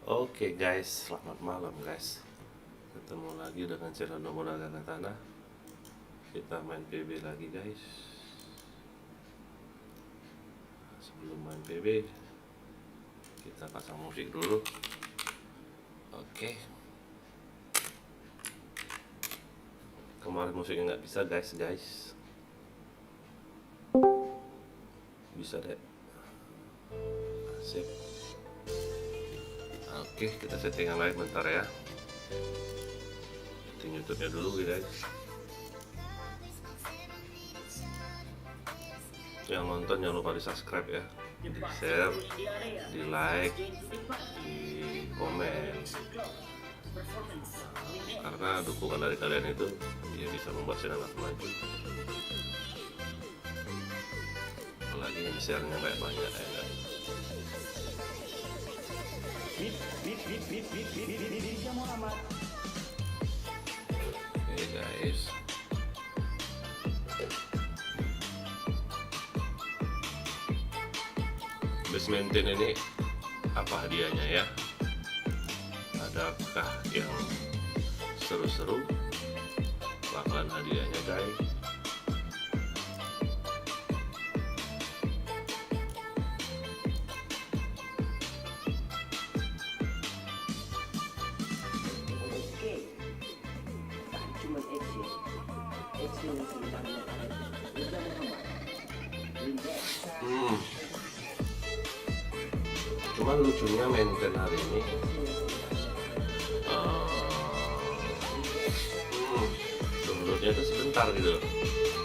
Oke guys, selamat malam guys. Ketemu lagi dengan channel Nomura Gana Tanah. Kita main PB lagi guys. Sebelum main PB, kita pasang musik dulu. Oke. Kemarin musiknya nggak bisa guys. Bisa deh. Sip. Oke, kita setting yang lain bentar ya. Setting YouTube-nya dulu guys. Yang nonton jangan lupa di subscribe ya, di share, di like, di komen, karena dukungan dari kalian itu ya bisa membuat channel aku maju. Apalagi yang share-nya kayak banyak ya kan? Oke guys, base maintain ini apa hadiahnya ya? Adakah yang seru-seru? Bakalan hadiahnya guys. Cuman lucunya maintain hari ini downloadnya itu sebentar gitu.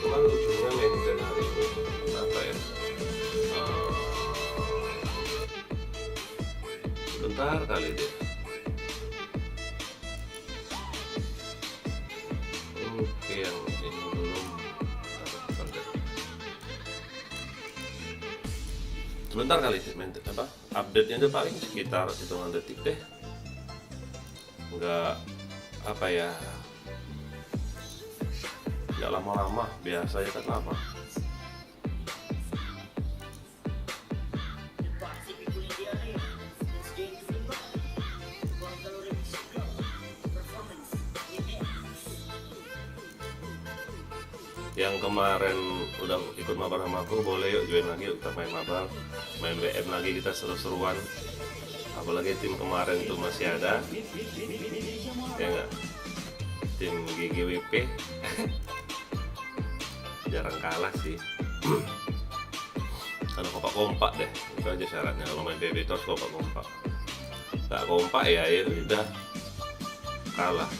Cuman lucunya maintain hari ini apa ya, sebentar kali deh. Oke, yang ini belum sebentar kali sih apa update-nya itu paling sekitar hitungan detik deh, nggak apa ya, nggak lama-lama. Biasanya kan lama. Yang kemarin udah ikut mabar sama aku, boleh yuk join lagi, yuk kita main mabar, main WM lagi, kita seru-seruan. Apalagi tim kemarin tuh masih ada ya nggak, tim GGWP jarang kalah sih. Karena kompak-kompak deh, itu aja syaratnya. Kalau main PB itu harus kompak-kompak, nggak kompak ya udah kalah.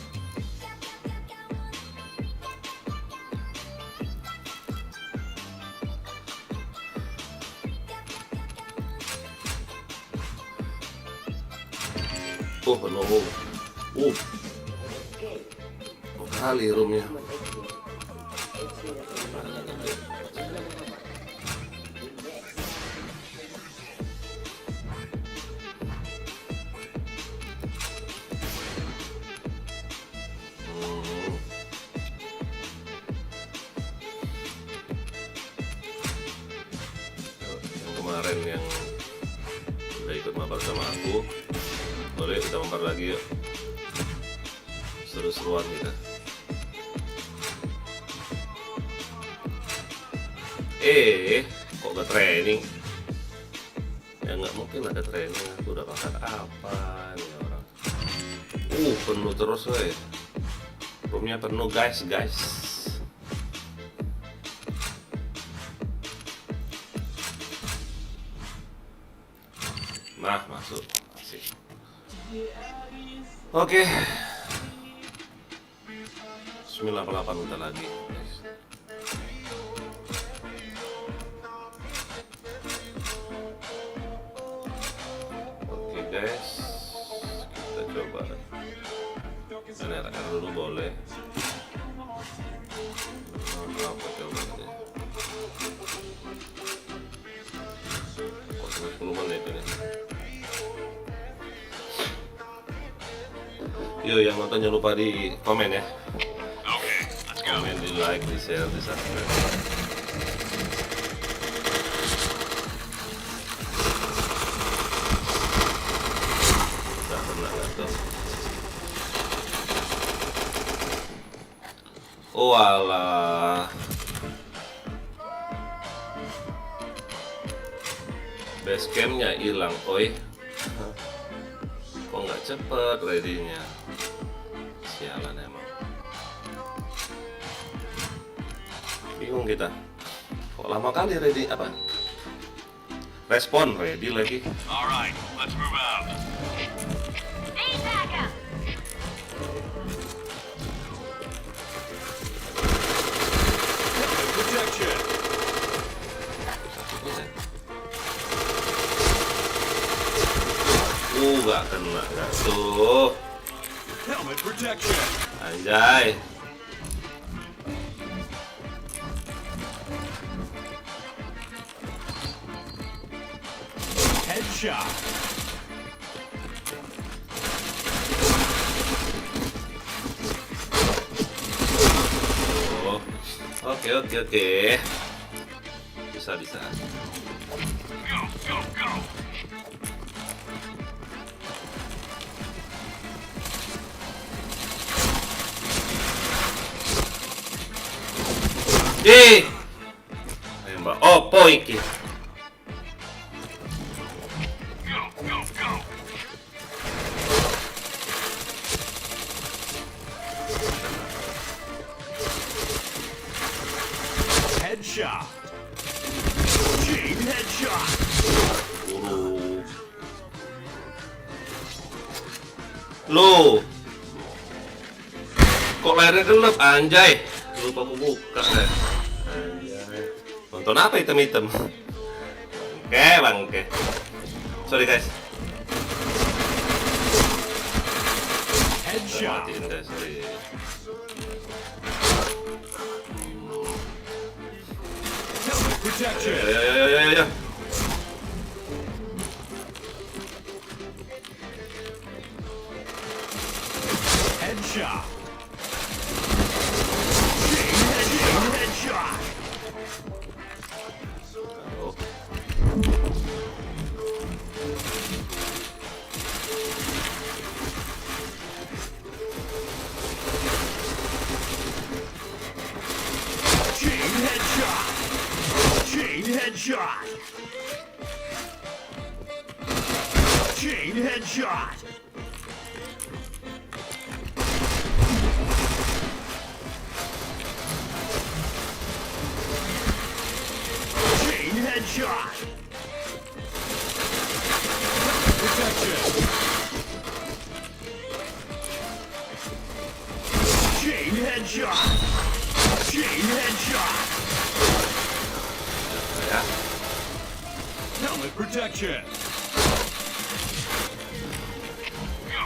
Penuh kali roomnya. Yang kemarin yang udah ikut mabar sama aku, boleh kita mabar lagi yuk, seru-seruan kita. Kok gak training? Ya nggak mungkin ada training. Aku udah pakai apa nih orang? Penuh terus weh. Roomnya penuh guys. Nah, masuk. Asik. Oke. 98 kita lagi. Oke guys, kita coba NRR dulu boleh. Apa coba ini? Kok 10 menit ini? Yuk, yang nonton jangan lupa di komen ya. Komen, di like, di share, di subscribe. kena nggak tuh? Oh alah. Basecampnya hilang, oi. Kok nggak cepet ready-nya? Sialan emang. Bingung kita. Kok lama kali ready apa? Respon ready lagi. Alright, let's move out. Need backup. Protection. Nggak kena nggak tuh. Helmet protection. Anjay. Headshot. Oh. Oke. Bisa. Go. Ayo mbak, opo iki? Go. Headshot. Chain headshot. Loh. Kok layarnya gelap anjay? Lupa aku buka deh. Anjay. Nonton apa hitam-hitam? Bangke. Sorry guys. Headshot. Matiin guys, sorry. Helmet protection. Ayo. Headshot. Chain headshot. Oh. Chain headshot. Chain headshot. Chain headshot. Chain headshot. Protection. Chain headshot. Chain headshot. Ya. Helmet protection. Go.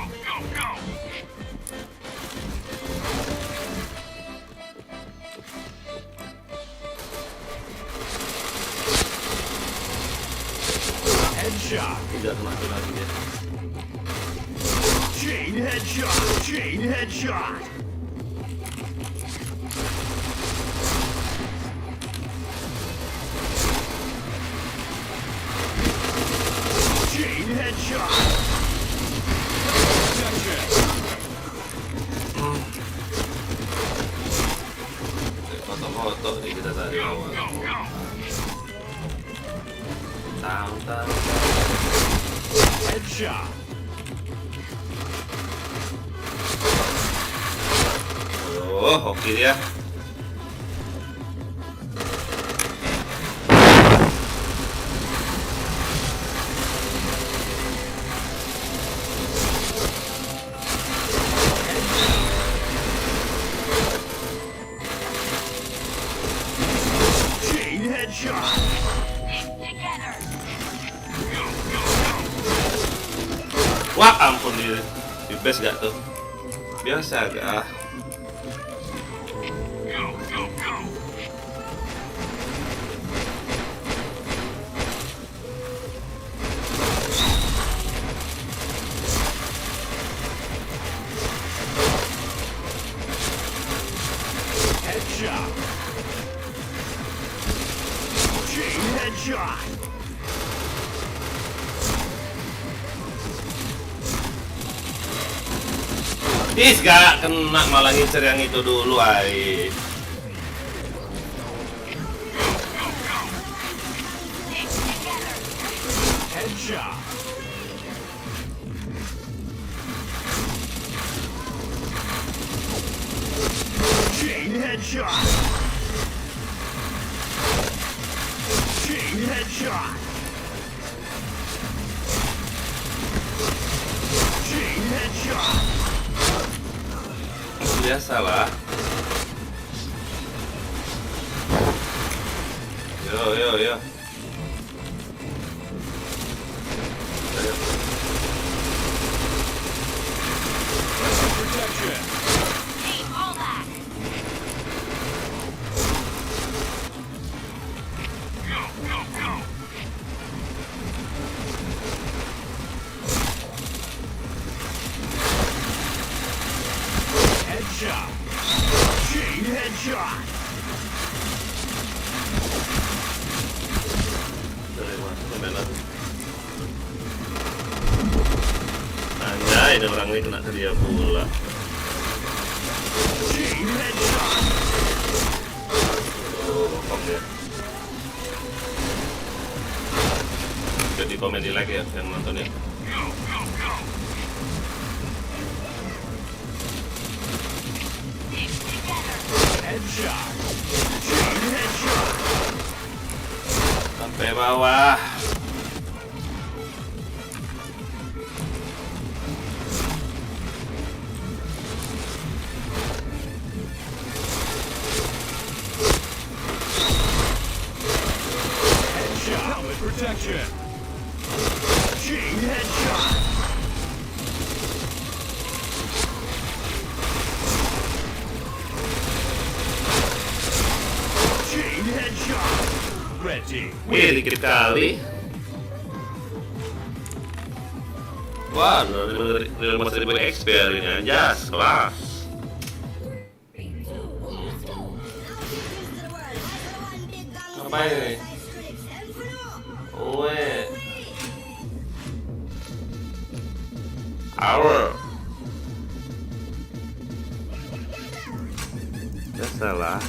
Headshot. Tidak mati lagi ya. Chain headshot. Chain headshot. Chain headshot. Protection. Foto-foto nih kita tadi awal. Tahu. Headshot. Oh, hoki dia. Chain headshot. Together. Wah, ampun di base gak tuh? Biasa gak? Headshot. Chain headshot. Ih, gak kena, malah ngincer yang itu dulu, ay. Headshot. Chain headshot. Chain headshot. Chain headshot. Biasalah. Yo. Protection. Team, all back. Headshot. Chain headshot. Anjay, ini orang ini kena ke dia pula. Chain headshot. Oh, oke. Jadi komen di like ya yang nonton ya. Headshot. Chain headshot. Sampai bawah. Headshot. Helmet protection. Chain headshot. Chain headshot. Red team. Wih, dikit kali. Wah, 15.000 XP hari ini aja, kelas. Apa ini? Weh. Hour. Ya salah.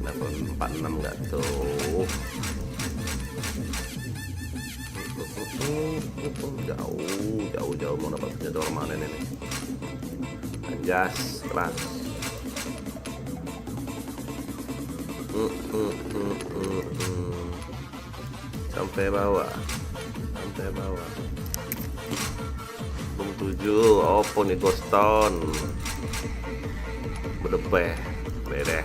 Level 46 nggak tuh? Jauh mau dapat senjata permanen ini. Anjas, keras. Sampai bawah. Bung 7, opo nih Ghoston. Berdepeh, bedeh.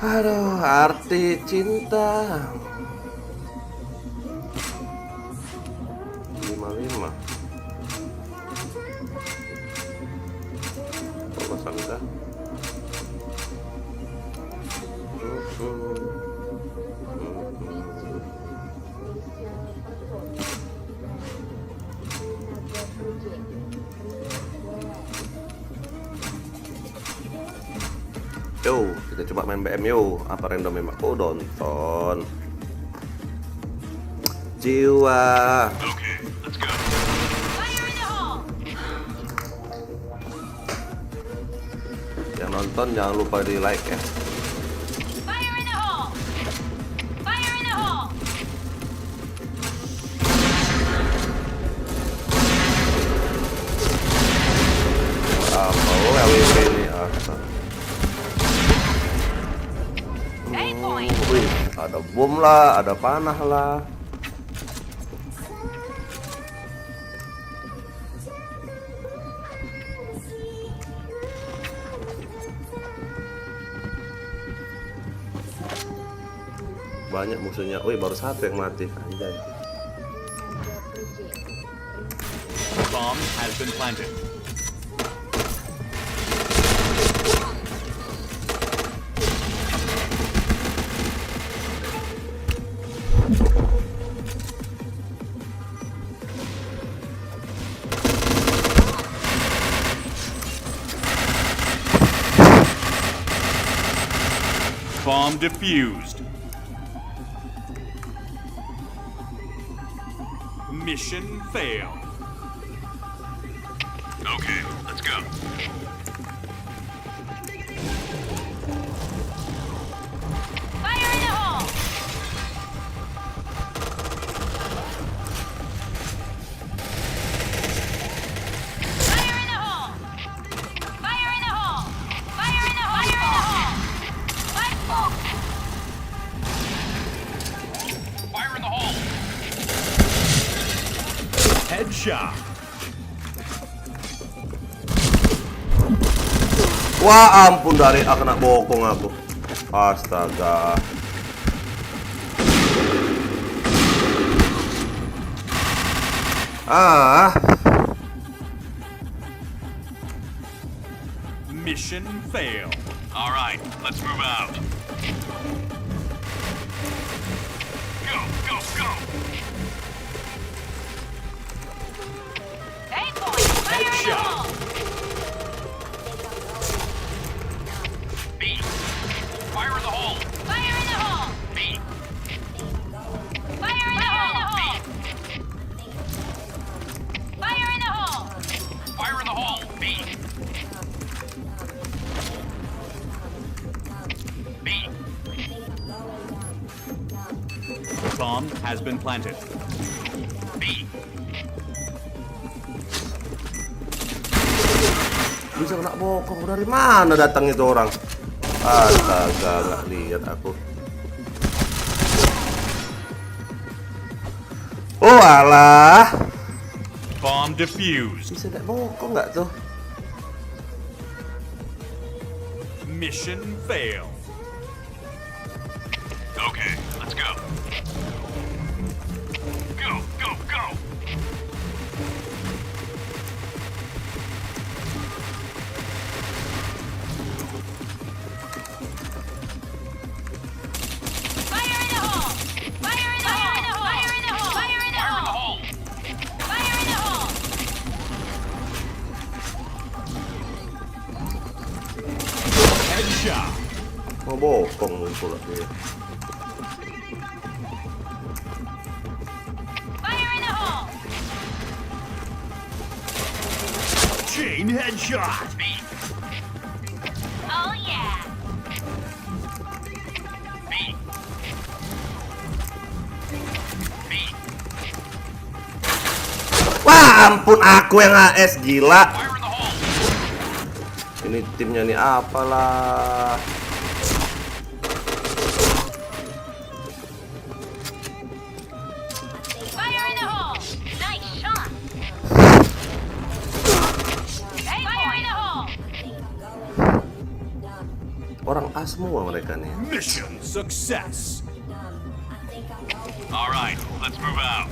Aduh, arti cinta 55. Pemasan dah. Yo, kita coba main BM yo. Apa random memang? Oh, nonton. Jiwa. Fire in the hole. Yang nonton jangan lupa di like ya. Fire in the hole. Fire in the hole. Apa WP ini? Wih, ada bom lah, ada panah lah. Banyak musuhnya. Wih, baru satu yang mati. Anjay. Bomb has been planted. Bomb defused. Mission failed. Okay, let's go. Fire in the hole! Fire in the hole! Fire in the hole! Fire in the hole! Fire in the hole! Fire! Fire in the hole. Headshot. Wah ampun, dari kena bokong aku. Astaga. Mission failed. All right, let's move out. Go, go, go. A point! Fire in the Headshot. hole! B. Fire in the hole. Fire in the hole! B. Fire in the hole! Fire in the hole! Fire in the hole. B. B. Bomb has been planted. B. Bisa kena bokong, dari mana datang itu orang? Astaga, nggak lihat aku. Oh alah, Bomb defused. bisa kena bokong nggak tuh? Mission failed. Okay, let's go. Go, go, go. Fire in the hole! Fire in the hole! Fire in the hole! Fire in the Fire in the hole! hole. Fire in the hole! Headshot. Mau bokong pula dia. Fire in the hole! Chain headshot. B. Oh yeah! B. B. Wah ampun, aku yang AS, gila. Fire in the hole. Ini timnya nih apalah. Fire in the hole! Nice shot! Hey, fire in the hole! Orang A semua mereka nih. Mission success. All right, let's move out.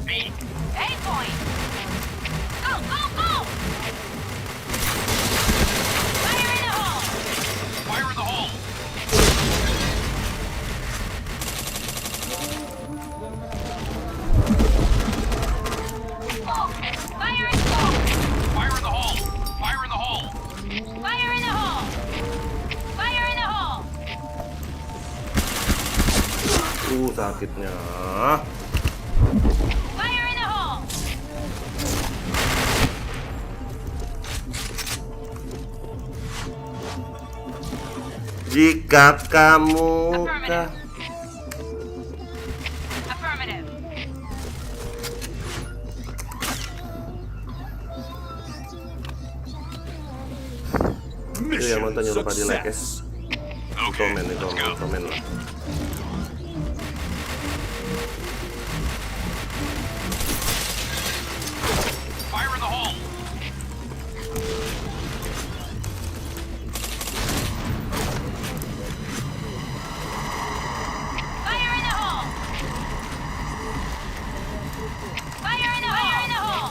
B. A point! Go, go, go! Fire in the hole! Fire in the hole. Fire in the hole! Fire in the hole. Fire in the hole. Fire in the hole! Fire in the hole! Sakitnya. Fire in the hole! Jika kamu Affirmative. Itu yang nonton jangan lupa di like ya. Success. Komen nih, komen lah. Fire in the hole. Fire in the hole! Fire in the hole!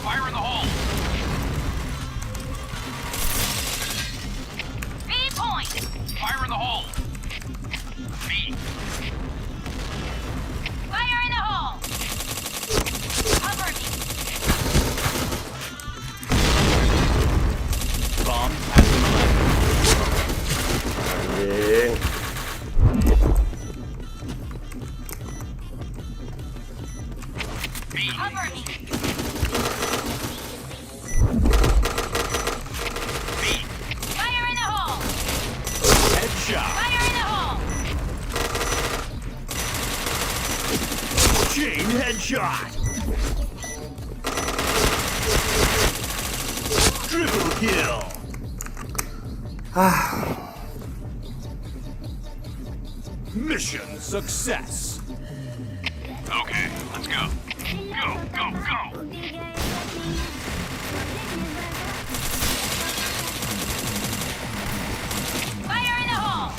Fire in the hole. B point! Fire in the hole. B. Fire in the hole! Cover me! Bomb has been planted. Anjing. headshot. Triple kill. Mission success. Okay, let's go. Go, go, go. Fire in the hole!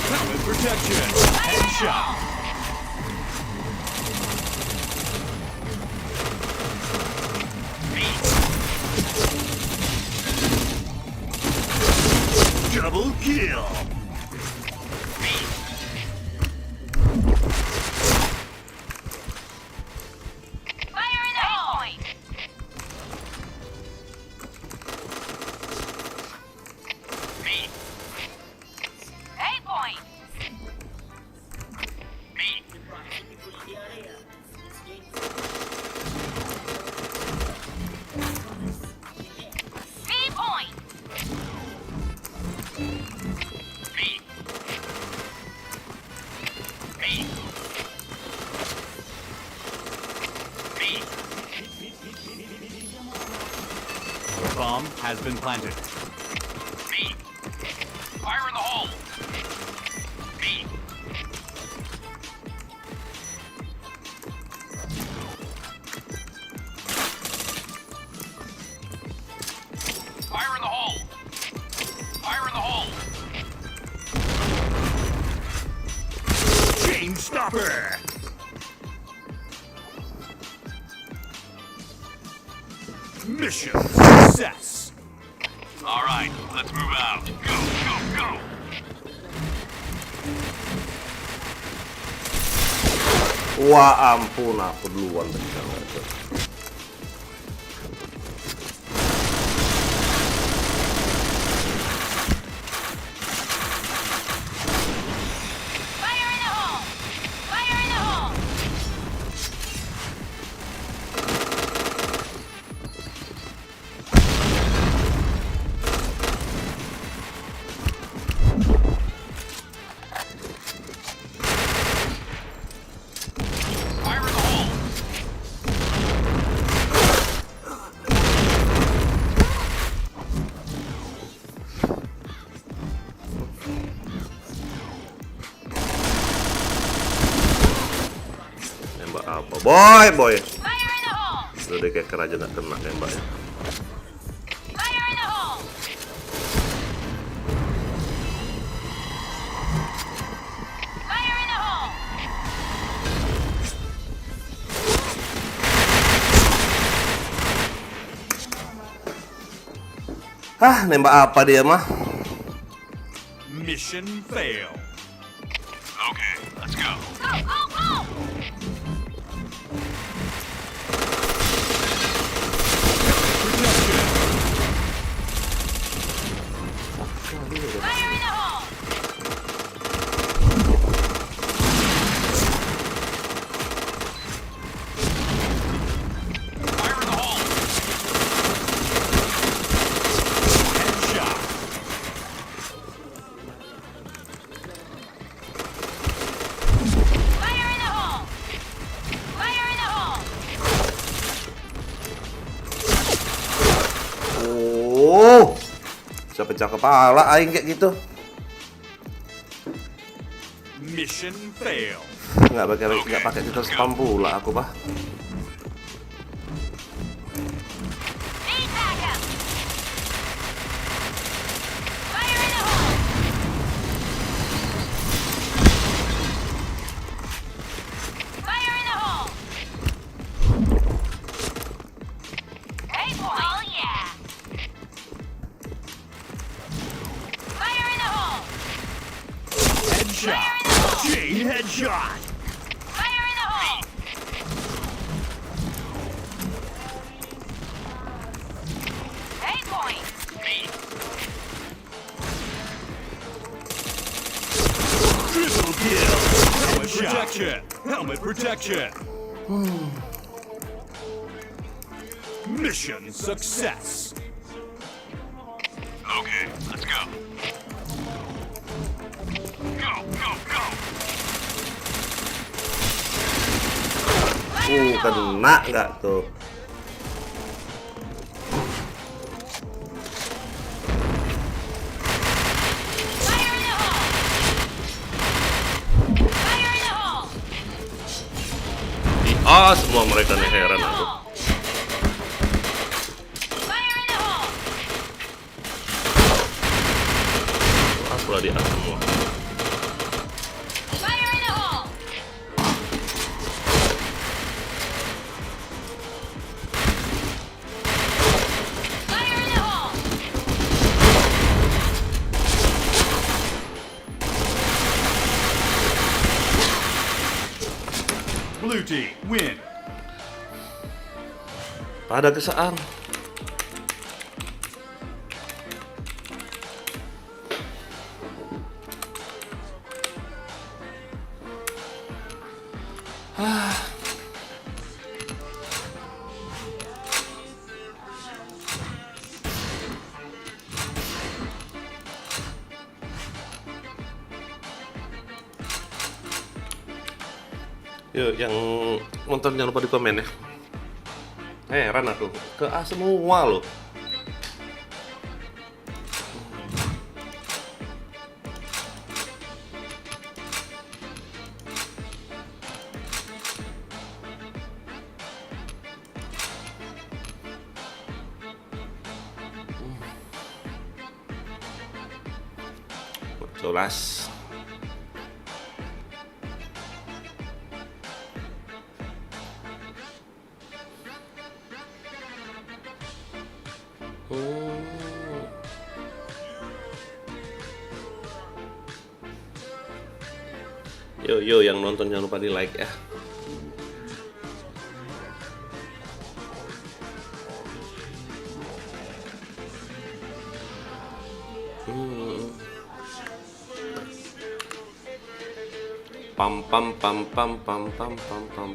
Helmet protection. Headshot. Double kill. Fire in the hole! Eight point! B point! Bomb has been planted. Fire in the hole. Fire in the hole. Fire in the hole. Chain stopper. Mission success. All right, let's move out. Go, go, go. Wah ampun, aku duluan tadi kalau itu. Fire in the hole! Fire in the hole! Fire in the hole. Nembak apa? Boy, boy. Fire in the hole! Udah deh kayak aja nggak kena nembaknya. Fire in the hole! Fire in the hole! Hah, nembak apa dia mah? Mission fail. Okay, let's go. Go, go, go! Protection. Fire in the hole! Fire in the hole. Headshot. Fire in the hole! Fire in the hole! Oh, bisa pecah kepala aing kayak gitu. Mission fail. Nggak pakai kita spam pula aku bah. Need backup! Fire in the hole! Fire in the hole! Eight point! Oh yeah! Fire in the hole! Headshot. Chain headshot. Fire in the hole! Eight point! Triple kill. Helmet protection. Helmet protection. Mission success. Okay, let's go. Kena nggak tuh? Fire in the hole! Fire in the hole! Semua mereka nih heran aku. Fire in the hole! Pula di atas semua. Fire in the hole! Fire in the hole! Blue team, win. Pada kesaan. Yuk, yang nonton jangan lupa di komen ya. Heran aku, ke A semua loh. Jelas. Yo yang nonton jangan lupa di like ya. Pam pam pam pam pam pam pam pam.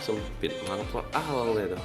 Sempit mangkok awal itu.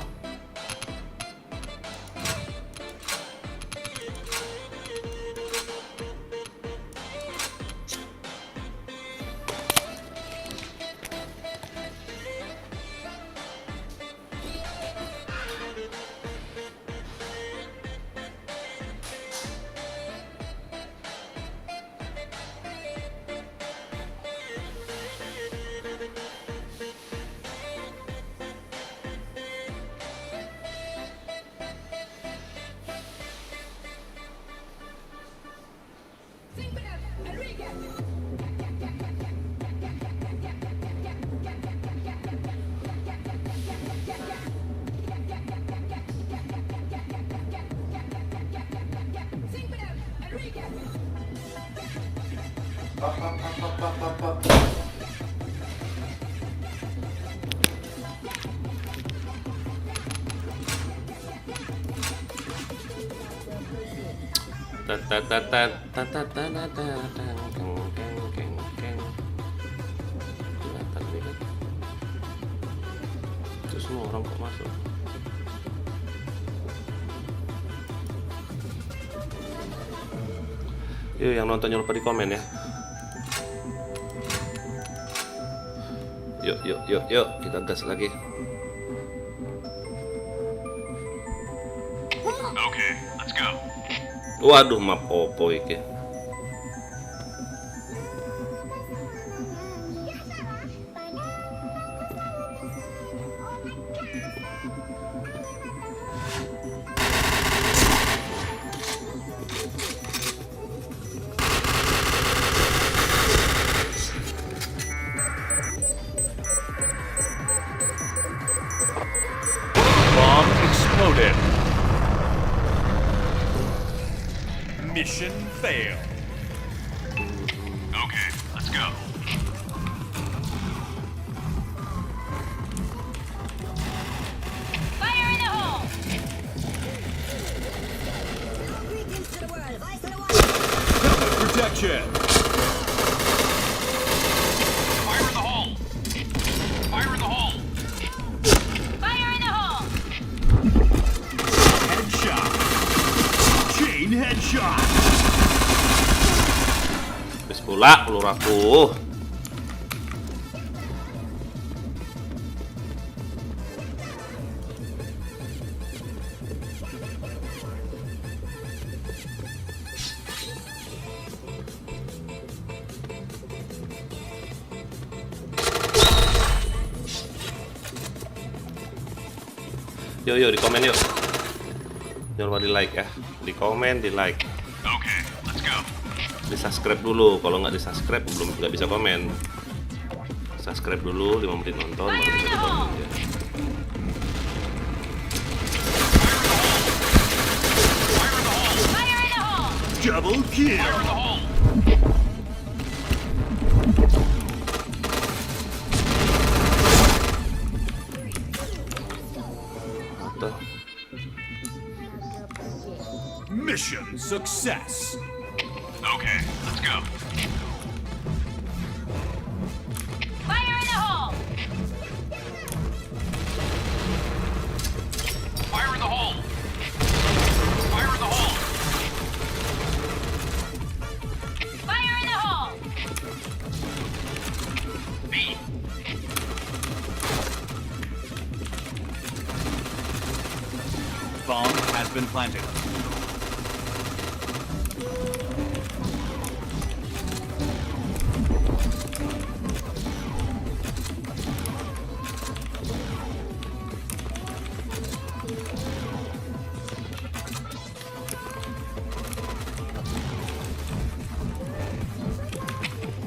Itu semua orang kok masuk. Yuk yang nonton jangan lupa di komen ya. Yuk kita gas lagi. Okay, let's go. Waduh, map opo iki. Mission failed. Okay, let's go. Fire in the hole! Helmet protection. Fire in the hole. Fire in the hole. Fire in the hole! Headshot. Chain headshot. Wis pula peluru aku. Yuk di komen yuk. Jangan lupa di like ya. Di komen, di like. Okay, let's go. Di subscribe dulu. Kalau nggak di subscribe nggak bisa komen. Subscribe dulu 5 menit nonton baru bisa di komen ya. Fire in the hole! Double kill. Fire in the hole. Tuh. Mission success. Okay, let's go. Fire in the hole! Fire in the hole. Fire in the hole. Fire in the hole! B. Bomb has been planted.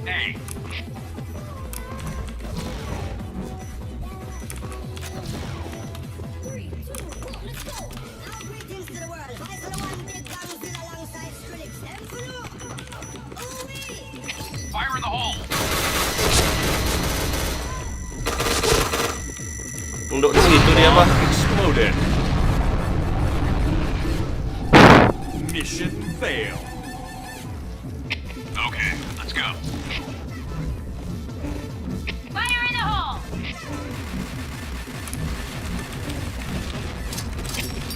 A. Fire in the hole. Untuk di situ dia apa? Exploded. Mission failed. Okay, let's go. Fire in the hole!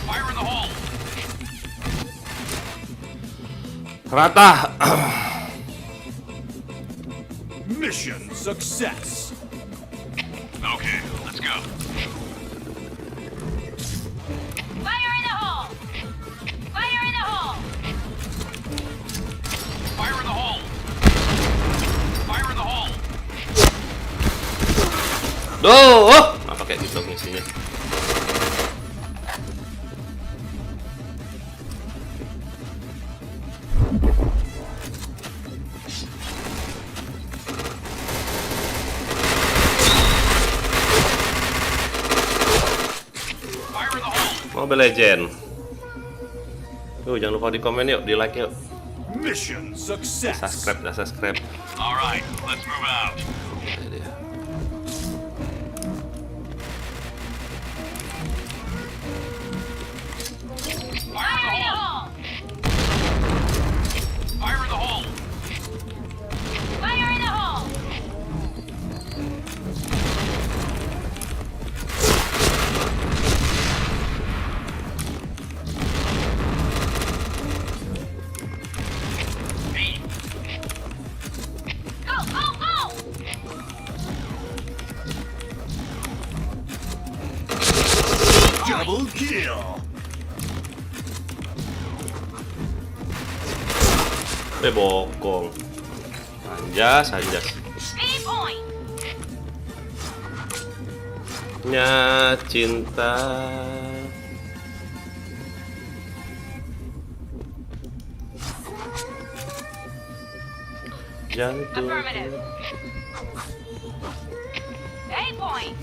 Fire in the hole. Rata. Mission success. Okay, let's go. Fire in the hole! Fire in the hole! Fire in the hole. Fire in the hole. Duh, apa kayak gitu fungsinya? Fire in the hole. Mobile Legend. Yuk, jangan lupa di komen yuk, di like yuk. Mission success. Subscribe. All right, let's move out. Ini dia. Fire in the hole. Fire in the hole. Fire in the hole! B. Go, go, go! Double kill. Bokong. Anjas. Speed point! Nya cinta. Jantung. Affirmative. A point!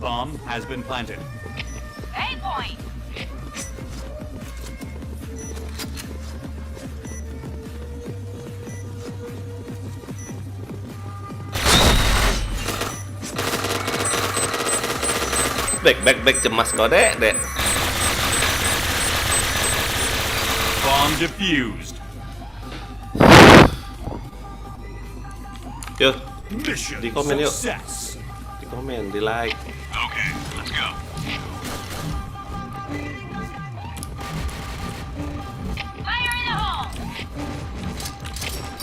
Bomb has been planted. A point. Back cemas kau dek. Bomb defused. Yuk, Mission Di komen yuk. success. di komen, di like. Okay, let's go. Fire in the hole.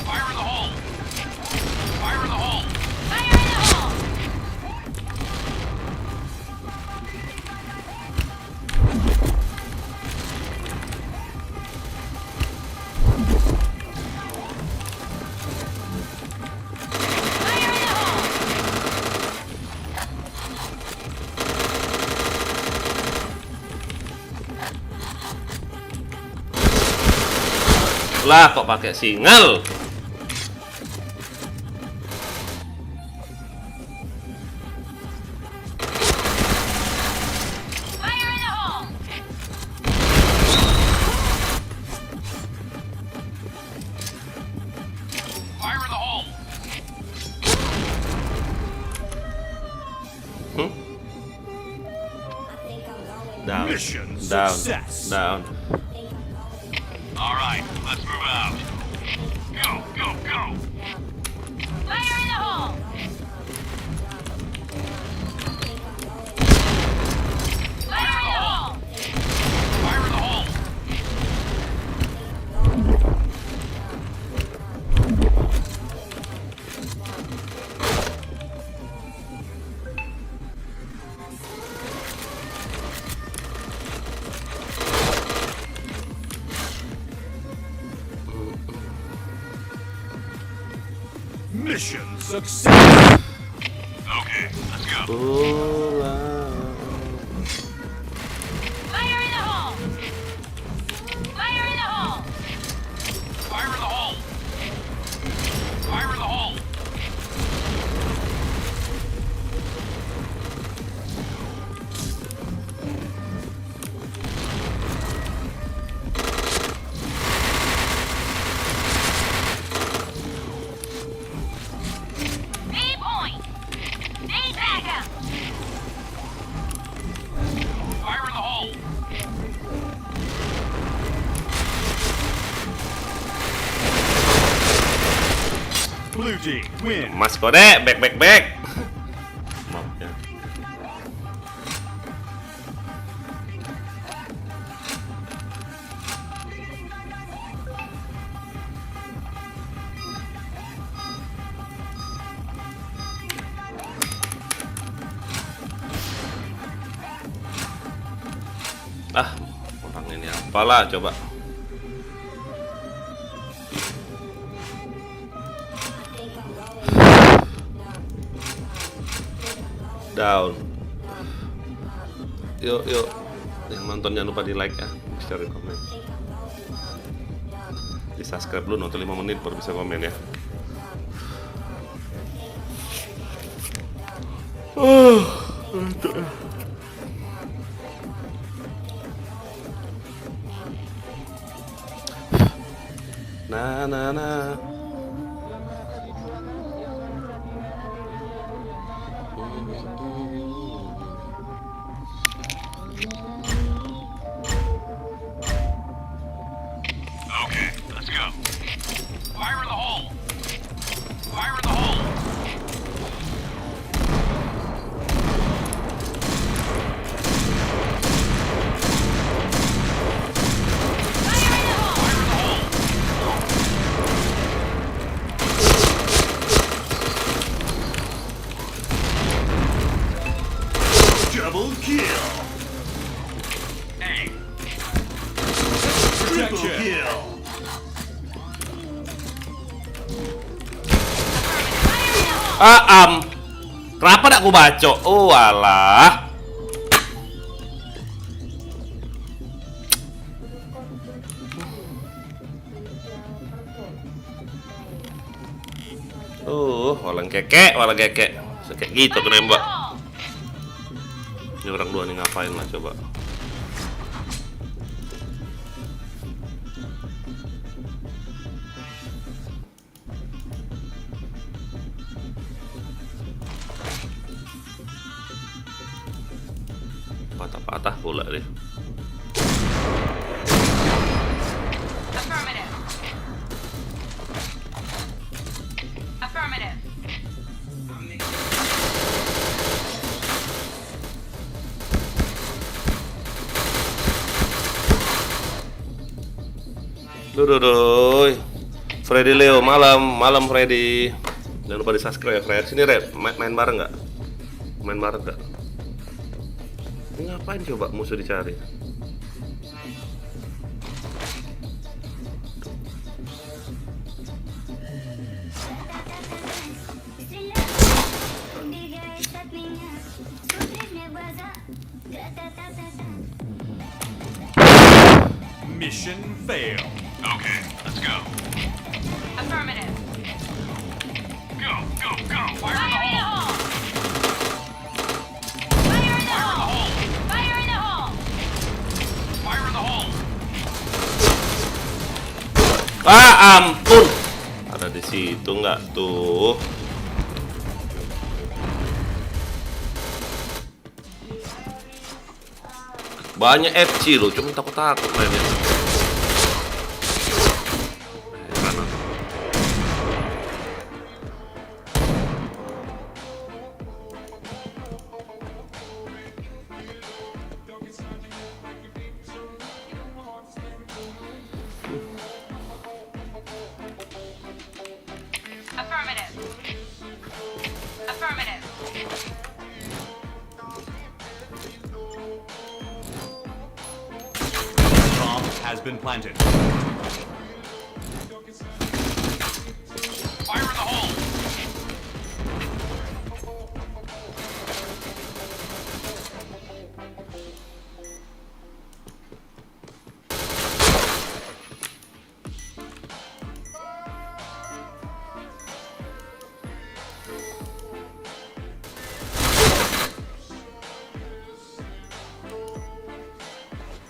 Fire in the hole. Fire in the hole. Fire in the hole. Fire in the hole. Lah kok pakai single? Fire in the hole. Fire in the hole. Down, Mission down, success. down. All right, let's move out. Go, go, go. Fire in the hole. Fire in the hole. Fire in the hole. Mission success. Okay, let's go. Pulang. Fire in the hole. Fire in the hole. Fire in the hole. Fire in the hole. B point. Need backup. Fire in the hole. Blue team win. Mas kau dek, back. Maaf ya. Ah, orang ini apalah coba. Down. Yuk. Yang nonton jangan lupa di like ya, share, komen. Di subscribe dulu, nonton 5 menit baru bisa komen ya. Nah. Okay, let's go. Fire in the hole. Fire in the hole. Fire in the hole. Fire in the hole. Double kill. A. Triple kill. Kenapa tak aku baca? Oh alah. Oh. walang kekek. Kayak gitu Fire in the nembak. hole! Ini orang dua nih ngapain lah coba. Patah-patah pula deh. Affirmative. Affirmative. Duh. Freddy Leo, malam Freddy. Jangan lupa di subscribe ya Fred. Sini Red, main bareng nggak? Main bareng nggak? Ini ngapain coba musuh dicari? Mission failed. Okay, let's go. Affirmative. Go. Fire Fire in in the the hole. hole! Fire in the hole! Fire in the hole! Fire in the hole. Ampun. Ada di situ nggak tuh? Banyak FC loh, cuma takut mainnya. Kanan. Affirmative. Affirmative. Bomb has been planted. Fire in the hole.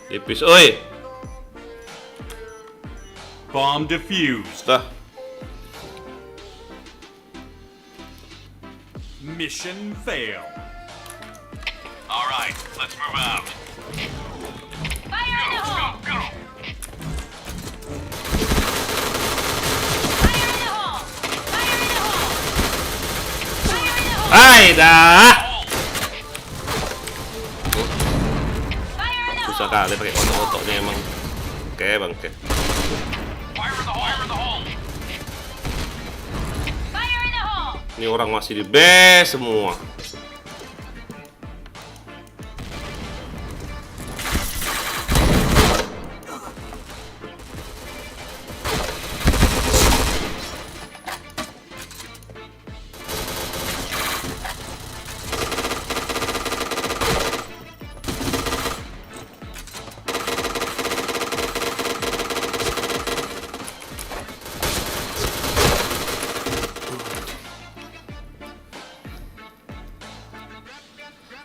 Tipis, oi. Bomb defused. Dah. Mission failed. All right, let's move out. Fire in the hole! Go. Fire in the hole! Fire in the hole! Fire in the hole! Hai dah. Fire in the Susah hole! kali pakai otot-ototnya emang. Oke, Bang. Oke. Fire in the hole. Fire in the hole. Fire in the hole! Ini orang masih di B semua.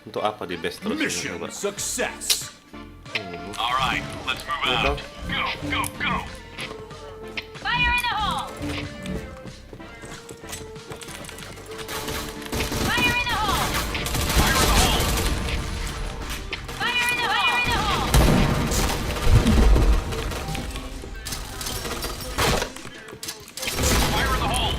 Untuk apa di best terus ini, Mission coba? success. All right, let's move out. Go. Fire in the hole! Fire in the hole! Fire in the hole. Fire in the hole! Fire in the hole.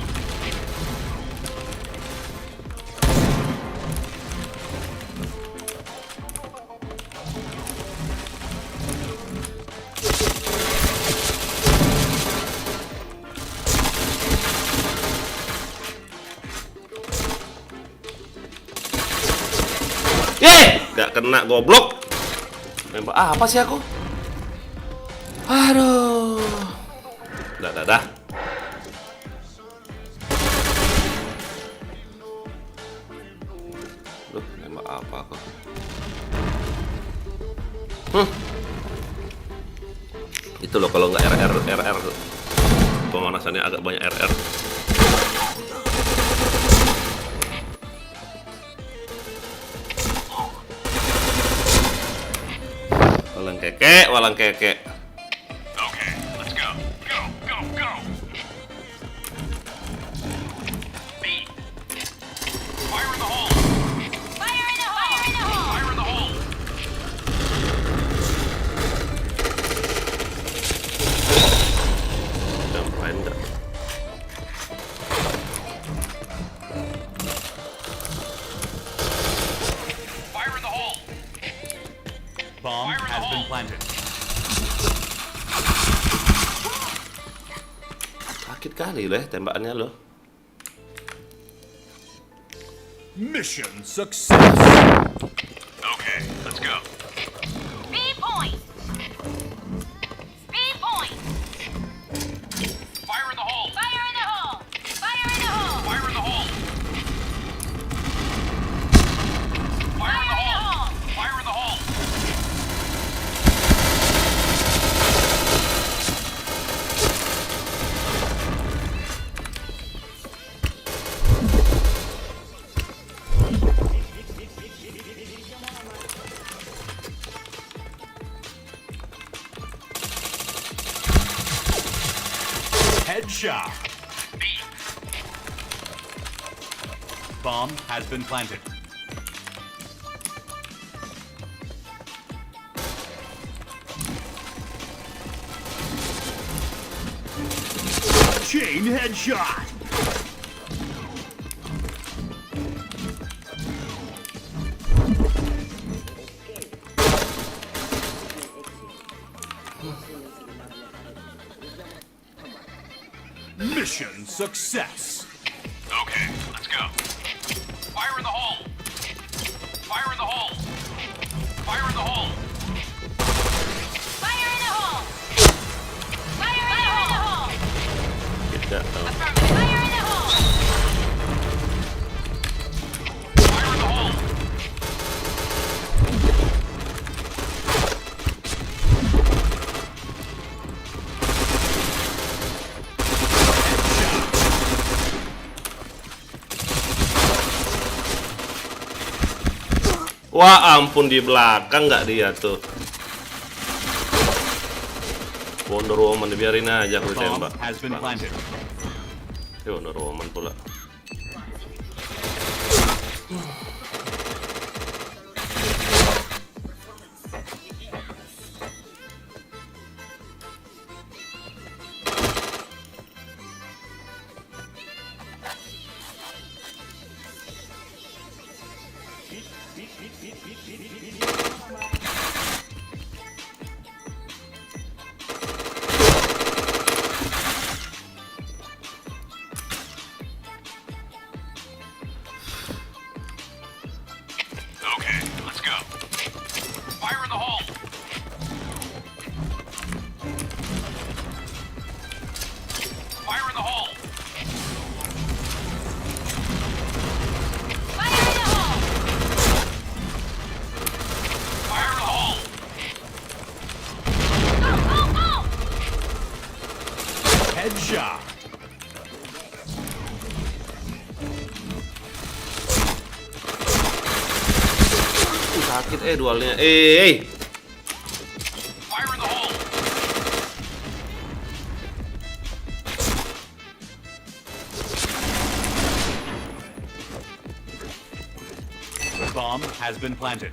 Gak kena goblok. Nembak apa sih aku? Aduh. Dah. Duh, nembak apa aku? Itu loh kalau nggak RR pemanasannya agak banyak RR. Walang keke, walang keke. Okay, let's go. Go, go, go. B. Fire in the hole. Fire in the hole! Fire in the hole! Fire in the hole. Jump lain enggak? Fire in the hole. Bomb Fire in the has been hole. planted. Sakit kali loh tembakannya loh. Mission success. Okay, let's go. B point! B point! Fire in the hole. Fire in the hole! Fire in the hole! Fire in the hole. Fire in the Fire in the hole. hole! Fire in the hole. Headshot. B. Bomb has been planted. Chain headshot. Mission success. Okay, let's go. Fire in the hole. Fire in the hole. Fire in the hole. Fire in the hole! Fire in the hole! Tidak tahu. Affirmative. Fire in the hole! Fire in the hole. Wah ampun, di belakang nggak dia tuh. Wonder Woman dibiarin aja aku Bomb tembak. has been planted. Wonder Woman pula. Okay, let's go. Fire in the hole. Fire in the hole. Fire in the hole! Fire in the hole. Go, go, go! Headshot. Sakit dualnya. Fire in the hole. Bomb has been planted.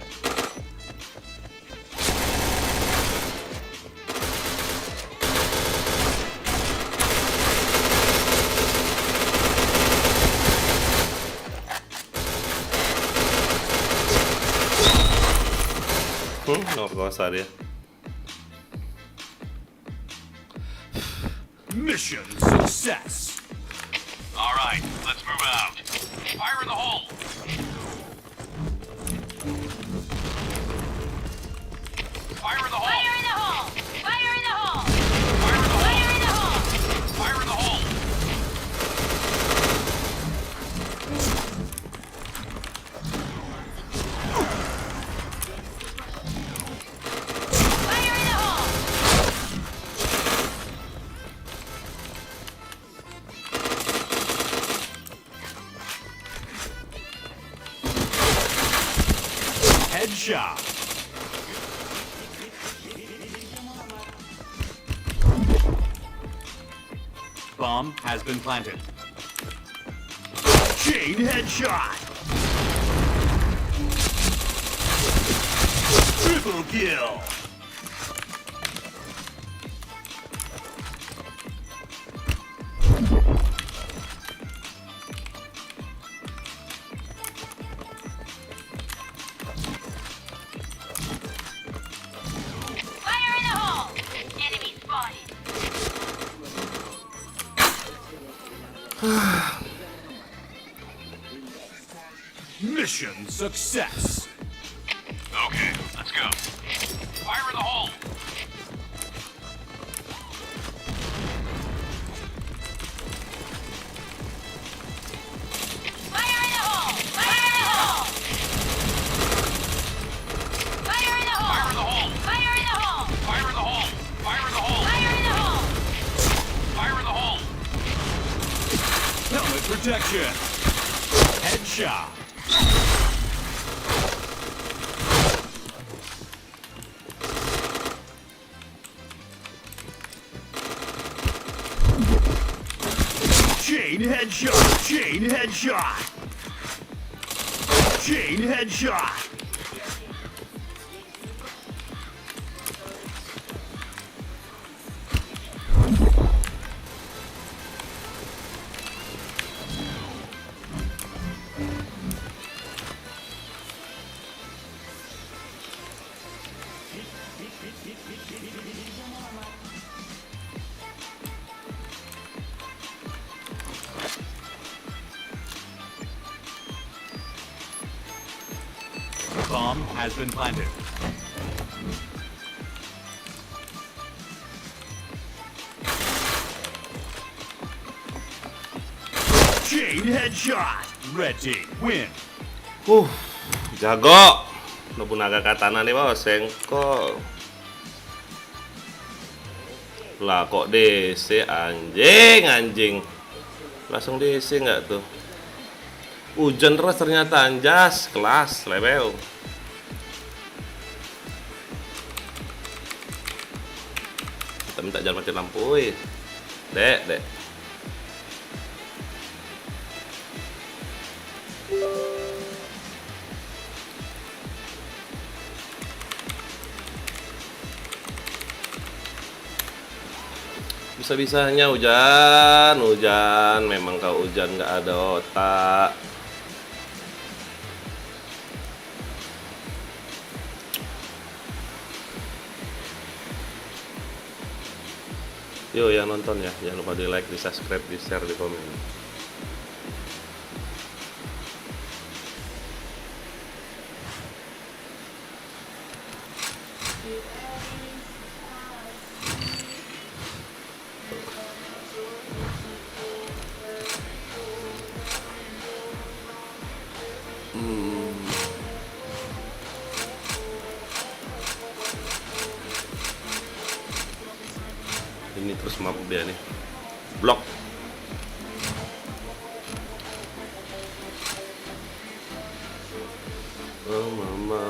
Norkosa dia. Mission success. All right, let's move out. Fire in the hole. Fire in the hole. Fire in the hole! Fire in the hole! Fire in the hole. Fire in the hole! Fire in the hole. Fire in the hole! Bomb has been planted. Chain headshot. Triple kill. Fire in the hole! Enemy spotted. Mission success. Okay, let's go. Fire in the hole. Fire in the hole! Fire in the hole! Fire in the hole! Fire in the hole. Fire in the hole! Fire in the hole. Fire in the hole. Fire in the hole! Fire in the hole. Helmet protection. Headshot. Chain headshot. Chain headshot. Chain headshot. Bomb has been planted. Chain headshot. Red team win. Jago. Nobunaga katana nih bos, sengkol. Lah kok DC anjing. Langsung DC nggak tuh? Hujan deras ternyata anjas, kelas level. Kita minta jangan mati lampu, woi. Dek. Bisa-bisanya hujan, memang kau hujan nggak ada otak. Yo yang nonton ya, jangan lupa di like, di subscribe, di share, di komen. Ini terus map dia nih. Blok. Oh, mama.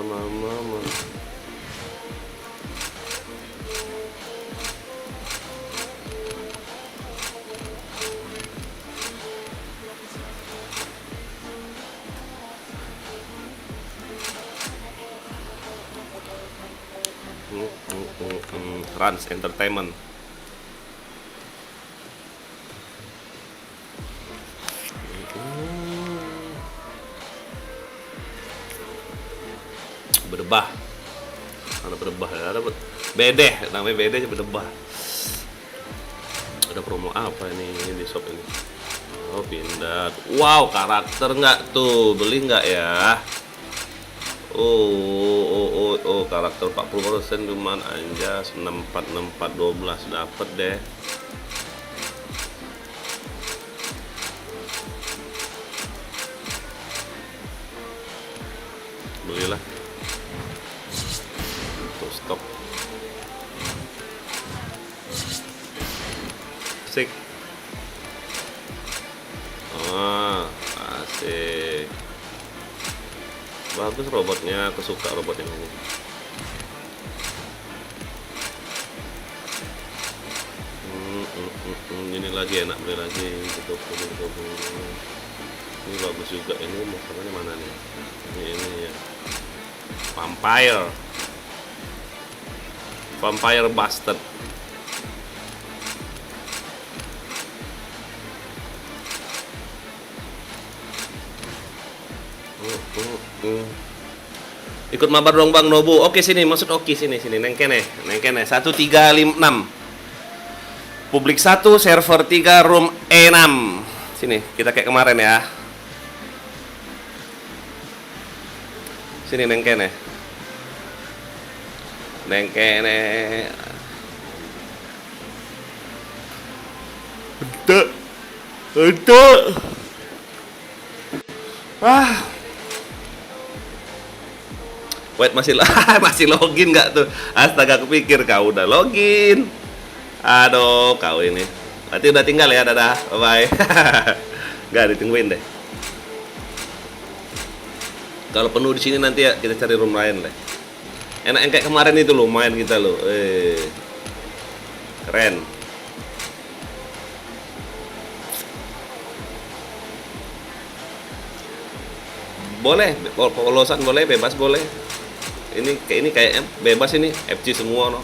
Rans Entertainment. Berdebah. Ada berdebah ya, dapat bedeh, namanya bedeh berdebah. Ada promo apa ini di shop ini? Oh, pindah. Wow, karakter nggak tuh? Beli nggak ya? Oh, karakter 40% cuman anjas 64 dapat deh. Belilah. Tuh stok. Asik. Asik. Bagus robotnya, aku suka robot yang ini. Ini lagi enak, beli lagi. Betul. Ini bagus juga. Ini masalahnya mana nih? Ini ya. Vampire Bastard. Ikut mabar dong Bang Nobu. Oke sini, maksud oke sini neng kene 1356. Publik 1, server 3, room E6. Sini, kita kayak kemarin ya. Sini neng kene. Betul. Wait, masih login nggak tuh? Astaga, kepikir kau udah login. Aduh, kau ini. Berarti udah tinggal ya, dadah, bye. Nggak ditungguin deh. Kalau penuh di sini nanti ya kita cari room lain deh. Enak yang kayak kemarin itu loh, main kita loh. Keren. Boleh, polosan boleh, bebas boleh. Ini kayaknya bebas ini, FC semua no.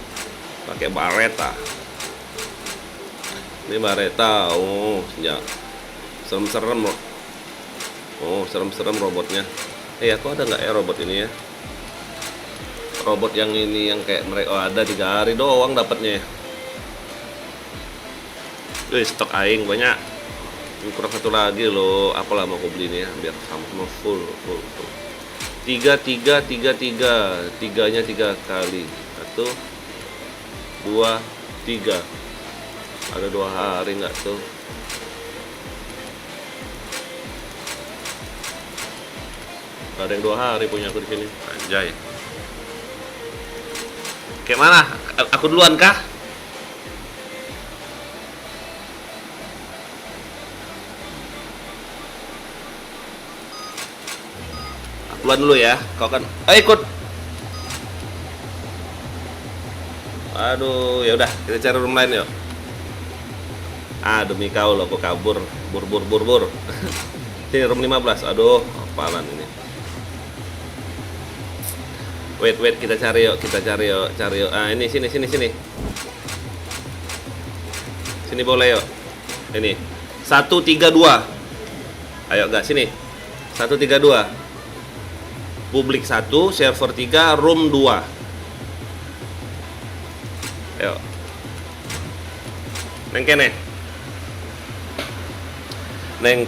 Pakai Baretta. Ini Baretta, ya. Serem-serem loh. Serem-serem robotnya. Aku ada nggak ya robot ini ya? Robot yang ini yang kayak mereka ada 3 hari doang dapatnya. Stok aing banyak. Kurang satu lagi loh. Apalah mau aku beli ini ya biar sama full. 3 tiganya 3 kali. 1 2 3. Ada 2 hari nggak tuh? Ada yang 2 hari punya aku di sini. Anjay. Kayak mana? Aku duluan kah? Aku duluan dulu ya. Kau kan ikut. Aduh, ya udah, kita cari room lain yuk. Demi kau loh, kok kabur. Bur. Sini room 15. Aduh, apalan ini. Wait, kita cari yuk. Ini sini. Sini boleh yuk. Ini 132. Ayo enggak sini. 132. Publik 1, server 3, room 2. Ayo. Neng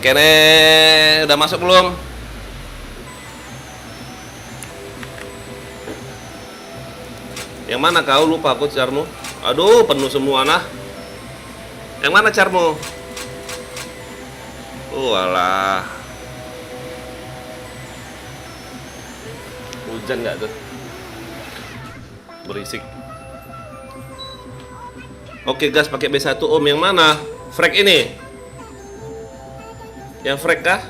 kene udah masuk belum? Yang mana kau? Lupa aku carmu. Aduh, penuh semua nah. Yang mana carmu? Alah. Hujan nggak tuh? Berisik. Oke gas pakai B1 Om. Yang mana? Frag ini? Yang frag kah?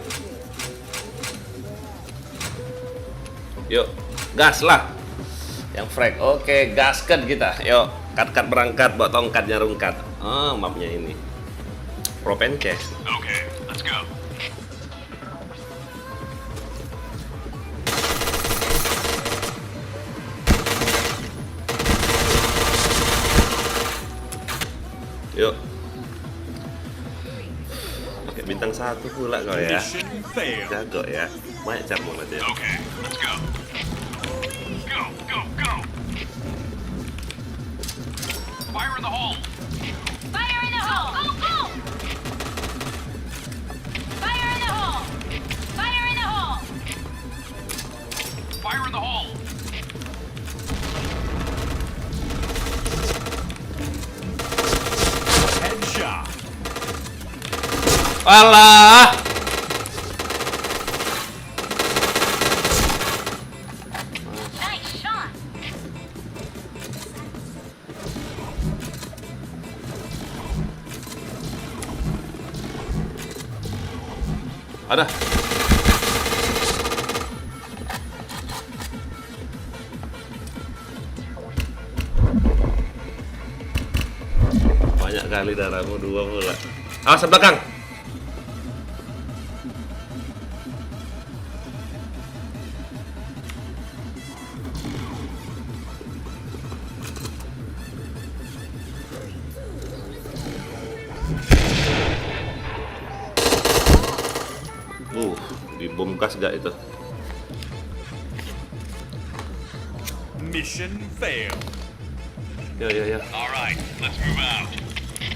Yuk, gas lah. Yang frag. Oke, gaskan kita. Yuk, cut berangkat, bawa tongkatnya rungkat. Mapnya ini. Propenceh. Okay, let's go. Yuk. Pakai bintang 1 pula kau ya. Mission failed. Jago ya. Banyak carmu nanti ya. Okay, let's go. Go. Fire in the hole. Fire in the hole! Go! Fire in the hole! Fire in the hole! Fire in the hole. Headshot. Alah. Nice shot! Ada. Banyak kali darahmu 2 pula. Awas belakang. Dibom gas gak itu? Mission failed. Ya. All right, let's move out.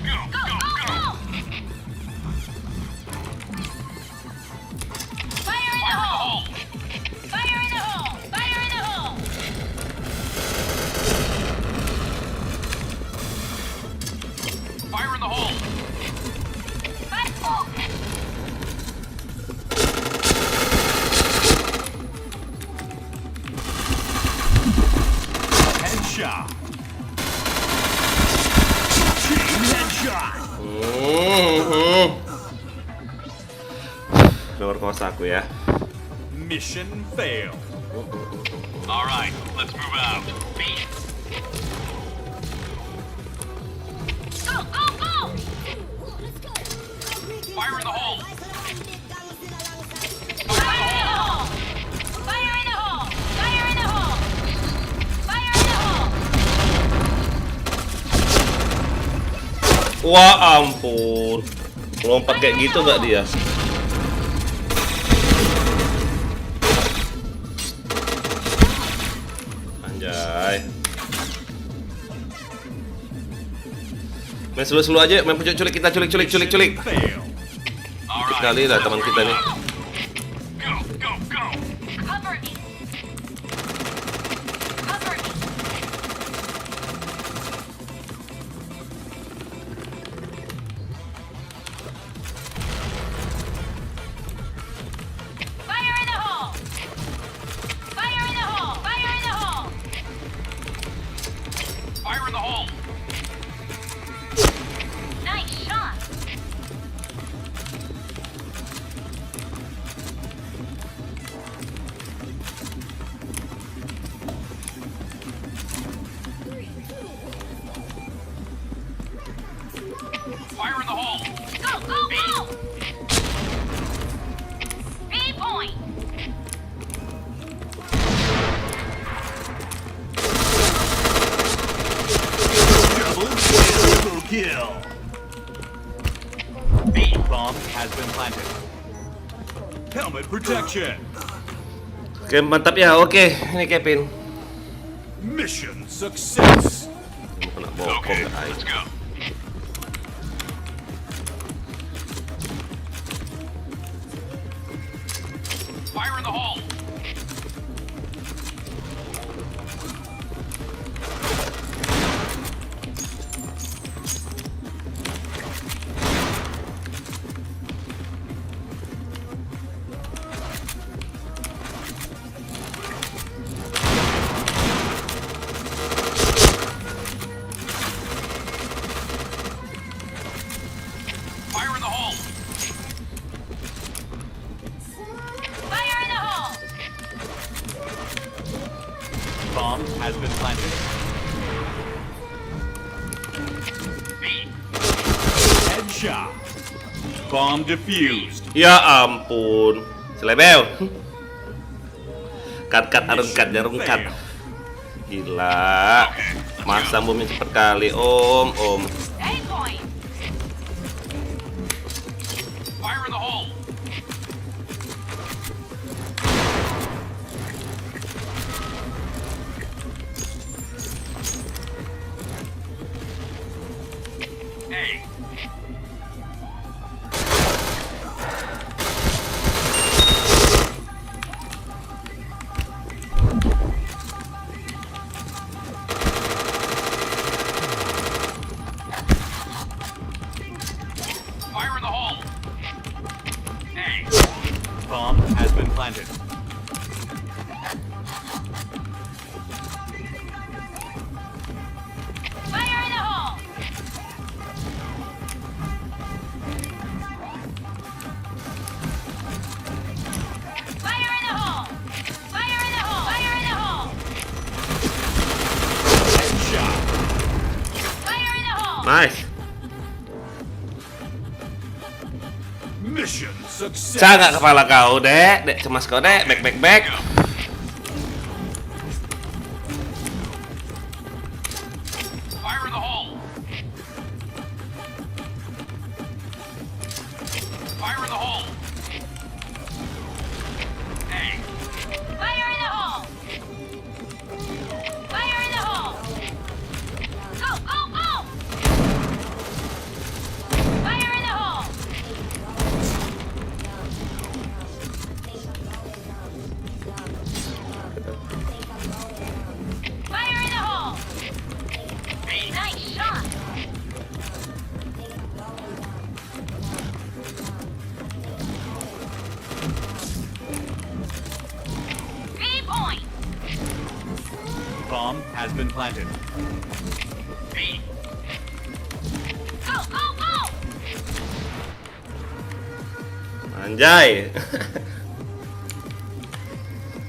Go, go, go! Fire in the hole! Fire in the hole! Fire in the hole! Fire in the hole! Headshot. Chain headshot. Nomor kos aku ya. Mission failed. All right, let's move out. Go, go, go! Fire in the hole! Fire in the hole! Fire in the hole! Fire in the hole! Fire in the hole! Wah ampun, lompat kayak gitu nggak dia? Anjay. Main slow aja, main pucuk culik kita culik. Failed. All right, Sekali lah teman kita nih. go, go, go! Cover me! Cover me! Fire in the hole! Fire in the hole! Fire in the hole! Fire in the hole! Nice shot! Fire in the hole! Go, go, go! B point! Triple kill. B bomb has been planted. Helmet protection. Oke mantap ya, oke ini Kevin. Mission success. Kena bokong Okay, guys. let's go. Fire in the hole! Fire in the hole! Fire in the hole! Bomb has been planted. B. Headshot. Bomb defused. Ya ampun, selebel. Cut Arun cut jarum cut. Gila, masa bomnya cepet kali om. A point! Fire in the hole! A. Fire in the hole! A. Bomb has been planted. Fire in the hole! Fire in the hole! Fire in the hole! Fire in the hole! Headshot. Fire in the hole! Nice. Success. Cagak kepala kau, Dek. Dek cemas kau, Dek. Back. Fire in the hole! Fire in the hole! Hey! Fire in the hole! Fire in the hole! Go! Fire in the hole! Fire in the hole! Nice shot! B-point! Bomb has been planted. B! Go! Anjay.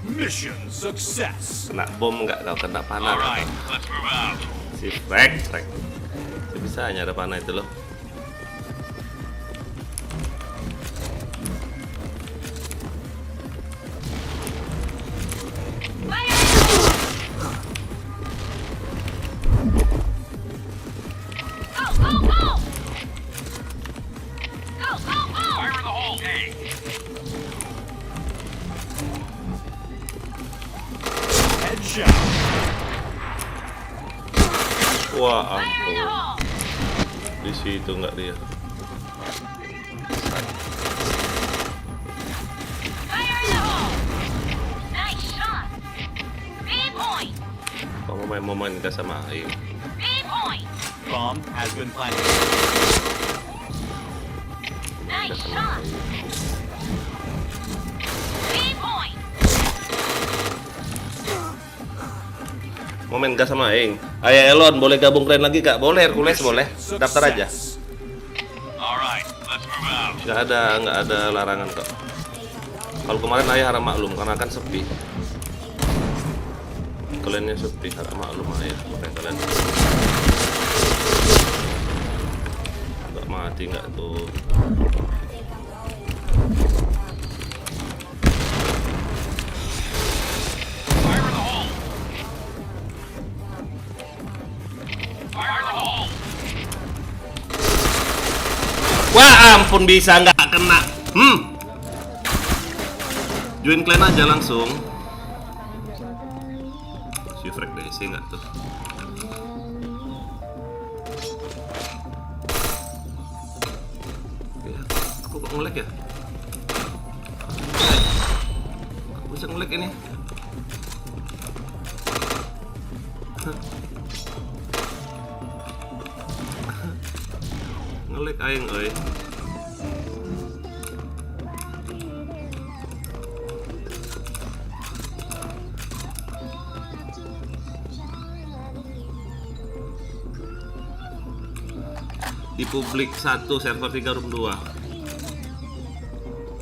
Mission success. Kena bom nggak kau? Kena panah. Alright, let's move out. Si Frek. Bisa ada panah itu loh. Fire in the hole! Go! Fire in the hole! Hey! Headshot. Wah, Fire in the ampun. hole! Di situ nggak dia. Fire in the hole! Nice shot! B-point! Kamu main nggak sama Aing. B-point! Bomb has been planted. Nice shot! B-point! Mau main nggak sama Aing? Ayah Elon, boleh gabung kalian lagi kak? Boleh, Hercules boleh. Daftar aja. Success. Alright, let's move out. Nggak ada larangan kok. Kalau kemarin ayah harap maklum karena kan sepi. Kaliannya sepi, harap maklum ayah. Makanya kalian nggak mati nggak tuh. Fire in the hole! Fire in the hole! Wah ampun bisa nggak kena. Join clan aja langsung. Si Frek DC nggak tuh? Ya, aku kok nge-lag ya? Aku bisa nge-lag ini. Nge-lag aing euy. Di publik 1 server 3 room 2.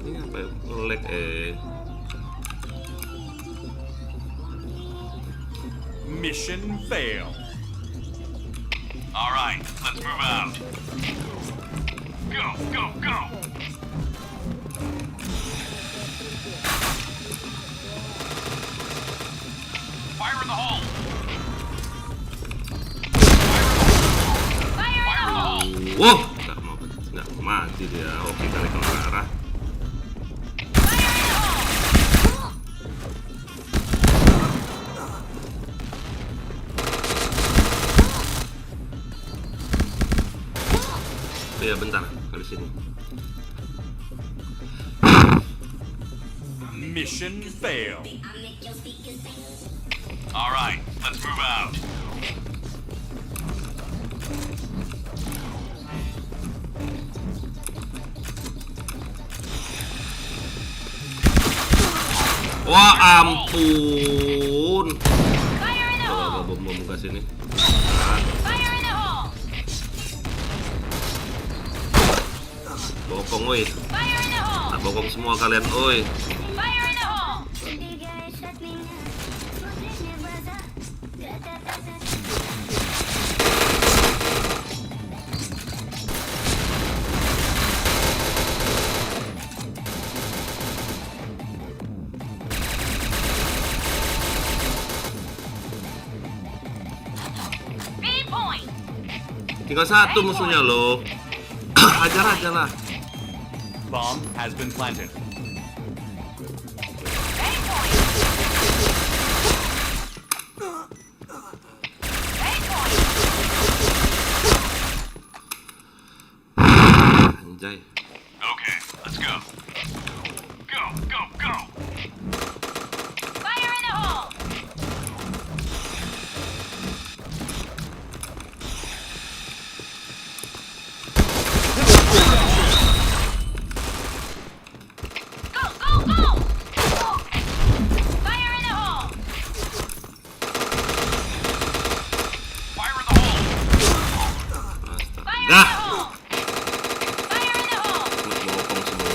Ini apa ya? Nge-lag Mission fail. Alright, let's move out. Go! Fire in the hole! Fire in the hole! Wow, nggak mau mati dia. Oke, kali ke arah. Fire in the hole! Iya bentar, habis ini. Mission fail. Alright, let's move out. Wah ampun. Fire in the Coba hole! bom ke sini. Fire in the hole! Bokong woi. Fire in the hole! Tak bokong semua kalian oi. Fire in the hole! Tinggal satu musuhnya loh. Hajar aja lah. Bomb has been planted. A point. A point. Anjay. Okay, let's go. Go, go, go. Fire in the hole. Go, go, go. Fire in the hole. Fire in the hole. Fire in the Dah. hole. Fire in the hole. Bokong semua.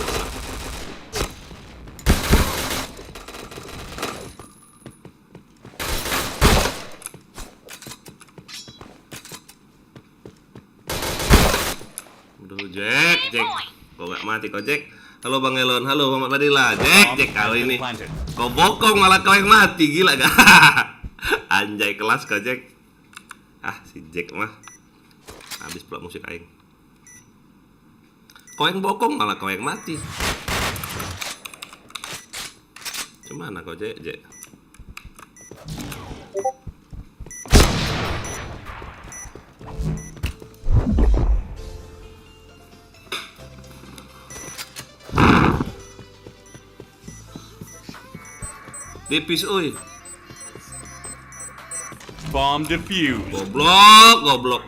Aduh, Jack. Kok nggak mati kok, Jack? Halo Bang Elon, halo Muhammad Fadila. Jack Bomb kali has ini. been planted. Kau bokong malah kau yang mati, gila gak? Anjay kelas kau, Jack. Ah, si Jack mah. Habis pula musik aing. Kau yang bokong malah kau yang mati. Cemana kau, Jack? Jack. Dipis, oi. Bomb defused. Goblok, goblok.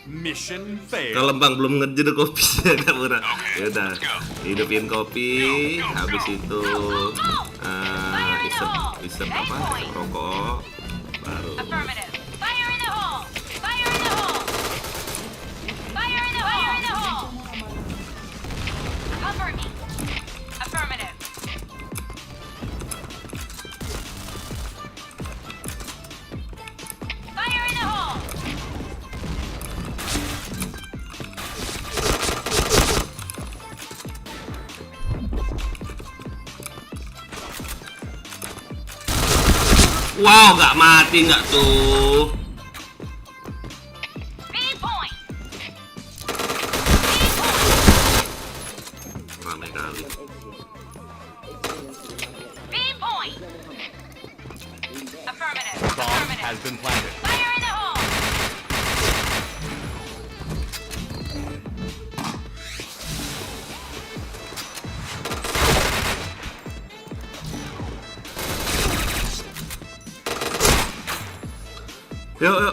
Mission failed. Kalau Bang belum ngejeduk kopi agak murah. Ya udah, hidupin kopi, habis itu isep apa? Isep rokok, baru. Affirmative. Fire in the hole. Fire in the hole. Fire in the hole. Fire in the hole. Cover me. Affirmative. Fire in the hole. Wow, nggak mati nggak tuh? B point. Ramai kali. B point. Affirmative. Bomb Affirmative. has been planted. Fire in the hole. Yuk, yuk.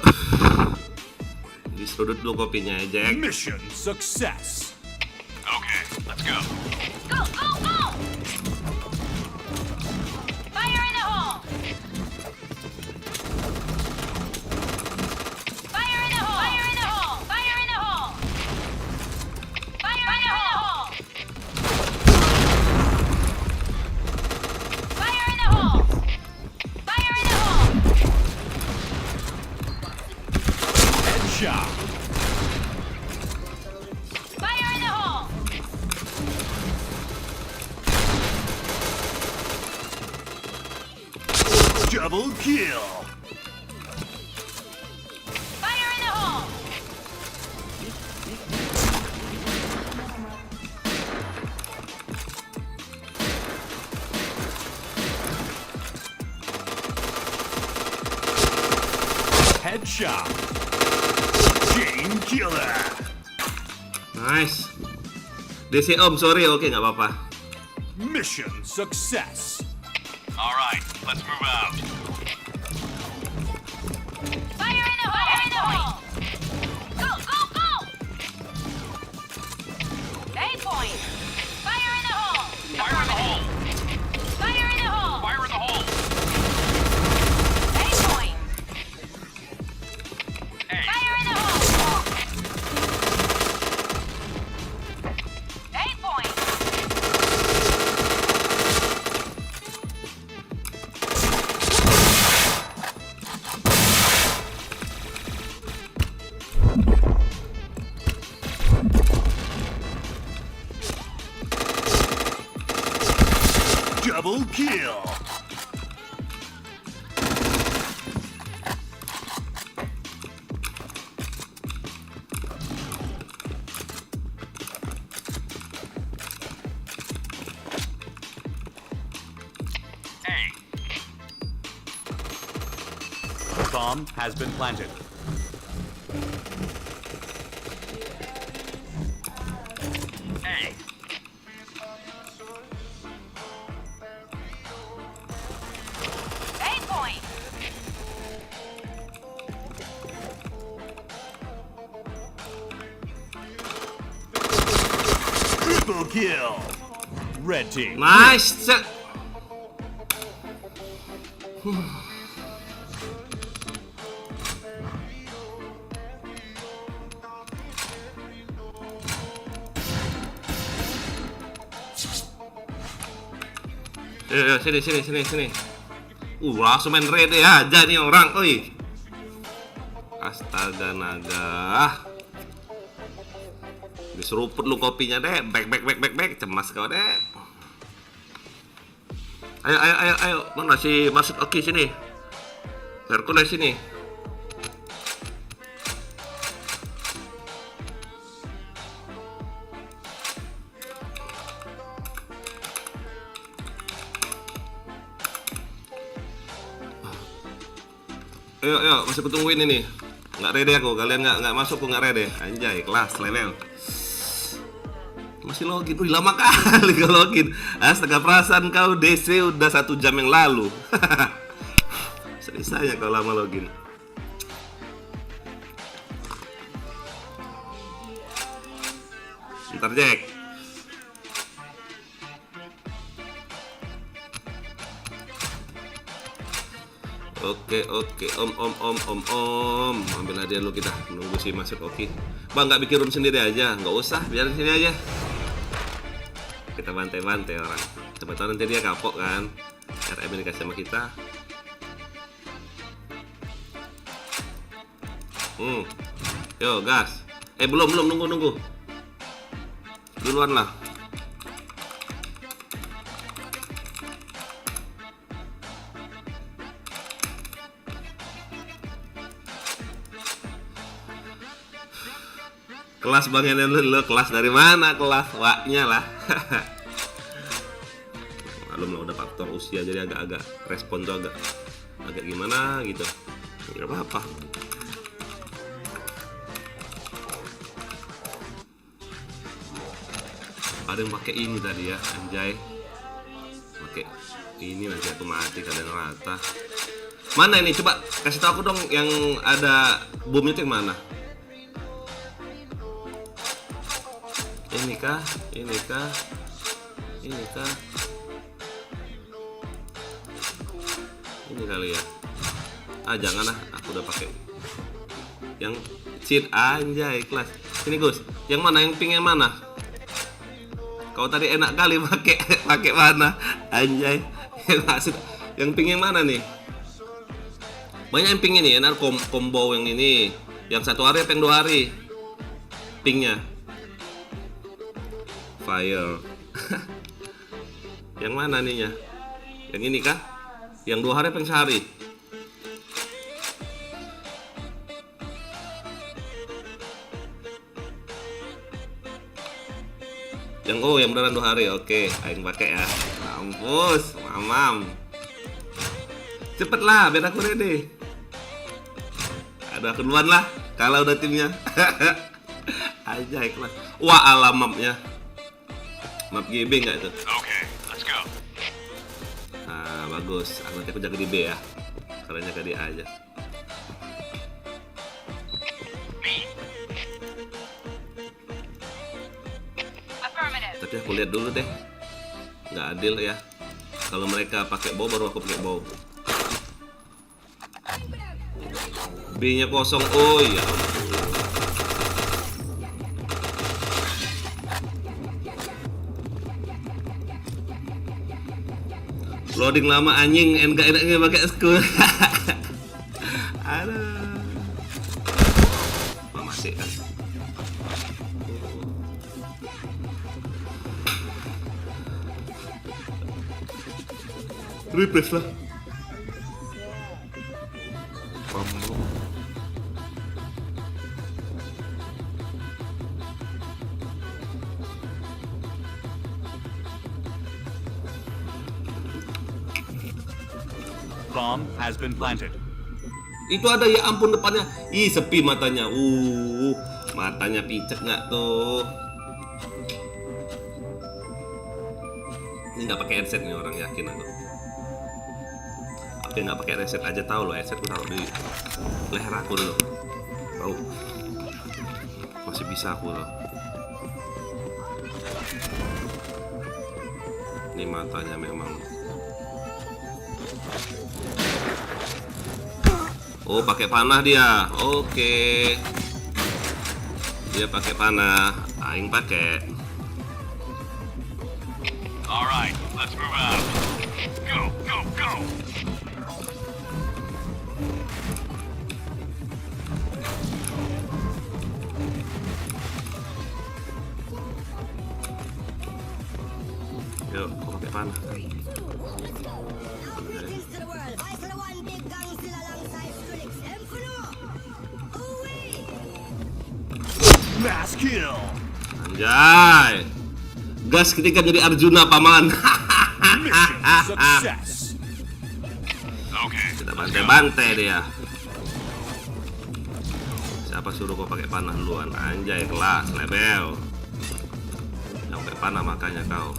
Di sudut dulu kopinya ya, Jack. Mission success. Okay, let's go. Go, go, go. Fire in the hole. Fire in the hole. Fire in the hole. Fire in the hole. Fire in the hole. Fire in the hole. Fire in the hole. Headshot. Fire in the hole. Double kill. Fire in the hole. Headshot. Chain killer. Nice. DC Om, sorry, oke nggak apa-apa. Mission success. All right, let's move out. Fire in the hole. Fire in the hole. Go, go, go. A point. Fire in the hole. Fire in the hole. Fire in the hole. Fire in the hole. A point. Hey, Fire in the hole. A point. Double kill. Bomb has been planted. A. A point. Triple kill. Red team. Nice. Set. Yo, sini. Langsung main ready aja nih orang, oi. Astaga naga. Diseruput lu kopinya deh. Back. Cemas kau deh. Ayo. Mana si Masuk Oki sini? Hercules sini. Ayo, masih kutungguin ini. Nggak ready aku, kalian nggak masuk aku nggak ready. Anjay, kelas level. Masih login, wih lama kali kau login. Astaga, perasaan kau DC udah 1 jam yang lalu. Selesai kau lama login. Ntar Jack. Oke, om. Ambil hadiah lu kita. Nunggu si Masuk Oki. Bang, nggak bikin room sendiri aja? Nggak usah, biarin sini aja. Kita bantai-bantai orang. Coba tahu nanti dia kapok kan. RM ini dikasih sama kita. Yo, gas. Belum, nunggu. Duluan lah. Kelas bang yang lu kelas dari mana? Kelas waknya lah. Malum lah udah faktor usia jadi agak respon tuh agak gimana gitu. Nggak apa-apa. Ada yang pakai ini tadi ya, anjay. Pakai ini nanti aku mati kalian rata. Mana ini? Coba kasih tahu aku dong yang ada bom itu yang mana? Ini kah? Ini kali ya. Jangan lah, aku udah pakai yang cheat anjay kelas. Sini Gus, yang mana? Yang pink yang mana? Kau tadi enak kali pakai mana? Anjay. Maksud yang pink yang mana nih? Banyak yang pink ini, enak combo yang ini. Yang 1 hari apa yang 2 hari? Pinknya. Fire. Yang mana nih ya? Yang ini kah? Yang 2 hari apa yang sehari? Yang beneran 2 hari. Oke, aing pakai ya. Mampus, mamam. Cepet lah, biar aku ready. Ada aku duluan lah. Kalau udah timnya. Aja kelas. Wah, alam mapnya. Map GB nggak itu? Okay, let's go. Bagus. Nanti aku jaga di B ya. Kalau jaga di A aja. Affirmative. Tapi aku lihat dulu deh. Nggak adil ya. Kalau mereka pakai bow baru aku pakai bow. B-nya kosong. Oh iya. Loading lama anjing, enaknya pakai school. Aduh. Masih kan. Refresh lah. Bomb has been planted. Itu ada, ya ampun, depannya. Ih, sepi matanya. Matanya picek nggak tuh? Ini nggak pakai headset nih orang, yakin aku. Oke, nggak pakai headset aja tahu loh, headset aku taruh di leher aku dulu. Tahu. Masih bisa aku loh. Ini matanya memang. Oh, pakai panah dia. Oke. Dia pakai panah. Aing pakai. Alright, let's move out. Go, go, go! Yuk, aku pakai panah. Mass kill. Anjay. Gas ketika jadi Arjuna, paman. Mission success. Okay, Kita bantai-bantai dia. Siapa suruh kau pakai panah duluan? Anjay, kelas, level. Yang pakai panah makanya kau.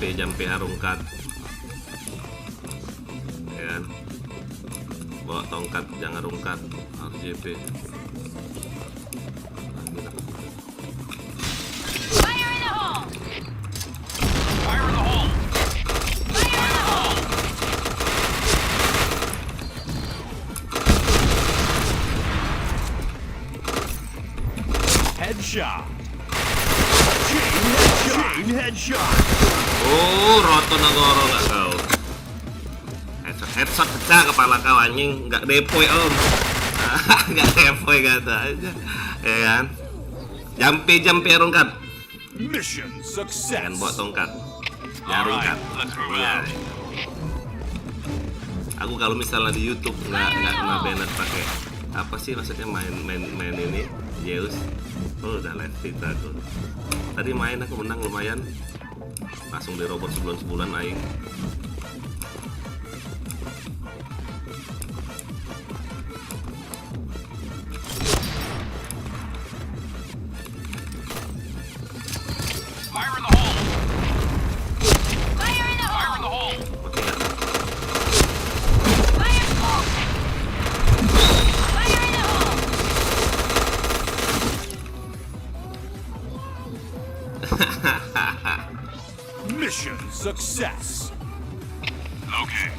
Jampe harungkat. Ya kan? Bawa tongkat, jangan rungkat. Harus JP. Fire in the hole! fire in the hole! Fire in the hole! Headshot. Chain headshot. Oh, roto nagoro nggak kau? Headshot pecah kepala kau, anjing. Nggak depoy om. Nggak depoy kata aja. Ya kan? Jampe harungkat. Mission Jangan success. bawa tongkat. Jarungkat. Alright, let's move Iya. out. Aku kalau misalnya di YouTube nggak kena banned pakai apa sih maksudnya main ini Zeus. Oh, udah live kita tuh. Tadi main aku menang lumayan. Langsung di robot sebulan aing. Fire in the hole! Fire in the Fire in the hole! hole! Mati nggak? Fire! Fire in the hole! Mission success. Okay,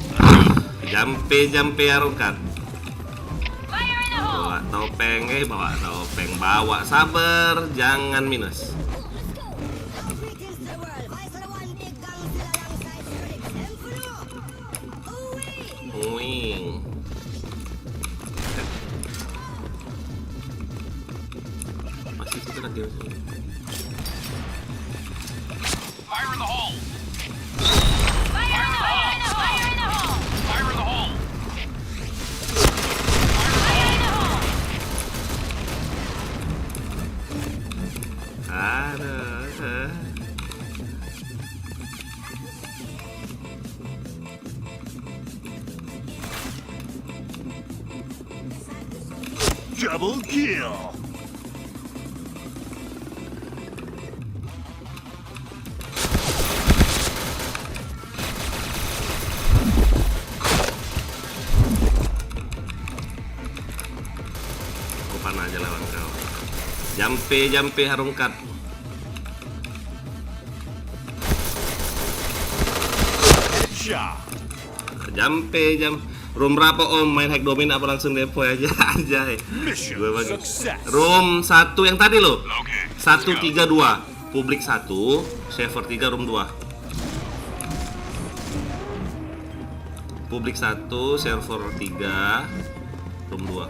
Jampe harungkat. Fire in the hole! Bawa topeng, bawa sabar, jangan minus. Wing. Masih situ lagi. fire in the hole! Fire in the hole! Fire in the hole! Fire in the hole! Fire in the hole! Aduh. Double kill. Aku panah aja lawan kau. Jampe harungkat. Headshot. Jam room berapa om? Main hack domin apa langsung depo aja aja. Mission Gue bagi success. room 1 yang tadi loh. Okay, let's go. 132 publik 1 server 3 room 2. Publik 1 server 3 room 2.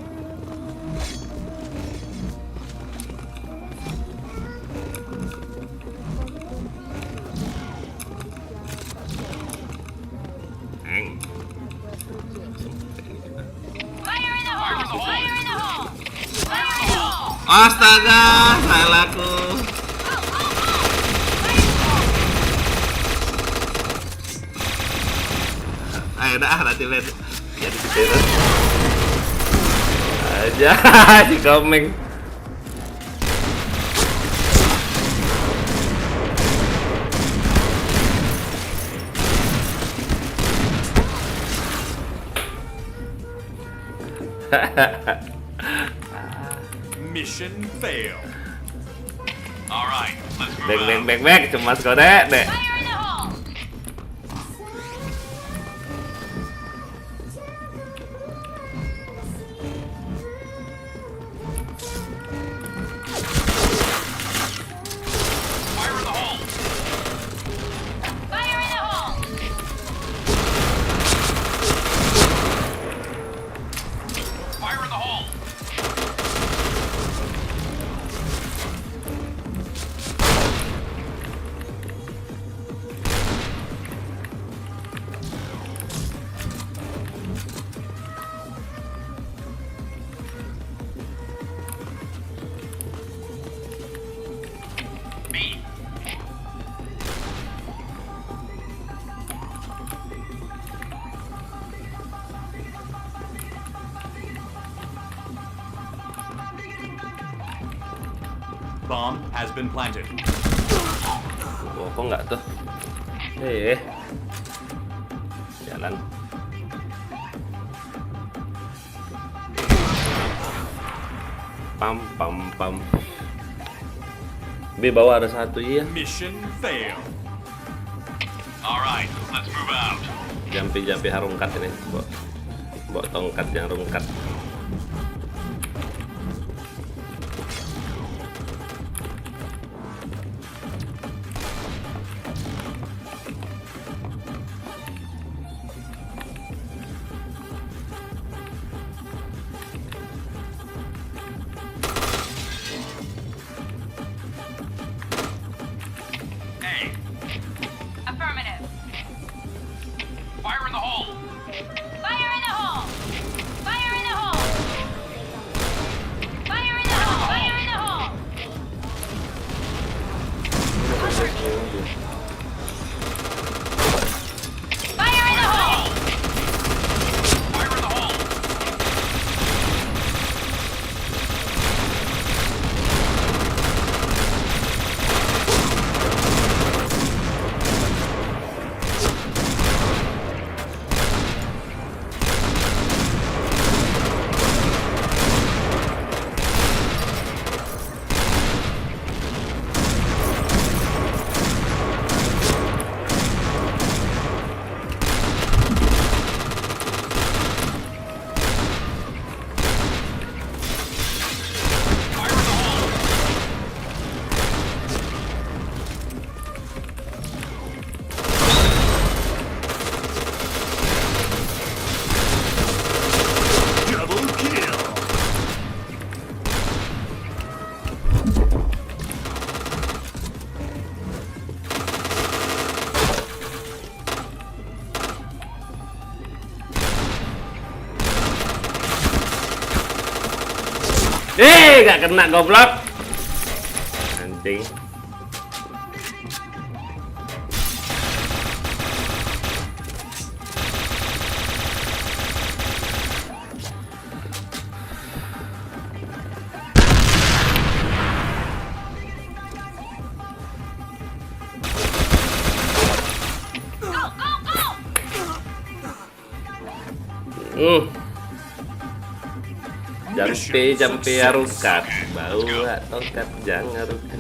Fire in the hole! Fire in the hole! Fire in the hole! Astaga, salahku. enak nanti lihat jadi gitu aja di komeng. Mission failed. All right, let's move Beng beng out. beng beng cuma kode deh. Fire in the hole! Fire in the hole. Fire in the hole! Fire in the hole. B. Bomb has been planted. Oh, kok nggak tuh? Jalan. Pam pam pam. B bawah ada satu iya. Mission failed. All right, let's move out. Jampi harungkat ini. Bawa tongkat yang rungkat. A. Affirmative. Fire in the hole. Fire in the hole! Fire in the hole! Fire in the hole! Fire in the hole! Cover me! Fire in the hole! Fire in the hole. Fire in the hole. Double kill. Gak kena goblok. Anjing. Go, go, go! Jampi harukat. Bawa tongkat jangan harukat.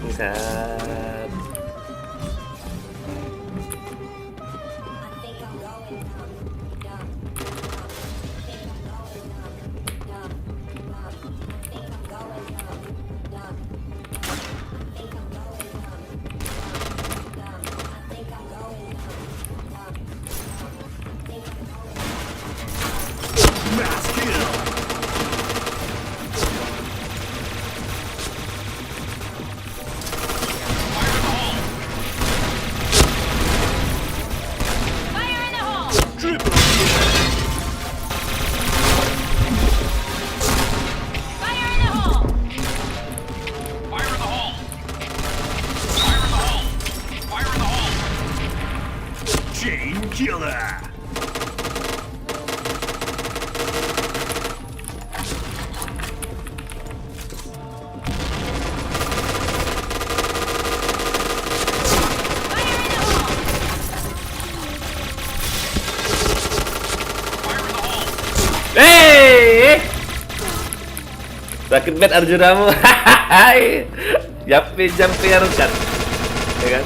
Mass kill. Fire in the hole! Triple kill. Fire in the hole! Fire in the hole. Fire in the hole. Fire in the hole. Chain killer. Sakit banget Arjunamu. Jampi harukan. Ya kan?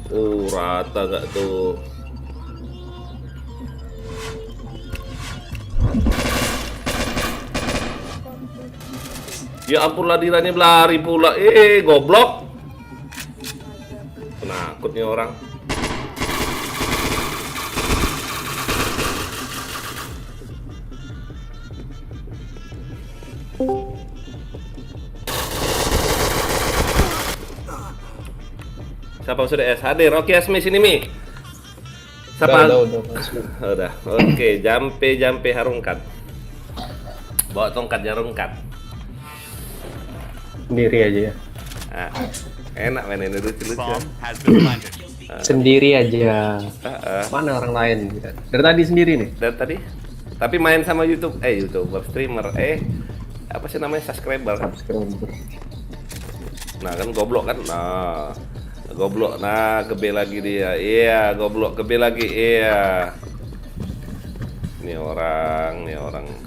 Tuh, rata gak tuh? Ya ampun, ladirannya berlari pula. Goblok. Penakut nih orang. Siapa sudah hadir? Oke, Asmi sini Mi. Siapa? Udah. Oke, jampe harungkat. Bawa tongkatnya rungkat. Sendiri aja ya. Ah, enak main ini lucu-lucu. Bomb has been planted. Sendiri aja. Mana orang lain? Dari tadi sendiri nih. Dan tadi, tapi main sama YouTuber, streamer, apa sih namanya, subscriber. Nah kan goblok kan, goblok, kebe lagi dia, iya, goblok, kebe lagi, iya. Ini orang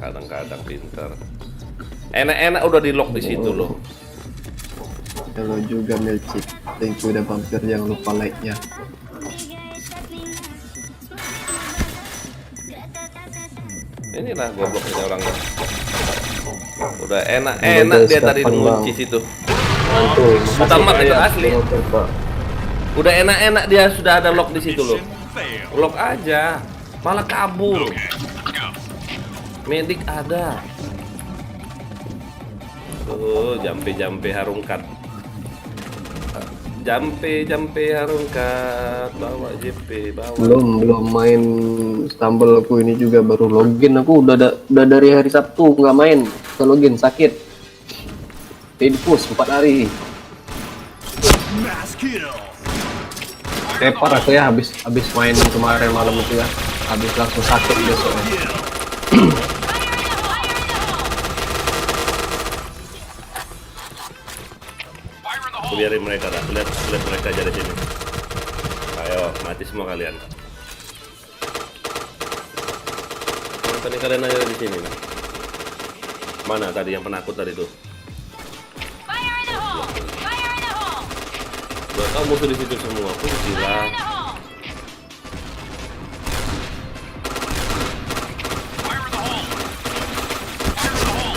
kadang-kadang pinter. Enak-enak udah di lock di situ loh. Halo juga Melcik. Thank you udah mampir, jangan lupa like-nya. Inilah gobloknya orangnya. Udah enak dia tadi ngunci situ. Mantul. Tamat itu asli. Udah enak dia sudah ada lock di situ loh. Fail. Lock aja, malah kabur. Medik ada. Jampe harungkat. Jampe harungkat. Bawa JP, bawa. Belum main Stumble aku ini juga baru login. Aku udah dari hari Sabtu nggak main. Ke login sakit. Infus 4 hari. Mass kill. Parah aku ya habis main kemarin malam itu ya. Habis langsung sakit besoknya. Kill. Fire in the Aku hole! biarin mereka dah. Lihat mereka aja di sini. Ayo, mati semua kalian. Mana tadi kalian aja di sini nah. Mana tadi yang penakut tadi tuh? Fire in the hole! Fire in the hole! Buat kamu musuh di situ semua. Aku Fire gila. in the hole! Fire in the hole! Fire in the hole!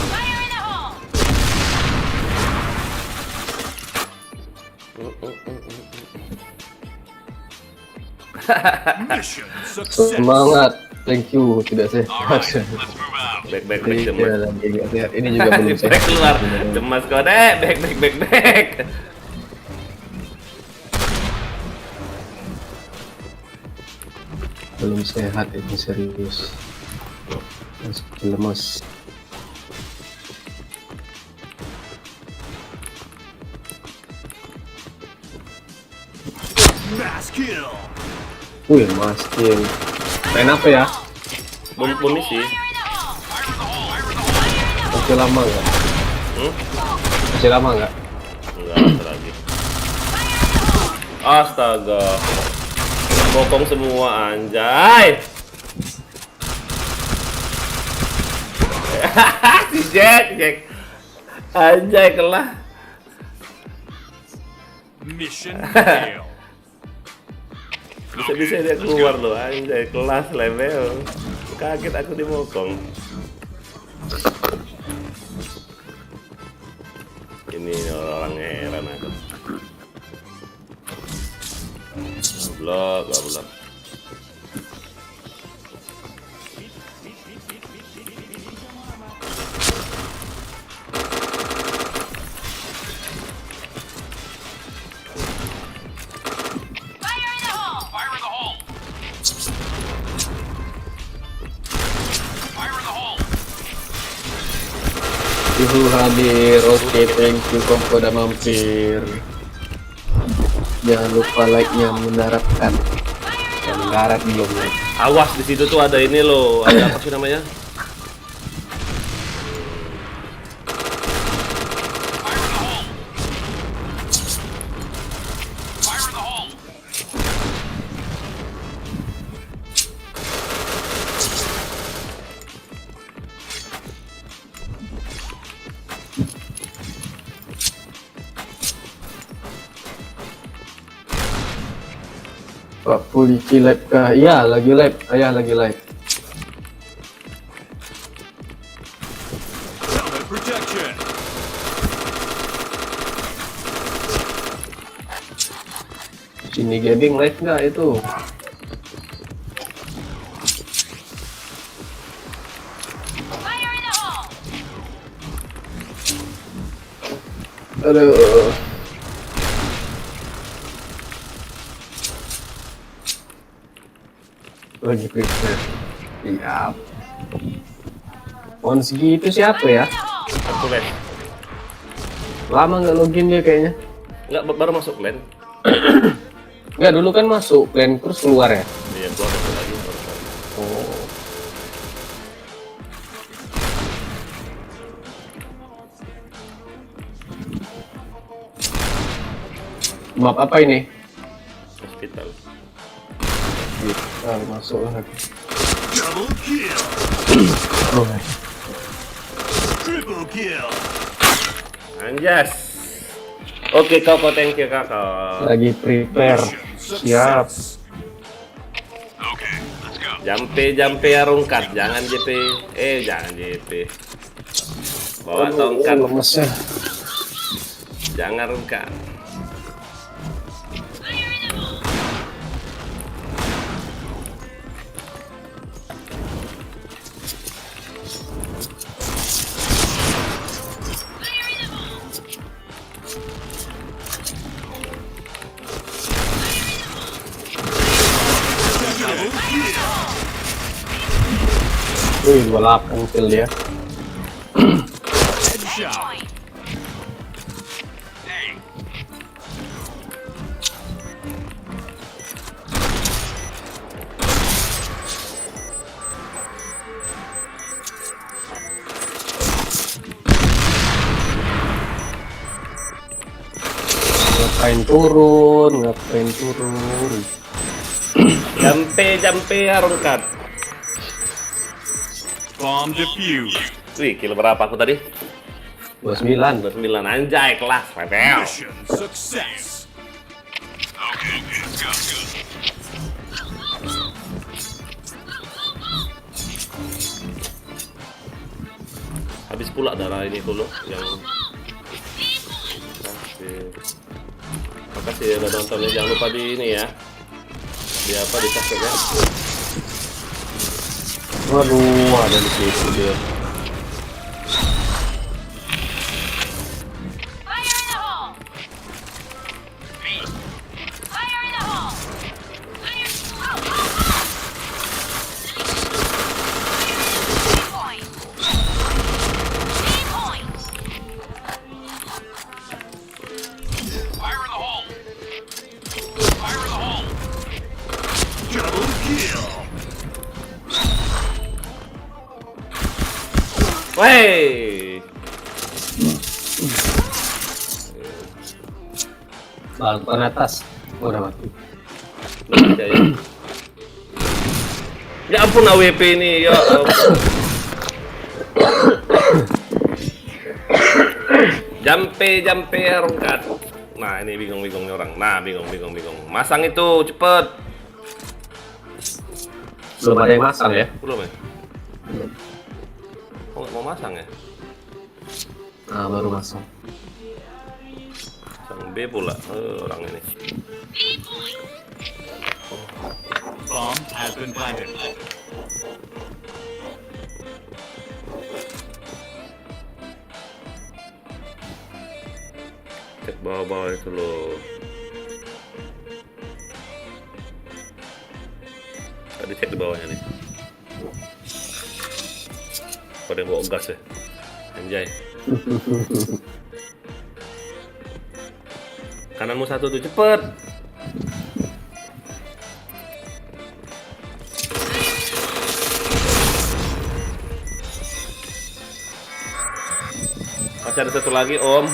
Fire in the hole! Mission success. Semangat. Thank you. Tidak sehat. Alright, let's move out. Back Iya, cemas. lagi nggak sehat. Ini juga belum Back sehat. keluar. Cemas kode. Back. Belum sehat ini serius. Masih lemas. Mass kill. Wih, maskin. Main apa ya? Bom isi. Fire in the hole! Fire in the hole! Fire in the hole! Masih lama nggak? Hmm? Masih lama nggak? Enggak ada lagi. Astaga. Bokong semua anjay. Si Jack. Anjay kelah. Mission fail. Bisa dia keluar loh anjay, kelas level. Kaget aku dimokong. Ini orang heran aku. Goblok. Fire in the hole! Fire in the hole! Fire in the hole! Yuhu hadir. Oke, thank you Kompo udah mampir. Jangan lupa like-nya mendaratkan. Yang mendarat belum ya. Awas di situ tuh ada ini loh, ada apa sih namanya? Fire in the hole! Fire in the hole! Pak polisi live kah? Iya lagi live, ayah lagi live. Helmet protection. Sini gaming live nggak itu? Fire in the hole! Aduh. Lagi prepare. Siap. On segitu siapa ya? Aku lane. Lama nggak login dia kayaknya. Nggak, baru masuk lane. Nggak, dulu kan masuk plan terus keluar ya. Iya, gua masuk lagi. Baru masuk. Oh. Map apa ini? Hospital. Kita masuk lagi. Double kill. Oh. Triple kill. Anjas. Oke, Koko, thank you, Kakak. Lagi prepare. Siap. Okay, let's go. Jampe rungkat, jangan JP. Jangan JP. Bawa tongkat, Lemesnya. jangan rungkat. Wih, 28 kill dia. Headshot. Point! Hey. Ngapain turun? Jampe rungkat. Bomb defused. Wih, kill berapa aku tadi? 29. 29, anjay, kelas, repel. Mission success. Okay, let's go. Habis pula darah ini dulu yang makasih ya udah nontonnya, jangan lupa di ini ya, di apa, di subscribe ya. Waduh, ada di situ dia. Fire in the hole! Fire in the hole! Fire! Point! Point! Fire in the hole! Fire in the hole! Double kill. Wey, Balkon atas. Udah mati. ya ampun, AWP ini, ya ampun. Jampe rungkat. Nah, ini bingung nih orang. Nah, bingung. Masang itu cepet. Belum ada yang masang ya? Belum ya? Oh, nggak mau masang ya? Nah, baru masang. Masang B pula, orang ini. Bomb has been planted. Cek bawah-bawah itu loh. Tadi cek di bawahnya nih. Pada yang bawa gas ya, anjay. Kananmu satu tuh, cepet. Masih ada satu lagi, Om.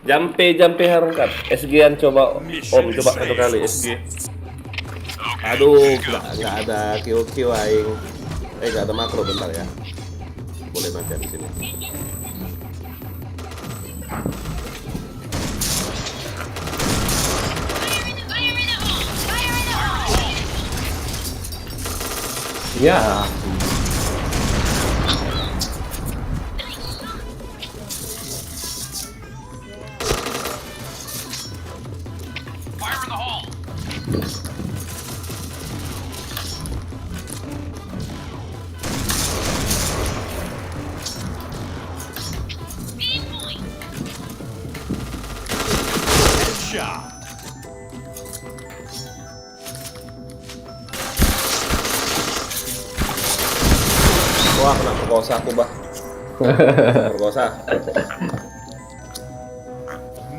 Jampe harungkat. SG-an coba, Om, coba satu kali SG. Aduh, nggak ada QQ aing. Nggak ada makro, bentar ya. Boleh nanti di sini. Ya, Fire in the hole! Headshot! Wah, kena perkosa aku, Bah. Perkosa.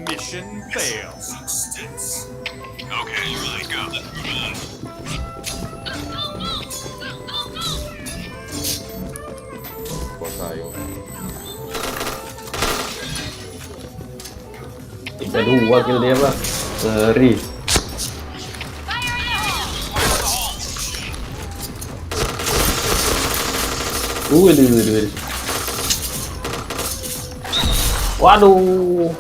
Mission failed. Okay, let's go. Perkosa yuk. 3-2 kill dia Bang. Ngeri. Fire in the hole! Waduh. Waduh.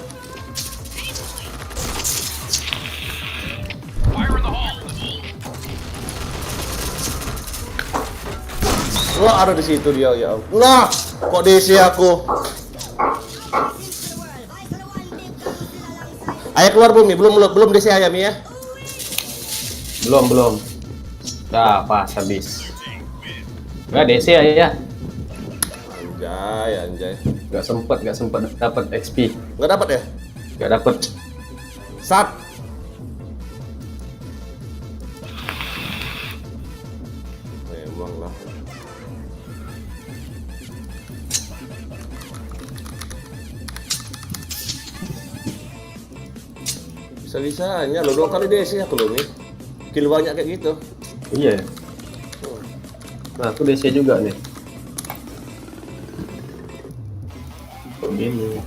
Fire in the hole! Wah, ada di situ dia ya. Lah, kok DC aku? Ayah keluar belum nih? Belum DC ayam ya? Belum. Dah pas habis. Enggak DC ya. Anjay. Enggak sempat dapat XP. Nggak dapat ya? Enggak dapat. Sat. Memang lah. Bisa-bisanya lo 2 kali DC aku lo nih. Kill banyak kayak gitu. Iya. Nah, aku DC juga nih. Begini.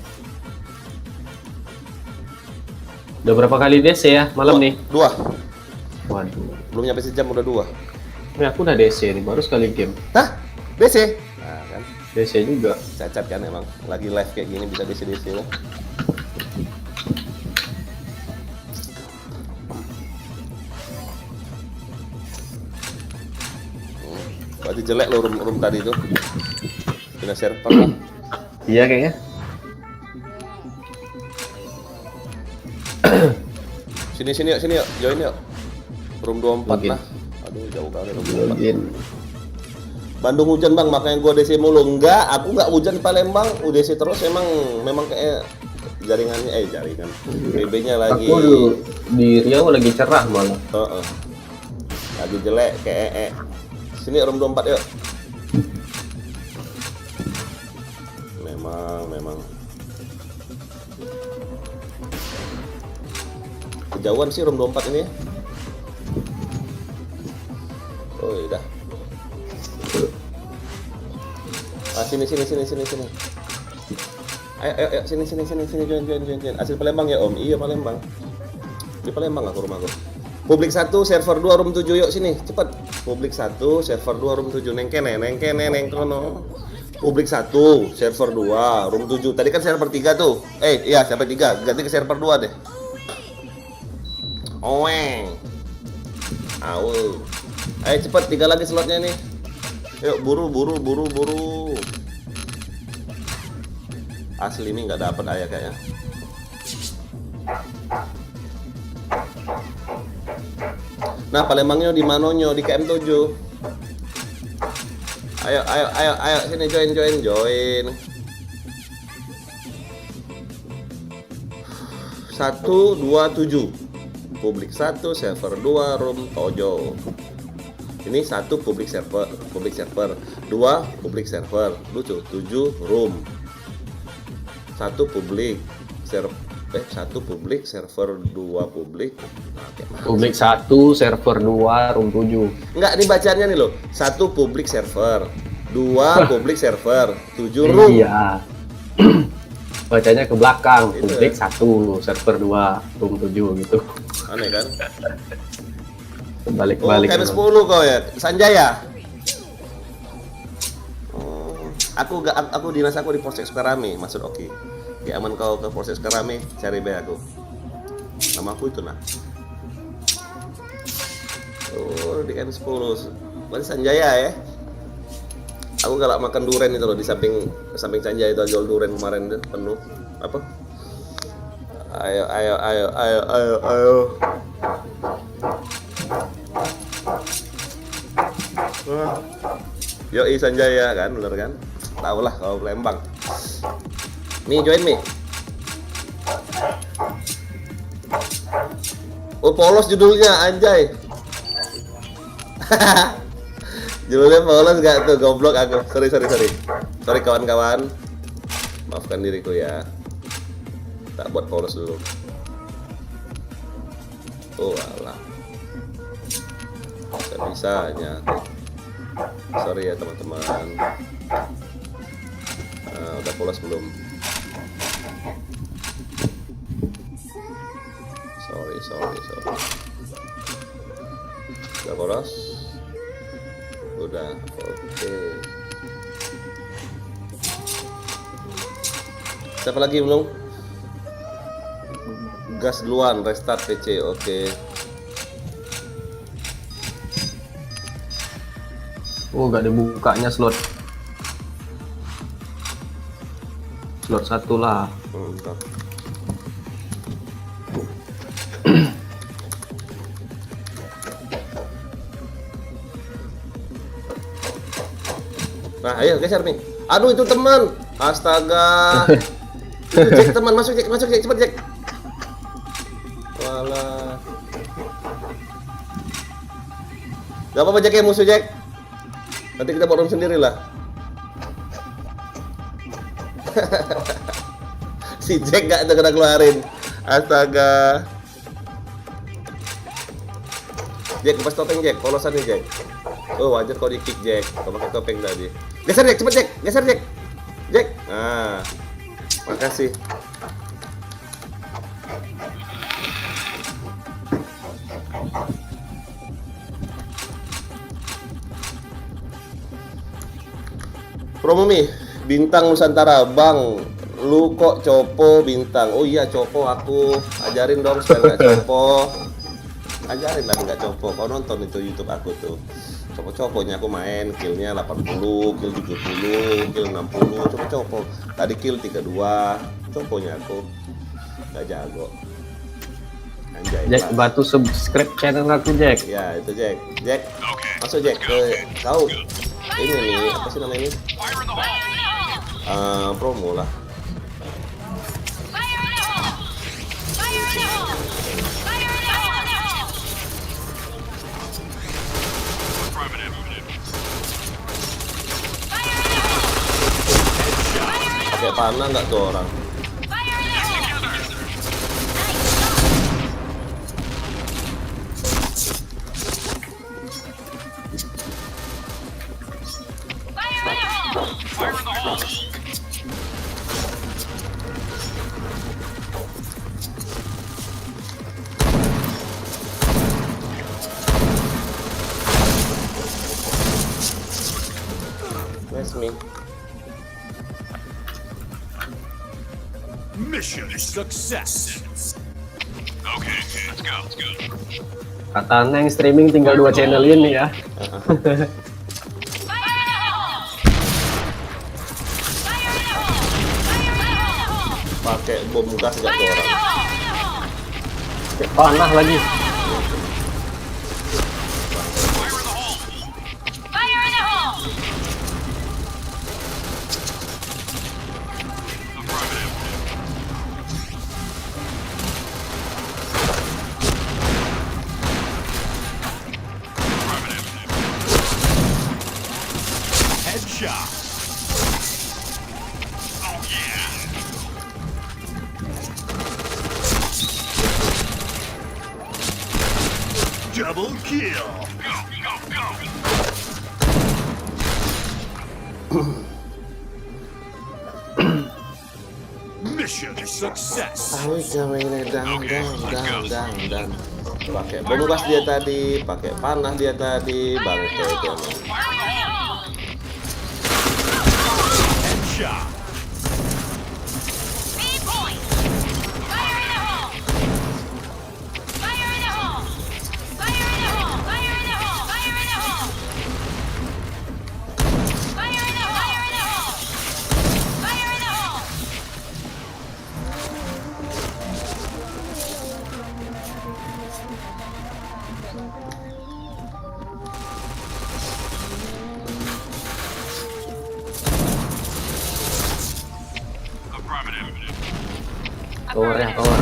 Udah berapa kali DC ya malam nih? 2. Waduh. Belum nyampe sejam udah 2. Ini aku udah DC nih, baru sekali game. Hah? DC? Nah kan, DC juga. cacat kan emang. Lagi live kayak gini bisa DC lah. Berarti jelek lo room tadi itu. Kena server lah. Iya kayaknya. Sini yuk, join yuk. Room 24 Login. lah. Aduh, jauh kali room 24. Login. Bandung hujan bang, makanya gua DC mulu. Enggak, aku nggak hujan di Palembang, UDC terus memang kayak jaringannya jaringan. BB-nya lagi. Aku dulu di Riau lagi cerah malah. Lagi jelek kayak Sini room 24 yuk. Memang. Kejauhan sih room 24 ini ya. Oh, udah. Sini. Ayo sini join. Asli Palembang ya Om? Iya Palembang. Di Palembang aku rumahku. Publik 1 server 2 room 7 yuk sini cepet. Publik 1 server 2 room 7 neng kono. Publik 1 server 2 room 7. Tadi kan server 3 tuh. Iya server 3 ganti ke server 2 deh. Oweng. Ayo cepet 3 lagi slotnya nih. Yuk buru. Asli ini nggak dapat ayah kayaknya. Nah, Palembangnya di manonyo di KM7. Ayo sini join. 127. Publik 1 server 2 room Tojo. Ini 1 publik server, 2 publik server. Lucu, 7 room. 1 publik server 1 publik server 2 publik. Publik 1 server 2 room 7. Enggak, ini bacaannya nih loh. 1 publik server, 2 publik server, 7 room. Iya. Bacanya ke belakang. Itu Publik ya. 1 server 2 room 7 gitu. Aneh kan? Balik-balik. KM 10 kau ya, Sanjaya. Aku dinas aku di Polsek Sukarame, maksud oke. Ya aman kau ke Polsek Sukarame, cari be aku. Nama aku itu nah. Oh, di KM 10. Masih Sanjaya ya. Aku galak makan duren itu loh, di samping Sanjaya itu jual duren kemarin tuh penuh. Apa? Ayo. Yoi Sanjaya kan, bener kan? Tahu lah kalau Lembang. Mi join Mi. Oh polos judulnya anjay. Judulnya polos gak tuh, goblok aku. Sorry. Sorry kawan-kawan. Maafkan diriku ya. Tak buat polos dulu. Oh alah. Bisa-bisanya. Sorry ya teman-teman. Nah, udah polos belum? Sorry. Udah polos? Udah, oke. Siapa lagi belum? Gas duluan, restart PC, oke. Oh, gak dibukanya slot 1 lah. Bentar. Nah, ayo geser nih. Aduh, itu teman. Astaga. Itu Jack teman, masuk Jack, cepet Jack. Walah. Gak apa-apa Jack ya, musuh Jack. Nanti kita borong sendiri lah. Si Jack gak ada kena keluarin. Astaga. Jack, lepas topeng Jack, polosan nih Jack. Oh wajar kau di kick Jack, kau pakai topeng tadi. Geser Jack, cepet Jack, geser Jack. Jack, nah, makasih. Promo Mi, bintang Nusantara, Bang. Lu kok copo bintang? Oh iya copo, aku ajarin dong supaya nggak copo. Ajarin lah nggak copo. Kau nonton itu YouTube aku tuh. Copo-coponya aku main, killnya 80, kill 70, kill 60, copo-copo. Tadi kill 32, coponya aku nggak jago. Anjay. Jack, bantu subscribe channel aku Jack. Ya itu Jack. Jack, masuk Jack ke kau. Ini nih, apa sih namanya ini? Fire in the hole! Promo lah. Fire in the hole! Fire in the hole! Fire in the hole! Affirmative. Fire in the hole! Pakai panah nggak tuh orang? Fire in the hole! Fire in the hole! Nice me. Mission success. Okay, let's go. Kata Neng streaming tinggal 2 channel ini ya. Fire in the hole! Fire in the hole! Fire in the hole! Pakai bom gas nggak tuh Fire in the orang? hole! Kayak panah lagi. Fire in the hole! Fire in the hole! Affirmative. Headshot. Oh yeah! Double kill. Go! Mission success. Pakai bom gas dia tadi, pakai panah dia tadi, bangke itu emang. Fire in the hole! Headshot. Speed point! Fire in the hole! Fire in the hole! Fire in the hole! Fire in the hole! Fire in the hole! Tower ya, tower.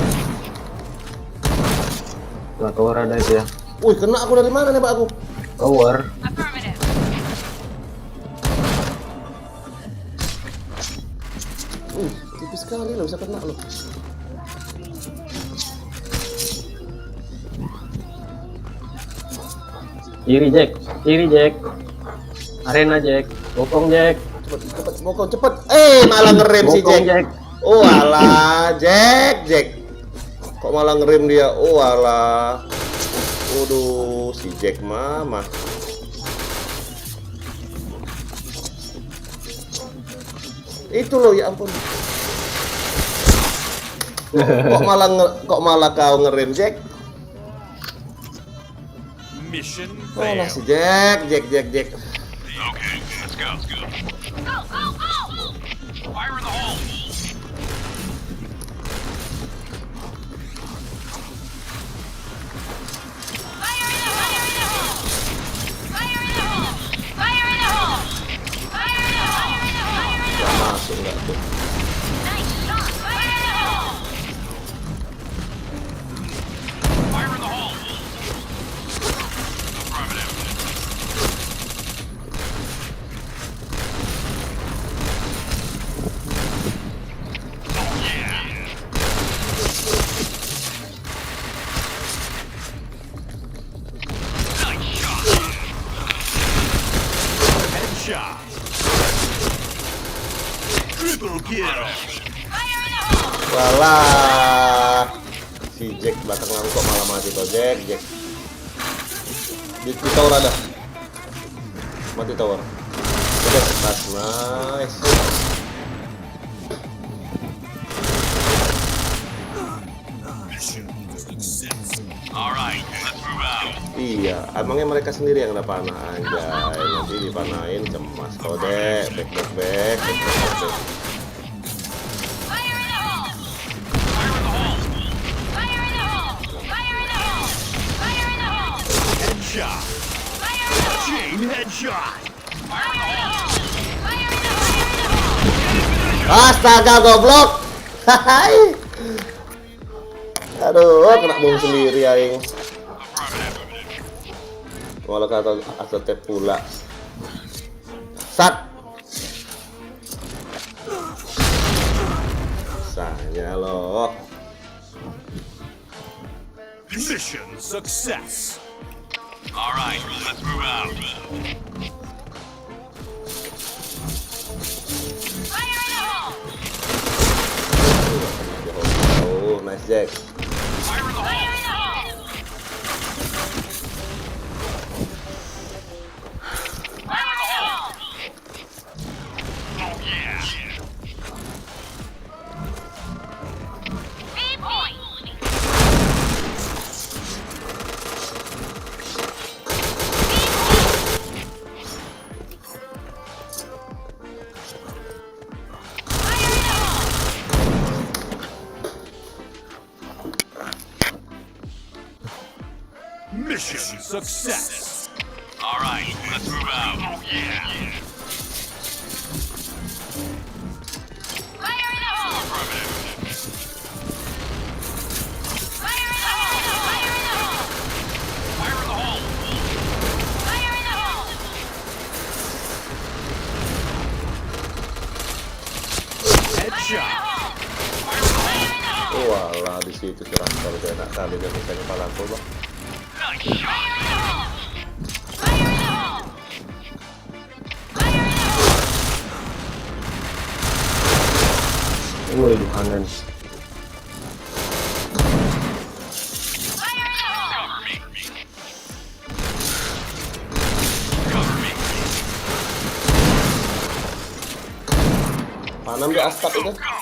Nah, tower ada itu ya. Wih, kena aku dari mana nih, Pak aku? Tower. Affirmative. Tipis sekali loh, bisa kena loh. Kiri Jack, kiri Jack. Arena Jack, bokong Jack. Cepet, pokok cepet. Malah ngerem si Bokong Jack. Jack. Oh alah, Jack. Kok malah ngerem dia? Oh alah. Waduh, si Jack mama. Itu loh, ya ampun. Kok malah kau ngerem, Jack? Mission Oh lah failed. si Jack. Okay, let's go. Go, go, go! Fire in the hole. Fire in the hole! Fire in the hole! Fire in the hole! Fire in the hole! Fire in the hole! Masuk nggak tuh? Nice shot! Fire in the hole! Fire in the hole. Affirmative. Oh yeah. Nice shot. Headshot. Triple kill. Fire in the hole! Walah, si Jack belakangan kok malah mati toh Jack. Di tower ada. Mati tower. Udah, nice. All right, let's move out. Iya, emangnya mereka sendiri yang ada panah anjay. Nanti dipanain cemas kau deh. Back. Fire in the hole! Fire in the hole. Fire in the hole! Fire in the hole! Fire in the hole! Headshot. Fire in the hole! Chain headshot. Fire in the hole! Fire in the hole! Astaga goblok. Hai. Aduh, kena bom sendiri aing. Malah kata atlet pula. Sat. Saya loh. Mission success. All right, let's move out. Fire in the hole! Oh, nice Jack. Fire in the hole. Fire in the hole! Fire in the hole! Oh yeah. B point! Fire in the hole! Mission success. All right, let's move out. Oh yeah. Fire in the hole! Affirmative. Fire in the hole! Fire in the hole! Fire in the hole. Fire in the hole! Headshot. Fire in the hole. Fire in the hole! Walah di situ curang kalau dia enak kali dia bisa kepala aku loh. Nice shot. Fire in the hole! Fire in the hole! Fire in the hole! Woi, di kanan. Fire in the hole! Cover me. Cover me. Panam di asap itu. Go.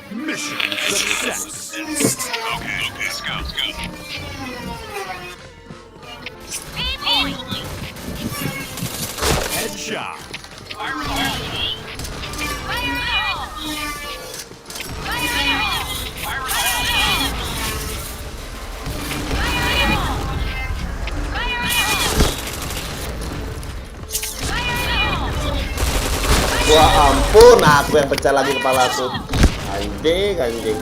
Mission success. Okay, let's go. B point! Headshot. Fire in the hole. Fire in the hole! Fire in the hole! Fire in the hole. Fire in the hole! Fire in the hole! Wah ampun, aku yang pecah lagi kepala aku. Anjing.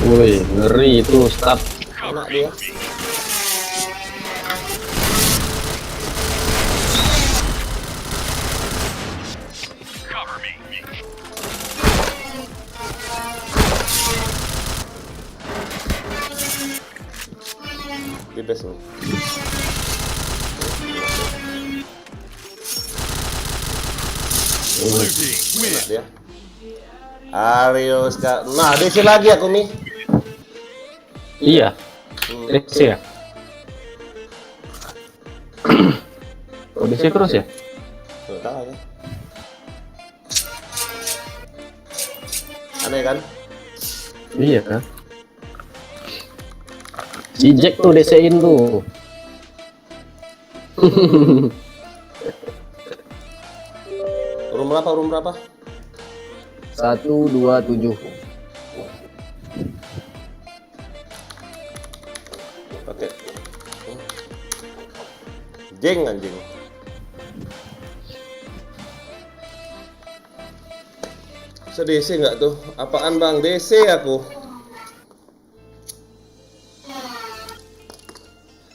Woi, ngeri itu start. Enak dia. Cover me. Di base nih. Blue team win. Enak dia. Arius kak. Nah, DC lagi aku nih. Iya. DC ya. Oh, DC terus ya? Nggak tahu ya. Aneh kan? Iya kan. Si Jack tuh DC-in tuh. Room berapa? 127. Oke. Jeng anjing. Bisa DC nggak tuh? Apaan bang? DC aku.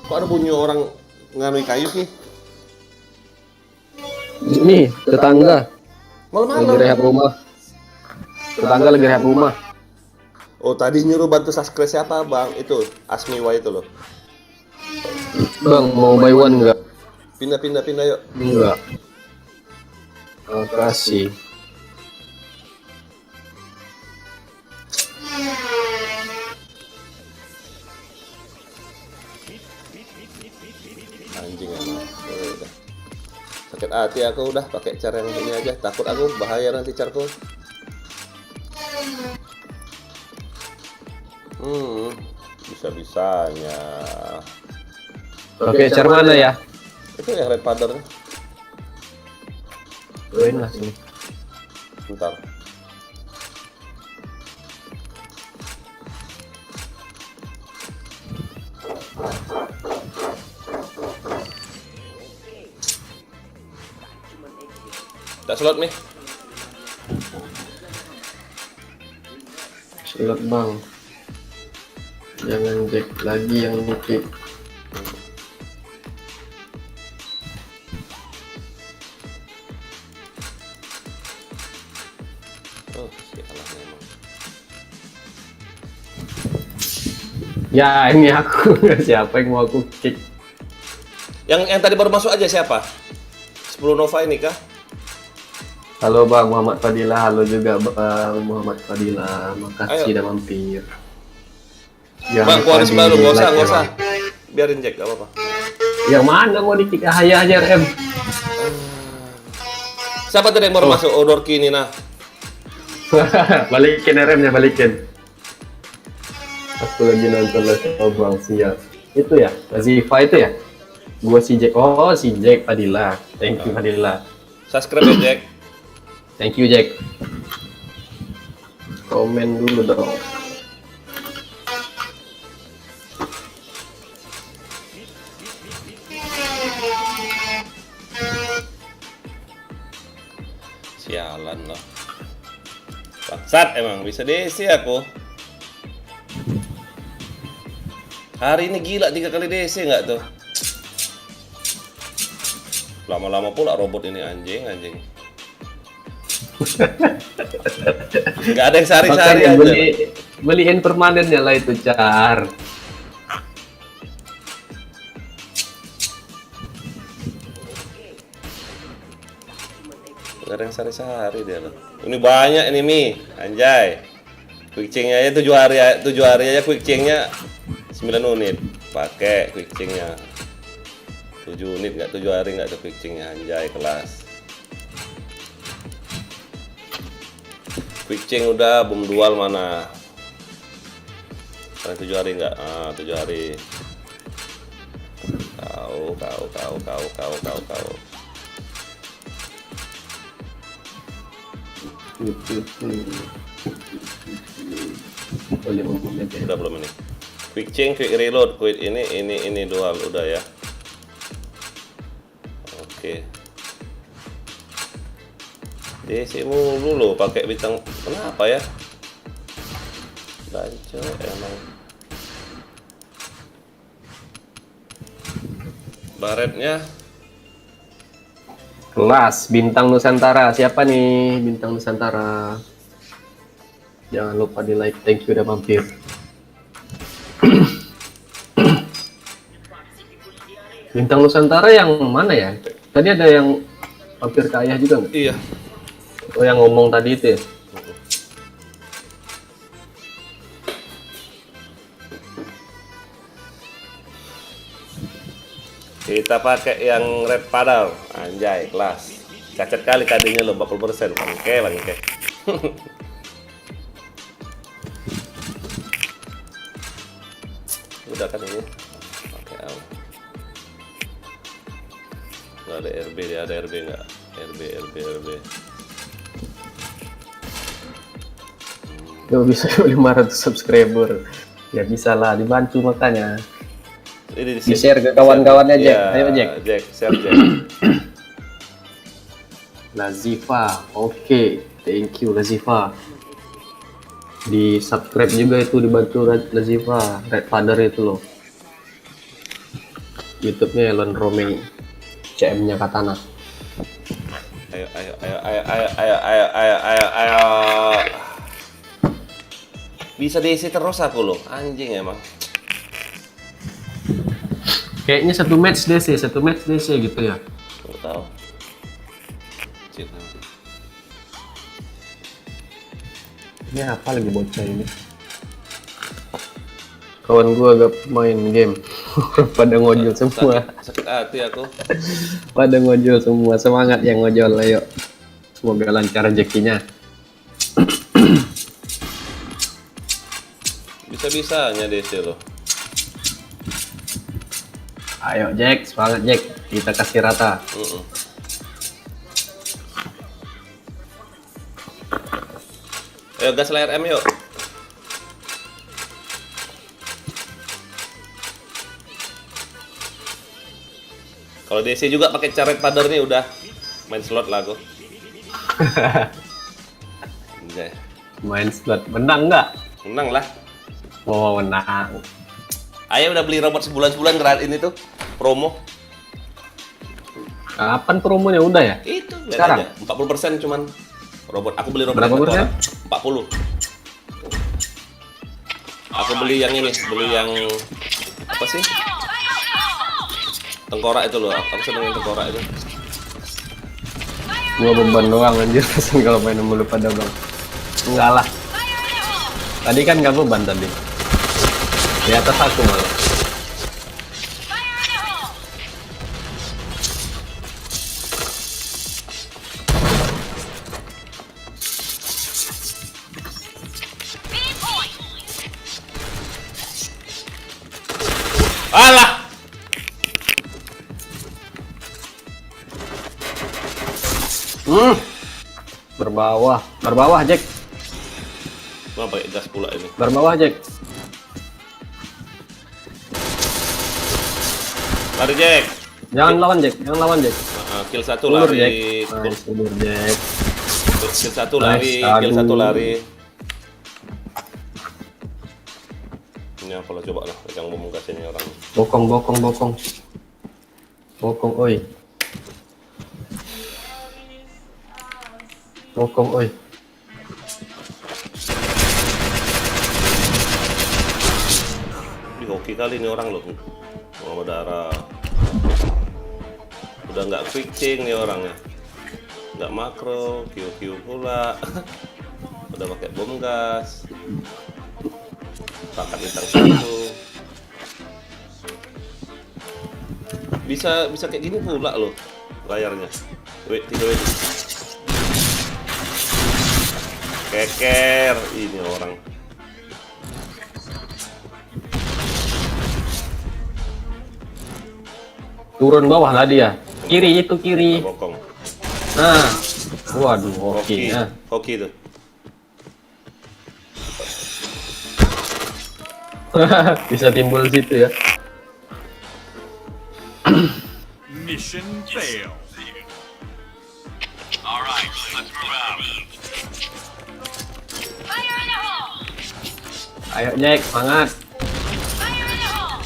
Kok ada bunyi orang nganui kayu sih? Ini tetangga lagi Malam-malam. rehab rumah. Tetangga lagi rehab rumah. Oh tadi nyuruh bantu subscribe siapa bang? Itu Asmiwa itu loh. Bang, mau buy one nggak? Pindah yuk. Enggak. Makasih. Anjing emang. Udah. Sakit hati aku udah pakai cara yang ini aja. Takut aku bahaya nanti carku. Bisa-bisanya. Oke, cara mana ya? Itu yang red powder. Join lah sini. Bentar. Tak slot nih. Slot bang. Jangan Jack lagi yang nikik. Oh, sialah memang. Ya ini aku. Siapa yang mau aku kick? Yang tadi baru masuk aja siapa? 10 Nova ini kah? Halo Bang Muhammad Fadila, halo juga Bang Muhammad Fadila. Makasih Ayo. udah mampir. Bang, keluarin sebelah lu, nggak usah. Biarin Jack, gak apa-apa. Yang mana mau di-kick aja RM? Siapa tadi yang baru masuk? Oh, Dorki ini nah. Balikin RM-nya, balikin. Aku lagi nonton live Bang, siap. Itu ya, Ziva itu ya? Gua si Jack. Oh, si Jack Fadila. Thank you Fadila. Subscribe ya Jack. Thank you Jack. Komen dulu dong. Sialan loh. Bangsat emang bisa DC aku. Hari ini gila 3 kali DC nggak tuh? Lama-lama pula robot ini anjing. Nggak ada yang sehari-sehari Makanya aja. beliin permanennya lah itu Car. Nggak ada yang sehari-sehari dia loh. Ini banyak ini Mi, anjay. Quick change aja 7 hari aja quick change-nya 9 unit. Pakai quick change-nya. 7 unit nggak 7 hari nggak tuh quick change-nya, anjay kelas. Quick change udah, boom dual mana? Sekarang 7 hari nggak? 7 hari. Kau. Boleh ngomongnya. Udah belum ini? Quick change, quick reload, quick ini dual udah ya. Oke. DC mulu loh pakai bintang, kenapa ya? Lancar emang. Baretnya Kelas bintang Nusantara. Siapa nih bintang Nusantara? Jangan lupa di like. Thank you udah mampir. Bintang Nusantara yang mana ya? Tadi ada yang mampir ke Ayah juga nggak? iya. Oh, yang ngomong tadi itu ya? Kita pakai yang red paddle, anjay kelas. Cacat kali tadinya lo 40%, bangke. Udah kan ini. Pakai apa? Nggak ada RB, dia ada RB nggak? RB. Gak bisa 500 subscriber. Ya bisa lah, dibantu makanya. Ini Di share ke kawan-kawannya Jack. Iya, Ayo Jack. Jack, share Jack. Lazifa, oke, thank you Lazifa. Di subscribe juga itu, dibantu Lazifa, Red Father itu loh. YouTube-nya Elon Romei, CM-nya Katana. Ayo. Bisa DC terus aku loh, anjing emang. Kayaknya satu match DC gitu ya. Nggak tahu. Cip. Ini apa lagi bocah ini? Kawan gua agak main game, pada ngojol semua. Sakit hati aku. Pada ngojol semua, semangat yang ngojol, ayo. Semoga lancar rezekinya. Bisa-bisanya DC loh. Ayo Jack, semangat Jack, kita kasih rata. Ayo gas layar M yuk. Kalau DC juga pakai caret pader nih udah main slot lah aku. Anjay. Main slot, menang nggak? Menang lah. Oh, menang. Ayah udah beli robot sebulan-sebulan gratis ini tuh promo. Kapan promonya udah ya? Itu lihat Sekarang? aja 40% cuman robot. Aku beli robot Berapa yang persen? tengkorak. 40. Aku beli yang ini, beli yang apa sih? Tengkorak itu loh. Aku seneng yang tengkorak itu. Gua beban doang anjir pesan kalau main mulu pada bang. Enggak lah. Tadi kan nggak beban tadi. Di atas aku malah. Alah. Berbawah Jack. Mau pakai gas pula ini. Berbawah Jack. Lari Jack. Jangan lawan Jack. Kill satu Ulur lari. Jack. Nice, ulur Jack. Kill satu lari. Nice, Kill satu aduh. lari. Ini apa lah, coba lah yang mau kasihnya orang. Bokong oi. Bokong oi. Di hoki kali ini orang loh. Mau darah. Udah nggak fixing nih orangnya. Nggak makro, Q pula. Udah pakai bom gas. Pakai bintang satu. Bisa kayak gini pula loh layarnya. Wait. Keker ini orang. Turun bawah lah dia. Kiri itu kiri. Bokong. Nah. Waduh, oke. Nah. Hoki tuh. Bisa timbul situ ya. Mission failed. All right, let's move out. Fire in the hole! Ayo Jack, semangat. Fire in the hole!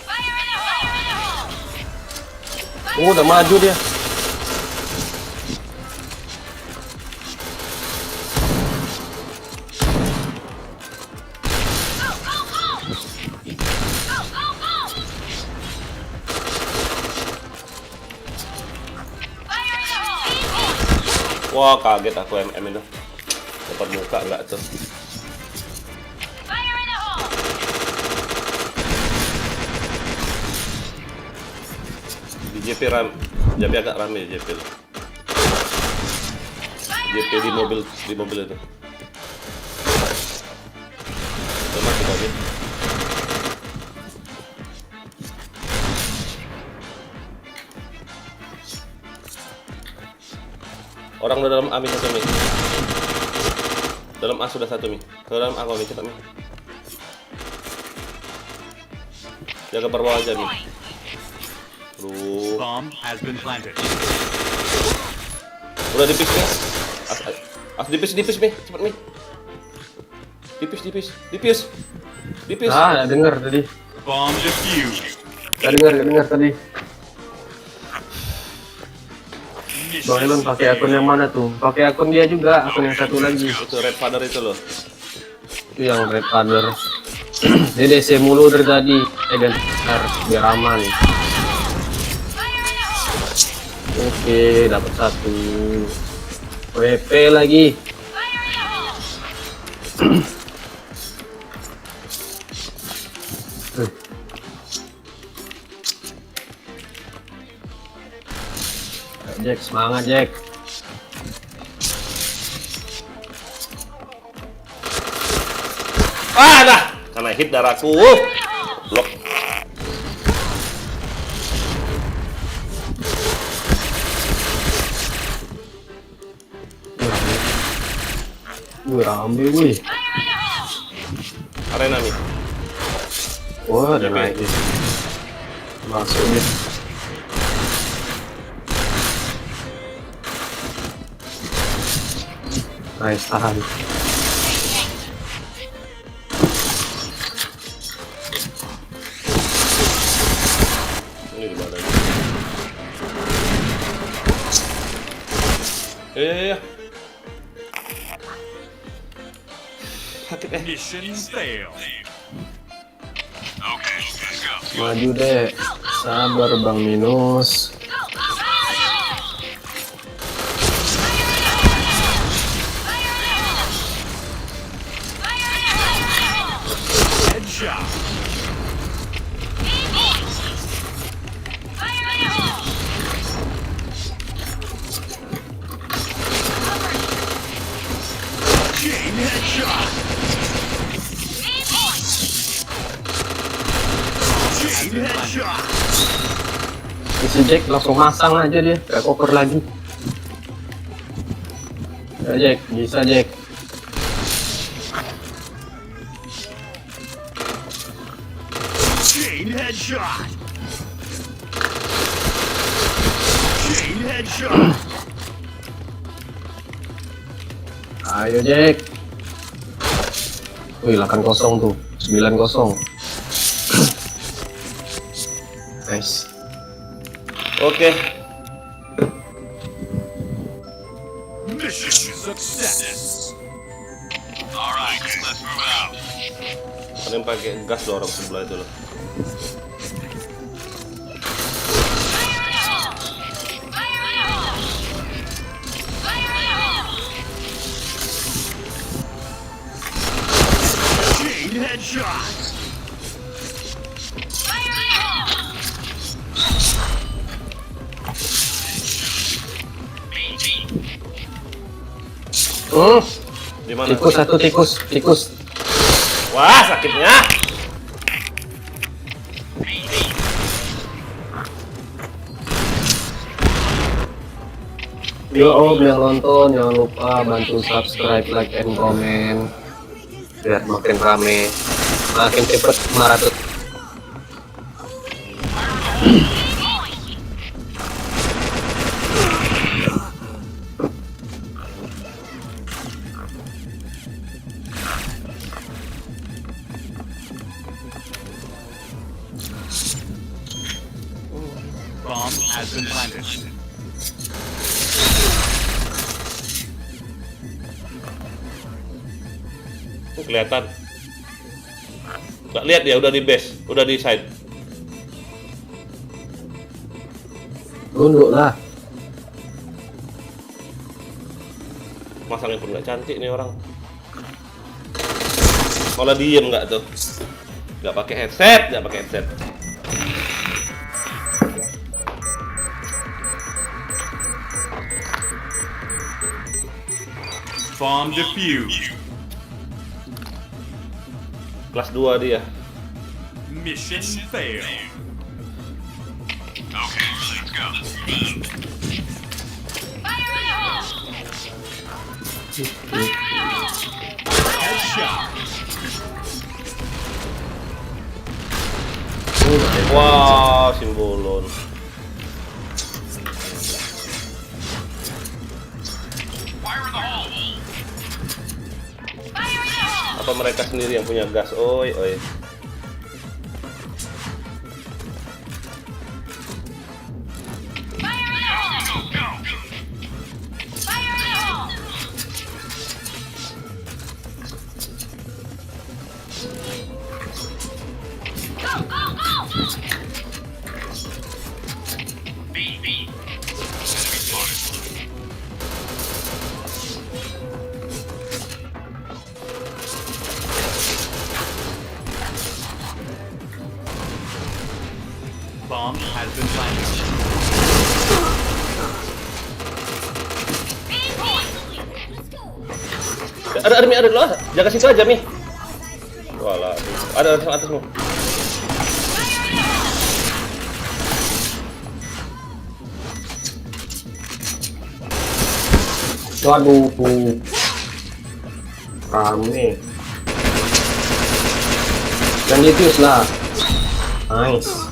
Fire in the hole! Fire in the hole! Udah maju dia. Go, go, go! Go, go, go! Fire in the hole! Wah, kaget aku MM itu. Dapat muka enggak tuh? Fire in the hole! Di JP JP agak rame JP. JP di mobil itu. Coba kita lihat. Orang udah dalam A Mi satu Mi. Dalam A sudah satu Mi. Ke dalam A kau Mi cepat Mi. Jaga bawah aja Mi. Aduh. Bomb has been planted. Udah dipis Mi. Dipis Mi. Cepat Mi. Dipis. Ah, nggak dengar tadi. Bomb defused. Nggak dengar tadi. Bang Elon pakai akun yang mana tuh? Pakai akun dia juga, akun yang satu lagi. Itu Red Father itu loh. Itu yang Red Father. Dia DC mulu dari tadi. Bentar, biar aman. Oke, dapat satu. WP lagi. Fire in the hole! Jack, semangat Jack. Ah, dah. Karena hit darahku. Blok. Rame wih. Arena Mi. Wah, ada naik dia. Masuk dia. Nice, tahan. Ini di mana? Ya. Sakit Mission failed. Okay, let's go. Maju deh. Sabar Bang Minus. Headshot. Fire in the hole! Chain headshot. Chain headshot. Si Jack langsung masang aja dia, gak cover lagi. Ya Jack, bisa Jack. Chain headshot. Chain headshot. Ayo Jack. Wih, 8-0 tuh, 9-0. Nice. Oke. Mission success. All right, let's move out. Ada yang pakai gas loh orang sebelah itu loh. Chain headshot. Di mana? Tikus satu, tikus. Wah, sakitnya. Yo, yang nonton jangan lupa bantu subscribe, like, and comment. biar makin rame, makin cepet maratut. Bomb has been planted. Kelihatan. Nggak lihat ya, udah di base, udah di side. Tunduk lah. Masangnya pun nggak cantik nih orang. Malah diem nggak tuh. Nggak pakai headset, nggak pakai headset. Bomb defused. Kelas 2 dia. Mission failed. Okay, let's go. Fire in the hole! Fire in the hole! Headshot. Wah, simbolon. Fire in the hole. Fire in the hole! Apa mereka sendiri yang punya gas? Oi, oi. Fire in the hole! Go, go. Fire in the hole! Go, go, go! B, B. Enemy spotted. Bomb has been planted. Ada Mi, ada loh. Jaga situ aja Mi. Walah, ada atasmu. Waduh, rame. Dan defuse lah. Nice.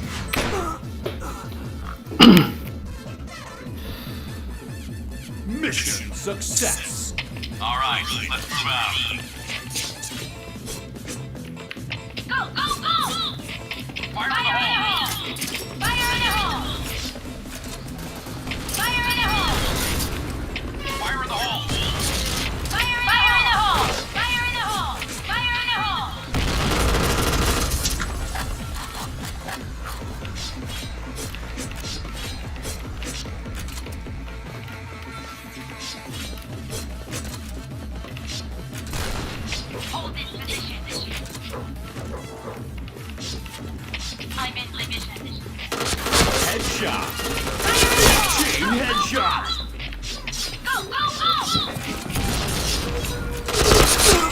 Mission success. All right, let's move out. Go, go, go! Fire in the hole. Fire in the hole! Fire in the hole! Fire in the hole. Fire in the hole! Fire in the hole! Fire in the hole! Hold this position. I'm in position. Headshot. Fire in the hole! Chain headshot. Go, go, go!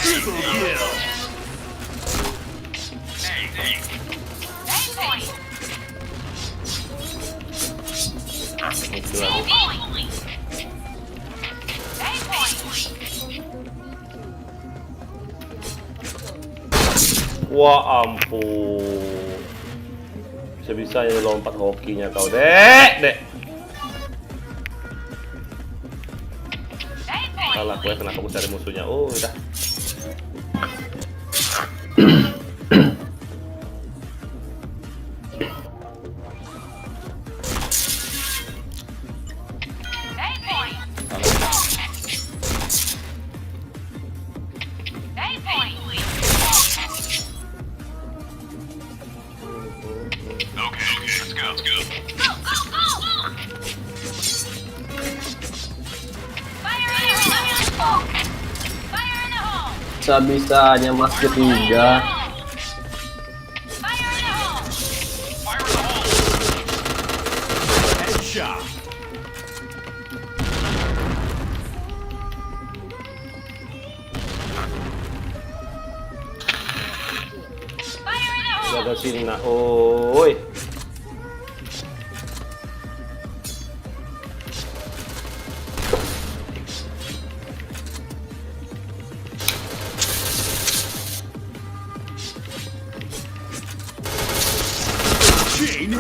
Triple kill. Hey, hey. Aim point! Itu Aim lagi. point! Aim point! Wah ampun. Bisa-bisanya lompat hokinya kau, Dek. Aim point! Salah gue, kenapa gue cari musuhnya? Oh, udah. Aim point! Aim point! Okay, let's go. Let's go. Go, go, go! Fire in the hole! Fire in the hole! Bisa-bisanya Mas ketiga. Fire in the hole! Fire in the hole. Headshot. Fire in the hole! Jaga sini nak. Oi.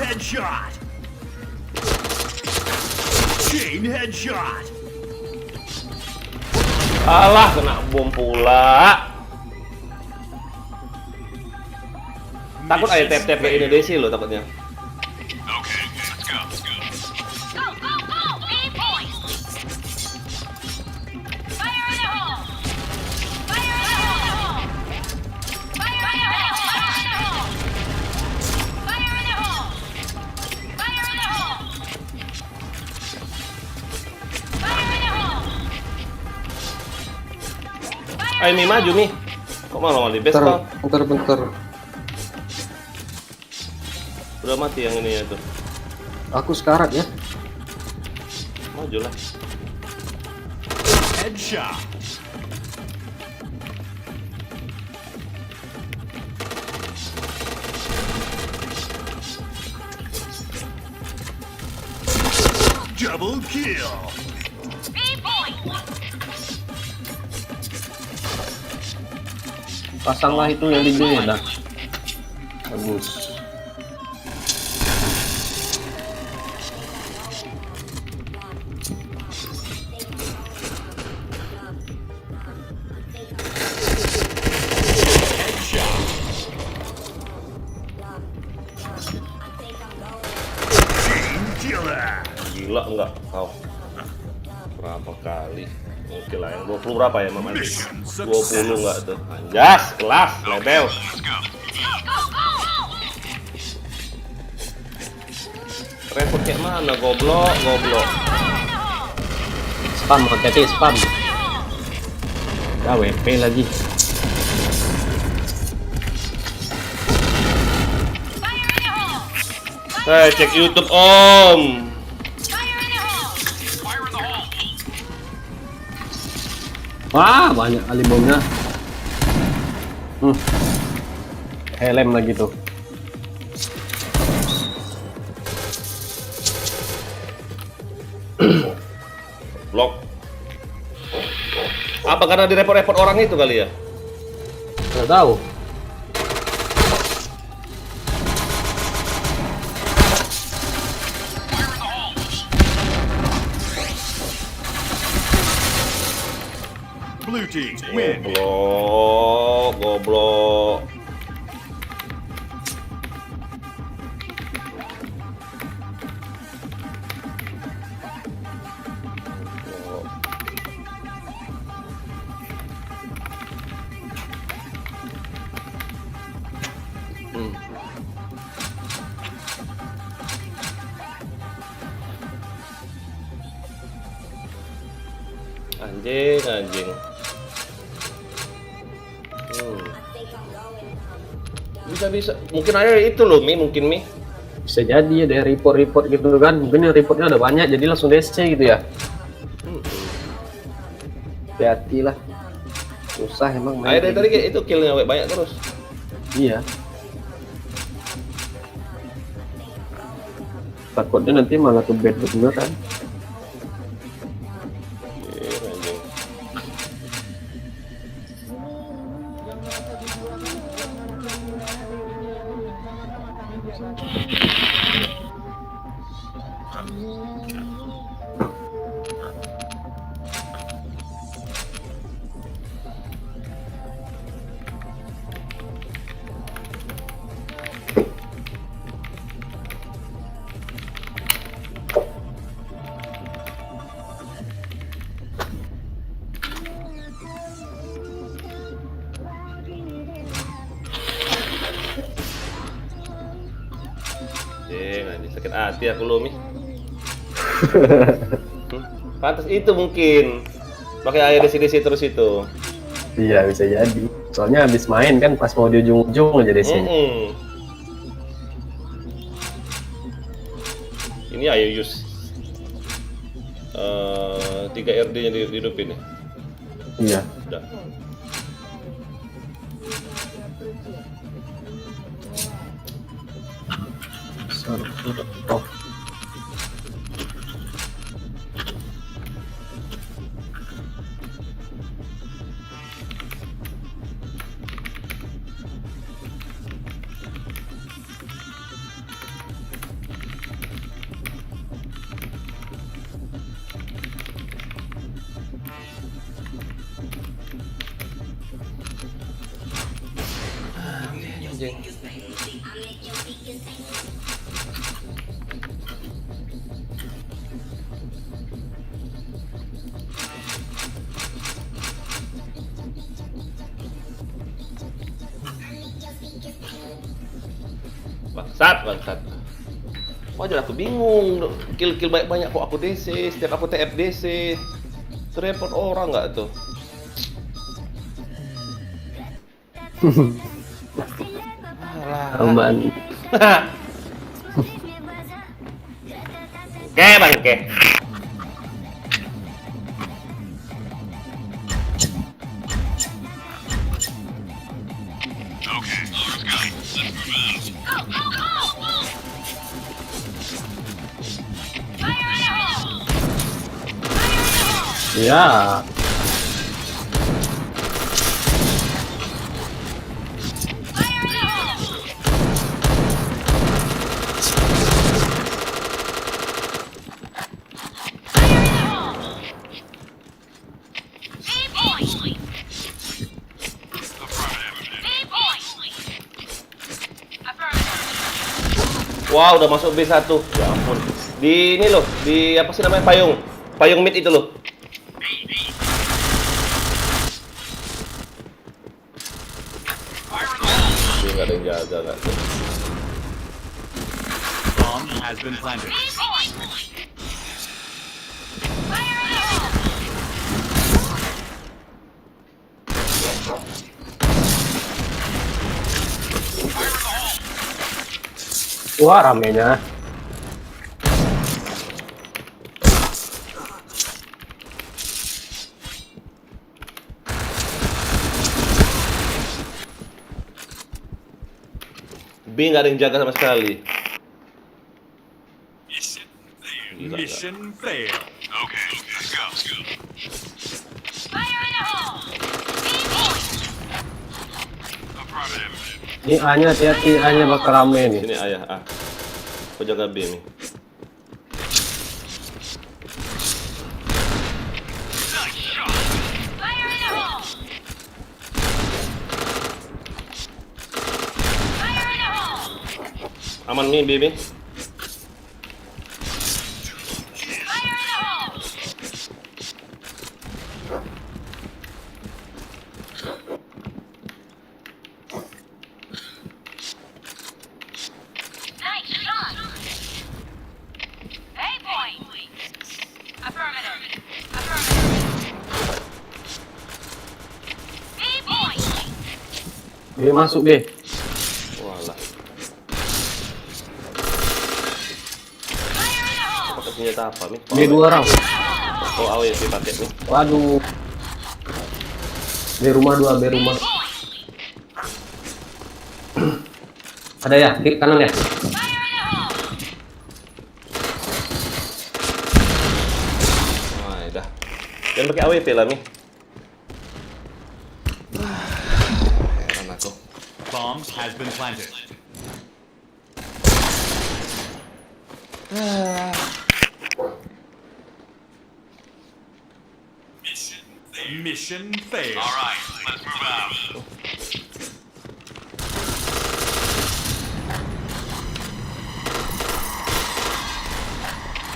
headshot. Chain headshot. Alah, kena bom pula. Takut aja tap-tap kayak Indonesia loh takutnya. Okay, let's go. Let's go. Go, go, go! B point! Fire in the hole! Fire in the hole! Fire in the hole! Fire in the hole! Fire in the hole! Fire in the hole! Fire Ayo Mi maju Mi. Kok malah di base kau? Bentar. Udah mati yang ini ya tuh. Aku sekarat ya. Maju lah. Headshot. Double kill. B point! Pasanglah itu yang di B dah. Bagus. Chain killer. Gila enggak kau? Berapa kali? Oke lah yang 20 berapa ya Mama? 20 enggak tuh? Anjas, kelas, level. Let's go. Go, go, go! Repot kayak mana? Goblok. Spam, hati-hati spam. Ya WP lagi. Fire in the hole! Cek YouTube Om. Fire in the hole! Fire in the hole. Wah, banyak kali bomnya. Helm lagi tuh. Blok. Apa karena direpot-repot orang itu kali ya? Nggak tahu. Blue team win. Goblok. Anjing. Bisa. Mungkin ada itu loh Mi, Bisa jadi ya dari report gitu kan. Mungkin yang reportnya ada banyak jadi langsung DC gitu ya. Hati-hati lah. Susah emang main Ayo dari kayak tadi gitu. kayak itu killnya banyak terus. Iya. Takutnya nanti malah ke bed beneran. Anjing. Anjing, sakit hati aku loh Mi. Pantas itu mungkin pakai air DC terus itu. Iya bisa jadi. Soalnya habis main kan pas mau di ujung-ujung aja DC. Ini ayo use 3 RD nya dihidupin ya. Iya. Udah. Oh. anjing. Bangsat. Wajar aku bingung, kill banyak kok aku DC, setiap aku TF DC. Repot orang nggak tuh? Aman. Bangke. Okay, let's go. Let's move out. Fire in the hole! Fire in the hole! Ya. Fire in the hole! Fire in the hole! B point! B point! Affirmative. Wah, udah masuk B1. Ya ampun. Di ini loh, di apa sih namanya payung? Payung mid itu loh. Dia nggak ada yang jaga nggak tuh. Bomb has been planted. B point! Fire in the hole! Wah, ramenya. B nggak ada yang jaga sama sekali. Mission failed. Okay, let's go. Fire in the hole! B point! Affirmative. Ini A-nya hati-hati, A-nya bakal rame nih. Sini ayah A. Aku jaga B nih. Fire in the hole! Fire in the hole! Aman nih B. Fire in the hole! Nice shot! A point! Affirmative. B point! B masuk B. Walah, Fire in the hole! pakai senjata apa nih? B 2 orang. Oh, AWP pakai nih. Waduh. B rumah 2, B rumah. Ada ya, di kanan ya. Fire in the hole! Wah, dah. Jangan pakai AWP lah nih. Heran aku. Bomb has been planted. Mission failed. All right, let's move out.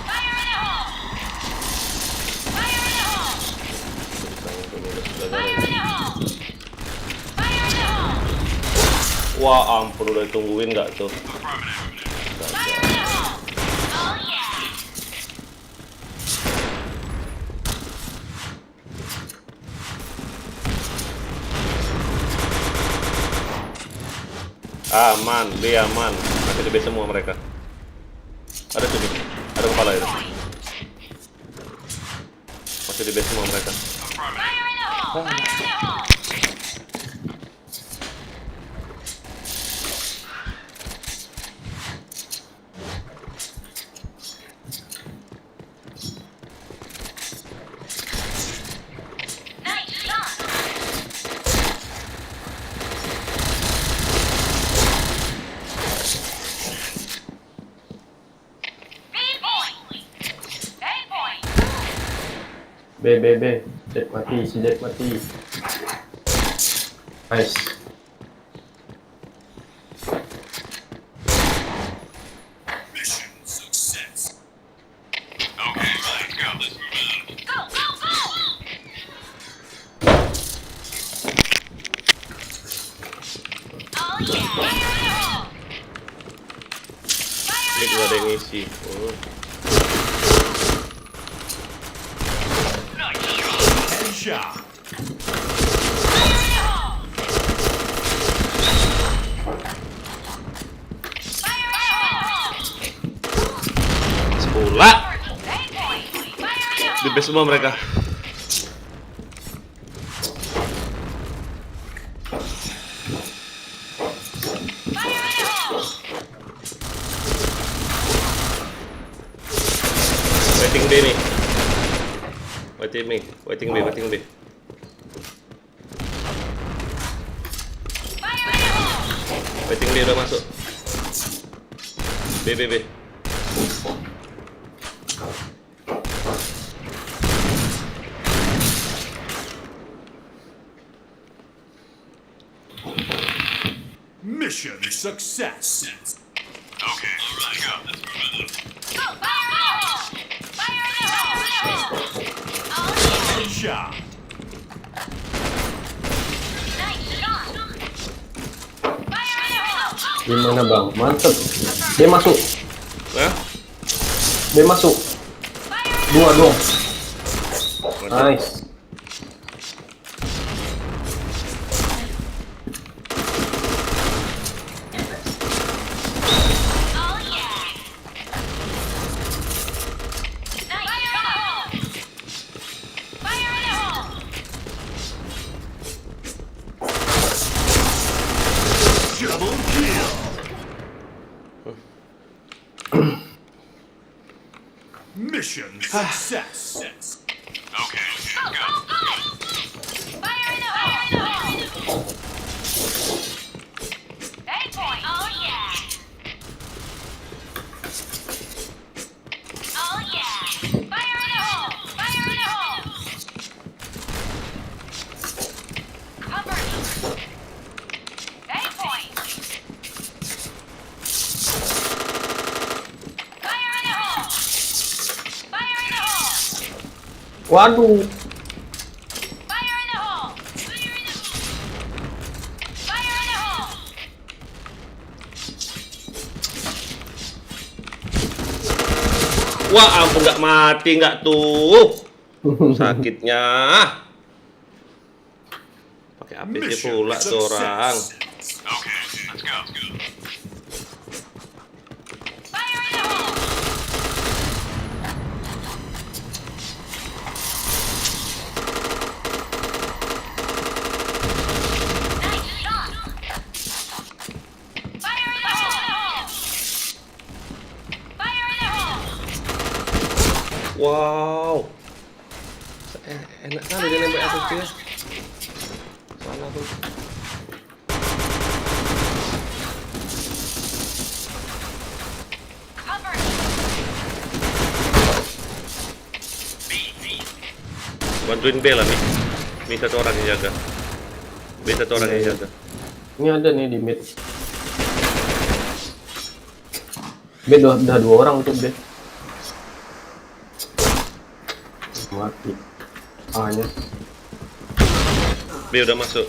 Fire in the hole! Fire in the hole! Fire in the hole! Fire in the hole! Wah, ampun udah ditungguin nggak tuh? Fire in the hole! Oh yeah! Aman, B aman. Masih di B semua mereka. Ada tuh, B. Ada kepala itu. Masih di B semua mereka. Fire in the hole! Fire in the hole! Nice shot! B point! A point! B. Jet mati, si Jet mati. Nice. yeah! Fire in the hole! Ini juga ada yang ngisi. Oh. Headshot. Fire in the hole! Fire in the hole! Sepula. Eight points! Fire in the Di hole! base semua mereka. Fire in the hole! Waiting B nih. Waiting B. Fire in the hole! Waiting B udah masuk. B. Mission success. Okay, let's go. Fire in the hole! Fire in the hole! Oh yeah! Headshot. Nice shot! Fire in the hole! Gimana bang? Mantep. Dia masuk. Nah, Dia masuk. Fire in the Dua dong. mantap. Nice. Oh yeah! Nice shot! Fire in the hole! Double kill. Mission success. Okay, let's go. Fire in the hole! 8 points! Oh yeah! Oh yeah! Fire in the hole! Fire in the hole! Cover me! 8 points! Fire in the hole! Fire in the hole! Waduh. Fire in the hole! Fire in the hole! Fire in the hole! Wah, ampun nggak mati nggak tuh. Sakitnya. Pakai APC pula tuh orang. Okay, let's go. Fire in the hole! Nice shot! Fire in the hole! Fire in the hole! Wow. Enak kali dia nembak APC ya. Salah tuh. Cover me! Bantuin B lah nih. Ini satu orang yang jaga. B satu orang yang jaga. Ini ada nih di mid. B udah dua orang untuk B. Mati. A-nya. B udah masuk.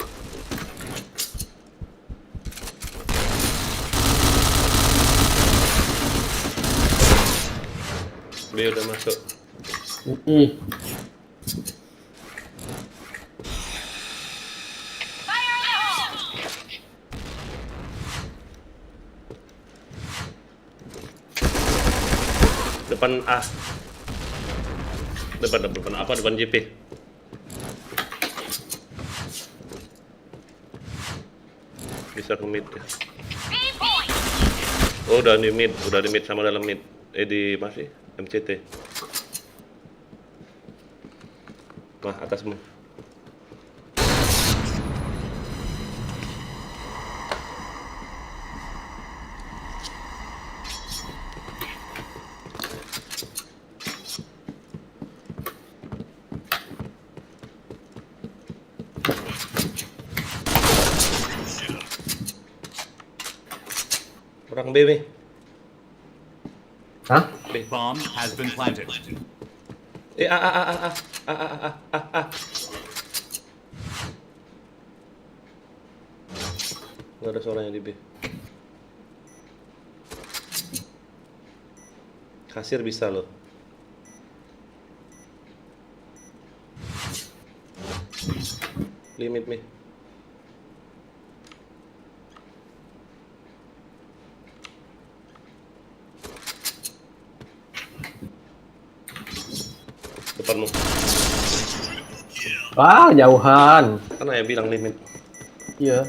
B udah masuk. Ih, Fire in the hole! Depan A. Depan apa? Depan JP. Bisa ke mid ya. 3 points! Oh, udah di mid sama dalam mid. Di masih MCT. Wah, atasmu. Orang B nih. hah? Bomb has been planted. Nggak ada suaranya di B. Kasir bisa loh. Limit me. Depanmu. Ah, jauhan. Kan ayah bilang limit. Iya.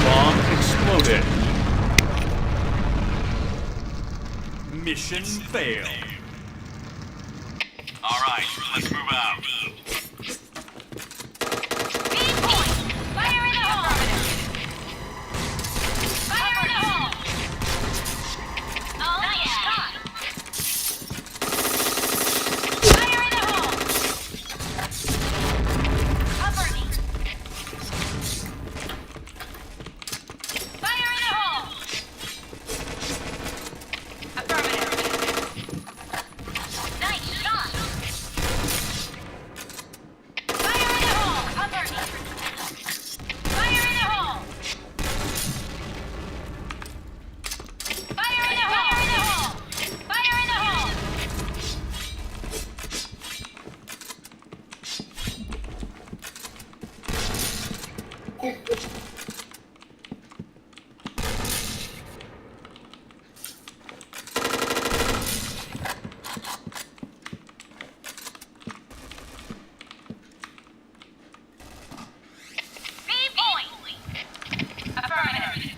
Bomb exploded. Mission failed. All right, let's move out. B point. Fire in the hole. Fire in the hole. Oh yeah. Fire in the hole. Cover me. Fire in the hole. Affirmative. Nice shot. Fire in the hole. Cover me. Fire in the hole. Fire in the hole. Fire in the hole. B point. Affirmative.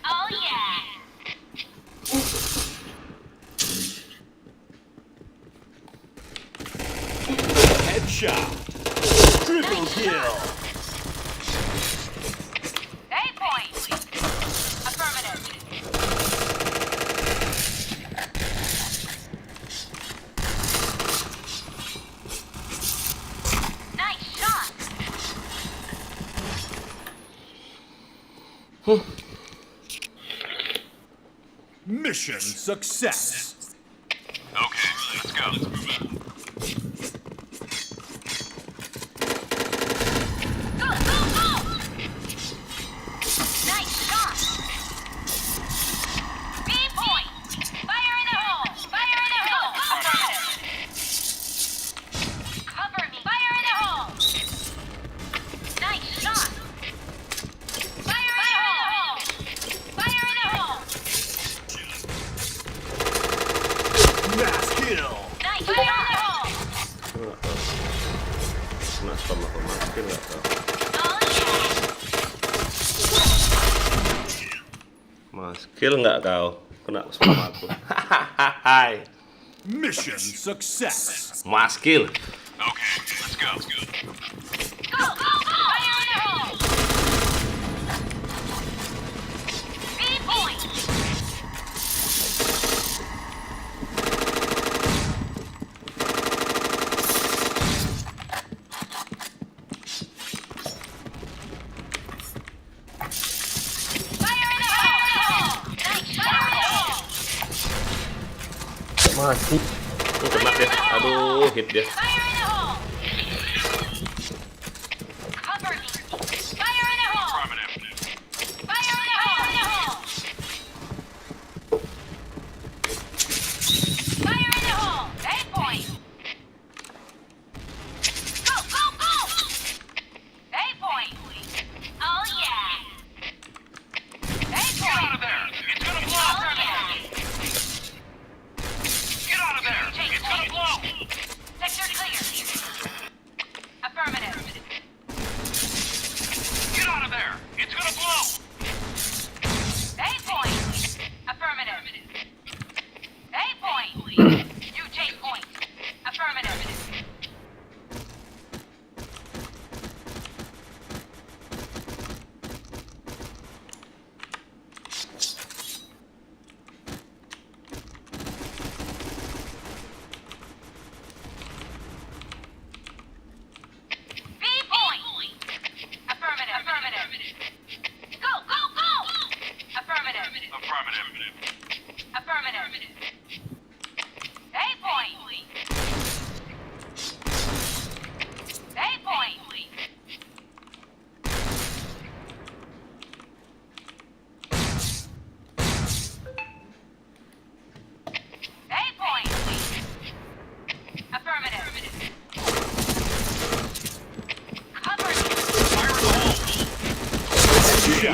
Oh yeah. Headshot. Triple kill. A point. Affirmative. Nice shot. Mission success. Okay, let's go. Go, go, go. Nice shot. B point. Fire in the hole. Fire in the hole. Affirmative. Cover me. Fire in the hole. Nice shot. Fire in the hole. Fire in the hole. Mass kill. Nice. Fire in the hole. Nggak tahu. Kena spam apa mati nggak tahu. Oh yeah. Mas kill nggak kau? Kena spam aku. Hai. Mission success. Mas kill. Okay, let's go. Go, go, go. Fire in the hole. B point. Fire in the hole. Nice. Fire in the hole. Masih. Kena dia. Aduh, hit dia. Fire in the hole. Cover me. Fire in the hole. Affirmative. Fire in the hole. Fire in the hole. A point. Go, go, go. A point. Oh yeah. A Get out of point. there! It's gonna blow! Oh yeah. Get out of there! It's gonna blow! Sector clear.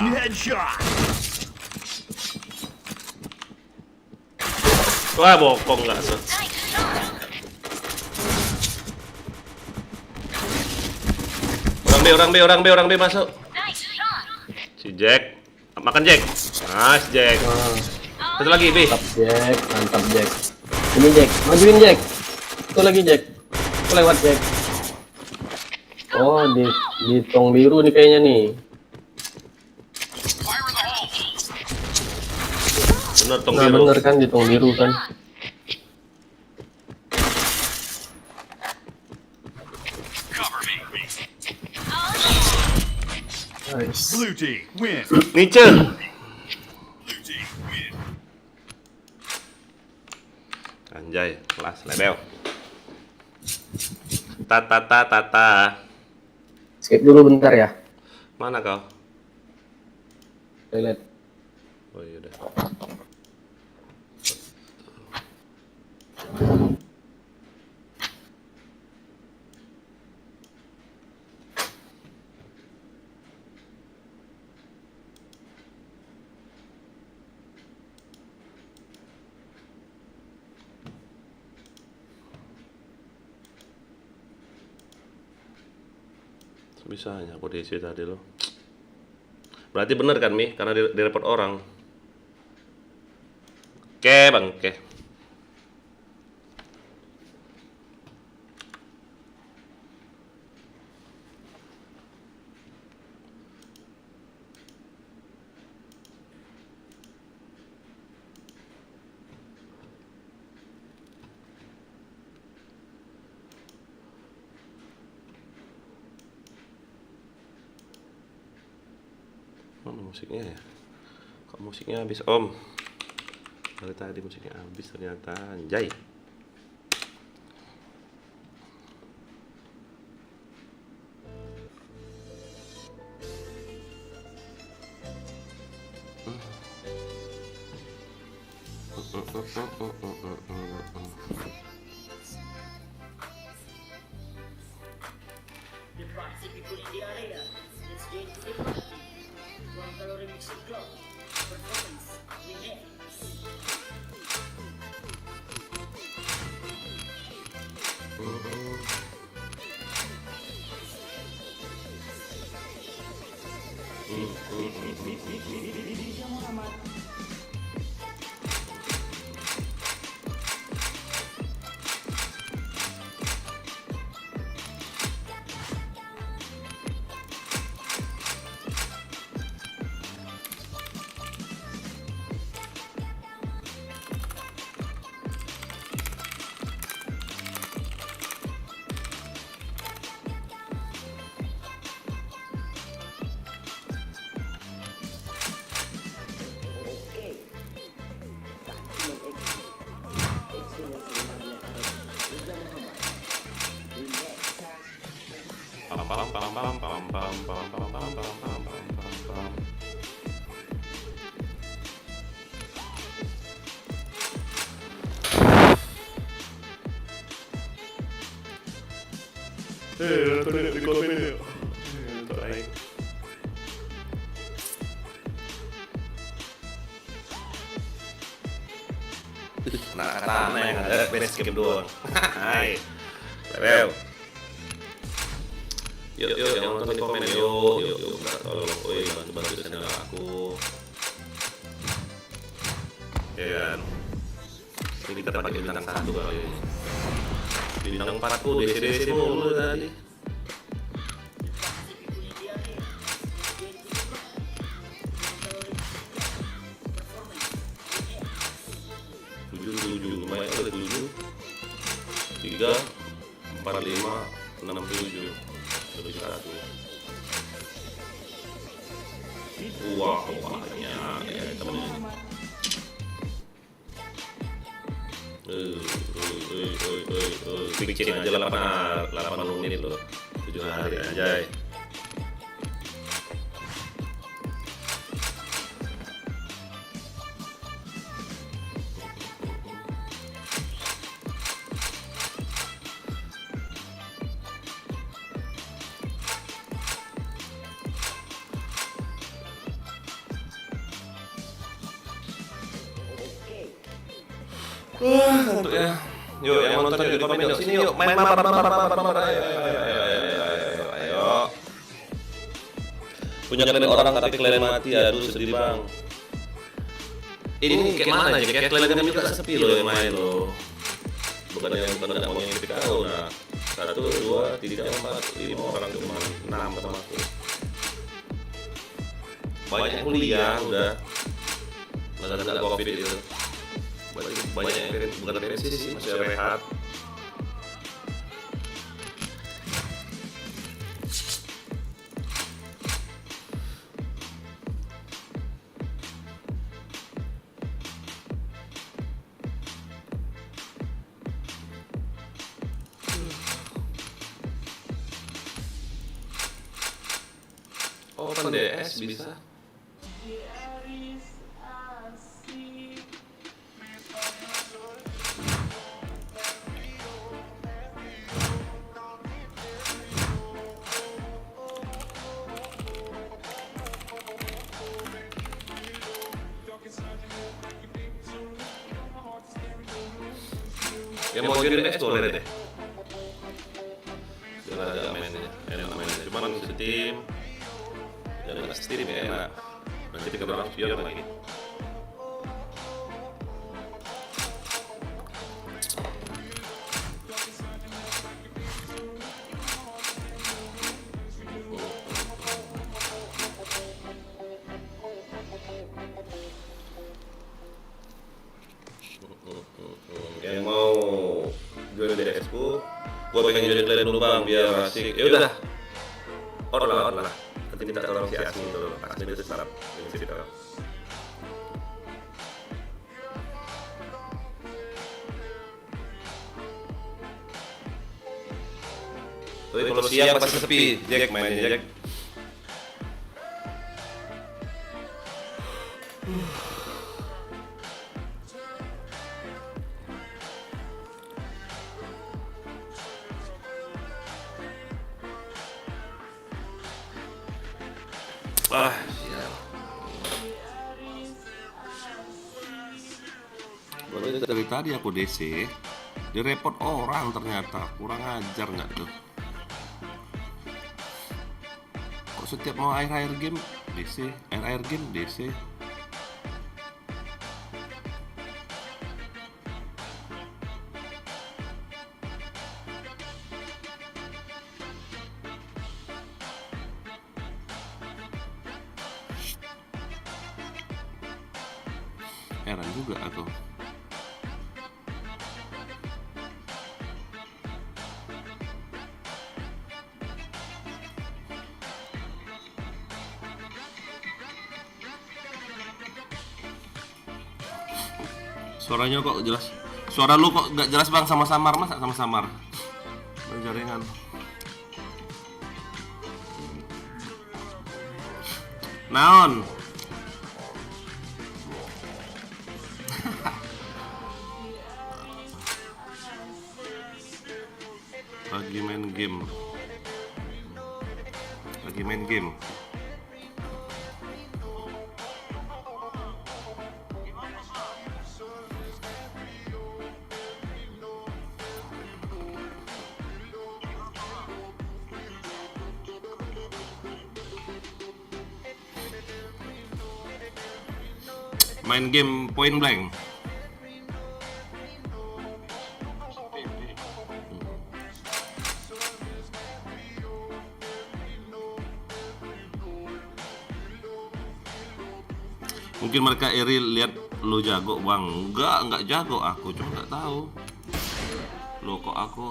Clean headshot. Wah, bokong nggak so. Nice shot. Orang B masuk. Nice shot. Si Jack. Makan Jack. Nice Jack. Ah, Satu lagi B. mantap Jack. Ini Jack, majuin Jack. Itu lagi Jack. Itu lewat Jack. Oh, di tong biru nih kayaknya nih. Fire in the hole. Bener tong Nah, biru. bener kan di tong biru kan. Cover me. Nice. Blue team win. Nice. Blue team win. Anjay, kelas level. Tata. Skip dulu bentar ya. Mana kau? Toilet. Oh iya udah. Bisanya aku diisi tadi loh. Berarti bener kan Mi? Karena direport orang. Oke bang, oke. Mana musiknya ya? Kok musiknya habis om? Dari tadi musiknya habis ternyata. Anjay. The party people in the area. Let's get to the party. One calorie mixing club. Performance. We have. Di komen yuk. Baik. Nah, kata aneh yang ada base game doang. Hai. Level. Yuk, yang nonton di komen yuk. Minta tolong, bantu channel aku. Ya kan. Ini kita pakai bintang 1 kali ini. Bintang 4 ku DC mulu tadi. Lumayan ada 7 3 4 5 6 7 lebih 1. Wah banyak ya temen. Bikin aja 8 menit loh, 7 hari aja. Ngantuk ya. Yuk, yang nonton yuk di komen yuk. Sini yuk, main mabar. Ayo. Punya kalian orang tapi kalian mati, aduh sedih bang. Ini kayak mana aja, kayak kalian juga sepi loh yang main loh. Bukan nggak mau yang kau. Nah, 1, 2, 3, 4, 5 orang cuma 6 sama aku. Banyak yang kuliah udah. Nggak covid itu. Banyak yang bukan pensi sih, masih rehat. Oh, Open DS bisa. Yang mau join DS boleh deh. Jangan ada mainnya, enak mainnya. Cuman Steam, jangan Steam ya enak. Nanti kalau orang spion lagi. Yang mau join DS ku, gua pengen join kalian dulu bang biar asik. Ya udah, on lah. Nanti minta tolong si Asmi dulu. Asmi itu sarap, ini sih tolong. Tapi kalau siang pasti sepi, Jack mainnya Jack. Sial. Baru dari tadi aku DC, direpot orang ternyata, kurang ajar nggak tuh? Kok setiap mau akhir game DC, akhir game DC? Heran juga aku. Suaranya kok jelas. Suara lu kok gak jelas bang, sama samar mas, sama samar. Jaringan. Naon. Lagi main game. Main game Point Blank. Mungkin mereka iri lihat lo jago bang. Enggak jago aku, cuma nggak tahu. Lo kok aku.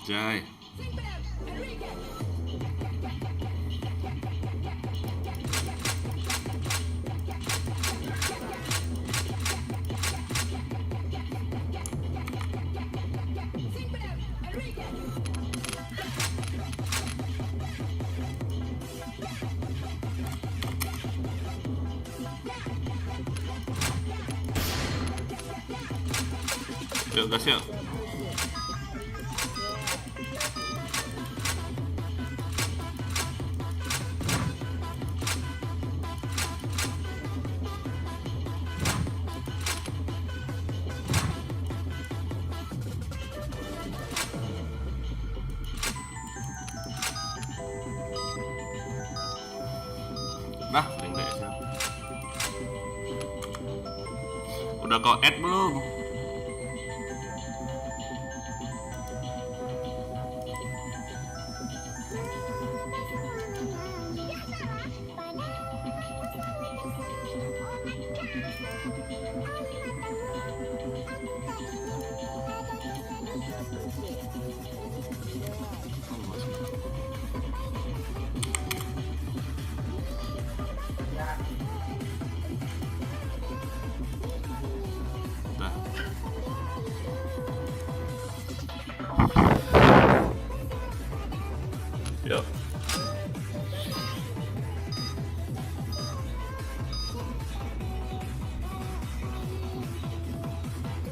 Jai. Yuk gas yuk. Nah, link DS-nya. Udah kau add belum? Nah. Yuk.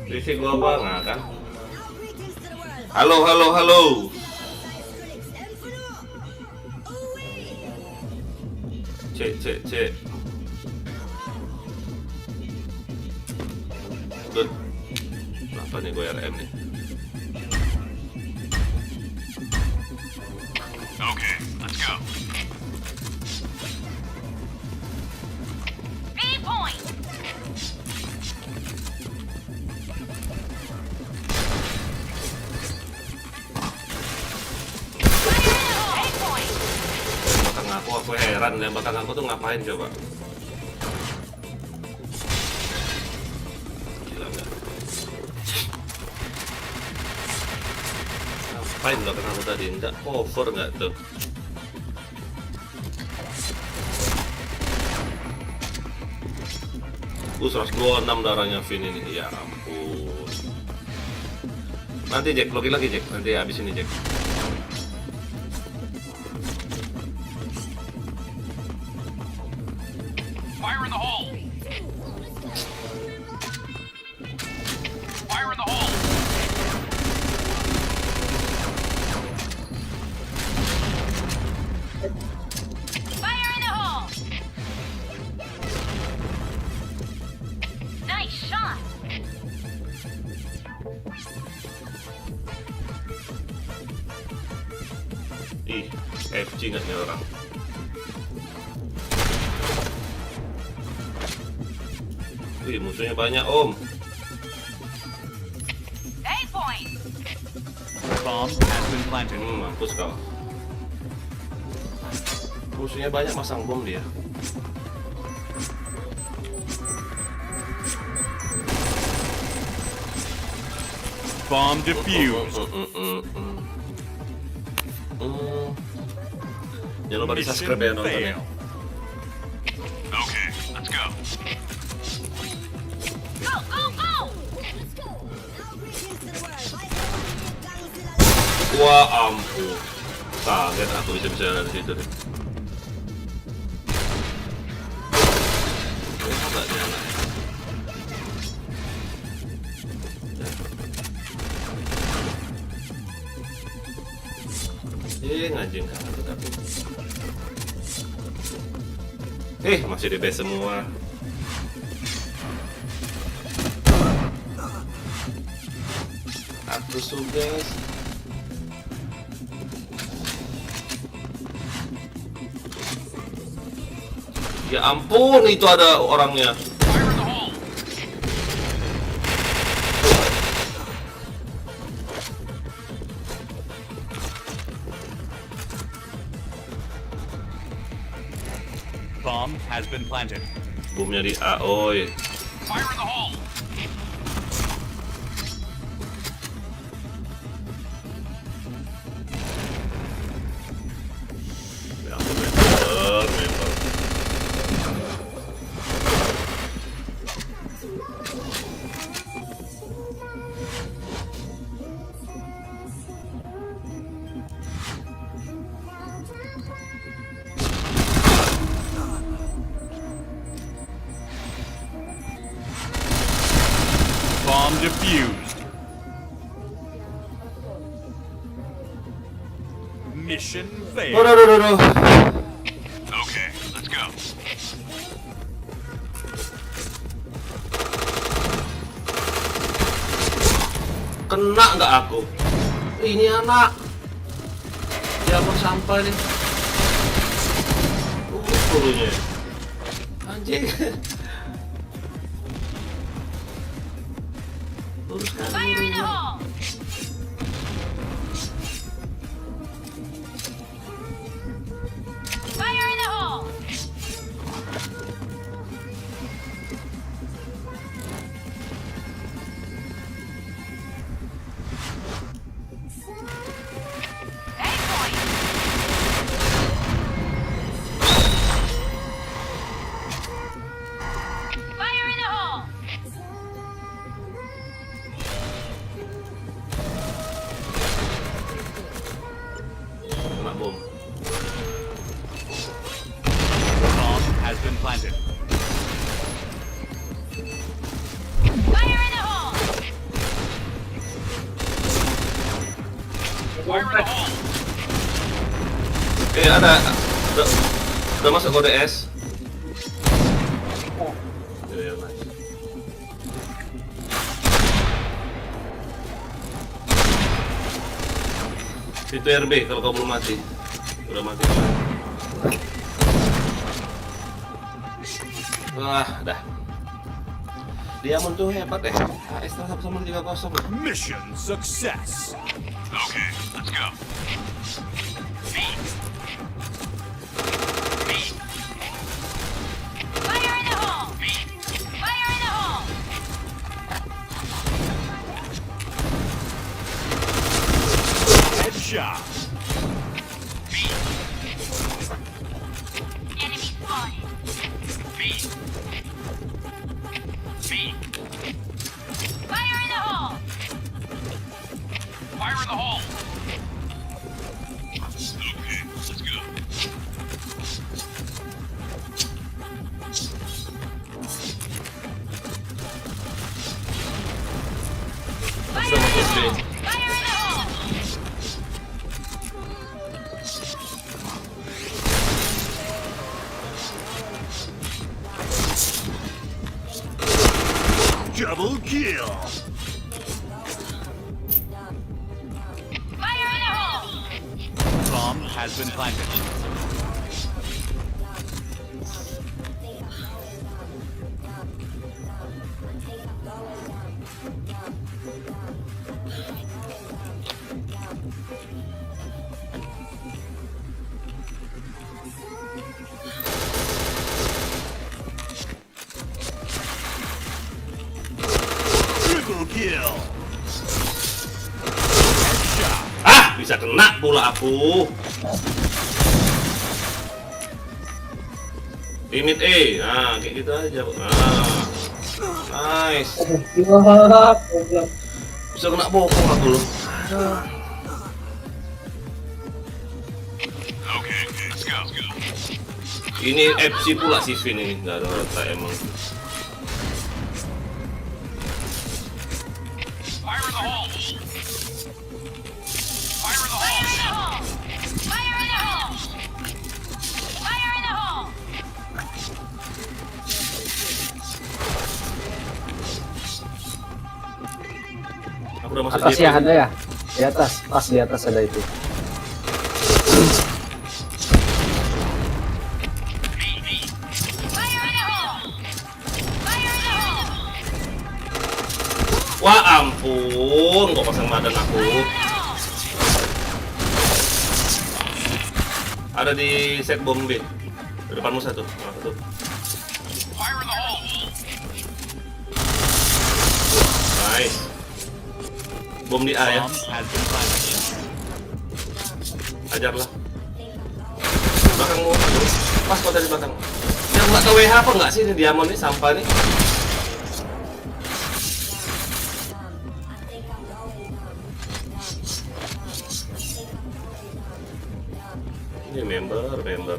Risik gua apa nggak kan? Halo, halo, halo. Cek, cek, cek. Good. Kenapa nih gue RM nih? Okay, let's go. B point. A point. Belakang aku heran ya, belakang aku tuh ngapain coba? Gila nggak? Ngapain belakang aku tadi? Nggak cover nggak tuh? Gue 126 darahnya Vin ini, ya ampun. Nanti Jack, login lagi Jack, nanti habis ini Jack. Fire in the hole. Fire in the hole. Fire in the hole. Nice shot. Ih, FG nggak nih orang? Wih, musuhnya banyak om. A point. Bomb has been planted. Mampus kau. Musuhnya banyak, masang bom dia. Bomb defused. Jangan lupa di subscribe ya nontonnya. Okay, let's go. Go, go, go. Wah ampun, kaget aku bisa dari situ deh. Nggak dia nggak. Ngajin kaget aku. Masih di base semua. Aku sugas. Ya ampun, itu ada orangnya. Fire in the hole. Bomb has been planted. Bomnya di A, oi. Fire in the hole. defused. Mission failed. Aduh. Okay, let's go. Kena nggak aku? Ini anak. Jamur sampah nih. Pelurunya. Anjing. Lurus kan. Fire in the hole! Fire in the hole! Aim point! Fire in the hole! Kena bom. Bomb has been planted. Fire in the hole! Fire in the hole. Ada. Udah masuk kode S. Ya, nice. Itu RB kalau kau belum mati. Udah mati. Wah, dah. Diamond tuh hebat deh. Extra sama 3-0. Mission success. Okay, let's go. Fire in the hole! Fire in the hole! Headshot. Enemy spotted! Fire in the hole! Fire in the hole. Okay, let's go. Fire Sama in the SB. hole! Fire in the hole! Double kill. Fire in the hole! Bomb has been planted. Triple kill. Headshot. Ah, bisa kena pula aku. Limit E. Nah, kayak gitu aja. Nah. Nice. Bisa kena bokong aku loh. Okay, let's go. Ini FC pula si Vin ini, nggak ada rata emang. Fire in the hole. Fire in the Fire in hole. the hole! Fire in the hole! Fire in the hole! Aku udah masuk Atas ya JP. ada ya? Di atas, pas di atas ada itu. Fire in the hole! Fire in the hole! Wah ampun, kok pasang badan aku. Fire in the hole! Ada di set bom B. Di depanmu satu. Nah, satu. Fire in the hole. Nice. Bom di A ya. Bomb has been planted. Ajarlah. Belakangmu. Pas kau dari belakang. Yang nggak ke WH apa nggak sih ini diamond ini sampah nih? Ini member.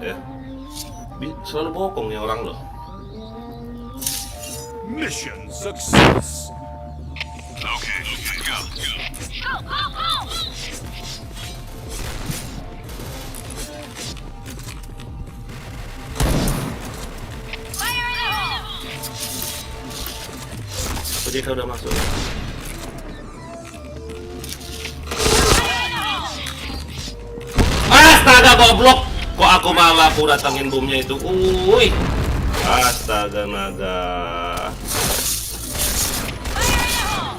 ya. Selalu bokong nih orang loh. Mission success. Okay, let's go. Go, go, go! Fire in the hole! Apa dia udah masuk? Astaga goblok! Kok aku malah aku datangin boomnya itu? Uy! Astaga naga. Fire in the hole!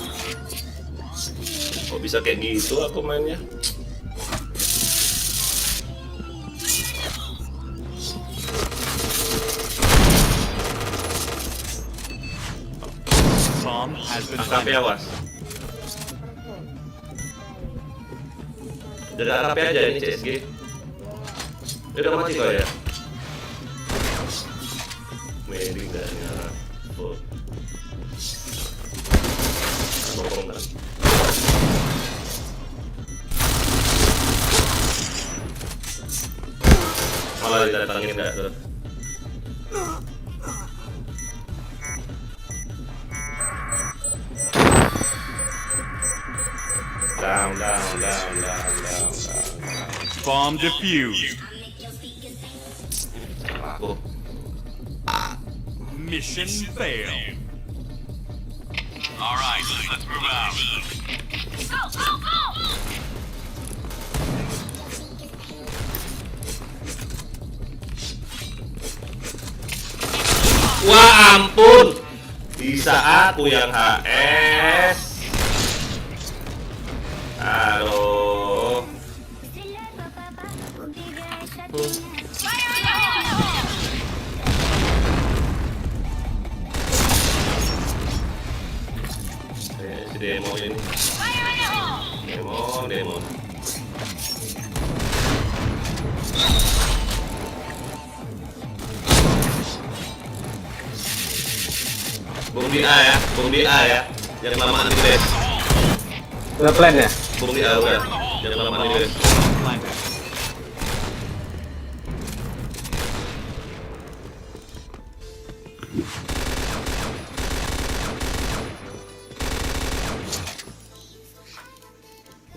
Kok bisa kayak gitu aku mainnya? Bomb has been AKP planted. awas. Jaga AKP aja ini CSG. Dia udah mati kok ya? Medik gak nyala. Oh. Bokong kan? Malah didatangin gak tuh? Down. Bomb defused. Aku. Mission failed. All right, let's move out. Go, go, go! Wah ampun. Bisa aku yang HS. Aduh. Fire in the hole! Si demo ini. Fire in the hole! Demo. Bung di A ya. Yang lama di base. Udah plan ya? Bung di A udah. Yang lama di base. Planted.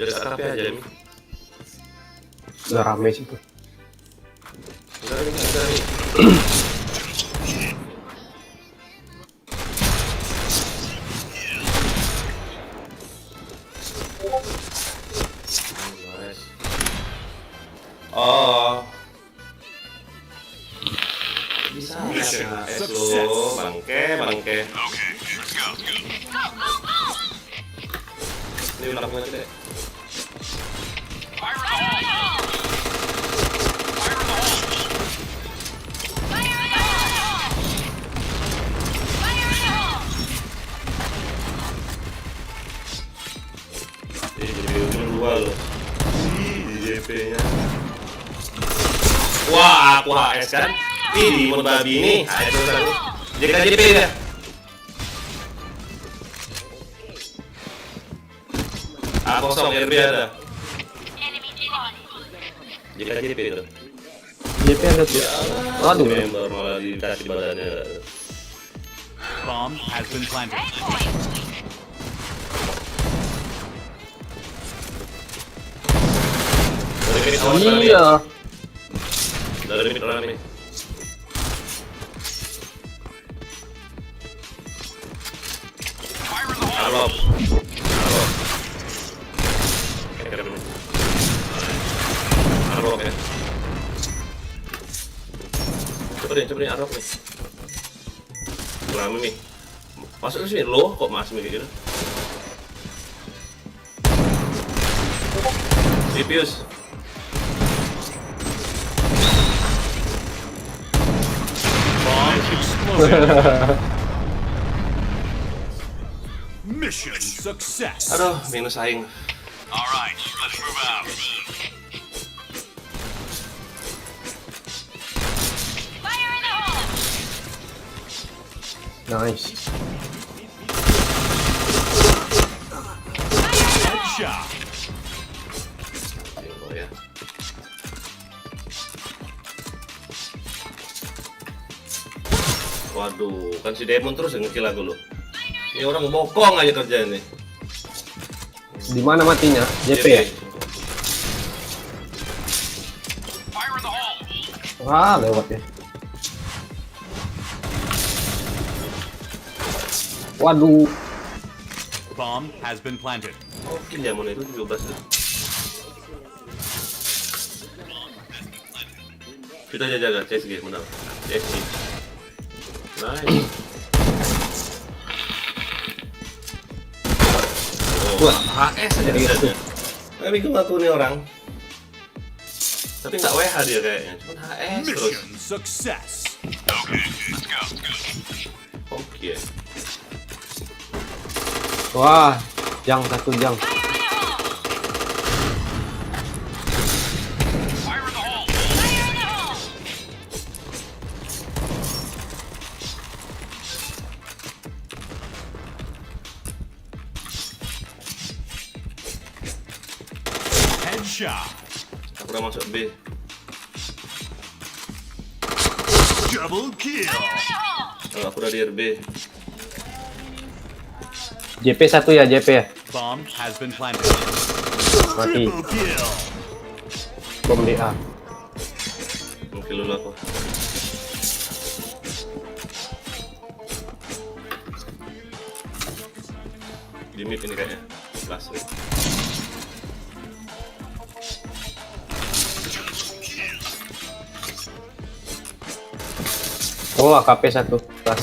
Jaga AKP aja nih. Udah rame sih tuh. Enggak nih. Nice. Oh. Bisa ya, lo bangke. Okay, let's go. Go, go, go! Ini ulang lagi deh. Fire in the hole. Fire in the hole! Fire in the hole! Jadi ujung dua loh. Di JP-nya. Wah, aku HS kan? Ih, di babi ini. HS terus. JKJP ya. A0 RB ada. Enemy spotted. JKJP itu. JP ada tuh. Waduh. Member malah dikasih badannya. Bomb has been planted. Endpoint! Dari mid awas rame. Iya. Dari mid rame. Fire in the hole. Alop. Keren nih. Arok ya. Coba nih Arok nih. Rame nih. Masuk ke sini loh, kok masuk kayak gitu? Dipius. Bomb exploded. Mission success. Aduh, minus saing. All right, let's move out. Fire in the hole! Nice. Headshot. Tengok ya. Waduh, kan si Demon terus yang ngekill aku loh. Ini orang bokong aja kerja ini. Di mana matinya? JP ya? Fire in the hole! Wah, lewat ya. Waduh. Bomb has been planted. Oke, Demon itu 13 tuh. Kita jaga CSG, menang. CSG. Nice. Wah, HS aja kerjanya. Tapi gue ngaku nih orang. Tapi nggak WH dia kayaknya, cuma HS terus. Mission success. Okay, let's go. Oke. Wah, jang satu jang. Fire in the hole! Fire in the hole! Headshot. Aku udah masuk B. Double kill. Oh, aku udah di RB. JP satu ya, JP ya. Bomb has been planted. Mati. Triple kill. Bom di A. Mungkin dulu aku. Di mid ini kayaknya. Last week. Oh, AKP satu. Pas.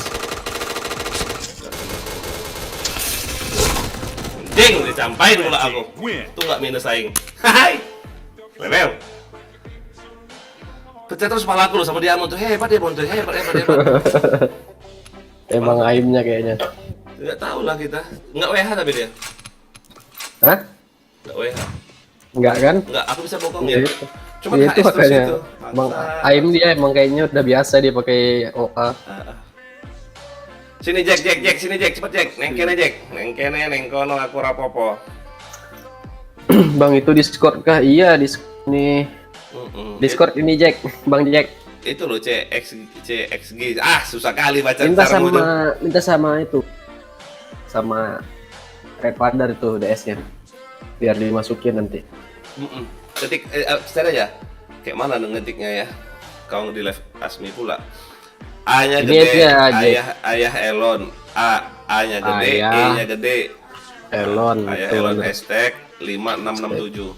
Ding, dicampain pula aku. Win. Itu nggak minus saing. Hai. Level. Pecah terus kepala aku loh sama dia tuh. Hebat dia tuh. Hebat. Emang aimnya kayaknya. Nggak tahu lah kita. Nggak WH tapi dia. Hah? Nggak WH. Enggak kan? Nggak, aku bisa bokong Iya. ya. Cuma Iya, itu HS terus makanya. itu. Emang Bangsat. aim dia emang kayaknya udah biasa dia pakai OA. Sini Jack, sini Jack, cepet Jack, nengkene Jack, nengkene, nengkono aku rapopo. Bang itu Discord kah? Iya, nih. Discord ini Jack, Bang Jack. Itu loh CXG. Ah, susah kali baca Minta ntarmu itu. sama itu. Sama Red Padar itu DS-nya. Biar dimasukin nanti. Ketik, secara aja. Kayak mana ngetiknya ya? Kau di live Asmi pula. A-nya Ini gede, aja, ayah Elon. A-nya gede, Ayah. E-nya gede. Elon Ayah itu. Elon hashtag 5667.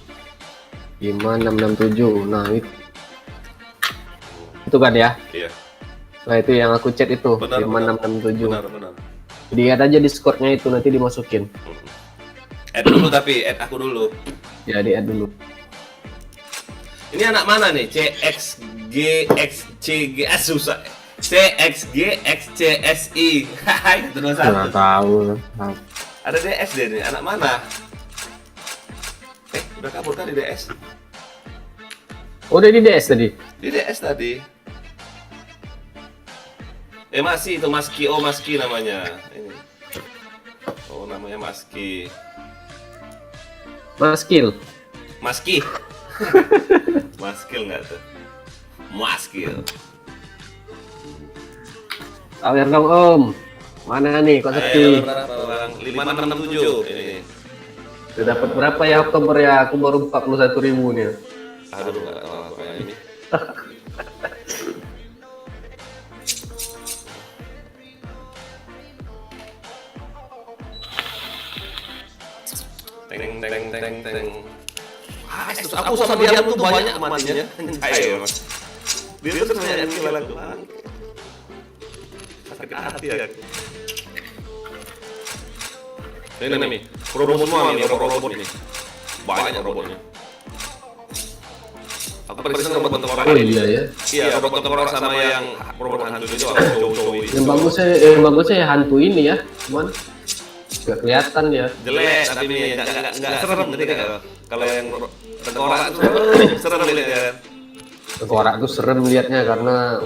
5667. Nah, itu kan ya. Iya, Nah, itu yang aku chat itu, benar. 5667. Benar. Lihat aja Discord-nya itu nanti dimasukin. Add dulu tapi, add aku dulu. Ya, di-add dulu. Ini anak mana nih? CXG XCG susah. CXG XCSI. Hai, terus Nggak satu. tahu. Ada DS deh nih. Anak mana? Udah kabur kan di DS? Oh, udah di DS tadi. Di DS tadi. Masih itu Maski. Oh, Maski namanya. Ini. Oh, namanya Maski. Maskil. Maski. Maskil nggak tuh? Maskil. Awer dong Om. Mana nih kok sepi? Ayo, berapa orang? 5667. Ini. Udah dapat berapa ya Oktober ya? Aku baru 41.000 nih. Aduh, nggak tahu apa ya ini. Teng. Aku sama dia tuh banyak matinya. Ayo, Mas. Dia tuh banyak kill aku. Sakit hati aku. Ini nih, robot semua nih, robot ini. Banyak robotnya. Aku paling seneng robot tengkorak Oh ini. iya ya. Iya, robot tengkorak sama yang robot hantu itu aku cowok itu. Yang bagusnya ya hantu ini ya. Cuman nggak kelihatan ya. Jelek tapi ini enggak serem jadi kalau yang tengkorak itu serem lihatnya. Tengkorak tuh serem liatnya karena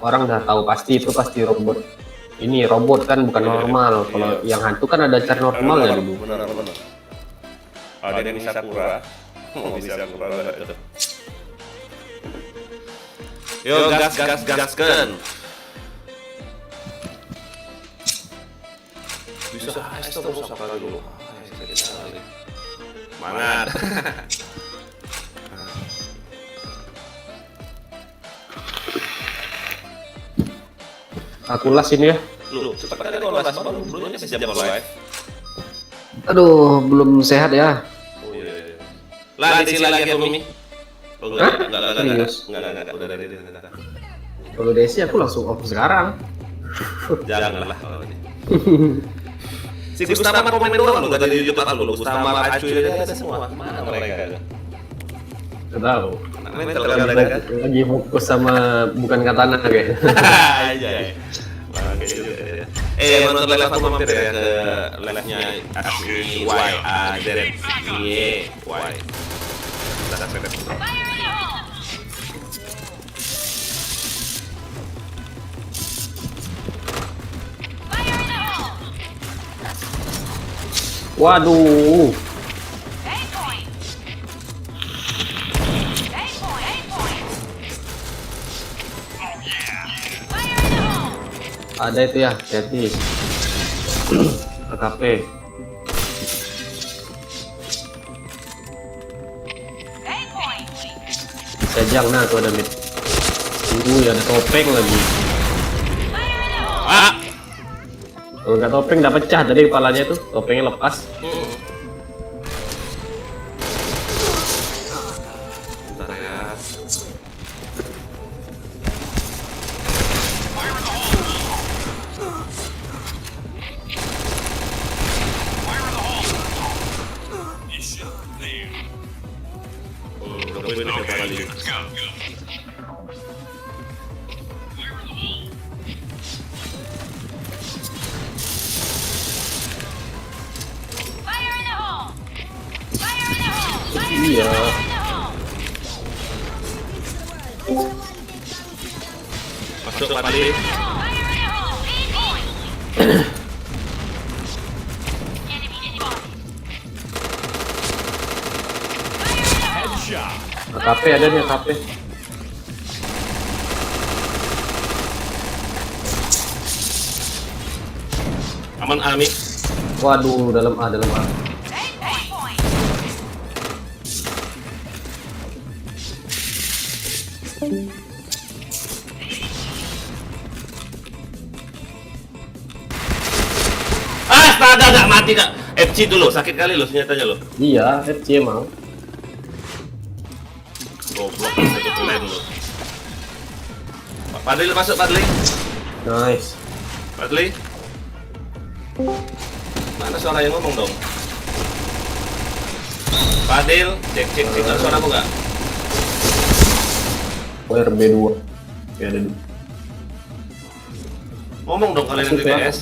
orang udah tahu pasti itu pasti robot. Ini robot kan bukan normal. Kalau yang hantu kan ada cara normal ya dulu. Benar. Ada yang Sakura. Oh, bisa Sakura banget itu. Yo, gaskan. bisa AS terus apa dulu. Sakit sekali. Semangat. Aku las ini ya. Lu cepat kali kalau las baru nya sejam live. Aduh, belum sehat ya. Oh iya. Lah di sini lagi ya Mimi. Oh enggak. Serius? Enggak. Udah dari. Kalau Desi aku langsung off sekarang. Janganlah. Si Gustama komen doang lu tadi di YouTube aku lu. Gustama Acu ada semua. Mana mereka? Gak tahu. Mental kan mereka. Lagi fokus sama bukan katana kayaknya. Aja. Menurut level aku mampir ya ke levelnya Asmi Y A Z Y Y. Kita subscribe. Fire in the hole! Fire in the hole! Waduh. Aim point! Aim point! Aim point! Fire in the hole! Ada itu ya, hati. AKP. Aim point! Sejang nah tuh ada mid. Ada topeng lagi. Fire in the hole! Ah. Kalau nggak topeng udah pecah tadi kepalanya tuh, topengnya lepas. Bentar ya. Mission failed. Udah poin ini berapa kali? Let's go. Fire in the hole! Fire in the hole! Fire Iya. in the hole! Masuk kali. Fire in the hole! Aim point! Enemy spotted. Fire in the hole! Headshot. AKP ada nih AKP. Aman Ami. Waduh, dalam A. Aim point! Astaga, gak mati kak. FC dulu, sakit kali lo senjatanya lo. Iya, FC emang. Goblok, satu pemain lo. Padli masuk Padli. Nice. Padli. Mana suara yang ngomong dong? Padil, cek ada suara aku nggak? Oh, RB2. Ya ada. Ngomong dong kalian yang di Masuk, ya. PS.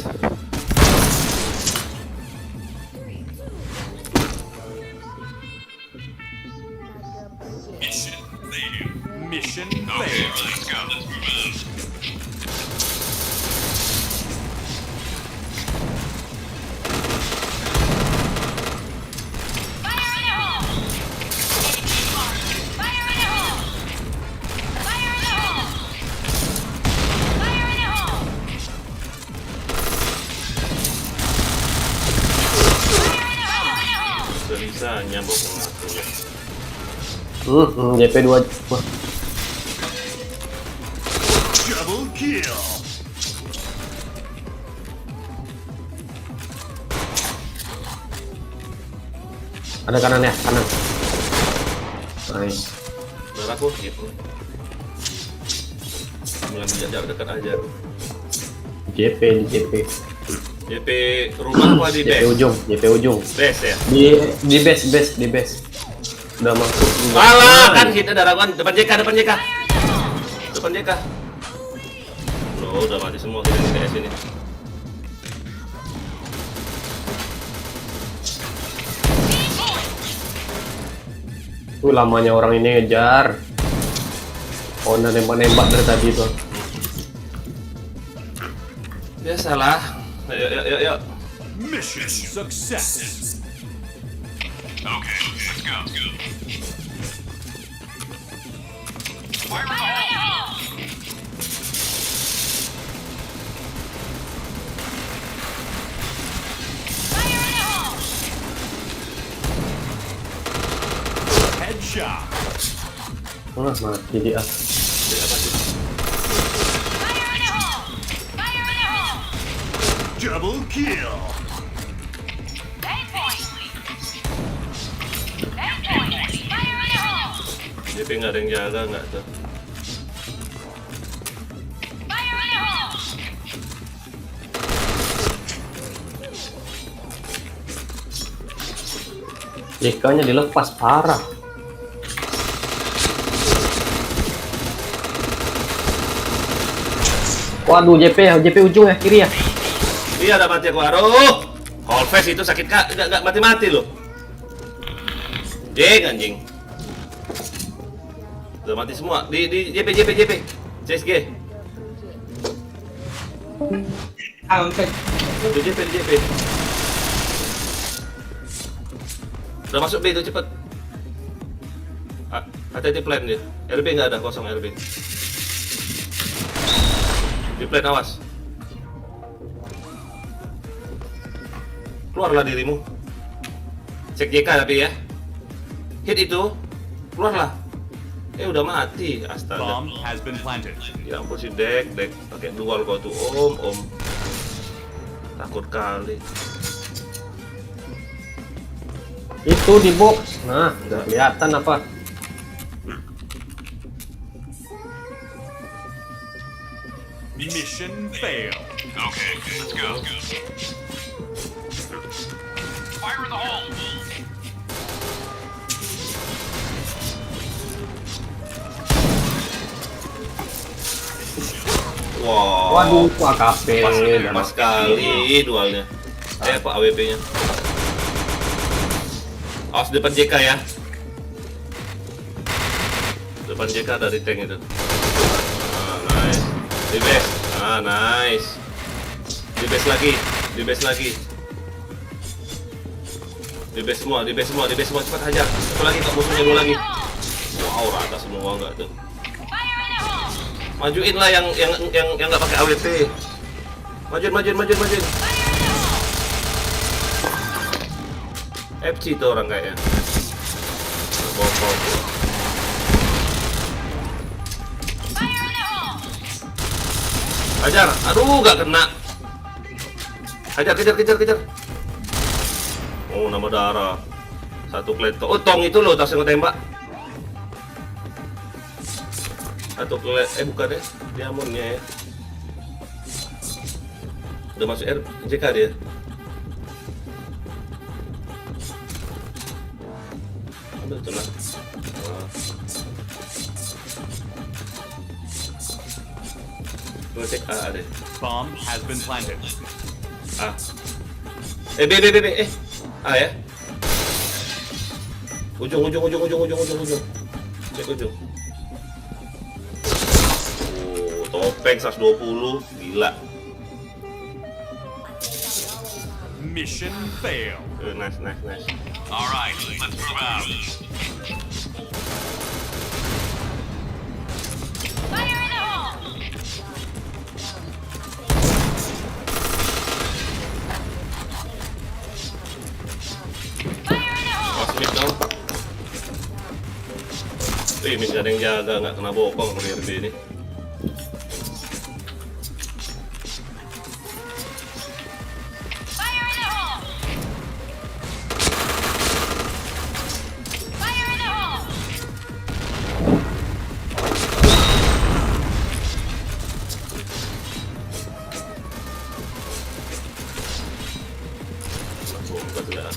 Mission failed. Mission failed. Let's go. Let's move out. Fire in the hole! Enemy spotted. Fire in the hole! Fire in the hole! Fire in the hole! Fire in the hole! Bisa nyambung aku ya. JP2. Wah, Double kill. ada kanan ya, kanan. Nice. Bener aku gitu. Mengambil jarak dekat aja. JP di JP. JP rumah apa di JP base? ujung, JP ujung. Base ya? Di base. Udah masuk. Alah, kan kita darawan depan JK. Depan JK. Loh, udah mati semua kita di PS ini. Tuh lamanya orang ini ngejar. Oh, udah nembak dari tadi tuh. Biasalah. Yuk. Mission success. Okay, let's go. Fire in the hole. Mati dia. Jadi apa sih? Fire in the hole! Fire in the hole! Double kill. Eight points! 8 points! Fire in the hole! JP nggak ada yang jaga nggak tuh? Fire in the hole! JK-nya dilepas parah. Waduh, JP ujung ya, kiri ya. Iya ada mati aku. Aduh, Cold face itu sakit kak, nggak mati loh. Anjing. Udah mati semua. Di JP. CSG. Di JP. Udah masuk B itu cepet. Hati-hati plan dia. RB nggak ada, kosong RB. Di plan awas. Keluarlah dirimu. Cek JK tapi ya. Hit itu. Keluarlah. Udah mati. Astaga. Bomb has been planted. Ya ampun si Dek pakai dual kau tuh om. Takut kali. Itu di box. Nah, udah kelihatan apa? Mission failed. Okay, let's go. Fire in the hole. Wow. Waduh, AKP. Pas sekali dualnya. Apa AWP-nya? Awas depan JK ya. Depan JK dari tank itu. Nice. Di base. Nice. Di base lagi. Di base semua. Cepat hajar. Satu lagi tak musuhnya dua lagi. Wow, rata semua enggak tuh. Fire in the hole! Majuin lah yang nggak pakai AWP. Majuin. Fire in the hole! FC tuh orang kayaknya. Bokong. Fire in the hole! Hajar. Aduh, nggak kena. Hajar, kejar. Oh, nama darah. Satu kleto. Oh, Tong itu loh tas yang tembak. Satu bukan deh. Diamonnya ya. Udah masuk RJK dia. Ambil tuh lah. Gue cek A deh. Bomb has been planted. A. B. A ya. Ujung. Cek ujung. Oh, topeng 120. Gila. Mission failed. Nice. All right, let's move out. Fire in the hole! Fire in the hole! Awas mid dong. Mid gak ada yang jaga, nggak kena bokong sama RB ini. Fire in the hole! Fire in the hole!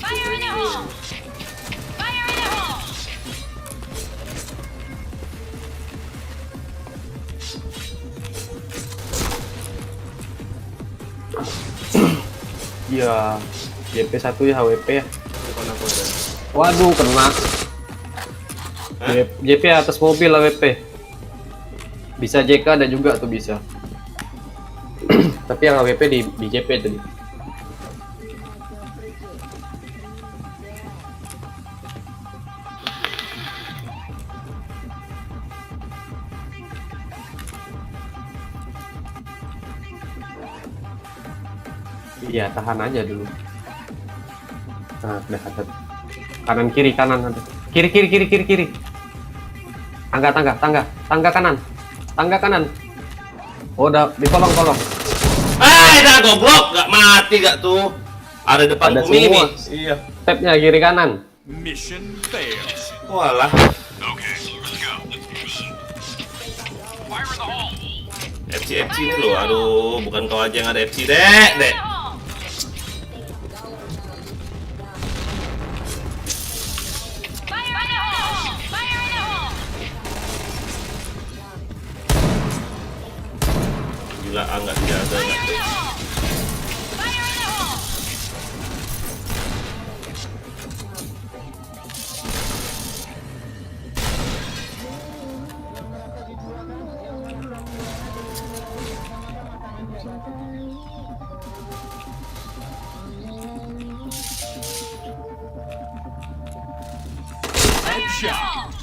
Fire in the hole! Fire in the hole! Iya, JP1 ya, HWP ya. Depan aku ada. Waduh, kena. Hah? JP atas mobil HWP. Bisa JK ada juga tuh bisa. Tapi yang HWP di JP tadi. Iya, tahan aja dulu. Nah, udah ada. Kanan kiri ada. Kiri. Tangga kanan. Oh, udah di kolong. Dah goblok, nggak mati gak tuh? Ada depan Ada Umi semua. nih. Iya. Stepnya kiri kanan. Mission failed. Walah. Okay, let's go. Fire in the hole. FC ini loh, aduh, bukan kau aja yang ada FC, Dek. In the hole! Fire in the hole! Fire in the hole! Gila, nggak dijaga Fire nggak in tuh. the hole! Fire in the hole! Headshot.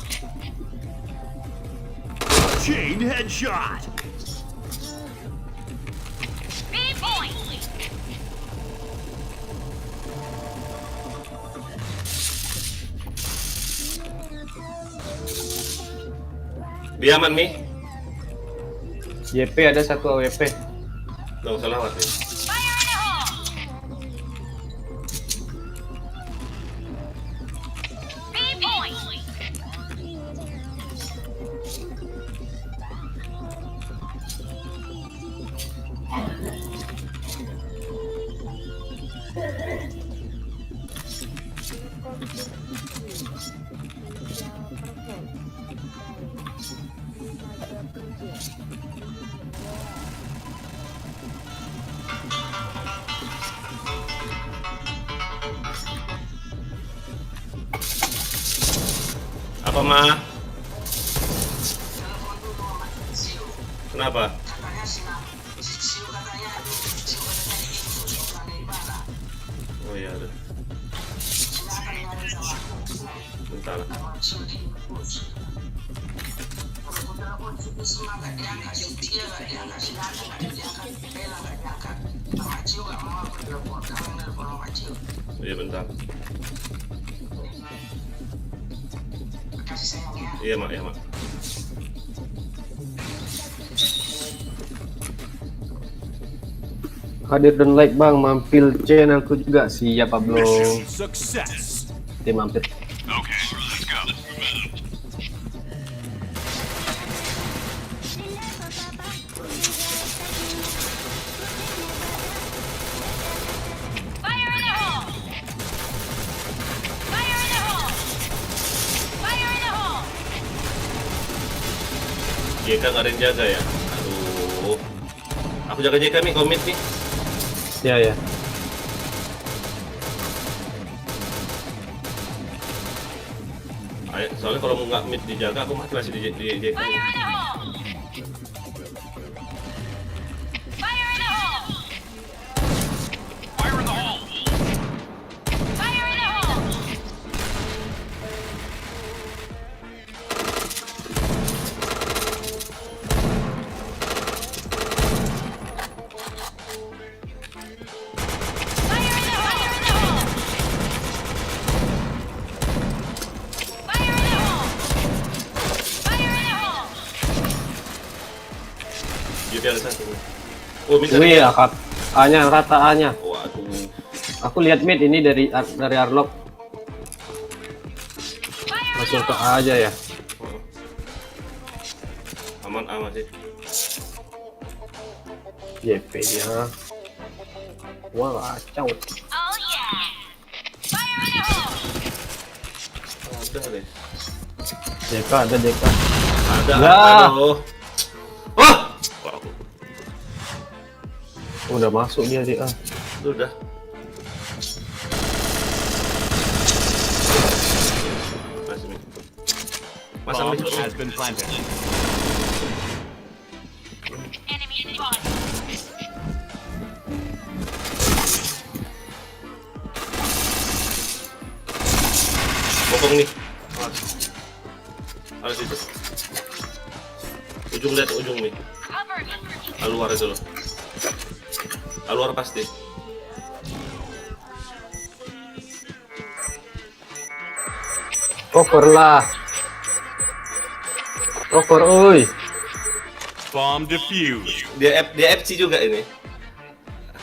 Chain headshot. B point! Dia aman, Mi. YP ada satu AWP. Nggak usah lewat nih. Fire in the hole! B point! Apa, Ma? Kenapa? Oh iya, ada. Bentar. Iya, bentar. Iya, Mak, Mak. Hadir dan like bang, mampir channelku juga. Siap Pablo. Mission success. Dia mampir. Okay, let's go. Fire in the hole! Fire in the hole! Fire in the hole! JK nggak ada yang jaga ya? Aduh. Aku jaga JK nih, komit nih. Ya. Ayo, soalnya kalau mau nggak mid dijaga, aku mati masih di JK. Fire in the hole! Fire in the hole! Fire in the hole. Fire in the hole! Fire in the hole! Fire in the hole! Fire in the hole! JK ada satu. Oh, mid ada. Wih, akap A-nya rata A-nya. Waduh. Aku lihat mid ini dari Arlok. Fire in Langsung the ke hole! A aja ya. Aman sih. YP dia. Wah, kacau. Oh yeah! Fire in the hole! Udah deh. JK ada JK. Ada. Ya. Aduh. Wah. Wah, Udah masuk dia di A. udah. Masih mid. Masang Bomb mid. has been planted. Enemy spotted! Bokong nih. Ada situ. Ujung lihat ujung nih. Cover me! Aluar itu loh. Aluar pasti. Cover lah. Cover, oi. Bomb defused. Dia FC juga ini.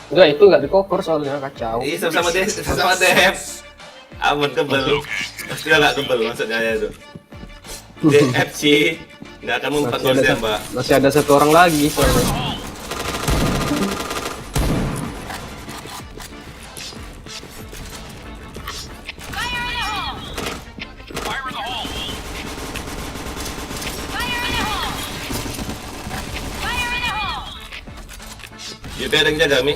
Enggak, itu enggak di cover soalnya kacau. Iya sama Dep. Aman kebel. Dia nggak kebel maksudnya ya itu. Dia FC nggak akan mempat gol tembak. Masih ada satu orang lagi soalnya. Fire in the hole! Fire in the hole. Fire in the hole! Fire in the hole! JP ada yang jaga Mi.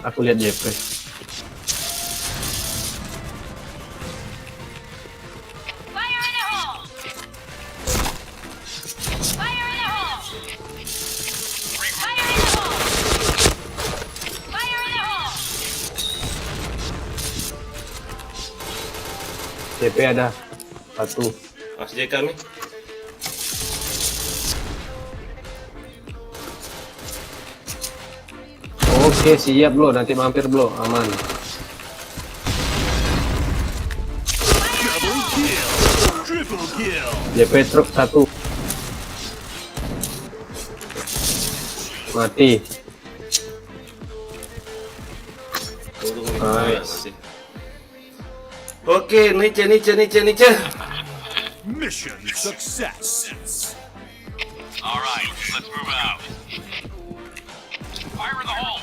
Aku lihat JP. Fire in the hole! Fire in the hole! Fire in the hole! Fire in the hole! JP ada satu. Mas JK Mi. Oke, siap bro, nanti mampir bro, aman. Double kill. Triple kill. JP truk satu. Mati. Tunggu Mi. Nice. Masih. Oke, Nice. Mission success. All right, let's move out. Fire in the hole.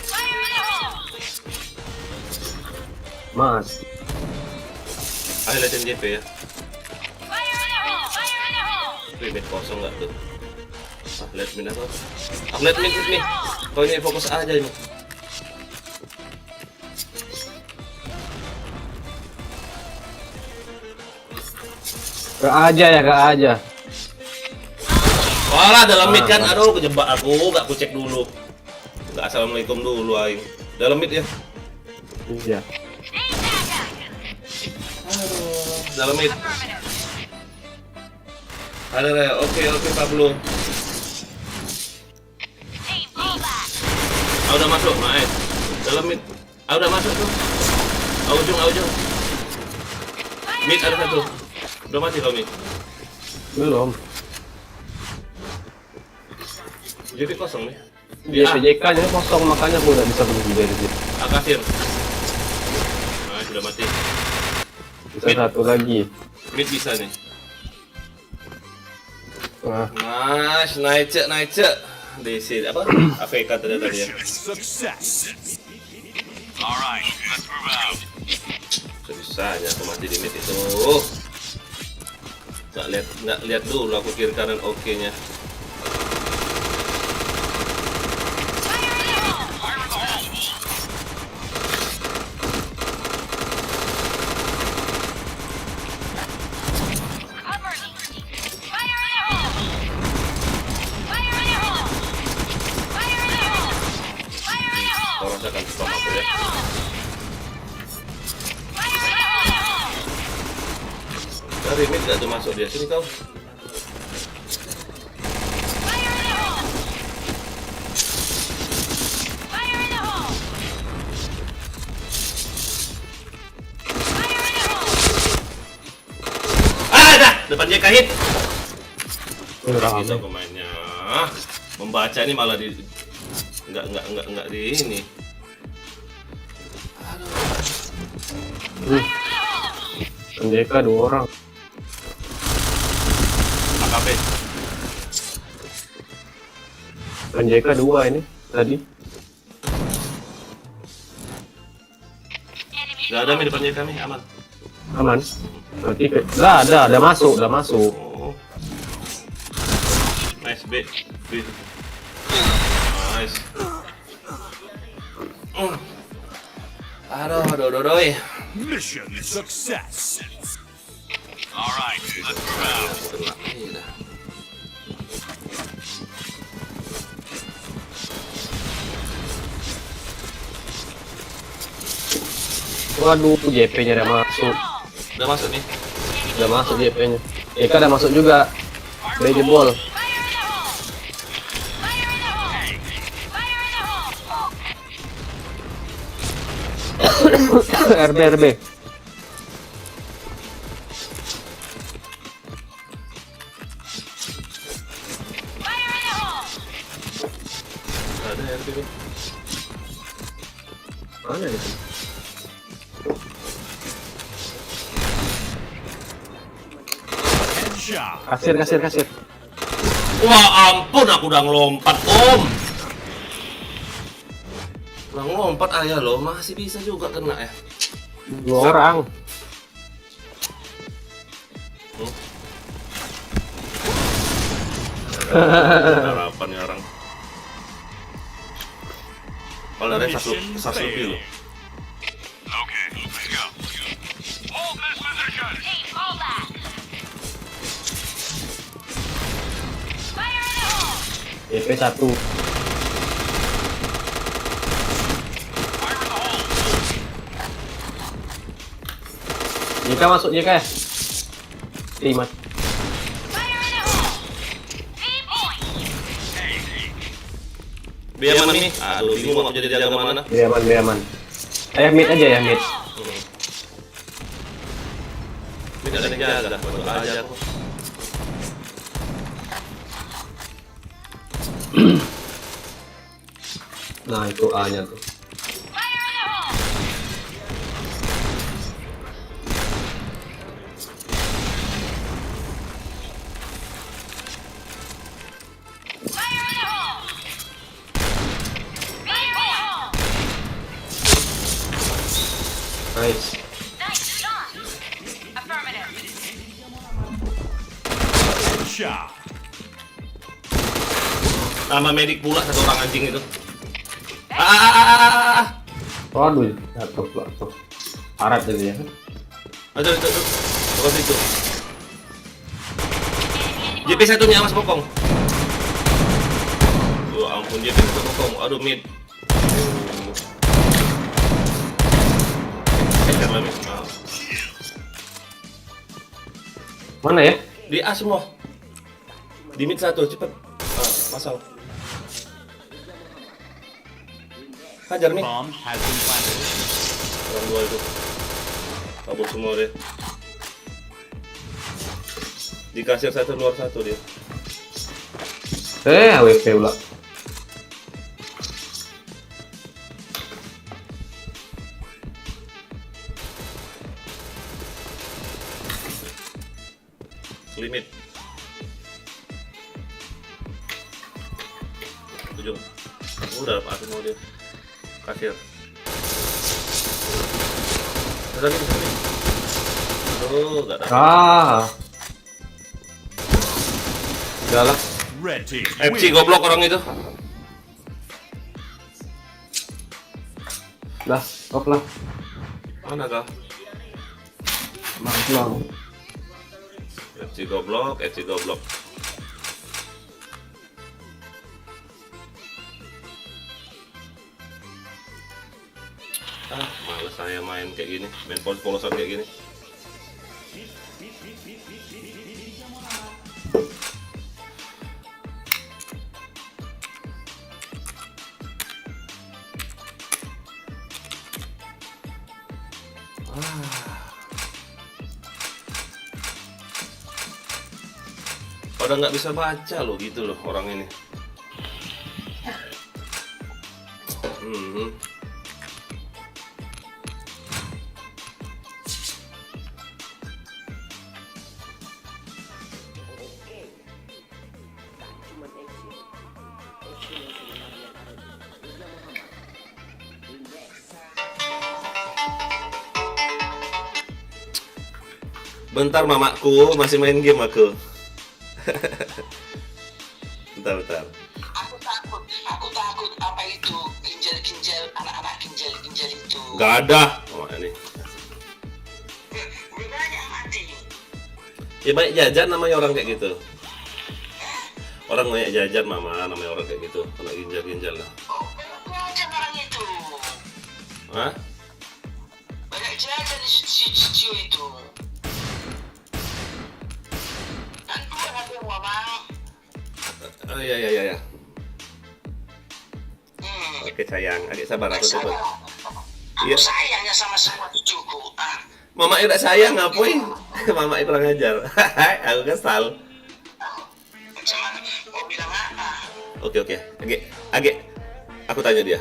Fire in the hole! Mas. Ayo liatin JP ya. Fire in the hole! Fire in the hole! Wih, mid kosong nggak tuh? Ah, lihat mid apa? Aku lihat mid nih. Kau ini fokus aja ini. Gak aja ya, gak aja. Walah, dalam mid kan. Aduh, kejebak aku. Nggak ku cek dulu. Nggak assalamualaikum dulu aing. Dalam mid ya. Iya. Aim attack! Dalam mid. Affirmative. Ada ya. Oke Pablo. Aim pullback! Ah, udah masuk, nice. Dalam mid. Ah, udah masuk tuh. Ujung. Mid ada satu. Udah mati kau mid. Belum. JP kosong nih. JPJK nya kosong, makanya aku udah bisa pergi dari sini. Kasir. Nah, sudah mati. Bisa satu lagi. Mid bisa nih. Nah, Nice. DC apa? AFK tadi ya. Mission success. All right, let's move out. Sebisanya aku mati di mid itu. Nggak lihat dulu aku kiri kanan oke-nya. Fire in the hole! Fire in the hole. Cover me! Fire in the hole! Fire in the hole! Fire in the hole! Fire in the hole! Kau rasakan spam aku Fire ya. in the hole! Fire in the hole! Dari mid nggak tuh masuk dia. Sini kau. Fire in the hole! Fire in the hole! Fire in the hole! Ah, dah. Depan JK hit. ini Gitu rame. pemainnya. Membaca ini malah di nggak di ini. JK 2 orang. AKP. JK 2 ini tadi. Nggak ada di depan JK nih, aman. Aman. Berarti lah ada masuk. Oh. Nice B. Nice. Aduh. Mission success. All right, let's move out. Kena. Iya dah. Waduh, JP-nya udah masuk. Udah masuk nih. Udah masuk JP-nya. JK udah masuk juga. Udah jebol. Fire in the hole! RB RB. Fire in the hole! Ada RP tuh. Mana itu? Headshot. Kasir. Wah ampun, aku udah ngelompat om. Udah ngelompat ayah lo, masih bisa juga kena ya. 2 orang. Harapan ya orang. Kalau ada satu lebih lo. Okay, let's go. Hold this position. Hey, fall back! Fire in the hole! EP 1. Fire in the hole. JK masuk JK ya? 5. Fire in the hole! 3 points! Biar mana nih? Aduh, bingung mau jadi jaga mana. Dia aman. Mid aja ya, mid. Tidak ada yang jaga, baru aja aku. Nah, itu A-nya tuh. Fire in the hole! Fire in the hole! Fire in the hole! Nice. Nice shot! Affirmative. Shot. Nama medik pula satu orang anjing itu. Waduh, jatuh. Arat jadi ya. Aduh. Terus itu. JP satunya mas Bokong. Oh ampun, JP satu Bokong. Aduh mid. Jangan mid. Mana ya? Di A semua. Di mid satu, cepet. Masal. Hajar nih. Bomb has been planted. Orang 2 itu. Kabur semua deh. Di kasir 1 luar 1 dia. AWP pula. Limit. Ujung. Udah apa mau dia. Kasir. Kesana. Aduh, gak ada. Udah lah. Red team. FC goblok orang itu. Udah, off lah. Mana kah? Pulang. FC goblok. Males saya main kayak gini, main polos-polosan kayak gini. Pada nggak bisa baca loh gitu loh orang ini. Bentar mamaku masih main game aku. Bentar. Aku takut apa itu ginjal anak-anak ginjal itu. Gak ada. Oh ini. Banyak mati. Ya baik jajan namanya orang kayak gitu. Orang banyak jajan mama namanya orang kayak gitu. Kena ginjal lah. Oh, banyak orang itu. Hah? Banyak jajan si itu. Kan dua HP mama. Oh iya. Oke sayang, adik sabar aku cepet. Aku Iya. sayangnya sama semua cucuku. Mama udah sayang ngapain? Mama kurang ajar. Aku kesal. Cuman mau bilang apa? Oke. Age, aku tanya dia.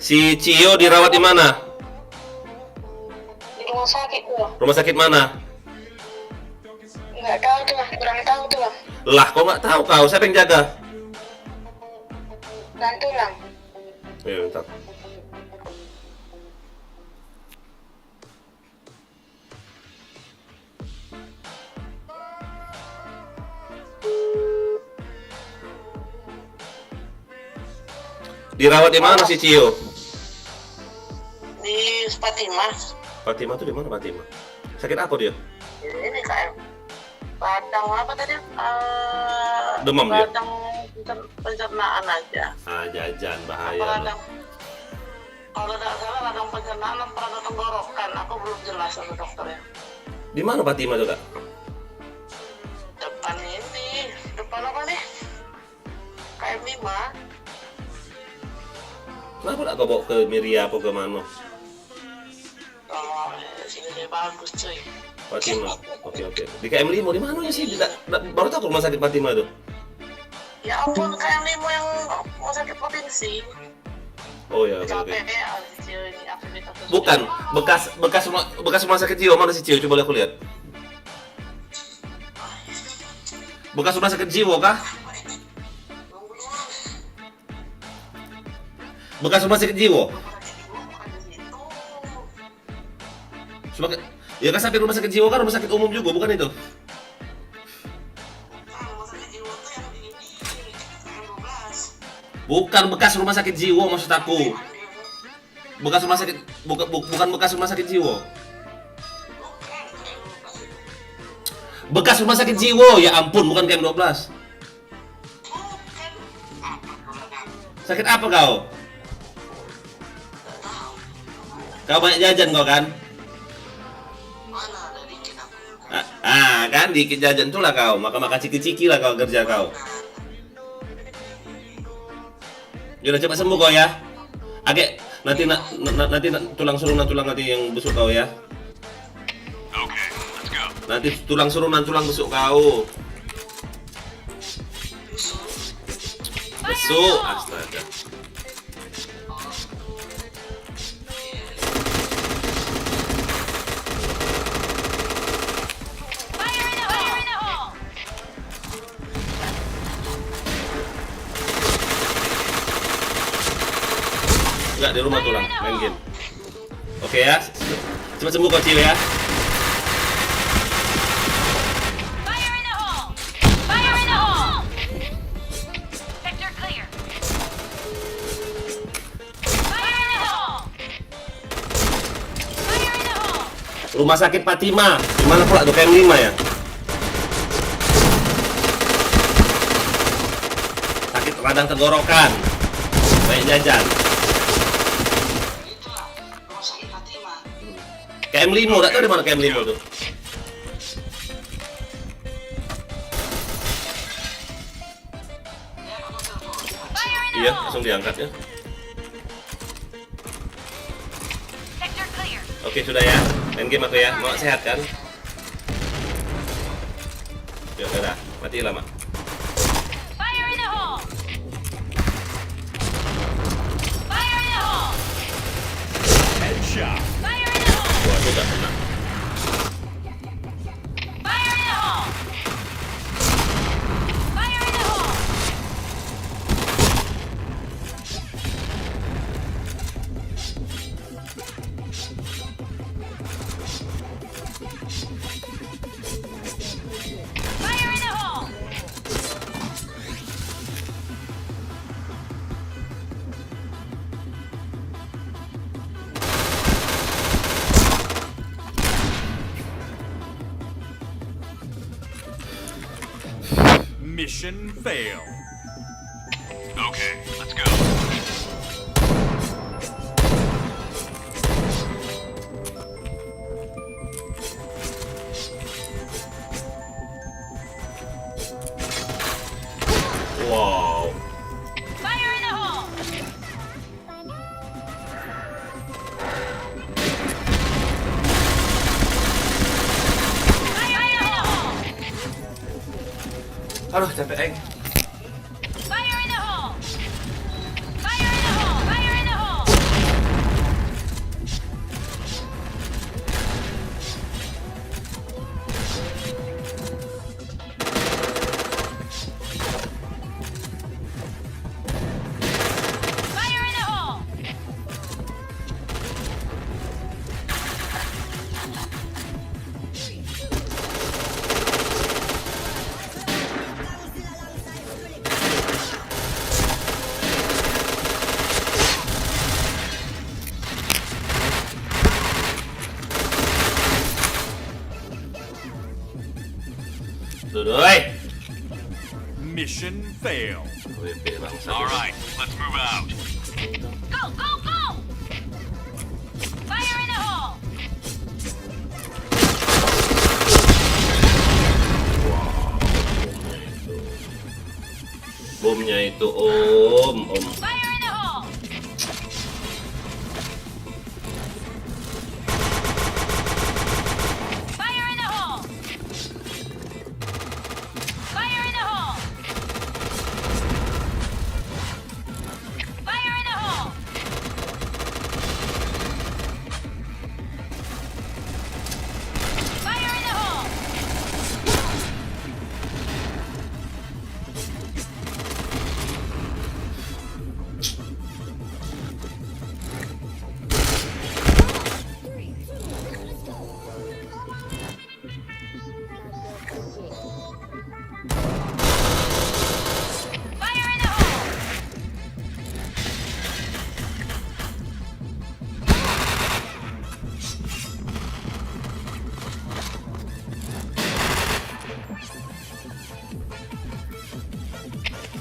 Si Cio dirawat di mana? Di rumah sakit tuh. Rumah sakit mana? Nggak tahu tuh, kurang tahu tuh. Lah, kok nggak tahu kau? Siapa yang jaga? Dan tulang. Ya, bentar. Dirawat di mana si Cio? Di Fatimah. Fatimah tuh di mana Fatimah? Sakit apa dia? Ini kayak Padang apa tadi? Demam dia? Padang pencernaan aja. Ah, jajan Apa bahaya. radang? Kalau tidak salah radang pencernaan apa radang tenggorokan? Aku belum jelas sama dokternya. Di mana Fatimah tuh, Kak? Depan ini, depan apa nih? KM5. Kenapa nggak kau bawa ke Miria apa ke mana? Oh, sini dia bagus cuy. Fatimah. Oke. Di KM5 di mana ya sih? Baru tahu ke rumah sakit Fatimah tuh. Ya ampun, KM5 yang rumah sakit provinsi. Oh ya, oke. Capek ya, ini aktivitas. Bukan, bekas rumah sakit jiwa mana sih Cio? Coba aku lihat. Bekas rumah sakit jiwa kah? Bekas rumah sakit jiwa. Ya kan sampai rumah sakit jiwa kan rumah sakit umum juga, bukan itu? Bukan bekas rumah sakit jiwa maksud aku. Bekas rumah sakit bukan bekas rumah sakit jiwa. Bekas rumah sakit jiwa, ya ampun, bukan KM12. Sakit apa kau? Kau banyak jajan kau kan? Kan dikit jajan tuh lah kau, makan ciki-ciki lah kau kerja kau. Yaudah cepat sembuh kau ya. Age, nanti tulang surunan nanti yang busuk kau ya. Okay, let's go. Nanti tulang surunan tulang busuk kau. Busuk, astaga. Fire in the hole! Enggak, di rumah tulang, main game. Oke ya. Cepat sembuh kau Cio ya. Fire in the hole! Fire in the hole! Sector clear. Fire in the hole! Fire in the hole! Rumah sakit Fatimah. Di mana pula tuh KM5 ya? Sakit radang tenggorokan. Banyak jajan. Itulah rumah sakit Fatimah. KM5, enggak tahu di mana KM5 tuh. Fire in the Iya, hole! langsung diangkat ya. Sector clear. Oke, sudah ya. Main game aku ya. Mau sehat kan? Ya udah, mati lama. Fire in the hole! Fire in the hole! Headshot. Fire in the hole! Wah, sudah kena. Fire in the hole! Fire in the hole! Fire in the hole! Mission fail. Okay, let's go. Wow. Fire in the hole! Fire in the hole! Aduh, capek eng. Fire in the hole! Fire in the hole! Fire in the hole! Fire in the hole! Doi. Mission fail. WP bangsa. All right, let's move out. Go, go, go! Fire in the hole! Bomnya itu om. Fire in the hole! Fire in the hole! Fire in the hole! Fire in the hole! Fire in the hole! Fire in the hole!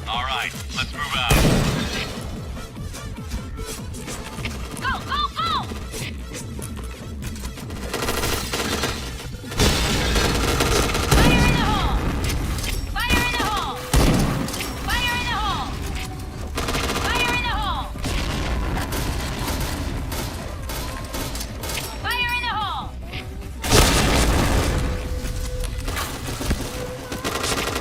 All right, let's move out. Go, go, go! Fire in the hole! Fire in the hole! Fire in the hole! Fire in the hole! Fire in the hole!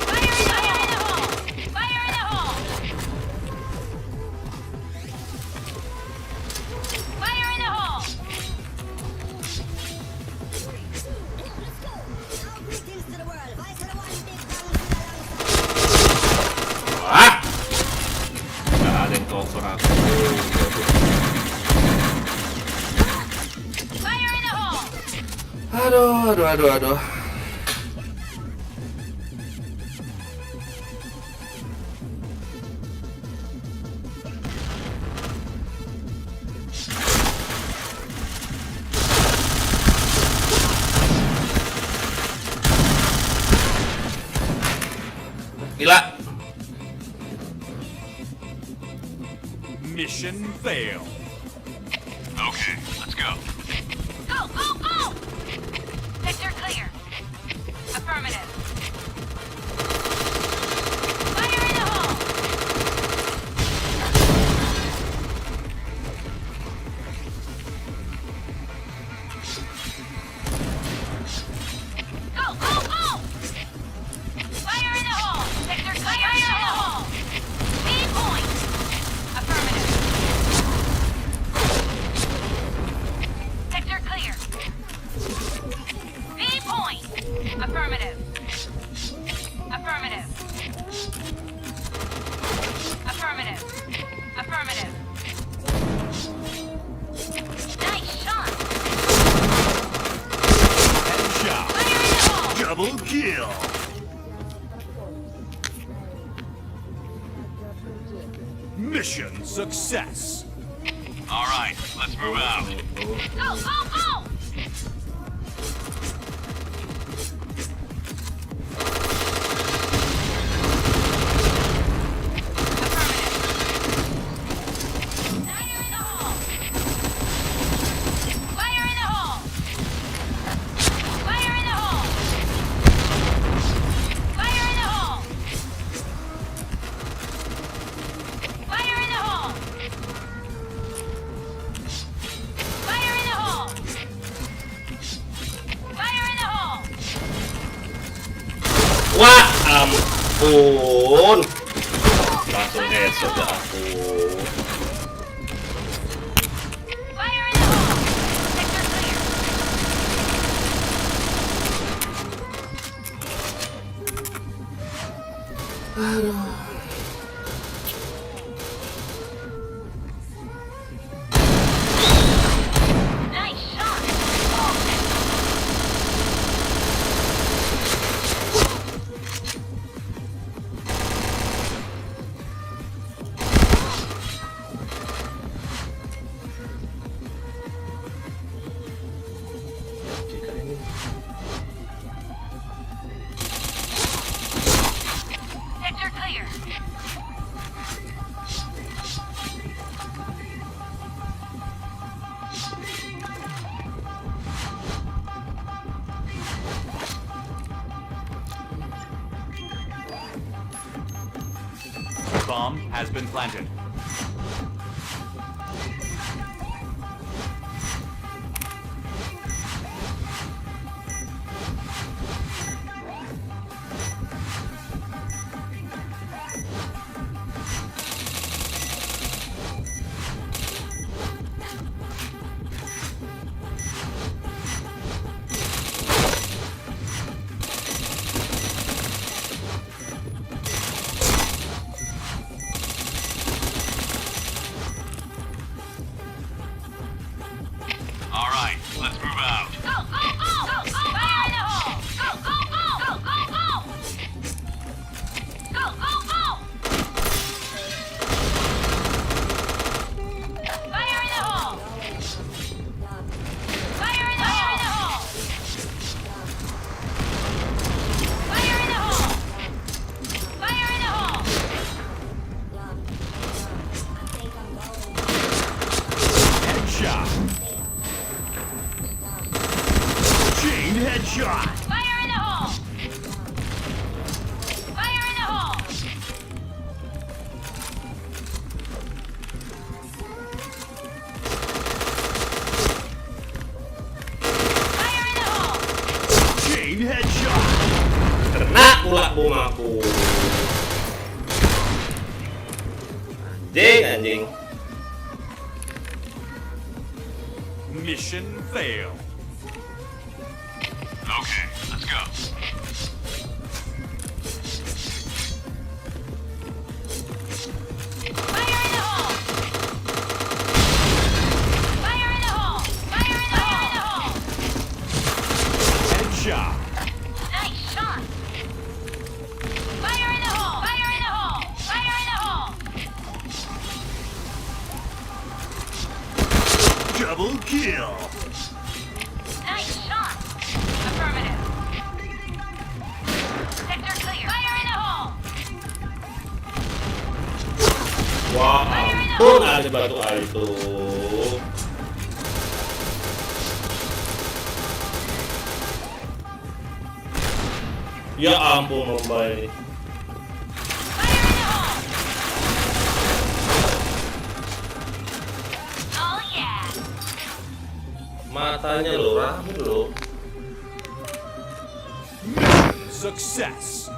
Fire in the hole! Fire in the hole! Fire in the hole! Ah. Gak ada yang cover aku. Fire in the hole! Aduh. Gila. Mission fail. Okay, let's go. Go, go, go! Sector clear. Affirmative. Fire in the hole! Go, go, go! Fire in the hole! Sector clear. Fire in the hole! B point. Affirmative. Sector clear. B point. Affirmative. Affirmative. Affirmative. Affirmative. Nice shot. Headshot. Fire in the hole. Double kill. Mission success. All right, let's move out. Go, go, go! Wah, ampun. Langsung headshot ya ampun. Fire in the hole! Sector clear! Nice shot! Sector clear! Bomb has been planted. All right, let's move out. Go, go, go! Go, go! Fire in the hole! Go, go, go! Go, go, go! Go, go, go! Fire in the hole! Fire in the hole! Fire in the hole! Fire in the hole! Headshot. Chain headshot. Fire in the hole! Fire in the hole! Fire in the hole! Chain headshot. Kena pula bom aku. Anjing. Mission failed. Okay, let's go. Fire in the hole! Fire in the hole! Fire in the hole! Headshot. Nice shot! Fire in the hole! Fire in the hole! Fire in the hole! Double kill. Nice shot! Affirmative. Sector clear. Fire in the hole! Wah, ampun ada batu itu. Ya ampun Mumbai ini. Fire in the hole! Oh yeah! Matanya lo rame lo. Success.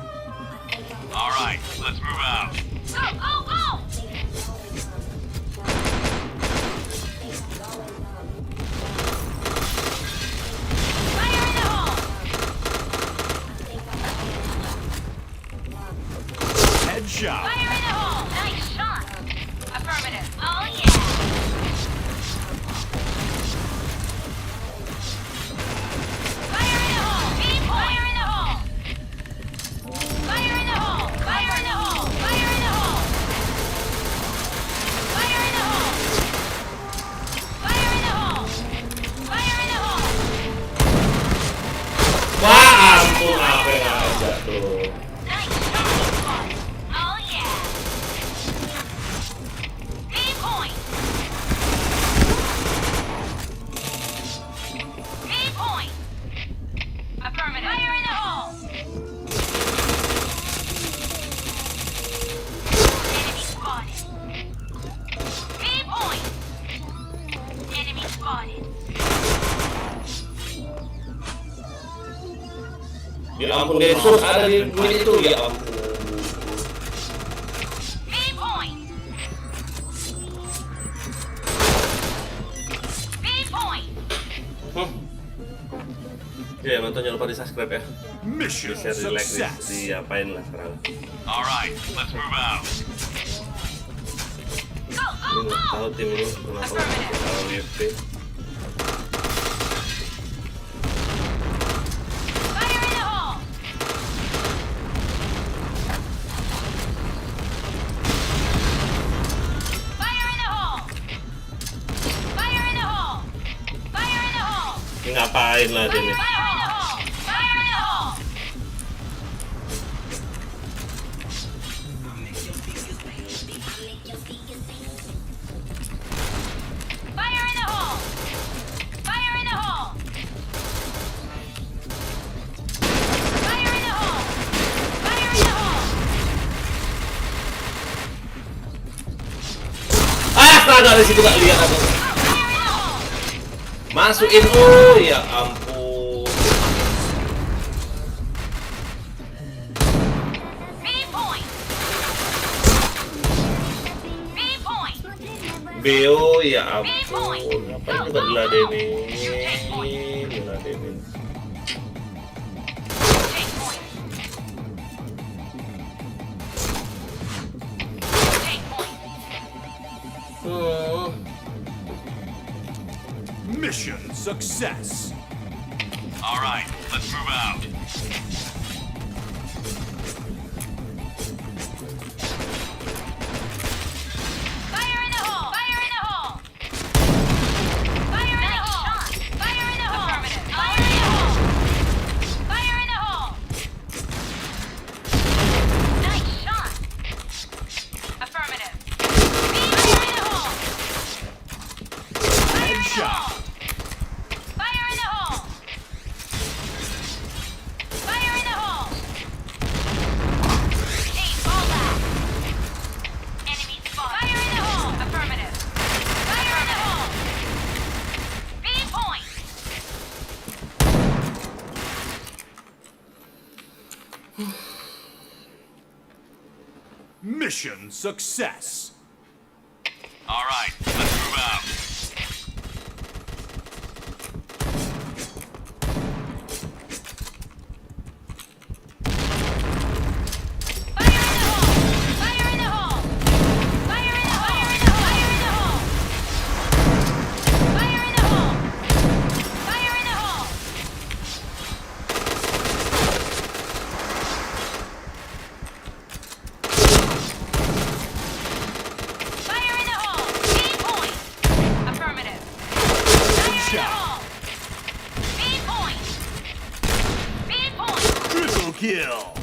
All right, let's move out. Go, go, go! Fire in the hole! Headshot. Fire in the hole! Nice shot! Affirmative. Oh yeah! Fire in the hole! Beam fire in the hole! Fire in the hole! Fire in the hole! Fire in the hole! Fire in the hole! Fire in the hole! Fire in the hole! Wah, ampun apa yang ada tuh. Nice shot! Oh yeah! Beam point! Beam point! Affirmative. Fire in the hole! Enemy spotted. Beam point! Enemy spotted. Ya ampun, dia terus ada di menit itu. Ya ampun. B point. B point. Ya nonton jangan lupa di subscribe ya. Mission Di share, di like, success. di apain lah sekarang. All right, let's move out. Go, go, Ini nggak go. tahu tim ini kenapa kalau UFC. Fire in the hole. Fire in the hole. Fire in the hole. Fire in the hole. Ini ngapain lah dia nih? Fire in the hole. Fire in the hole. Fire in the hole. Fire in the hole. Fire in the hole. Fire in the hole. Astaga, dari situ nggak lihat aku. Fire in the hole. Masukin, oh ya ampun. B point. B point. Beo ya ampun. Ngapain juga diladenin? Diladenin. Take point. Take point. Mission success. All right, let's move out. Fire in the hole. Fire in the hole. Fire in the hole. Fire in the hole. Affirmative. Fire in the hole. Fire in the hole. Nice shot. Affirmative. Fire in the hole. Fire in the Headshot. hole. Fire in the hole. Fire in the hole. Team, fall back. Enemy spotted. Fire in the hole. Affirmative. Fire in the hole. B point. Mission success. All right, let's move out. Fire in the hole. Fire in the hole. Fire in the hole. Fire in the hole. Fire in the hole. Fire in the hole. B point. Affirmative. Fire in the hole. B point. B point. Triple kill.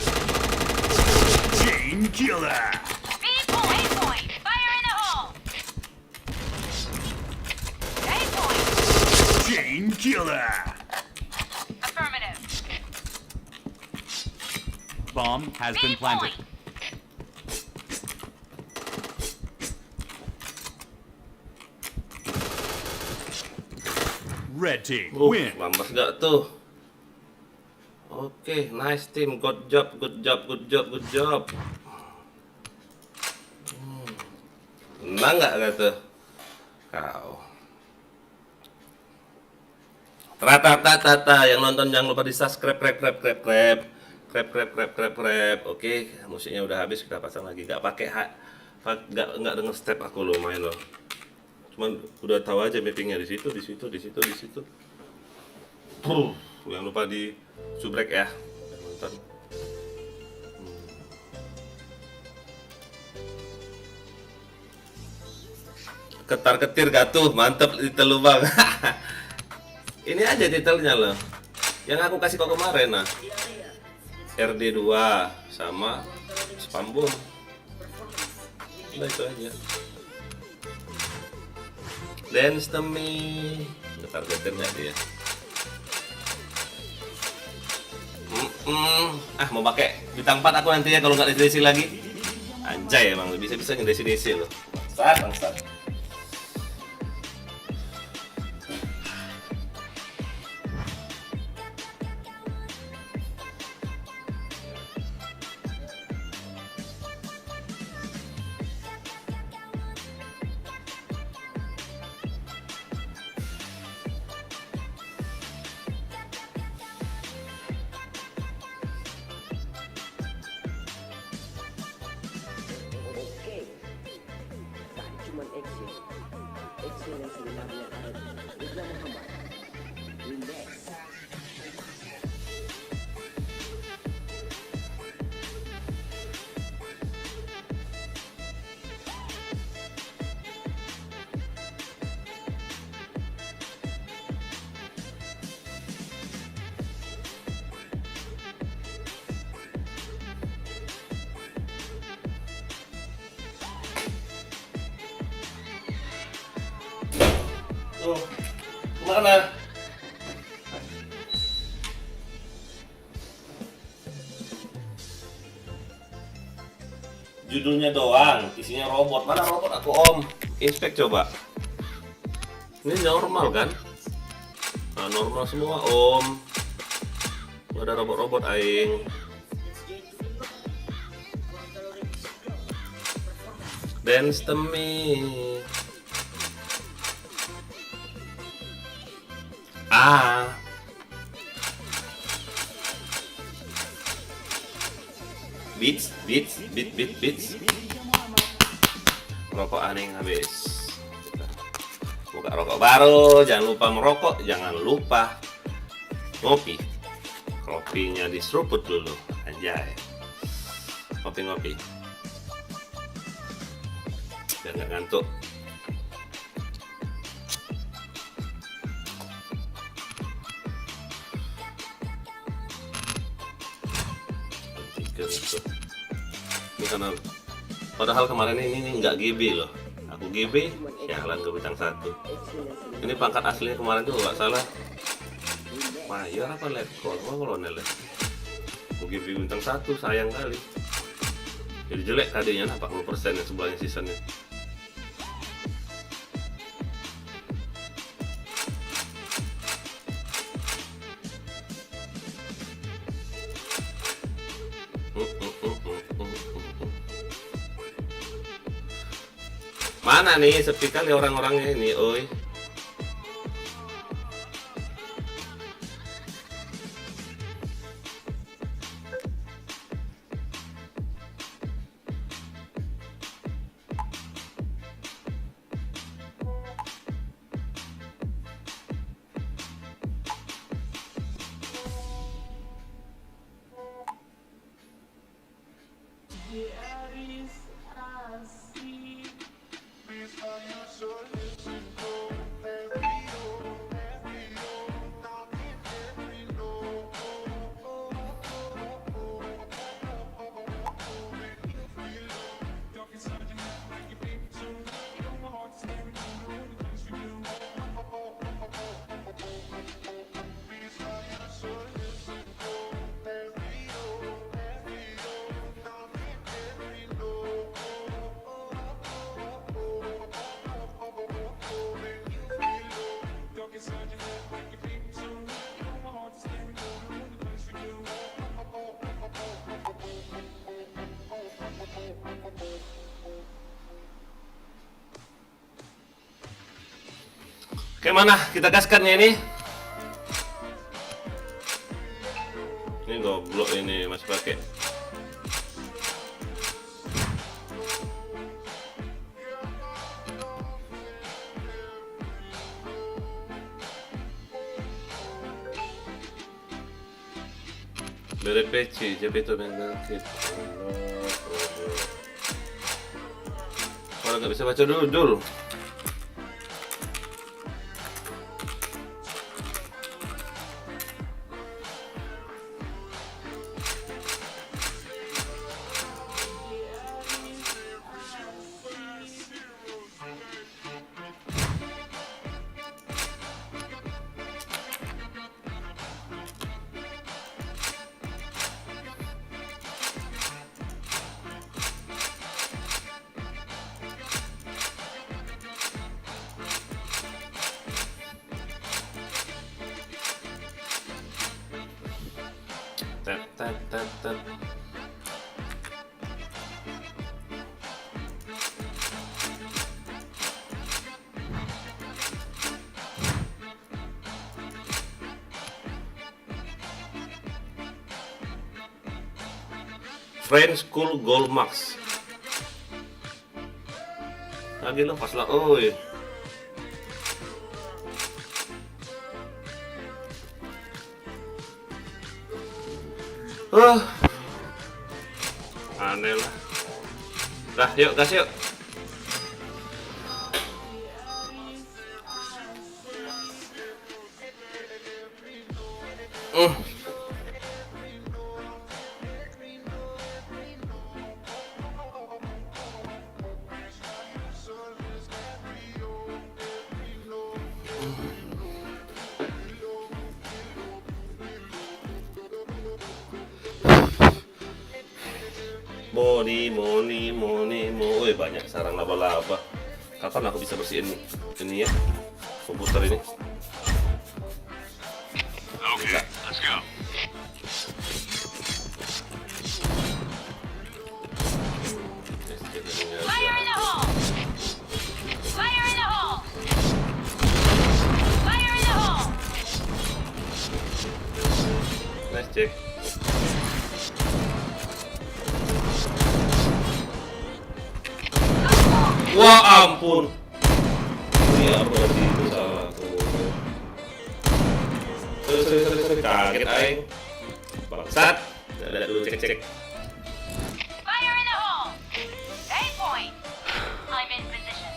Chain killer. B point. A point. Fire in the hole. A point. Chain killer. Affirmative. Bomb has B been planted. point. Red team win. Mampus nggak tuh? Oke, nice team, good job, good job, good job, good job. Menang nggak kata kau? Tata, yang nonton jangan lupa di subscribe, Oke, musiknya udah habis, kita pasang lagi. Nggak pakai nggak denger step aku loh, main loh. Cuman udah tahu aja mappingnya di situ. Jangan lupa di subrek ya, nonton. Ketar-ketir gatuh, mantep titel lu bang. Ini aja titelnya loh, yang aku kasih kau kemarin nah. RD2 sama spam bom. Udah itu aja. Dance to me. Ketar-ketirnya dia. Mau pakai bintang 4 aku nanti ya kalau nggak desi lagi. Anjay emang bisa-bisa ngedesi-desi loh. Bangsat. Human action. Action yang sebenarnya ada di Islam Muhammad. Index. Tuh, kemana? Judulnya doang, isinya robot. Mana robot aku om? Inspect coba. Ini normal kan? Nah, normal semua om. Nggak ada robot-robot aing. Dance to me. Beats. Rokok aneh habis. Buka rokok baru, jangan lupa merokok, jangan lupa ngopi. Kopinya diseruput dulu, anjay. Ngopi. Biar nggak ngantuk. Ini karena padahal kemarin ini nggak GB loh, aku GB jalan ke bintang 1. Ini pangkat aslinya kemarin tuh nggak salah mayor apa letkol, kolonel ya. Aku GB bintang 1, sayang kali. Jadi jelek KD-nya 40% yang sebelahnya seasonnya. Mana nih sepi kali orang-orangnya ini, oi. Oke, mana kita gaskan ya ini? Ini goblok ini masih pakai. Bere PC, itu dengan kit. Orang nggak bisa baca dulu. Tet. Friends School Gold Max. Lagi lepas lah, oi. Aneh lah. Dah, yuk gas yuk. Woi, banyak sarang laba-laba. Kapan aku bisa bersihin ini ya, komputer ini? Okay, let's go. Fire in the hole! Fire in the hole! Fire in the hole! Nice check. Wah ampun. Ini apa berarti itu salah aku. Sorry. Kaget aing. Bangsat. Ada dulu cek. Fire in the hole! A point! I'm in position.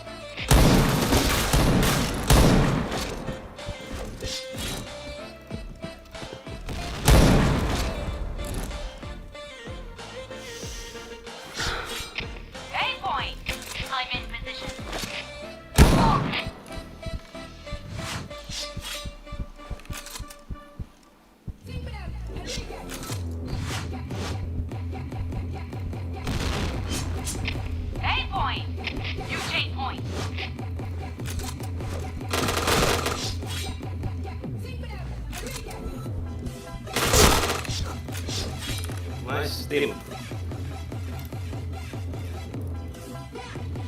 A point! I'm in position. A point! UJ point! Nice team.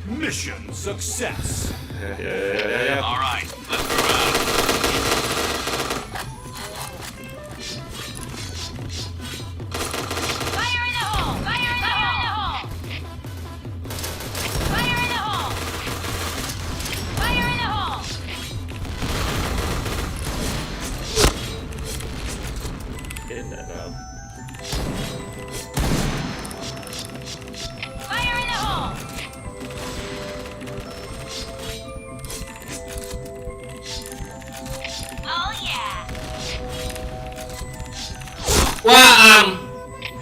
Mission success. Ya. All right, let's move out. Fire in the hole! Fire in the hole! Fire in the hole! Fire in the hole! Tidak tahu. Fire in the hole! Oh yeah! Wah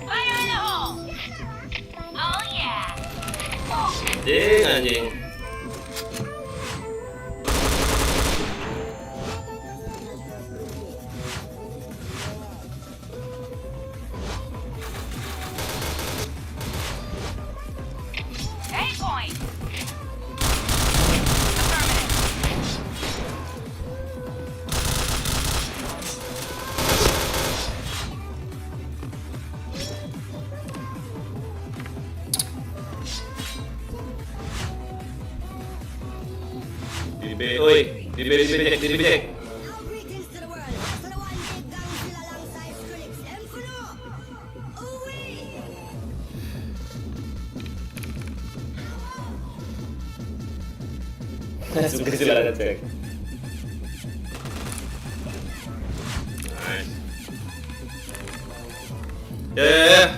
Fire in the hole! Oh yeah! anjing. A point! Affirmative. Dibejek. Greetings to the world. So the one big gang still alongside Skrillex. Kuno. Suka silakan cek. Nice.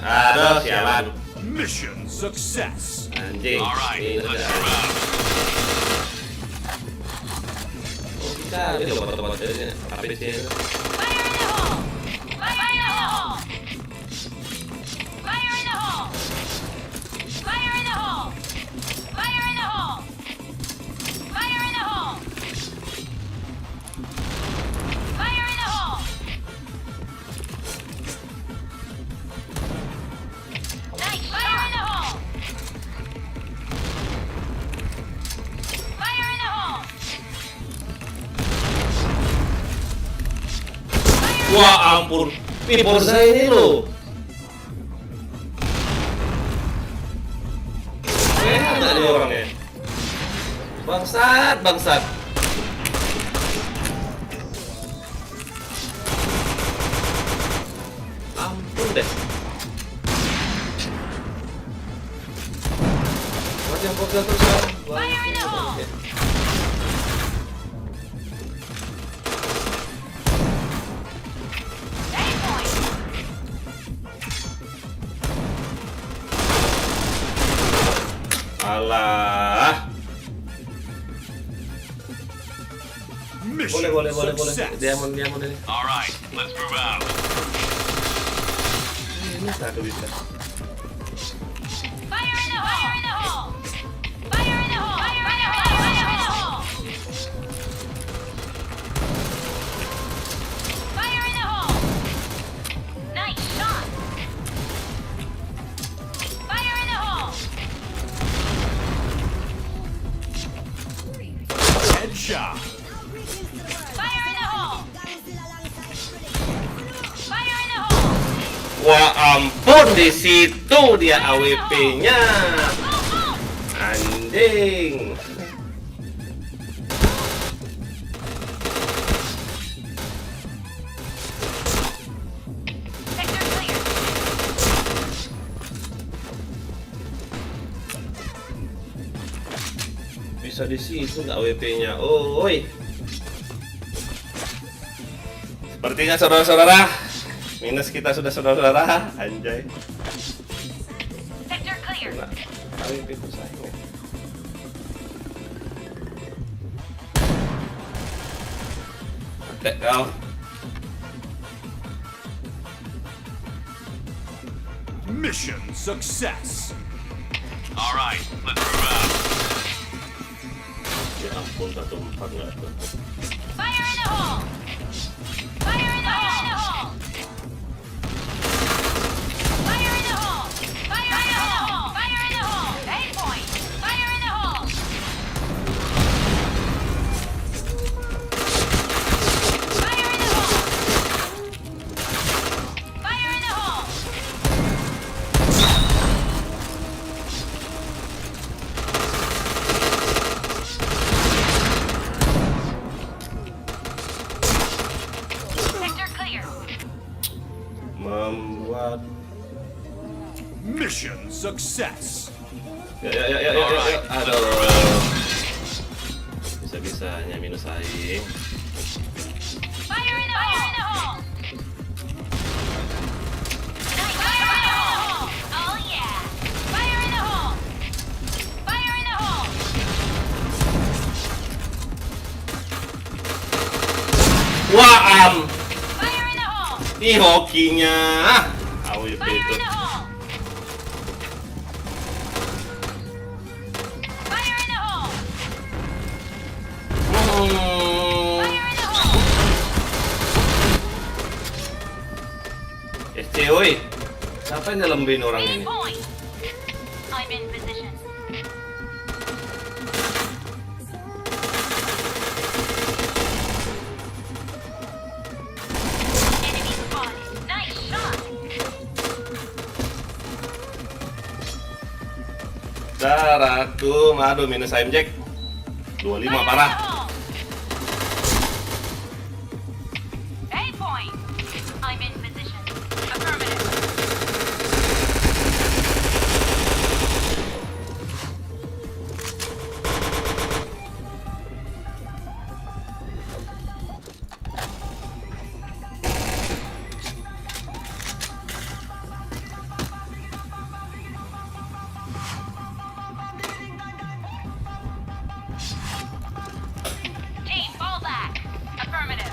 Aduh, sialan. Mission success. Anjing. All right, Ini let's udah. move out. Oh, kita ini loh teman-teman ini. ABC. Fire in the hole! Fire in the hole! Fire in the hole! Fire in the hole! Fire in the hole! Fire in the hole! Fire in the hole! Nice! Fire in the hole! Fire in the hole! Wah ampun. Pipor saya ini loh. Enak nih orangnya. Bangsat. Ampun deh. Macam kok terus Fire in the hole! Aim point! Alah. Mission Boleh. success. Diamond ini. All right, let's move out. Ini satu bisa. Fire in the hole! Fire in the hole! Fire in the hole! Fire in the hole! Fire in the hole! Fire in the hole! Nice shot! Fire in the hole! Headshot. Fire in the hole! Fire in the hole! Wah ampun, di situ dia AWP-nya. Anjing. Sector clear. Bisa di situ nggak AWP-nya. Oi. Sepertinya saudara-saudara, minus kita sudah saudara-saudara. Anjay. Sector clear. Nah, AWP ku sayang. Mati kau. Mission success. All right, let's move out. Ya ampun, 1-4 nggak tuh. Fire in the hole! Fire in the hole! Fire in the hole! Fire in the hole! Fire in the hole! Aim point! Fire in the hole! Fire in the hole! Fire in the hole! Sector clear. Membuat. Mission success. Ya. Aduh. Bisa-bisanya minus aing. Fire in the hole! Nice. Fire in the hole! Oh yeah! Fire in the hole! Fire in the hole! Wah Fire in the hole! Ih hokinya. AWP Fire itu. in the hole! Fire in the hole! Hmm. Fire in the hole! SC woi. Siapa yang nyelembein orang Aim ini? point! I'm in position. Enemy spotted. Nice shot! Daraku, aduh minus aim Jack. 25 parah. Aim point! I'm in position. Affirmative. Team, fall back. Affirmative.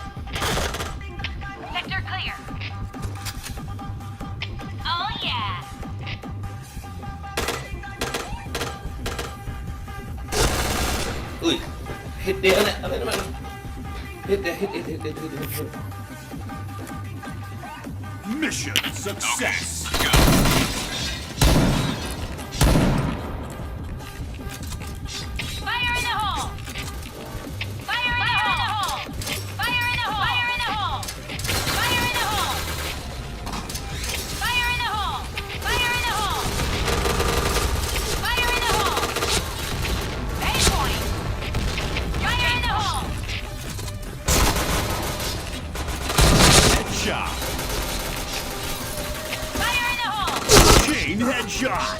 Sector clear. Oh yeah. Uy, hit dia mana? Hit. Mission success. Let's go. Fire in the hole! Fire in the hole! Fire in the hole! Fire in the hole! Fire in the hole! Fire in the hole! Fire in the hole! Fire in the hole! Aim point! Fire in the hole! Headshot. Fire in the hole! Chain headshot.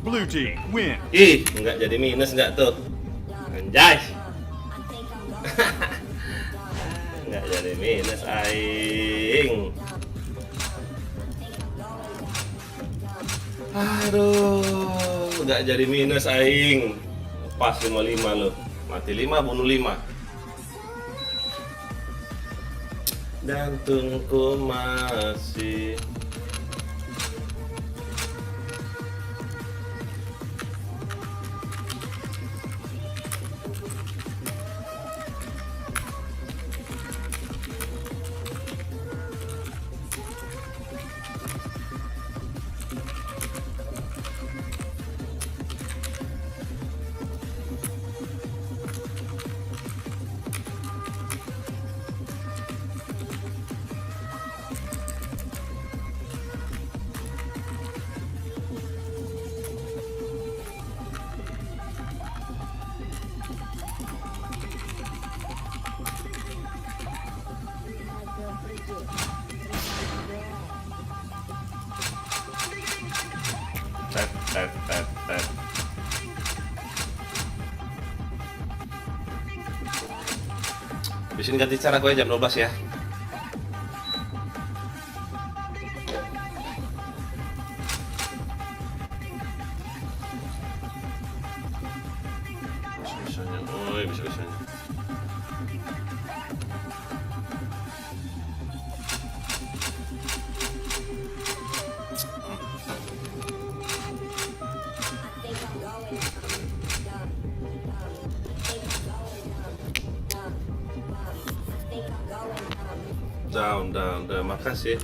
Blue team win. Ih, nggak jadi minus nggak tuh? Anjay. Nggak jadi minus aing. Aduh, nggak jadi minus aing. Pas 55 loh. Mati 5, bunuh 5. Jantungku masih tet. Bisin ganti cara gue jam 12 ya. Bisa-bisanya, bisa-bisanya. Down, makasih.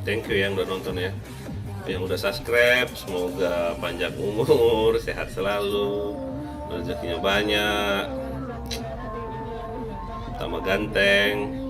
Thank you yang udah nonton ya, yang udah subscribe. Semoga panjang umur, sehat selalu, rezekinya banyak, tambah ganteng.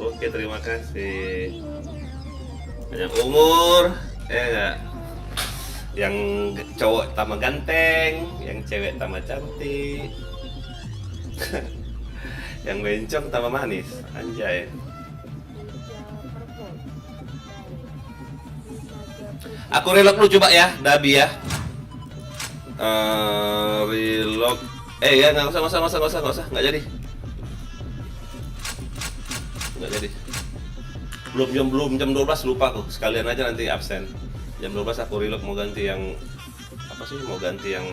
Oke, terima kasih. Panjang umur, enggak. Yang cowok tambah ganteng, yang cewek tambah cantik. Yang bencong tambah manis, anjay. Aku reload dulu coba ya, Dabi ya. Reload. Ya nggak usah, nggak jadi. Nggak jadi. Belum jam 12 lupa aku. Sekalian aja nanti absen. Jam 12 aku reload, mau ganti yang apa sih? Mau ganti yang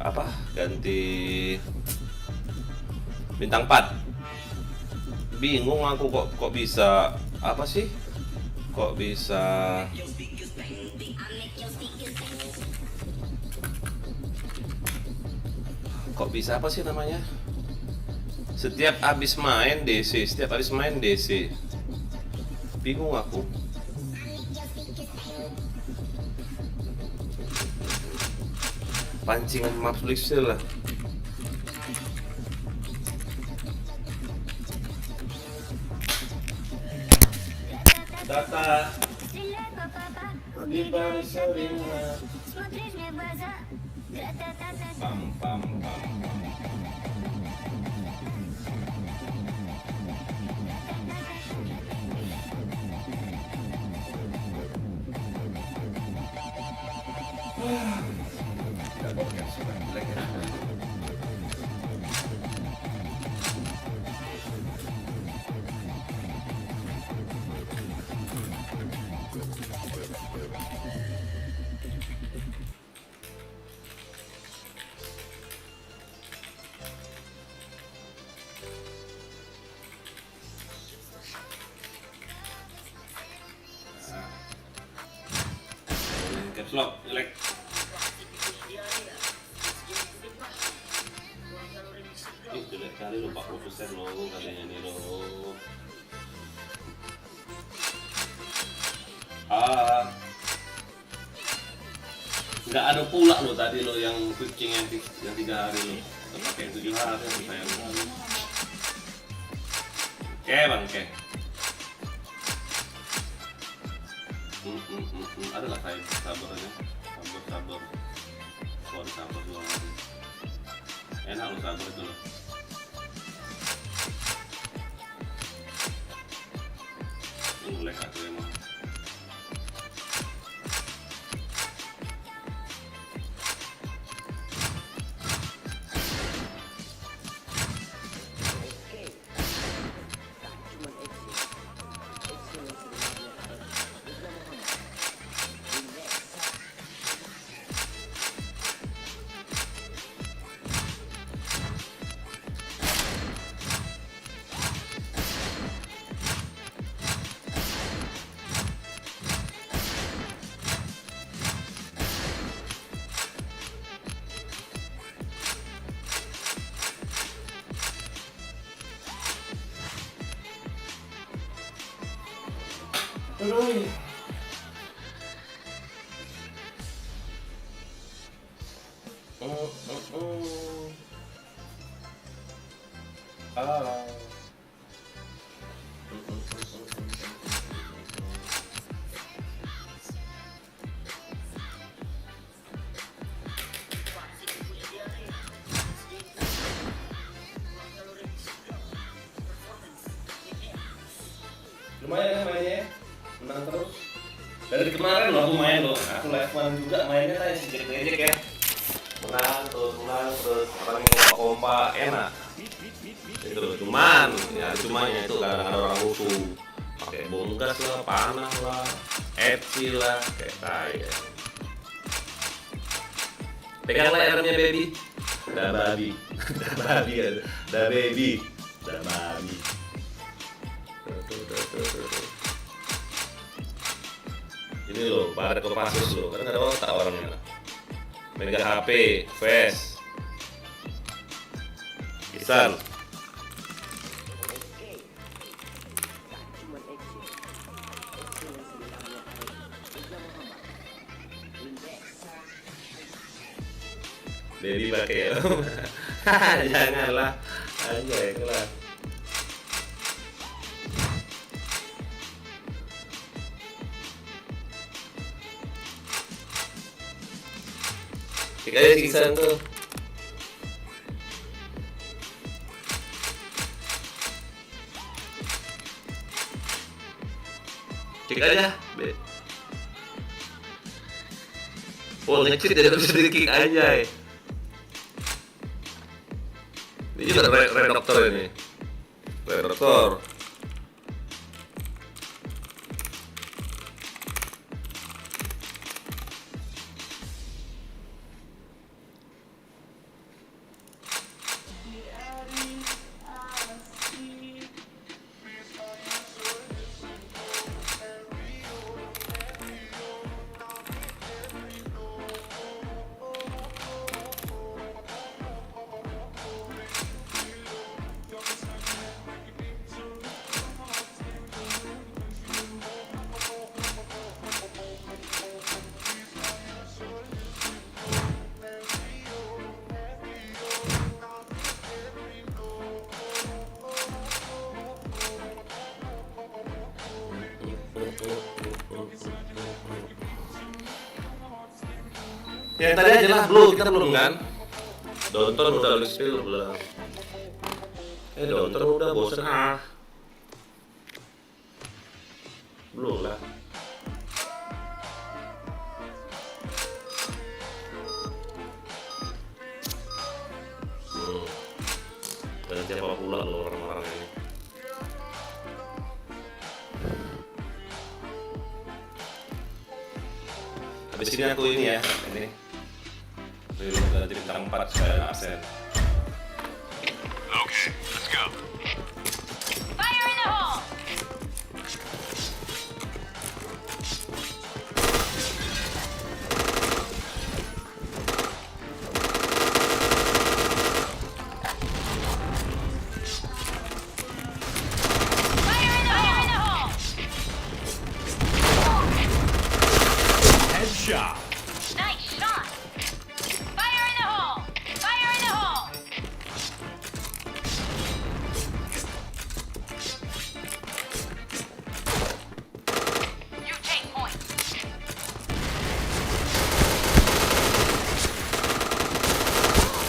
apa? Ganti bintang 4. Bingung aku kok bisa apa sih? Kok bisa apa sih namanya? Setiap habis main DC. Bingung aku. Pancingan map list lah. Data di baris seringan. Pam. Caps lock, jelek. Ih, jelek kali lo, 40% lo katanya nih lo. Nggak ada pula lo tadi lo yang kucing yang 3 hari lo. Pakai 7 hari sayang sekali. Oke bang, oke. Adalah saya sabarnya, sabar. Sorry, sabar 2 hari. Enak lo sabar itu lo. Ini mulai aku emang. Aduh. Lumayan ya mainnya, menang terus. Dari kemarin lo aku main lo, aku live one juga mainnya kayak sejek-sejek ya. Menang terus, orang yang kompak enak. Itu cuman itu kadang ada orang lusuh, pakai bom gas lah, panah lah, FC lah, kayak saya. Pegang layarnya baby, dah babi, dah baby. Ini loh, pada Kopassus loh, karena ada otak orangnya. Mega HP, Face, Isan. Baby pakai ya. Janganlah, anjay kelas. Cek aja Iksan tuh. Cek aja. Oh, nge-cheat jadi bisa di-kick aja. Ini juga Red Doctor ini. Red Doctor. Yang tadi aja lah, kita belum kan? Donton udah lu spill belum? Donton udah bosen ah. Belum lah. Dan siapa pula lo orang-orang ini? Habis ini aku ini ya, ini. Jadi bintang 4 supaya absen. Okay, let's go. Fire in the hole! job. Nice shot. Fire in the hole. Fire in the hole. You take point.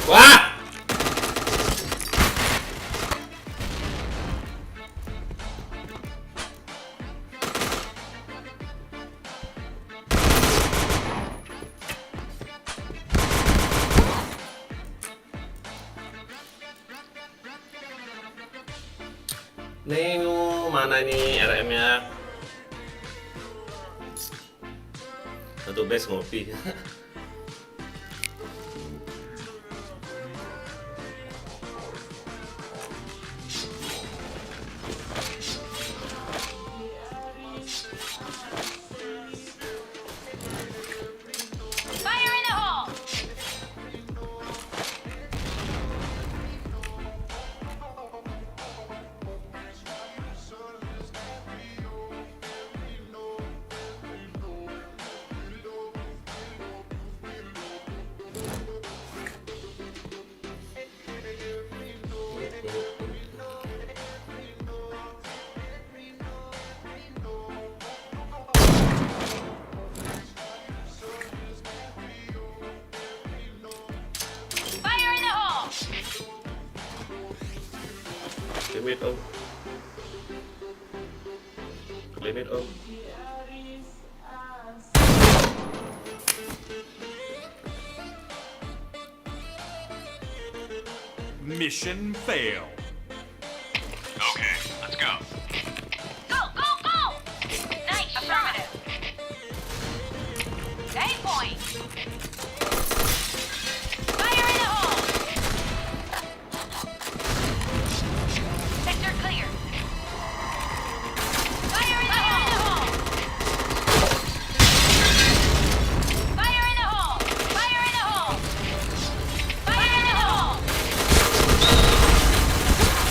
Wah! Nih, mana ini RM-nya? Satu base ngopi. Fire in the hole. Fire in the hole. Limit om. Limit om. Mission fail. Okay, let's go. Go, go, go! Nice affirmative. A point. Fire in the hole. Sector clear. Fire in the hole. Fire in the hole. Fire in the hole. Fire in the hole.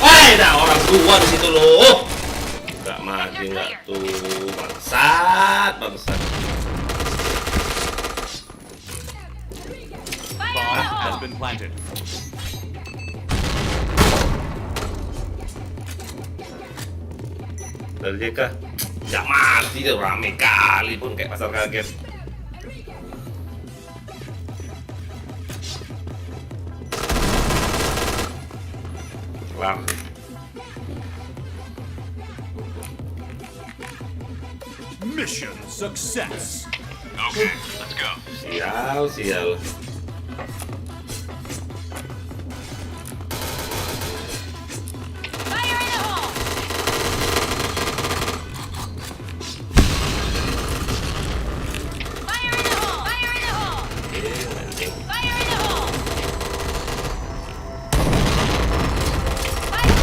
Ada orang tua di situ loh. Nggak mati nggak tuh, bangsat, bangsat. Fire in the Bomb has hole. been planted. Dari JK, nggak mati deh, rame kali pun kayak pasar kaget. Wah, Mission success. Okay, let's go. sial, sial. Fire in the hole. Fire in the hole. Fire in the hole. Anjing. Fire in the hole. Fire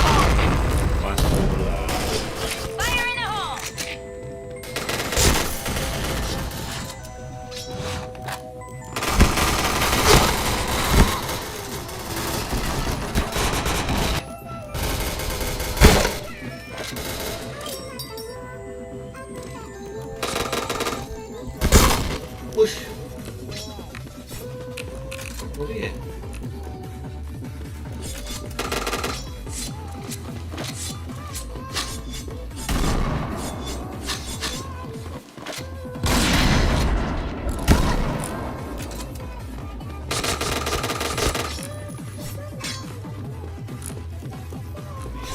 Masuk lah. Fire in the hole. Push. Oke.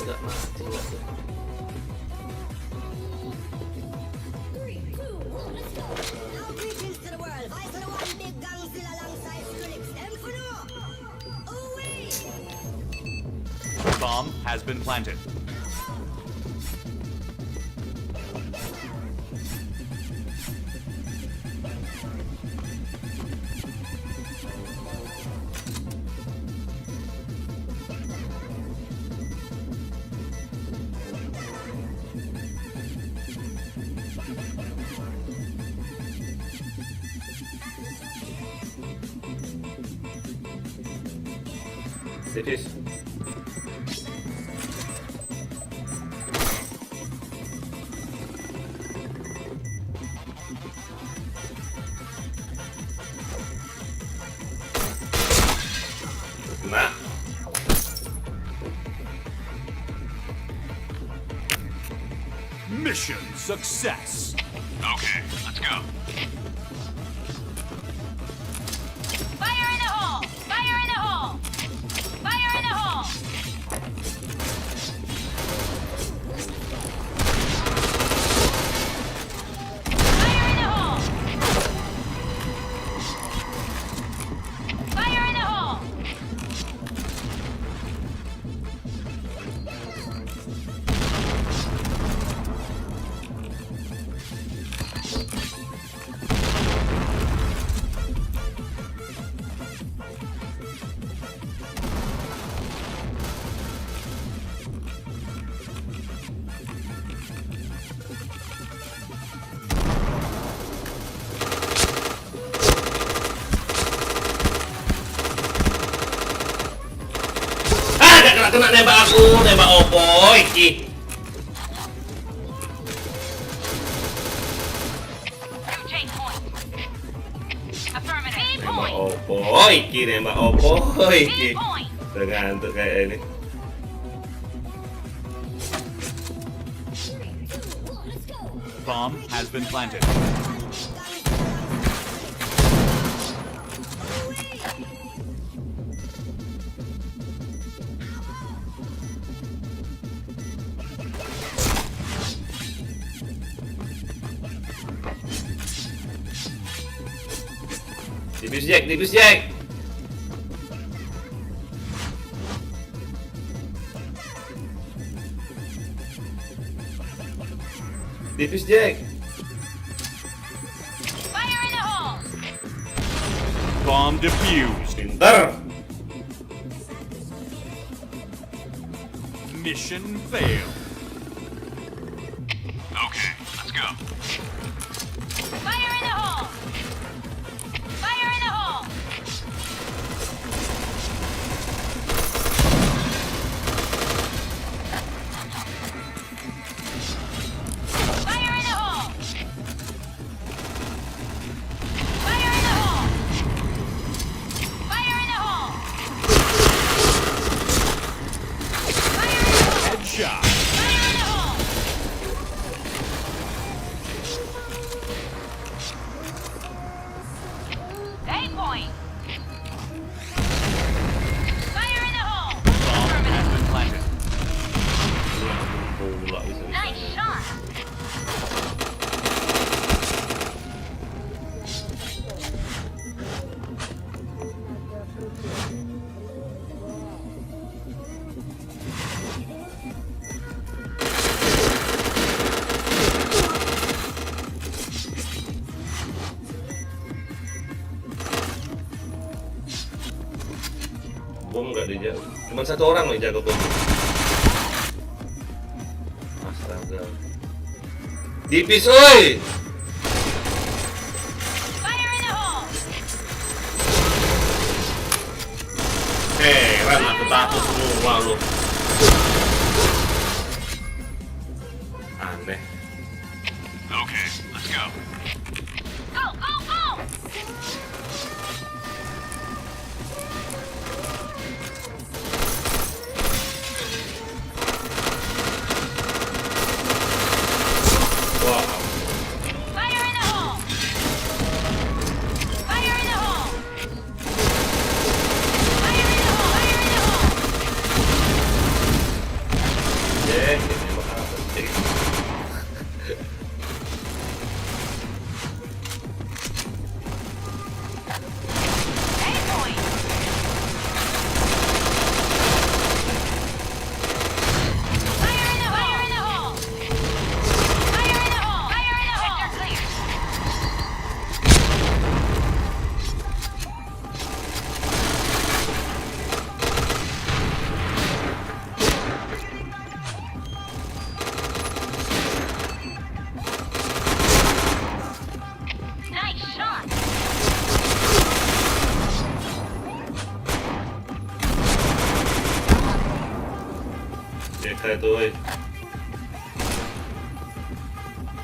Nggak mati nggak tuh. 3, 2, 1, let's go. Now greetings to the world. Vice of the one big gang still alongside Skrillex. Them for no. Ooh-wee. Bomb has been planted. Tipis. Mission success. Okay, let's go. Fire in the hole! Fire in the hole! Fire in the hole! Fire in the hole! Fire in the hole! Ah, gak kena nembak aku, nembak opo iki. Two-chain point. Affirmative. B Nembak point. opo iki, nembak opo B iki. point. Udah ngantuk kayak ini. Bomb has been planted. Tipis Jack. Tipis Jack. Fire in the hole! Bomb defused. Pinter. Mission failed. Okay, let's go. Fire in the hole! Fire in the hole! Fire in the hole! Fire in the hole! Fire in the hole! Fire in the hole! Headshot. Fire in the hole! A point! Fire in the hole! Bomb has been planted. Pula bisa. Nice shot! Bom nggak dijaga. Cuma satu orang yang jaga bom. Astaga. Tipis, oi. Fire in the hole! Heran aku takut semua lu. Aneh. Okay, let's go. Go, go, go! Wah. Fire in the hole! Fire in the hole! Fire in the hole! Fire in the hole! Jack, ini mah apa sih? A point! Fire in the hole! Fire in the hole! Fire in the hole! Sector clear! Nice shot! Jack itu, oi.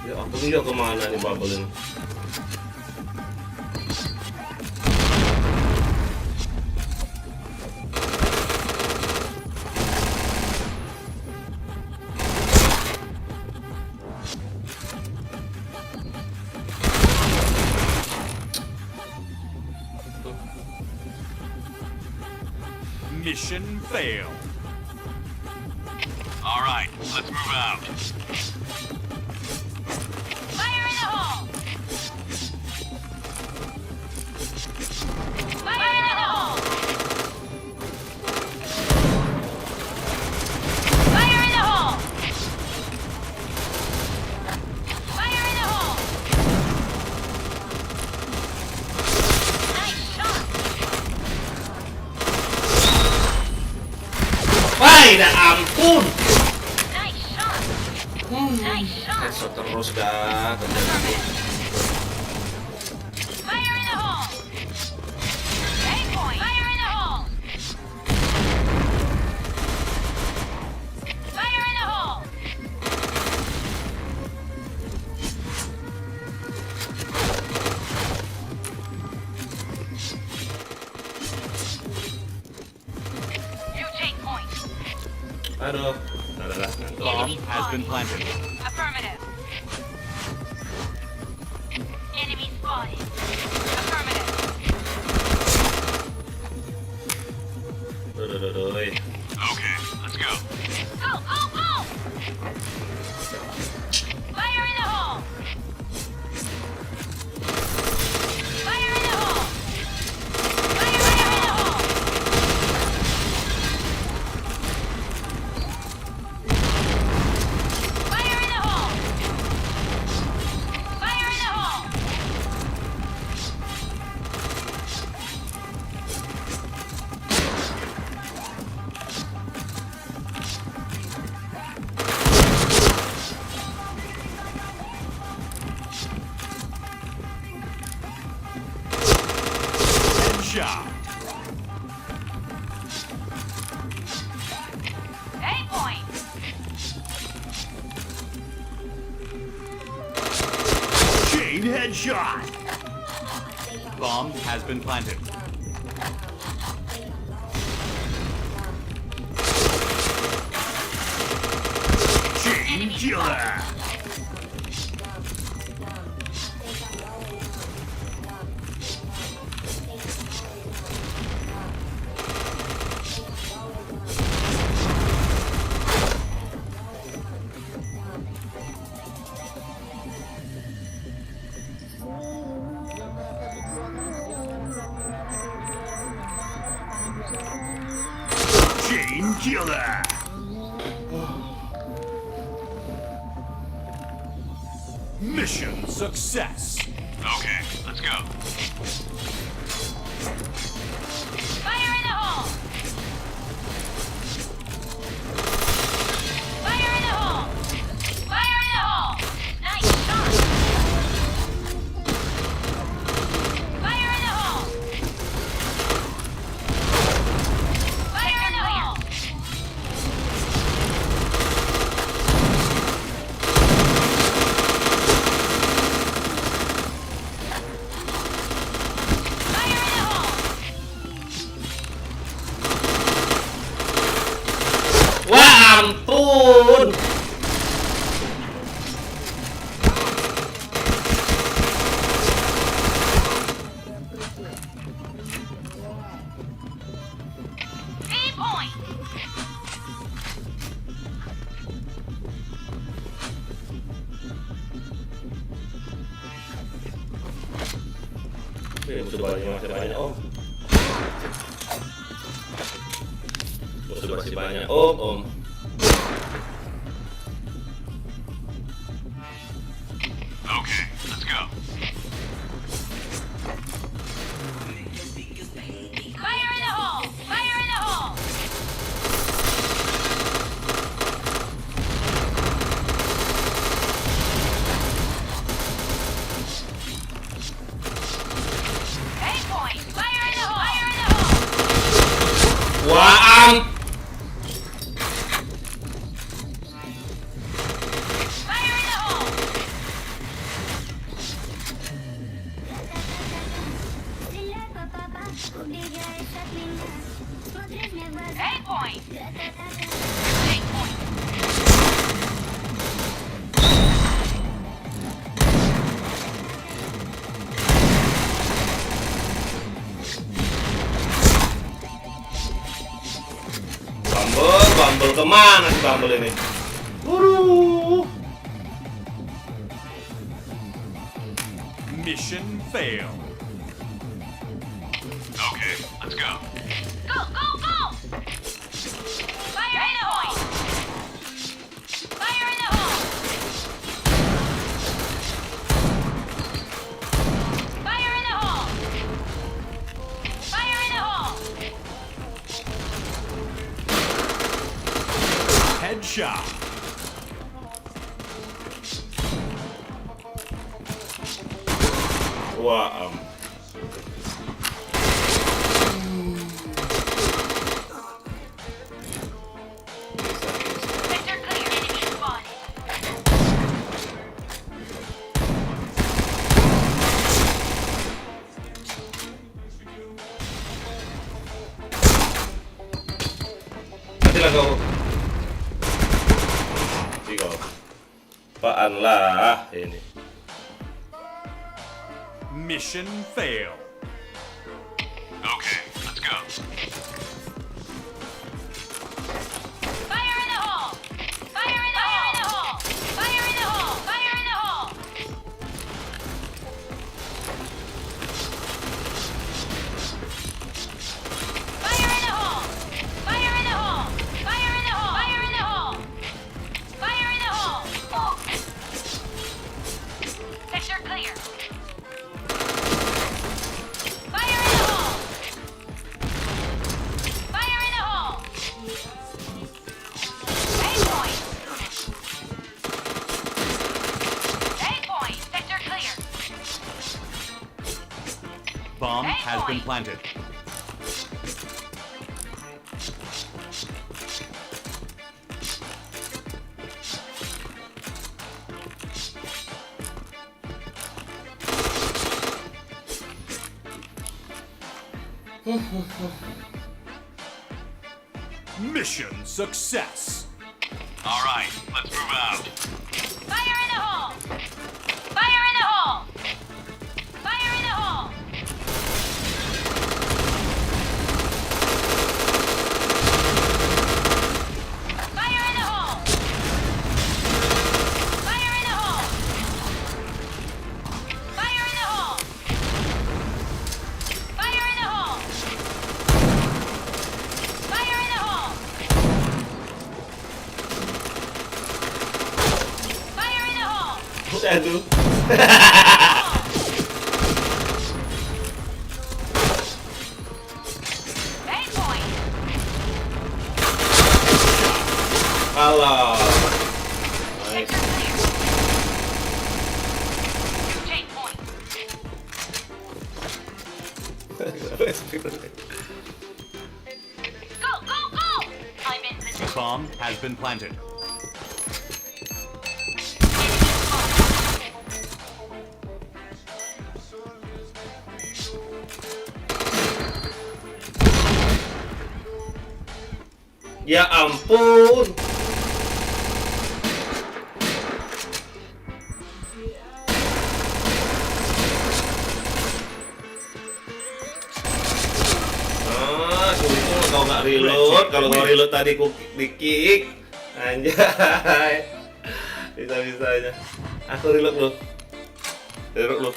Ya ampun, dia kemana nih bubble ini? Mission failed. All right, let's move out. Fire in the hole! Fire in the hole! Fire in the hole! Fire in the hole! Nice shot! Wah, dah ampun. Nice shot! Nice shot! Headshot terus dah. Fire in the hole! Aim point! Fire in the hole! Fire in the hole! You take point. Aduh, udah ngantuk. Bomb has been planted. Affirmative. Enemy spotted. Affirmative. Duh. Okay, let's go. Go, go, go! Fire in the hole! Fire in the hole! Fire in the hole! Fire in the hole! Fire in the hole! Headshot. Aim point! Chain headshot. Bomb has been planted. Chain killer. Chain killer. Mission success. Okay, let's go. Fire in the hole! Fire in the hole! Fire in the hole! Nice shot! Fire in the hole! Fire in the hole! Fire in the hole! Wah, ampun. Aim point! Musuh masih banyak om. Musuh masih banyak om. Okay, let's go. Fire in the hole! Fire in the hole! Aim point! Fire in the hole! Fire in the hole! Wah, Fire in the hole! Aim point! Take point! Bumble kemana sih Bumble ini? Waduh. Mission failed. Okay, let's go. Go, go, go! Fire in the hole! Fire in the hole! Fire in the hole! Fire in the hole! Headshot. Wah, Sector clear, enemy spotted. matilah kau. Mati kau. Apaan lah ini? Mission failed. Okay, let's go. Fire in the hole! Fire in the hole! Fire in the hole! Fire in the hole! Fire in the hole! Fire in the hole! Fire in the hole! Fire in the hole! Fire in the hole! Sector clear. Fire in the hole! Fire in the hole! A point! A point! Sector clear. Bomb has been planted. Mission success. All right, let's move out. Fire in the hole! Fire in the hole! Fire in the hole! Fire in the hole! Fire in the hole! Fire in the hole! Fire in the hole! Fire in the hole! Fire in the hole! Aduh. A point! Alah. Sector Nice. clear. Chain point. Go, go, go! I'm in position. Bomb has been planted. Ya ampun. Kau nggak reload. Kalau nggak reload tadi ku di kick. Anjay. Bisa-bisanya. Aku reload loh. Reload loh.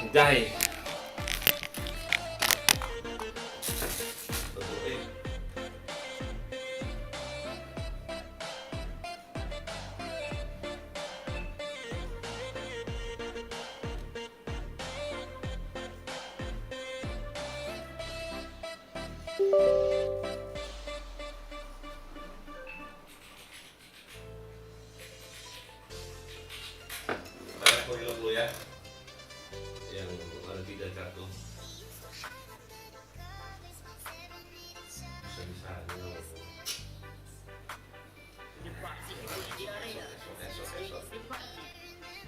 Anjay. Aku reload dulu ya. Yang ada 3 kartu. Bisa-bisanya. Dipaksi di area. Dipaksi.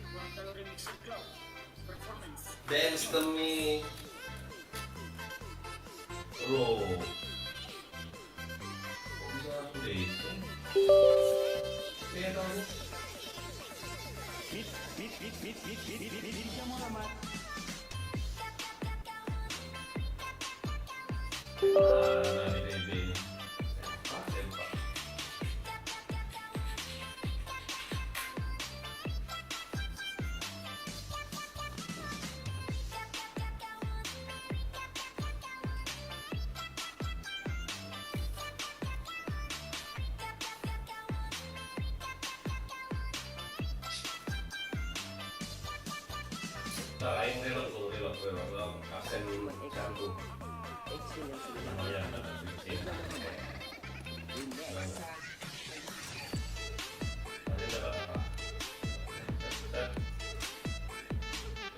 Ruang kalori mixing club. Performance. Dance to me. Bro. Kok bisa aku dance? Kayak tau. Lain relok absen campur. Oh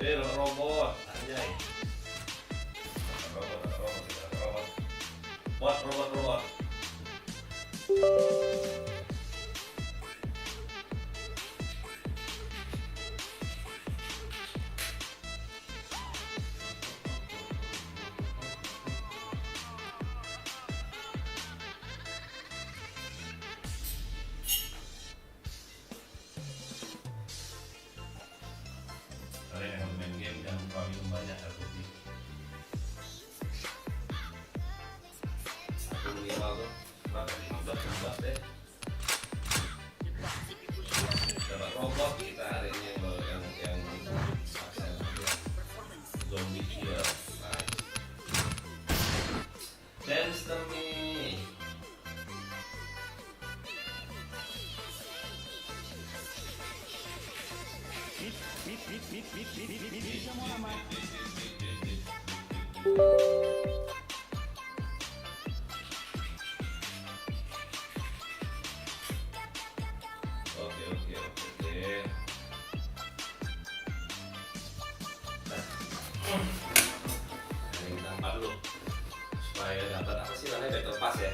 ya, robot, anjay. Robot. Kalian yang main game jangan lupa minum banyak air putih. Aku minimal tuh berapa 15 deh. Dapat robot kita hari ini yang aksen zombie kill. Nice. Dance to me. Oke. Nah, ini tampak dulu supaya dapat apa sih namanya battle pass ya.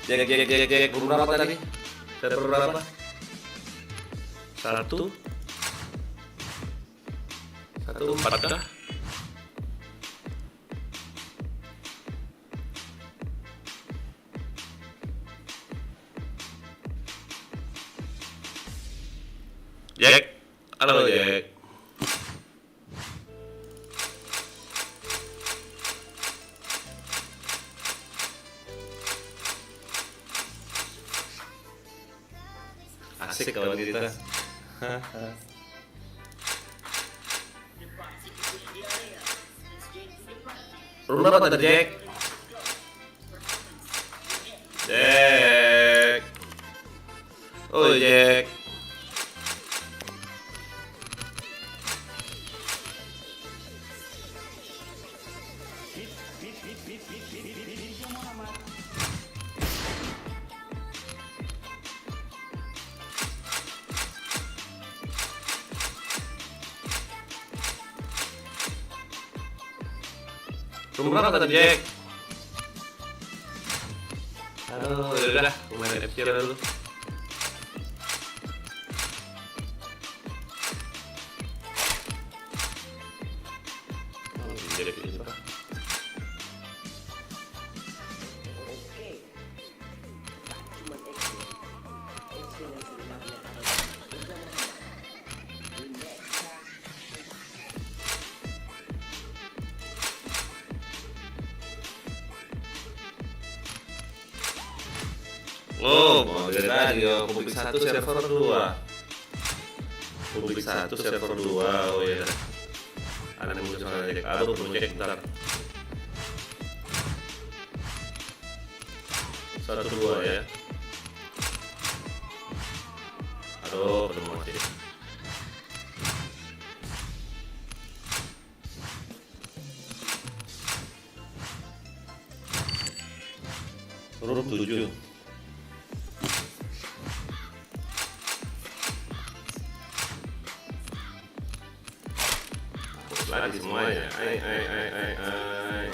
Jack, berapa tadi? Server berapa? 1 4 kah? Jack, halo Jack. Asik kawan kita. Rumah apa tadi Jack? Jack. Oh Jack. Rumah apa tadi Jack? Aduh, udah, main FC dulu. Jack ini Pak. Oh, mau dari tadi ya, publik 1 server 2. Publik 1 server 2, oh iya. Ada yang muncul sama Jack, aduh belum cek bentar. 1 2 ya. Aduh, belum mati. Turun 7. Fokus lagi semuanya. Ay.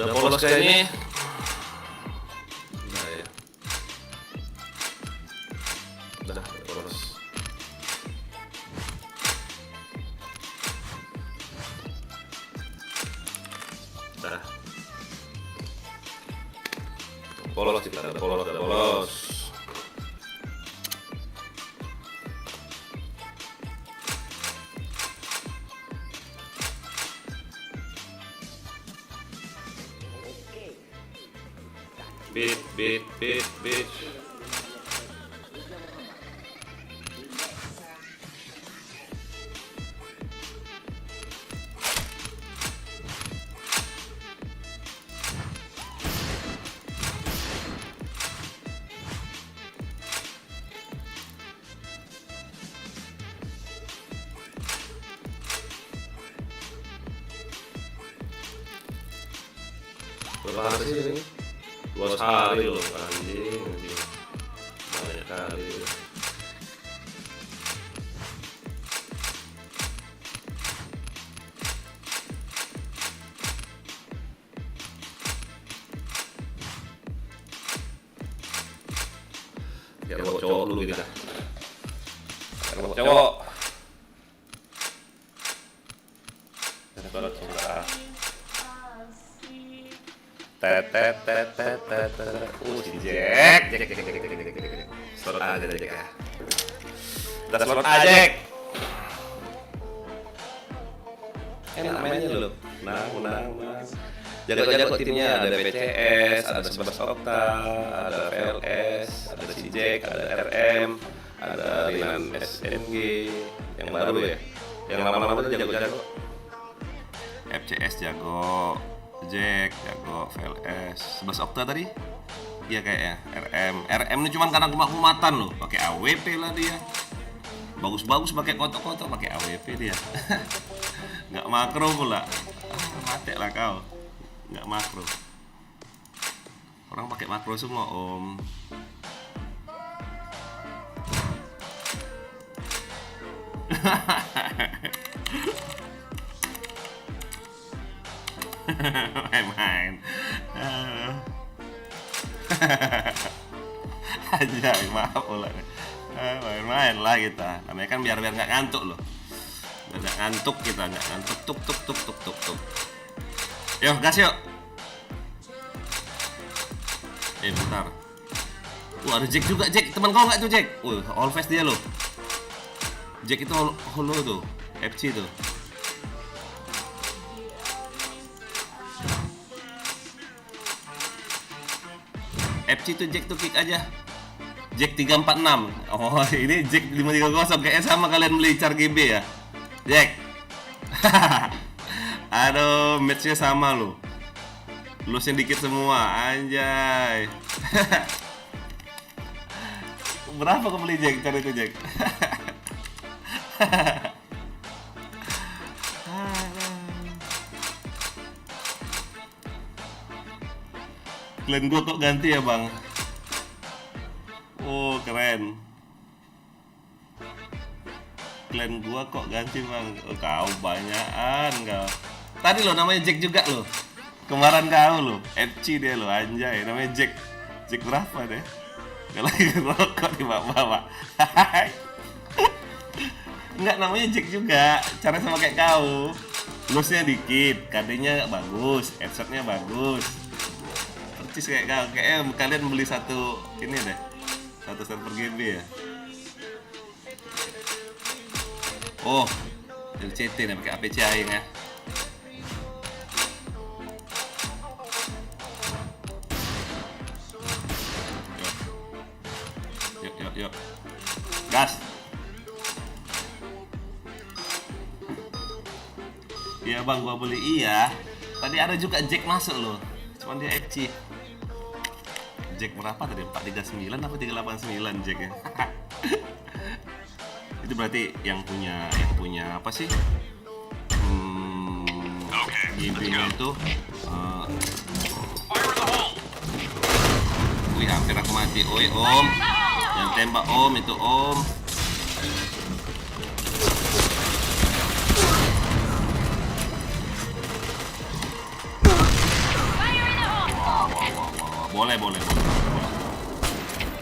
Udah polos kayak ini. Udah ya. Udah polos. Udah. Polos kita, udah polos. Beat. Berapa hari sih ini? 2 hari loh, anjing. Banyak kali. Ya cowok dulu kita. Cowok. Si Jack. Slot aja Jack ya. Udah slot aja Jack. Enak mainnya lo. Menang. Jago-jago timnya, ada PCS, ada 11 Okta, ada VLS, ada si Jack, ada RM, ada Rinan SNG, yang baru ya. Yang lama-lama itu jago-jago. FCS jago, Jack jago, VLS, 11 Okta tadi. Iya kayaknya RM ini cuman karena kumat-kumatan loh, pakai AWP lah dia. Bagus-bagus pakai kotak-kotak, pakai AWP dia. Nggak makro pula. Mati lah kau. Nggak makro. Orang pakai makro semua om. Main-main. Anjay, maaf pula. Main-main lah kita. Namanya kan biar nggak ngantuk loh. Nggak ngantuk kita, nggak ngantuk. Tuk. Yo, gas yuk. Bentar. Ada Jack juga, Jack. Teman kau nggak tuh Jack? All face dia loh. Jack itu holo tuh, FC tuh. FC tuh Jack tuh kick aja. Jack 346. Oh, ini Jack 530 kayaknya sama kalian beli char GB ya. Jack. Aduh, matchnya sama loh. Lossnya dikit semua, anjay. Berapa kau beli Jack? Cari itu Jack. Klan gua kok ganti ya bang? Oh keren. Klan gua kok ganti bang? Oh, kau banyakan kau. Tadi lo namanya Jack juga lo. Kemarin kau lo, FC dia lo anjay. Namanya Jack. Jack berapa deh? Kalau lagi rokok di bawa. Enggak, namanya Jack juga. Caranya sama kayak kau. Lossnya dikit, KD-nya bagus, headshotnya bagus. Percis kayak kau. Kayaknya kalian beli satu ini deh. Satu server GB ya. Oh, LCT nih pakai APC aing ya. Yuk. Gas. Iya bang, gua beli iya. Tadi ada juga Jack masuk loh. Cuman dia FC. Jack berapa tadi? 439 apa 389 Jack ya? Itu berarti yang punya apa sih? Gamenya itu Fire in the hole! wih, hampir aku mati. Oi, Om. Jangan tembak, Om. Itu, Om. Fire in the hole! Wah. Boleh.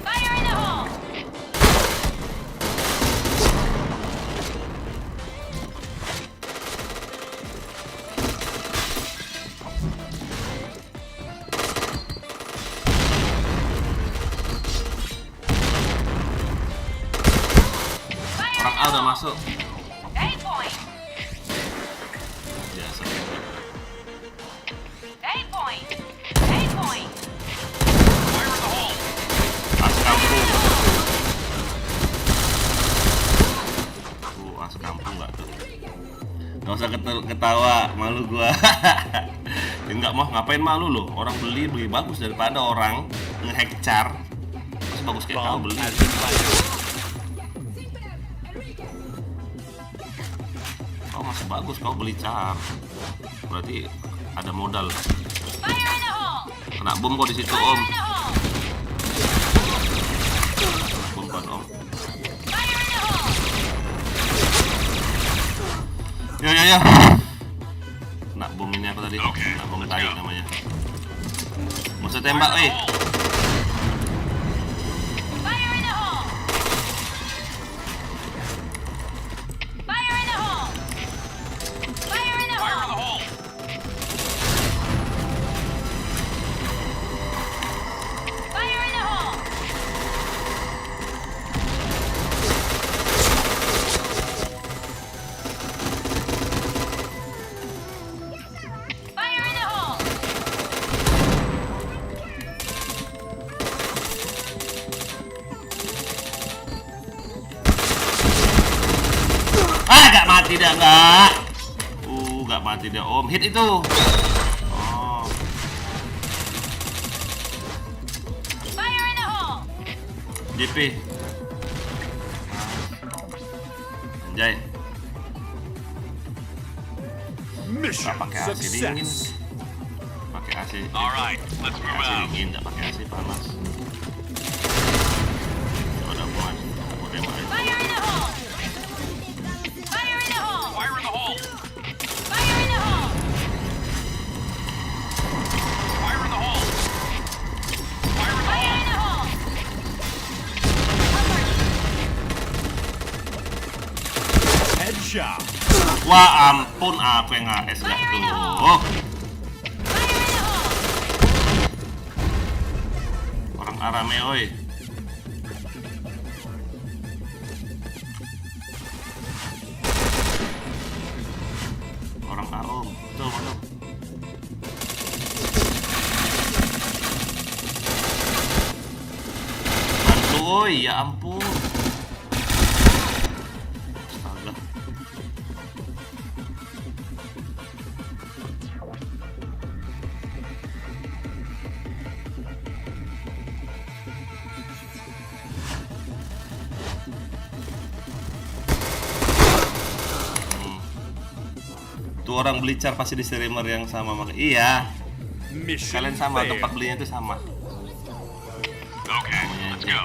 Fire in the hole! Orang A udah masuk. 8 point! Biasa. 8 point! 8 point! Fire in the hole! As kampung. As kampung nggak tuh? Gak usah ketawa, malu gua. Enggak mau ngapain malu lo? Orang beli bagus daripada orang ngehack char. Masih bagus kayak kau Bomb beli. has been planted. Kau masih bagus kau beli char. Berarti ada modal. Fire in the hole! Kena bom kok di situ, Fire Om. in the hole! Kena bom kan, Om. Fire in the hole! Ya. Kena bom ini apa tadi? Oke, Kena bom let's tai go. namanya. Musuh tembak, Fire in the hole! Fire in the hole! Fire in the Fire in the hole! hole! Fire in the hole! Fire in the hole! Gak mati dia, enggak. Gak mati dia, Om. Hit itu. Oh, Fire in the hole! JP. Anjay. Mission Gak pakai AC dingin. success. Pakai AC. Alright, let's Pakai move AC out. dingin, gak pakai AC panas. Ya udah puas. Aku tembak aja. Fire in the hole! Fire in the hole! Fire in the hole! Fire in the hole! Fire in the hole! Fire in the Fire in hole! the hole! Headshot. Wah ampun, apa yang AS gak tuh? Oh, Fire in the hole! orang Arame, oi. Orang Aom, betul, betul. Bantu, oi, ya ampun. Astaga. Tuh orang beli char pasti di streamer yang sama, iya. Mission Kalian sama, failed. tempat belinya itu sama. Okay, let's go.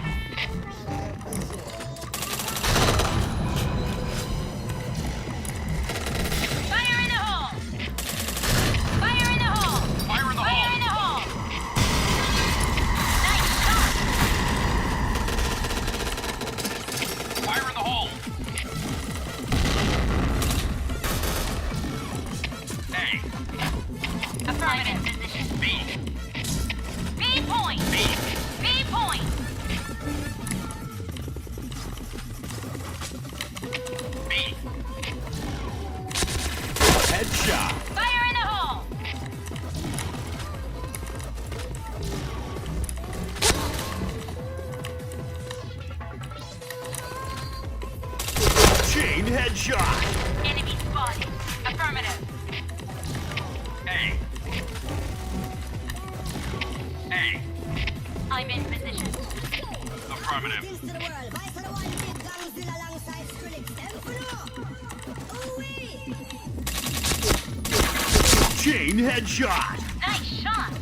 Fire in the hole! Fire in the hole! Fire in the Fire hole! in the hole! Nice shot! Fire in the hole! A. Affirmative position. B. B point! B point! B. Headshot. Fire in the hole! Chain headshot. Enemy spotted. Affirmative. A. A. I'm in position. Affirmative. Greetings to the world. Vice of the one big Gangzilla alongside Skrillex. Them for no. Ooh-wee. Chain headshot. Nice shot.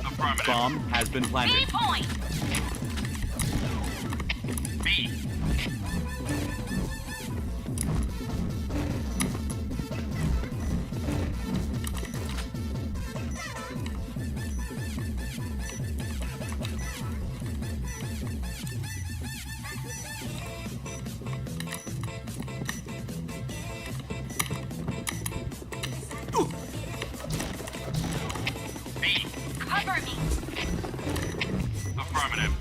Affirmative. Bomb has been planted. B point. B. B. Cover me. Affirmative.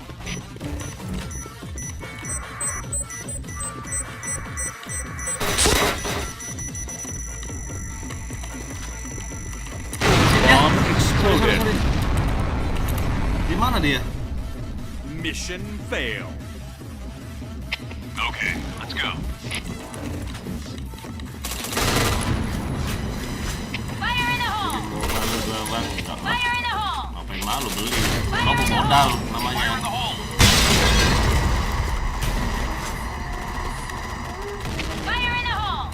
Bomb exploded. Di mana dia? Mission fail. Okay, let's go. Fire in the hole. Mau malu gua bang? Nggak, Fire in the hole. ngapain malu beli? Kamu modal namanya. Fire in the hole. Fire in the hole.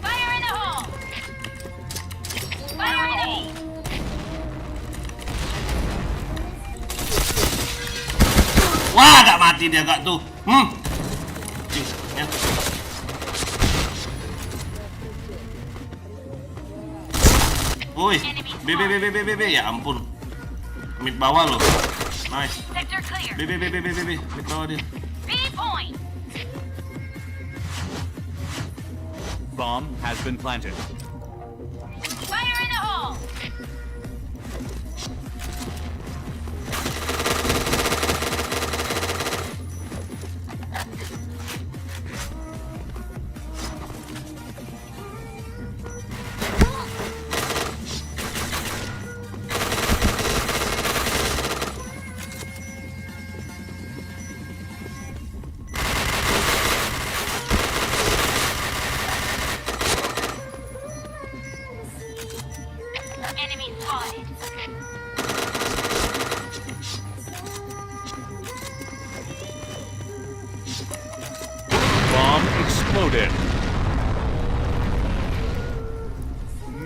Fire in the hole. Fire in the hole. Wah, gak mati dia gak tuh. Cing, ya. Woi, B, ya ampun. Mid bawah loh. Nice. Sector clear. B, mid bawah dia. B point. Bomb has been planted. Fire in the hole. Enemy spotted. Bomb exploded.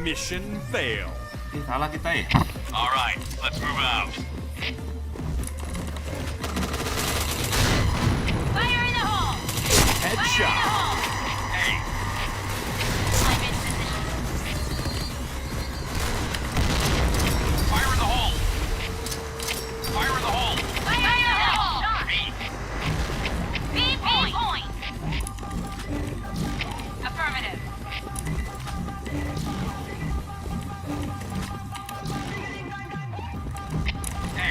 Mission fail. Kalah kita ya. All right, let's move out. Fire in the hole. Headshot. A. I'm in position. Fire in the hole. Fire in the hole. Fire in the hole. B. B point. Affirmative. A.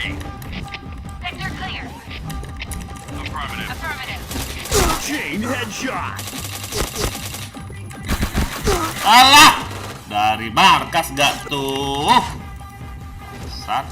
Sector clear. Affirmative. Affirmative. Chain headshot. Alah, dari markas gak tuh. Sat.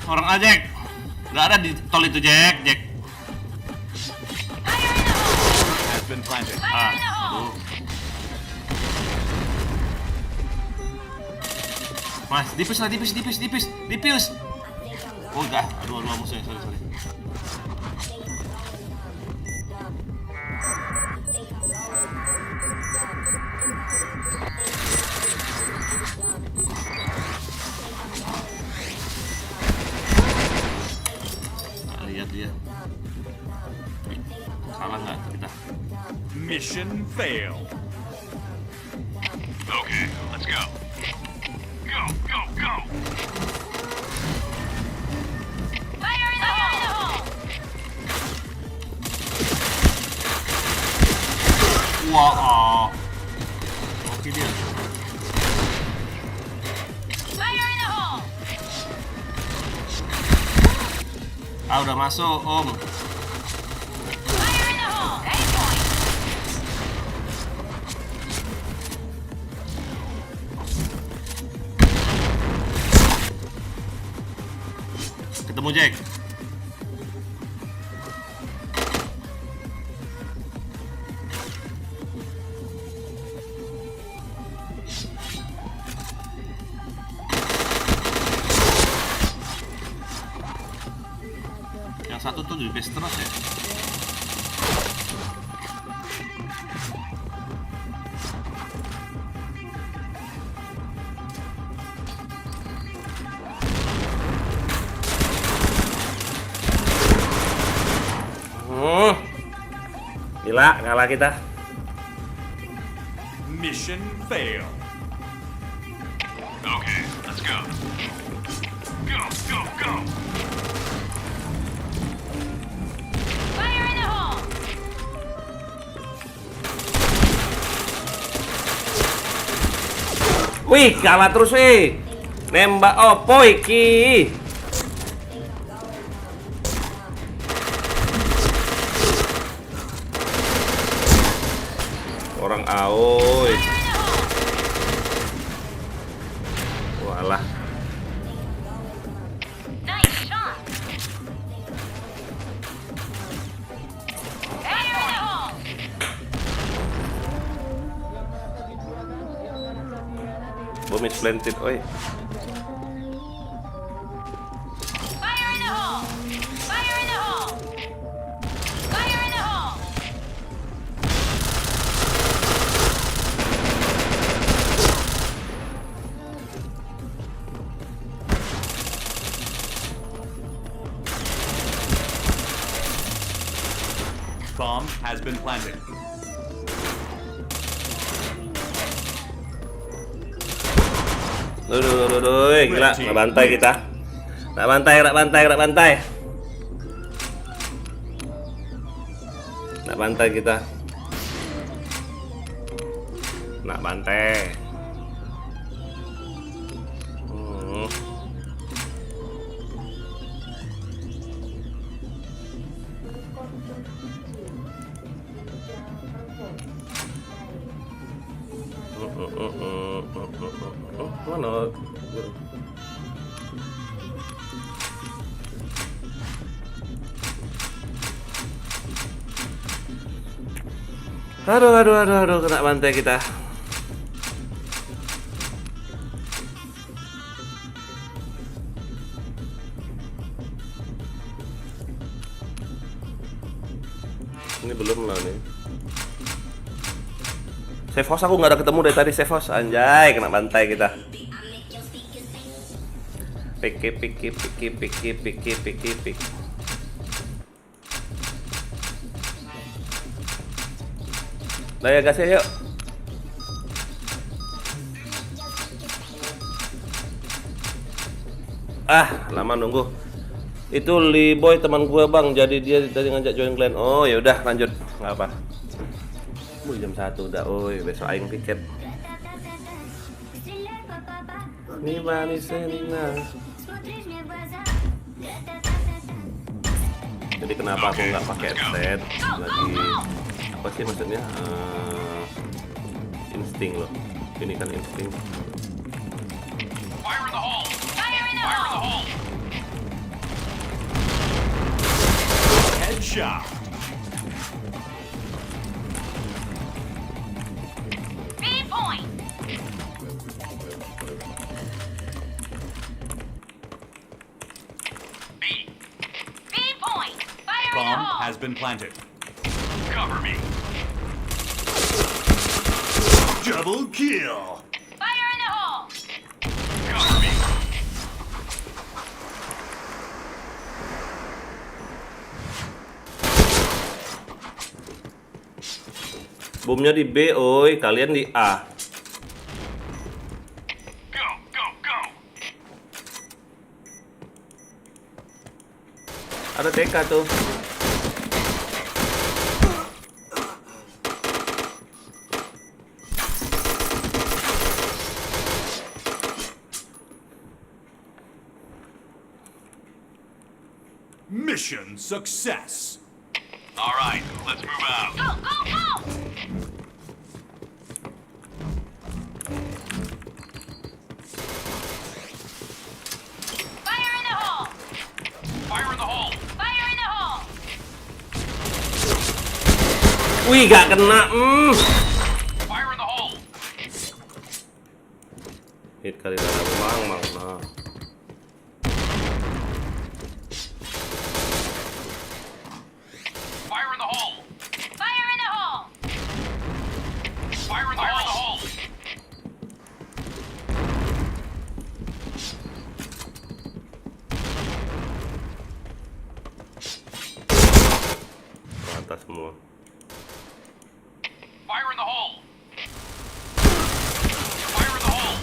Orang aja, Jack. Nggak ada di tol itu, Jack. Fire in the hole. Has been planted. Fire in the hole. Aduh. Mas, dipus lah, dipus. Oh enggak, aduh musuhnya, sorry. Nggak lihat dia. Salah nggak kita? Mission fail. Okay, let's go. Go. Fire in the hole. Wah, oke dia. Fire in the hole. Ah, udah masuk, Om. Fire in the hole! A point! Ketemu Jack. Yang satu tuh di base terus ya. Gila, ngalah kita. Mission fail. Okay, let's go. Go, go, go. Fire in the hole! Wih, kalah terus wih. Nembak opo iki? Orang aoi. Walah. Nice shot! Fire in the hole! Bomb is planted, oi. Fire in the hole! Fire in the hole! Fire in the hole! Bomb has been planted. Duh, gila, nak bantai kita. Nak bantai. Nak bantai kita. Nak bantai. Mana? Aduh, kena bantai kita. Ini belum lah nih. Safe house aku nggak ada ketemu dari tadi safe house. Anjay, kena bantai kita. Pik. Udah ya gas ya, yuk. Ah, lama nunggu. Itu Lee Boy teman gue bang, jadi dia tadi ngajak join clan. Oh ya udah lanjut, nggak apa. Jam 1 udah, besok aing tiket. Nih bani senina. Jadi kenapa aku nggak pakai headset lagi? Apa sih maksudnya? Insting loh. Ini kan insting. Fire in the hole. Fire in the Fire in the hole! hole. Headshot. B point! B. B point! Fire in the Bomb hole! has been planted. Cover me. Double kill. Fire in the hole! Cover me. Bomnya di B, oi, kalian di A. Go, go, go. Ada TK tuh. Mission success. All right, let's move out. Go, go, go! Fire in the hole! Fire in the hole. Fire in the hole! Wih, gak kena. Fire in the hole. Hit kali dalam mang. Nah. Fire in the hole. Fire in the hole! Fire in the hole. Atas semua. Fire in the hole. Fire in the hole.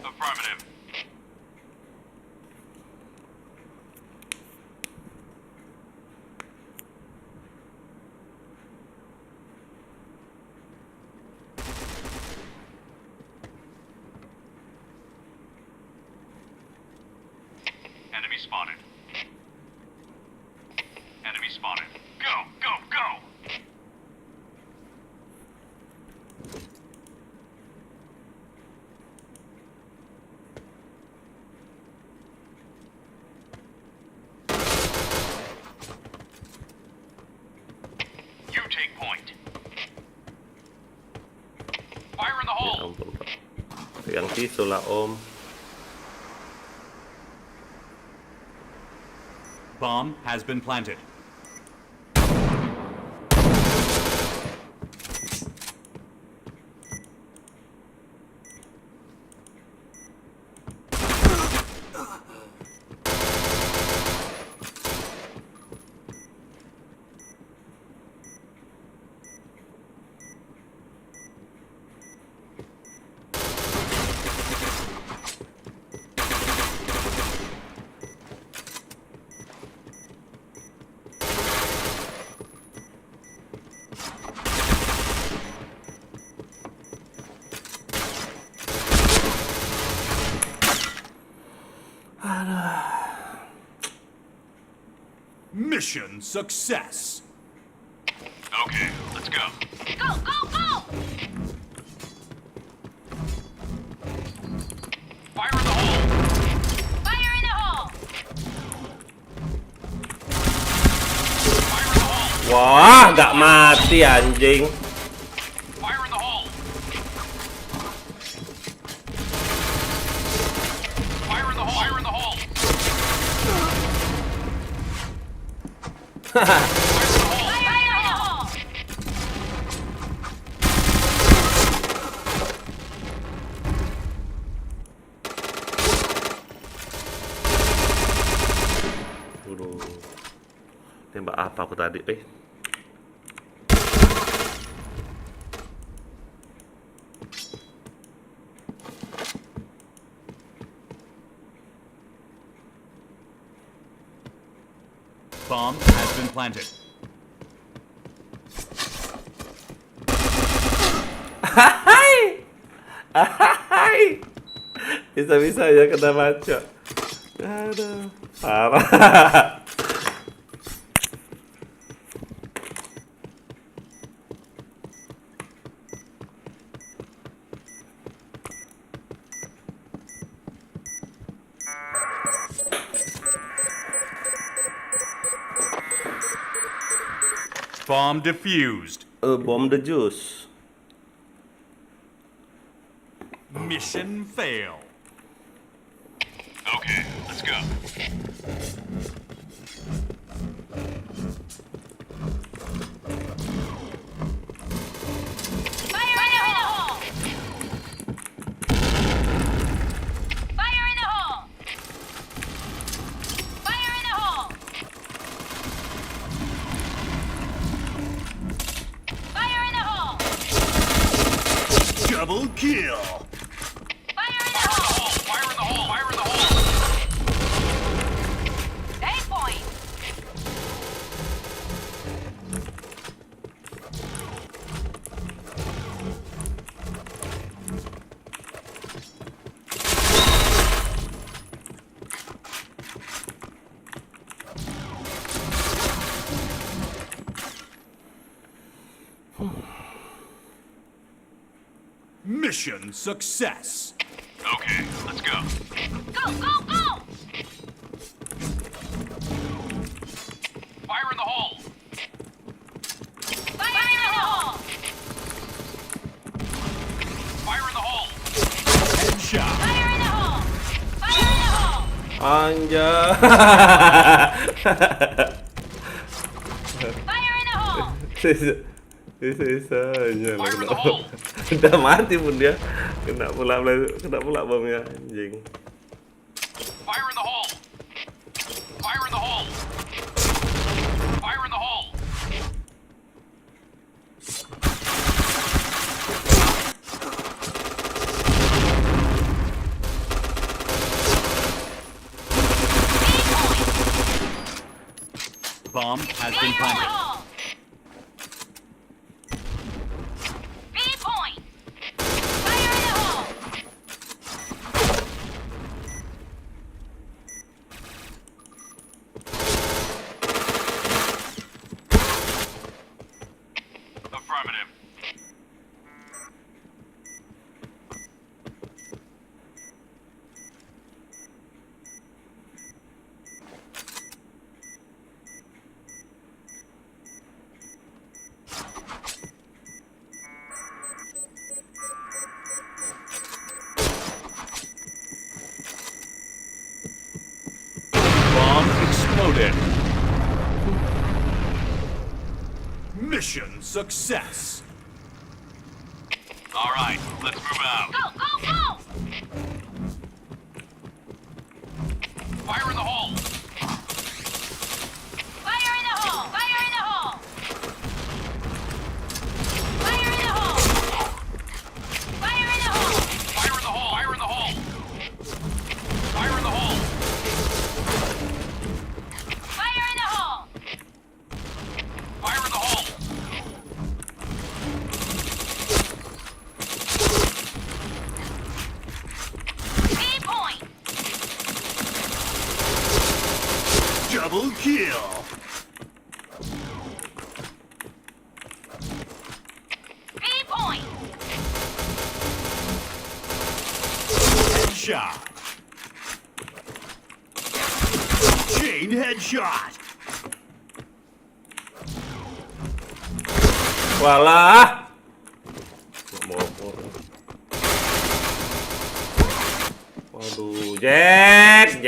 Affirmative. Enemy spotted. Enemy spotted. Go, go, go! You take point. Fire in the Ya hole. ampun, Pak. Yang tisu lah, Om. Bomb has been planted. Mission success. Okay, let's go. Go, go, go! Fire in the hole. Fire in the hole! Fire in the hole. Wah, gak mati anjing. Fire in the hole. Fire in the hole. Fire in the hole. Fire in the hole. Fire in the hole! Aduh. Tembak apa aku tadi? Bomb has been planted. Hai. Bisa-bisa ya kena maco. Aduh, parah. Bomb defused. Bomb the juice. Mission fail. Okay, let's go. Fire in the hole! Fire in the hole! Fire in the hole! Fire in the hole! Double kill. Fire in the hole! Fire in the hole. Fire in the hole. Day point! Mission success. Okay, let's go. Go, go, go! Fire in the hole. Fire in the hole! Fire in the hole. Headshot. Fire in the hole! Fire in the hole! Anjay. Fire in the hole! Sisa-sisanya lah Fire in kena. the hole. Udah mati pun dia. Kena pula bomnya anjing. Fire in the hole. Fire in the hole. Fire in the hole. Bomb has Fire been in the planted. hole! B point! Fire in the hole! Affirmative. Bomb exploded. Mission success. All right, let's move out. Go, go, go! Fire in the hole. Fire in the hole! Fire in the hole! Fire in the hole! Fire in the hole! Fire in the hole. Fire in the hole. Fire in the hole. Fire in the hole! Fire in the hole. B point! Double kill. B point! Headshot. Chain headshot. Walah. Waduh, Jack.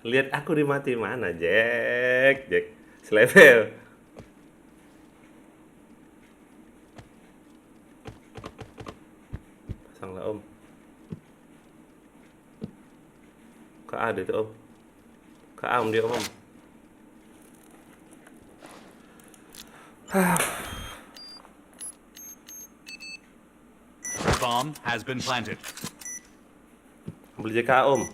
Lihat aku di mati mana, Jack. Selevel. Pasanglah, Om. Ke A dia tu, Om. Ke A, Om, dia, Om. Bomb has been planted. Beli JK, Om.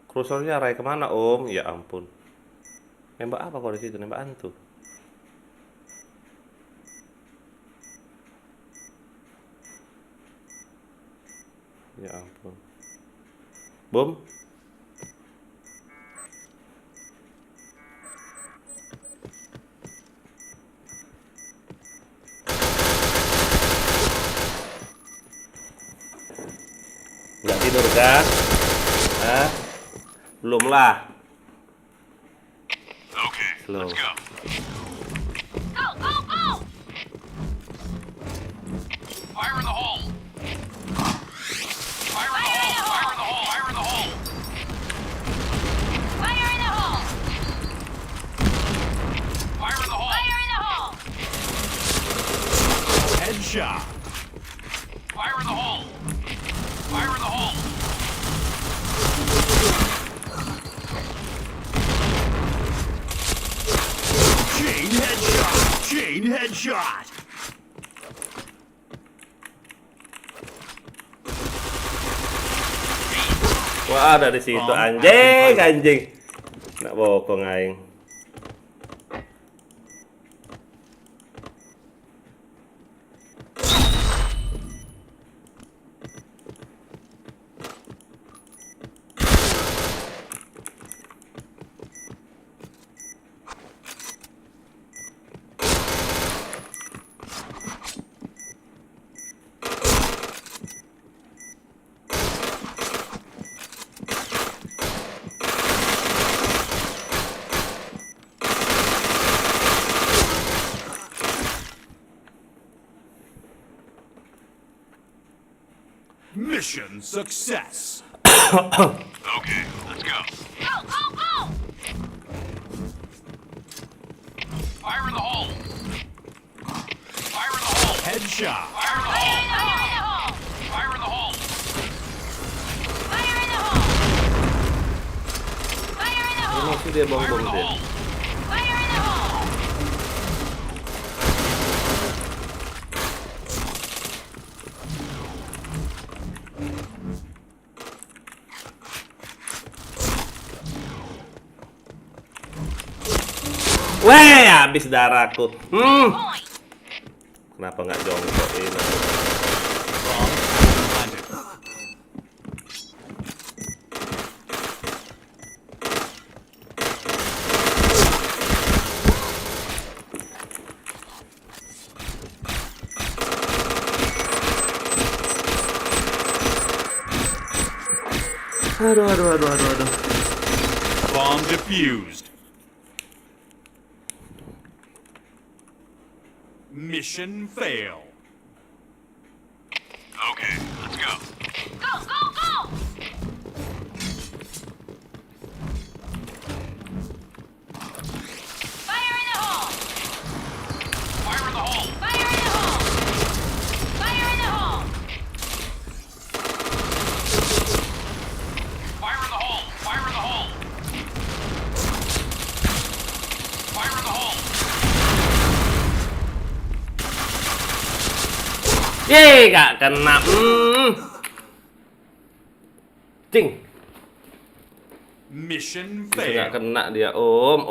Kursornya arah kemana, Om? Ya ampun. Nembak apa kok di situ? Nembak hantu. Ya ampun. Bom. Nggak tidur kah? Hah? Belum lah. Okay, Slow. let's go. Go, go, go! Fire in the hole. Fire in the hole. Fire in the hole. Fire in the hole. Fire in the hole! Fire in the hole. Fire in the hole! Headshot. Fire in the hole. Fire in the hole. Chain headshot. Chain headshot. Wah, ada di situ anjing. Nak bokong aing. Mission success. Okay, let's go. Go, go, go! Fire in the hole. Fire in the hole. Headshot. Fire in the Fire hole. in the hole! Fire in the hole. Fire in the hole! Fire in the Ini hole! masih dia Fire bom-bom in the dia. hole. Fire in the hole! Weh, habis darahku. Point! Kenapa nggak jongkokin? Bomb planted. Aduh. Bomb defused. Mission fail. Okay, let's go. Go, go, go! Fire in the hole! Fire in the hole. Fire in the hole! Fire in the hole! Fire in the hole. Fire in the hole. Fire in the hole. Yeay, gak kena. Cing, Mission bisa nggak fail. kena dia, Om.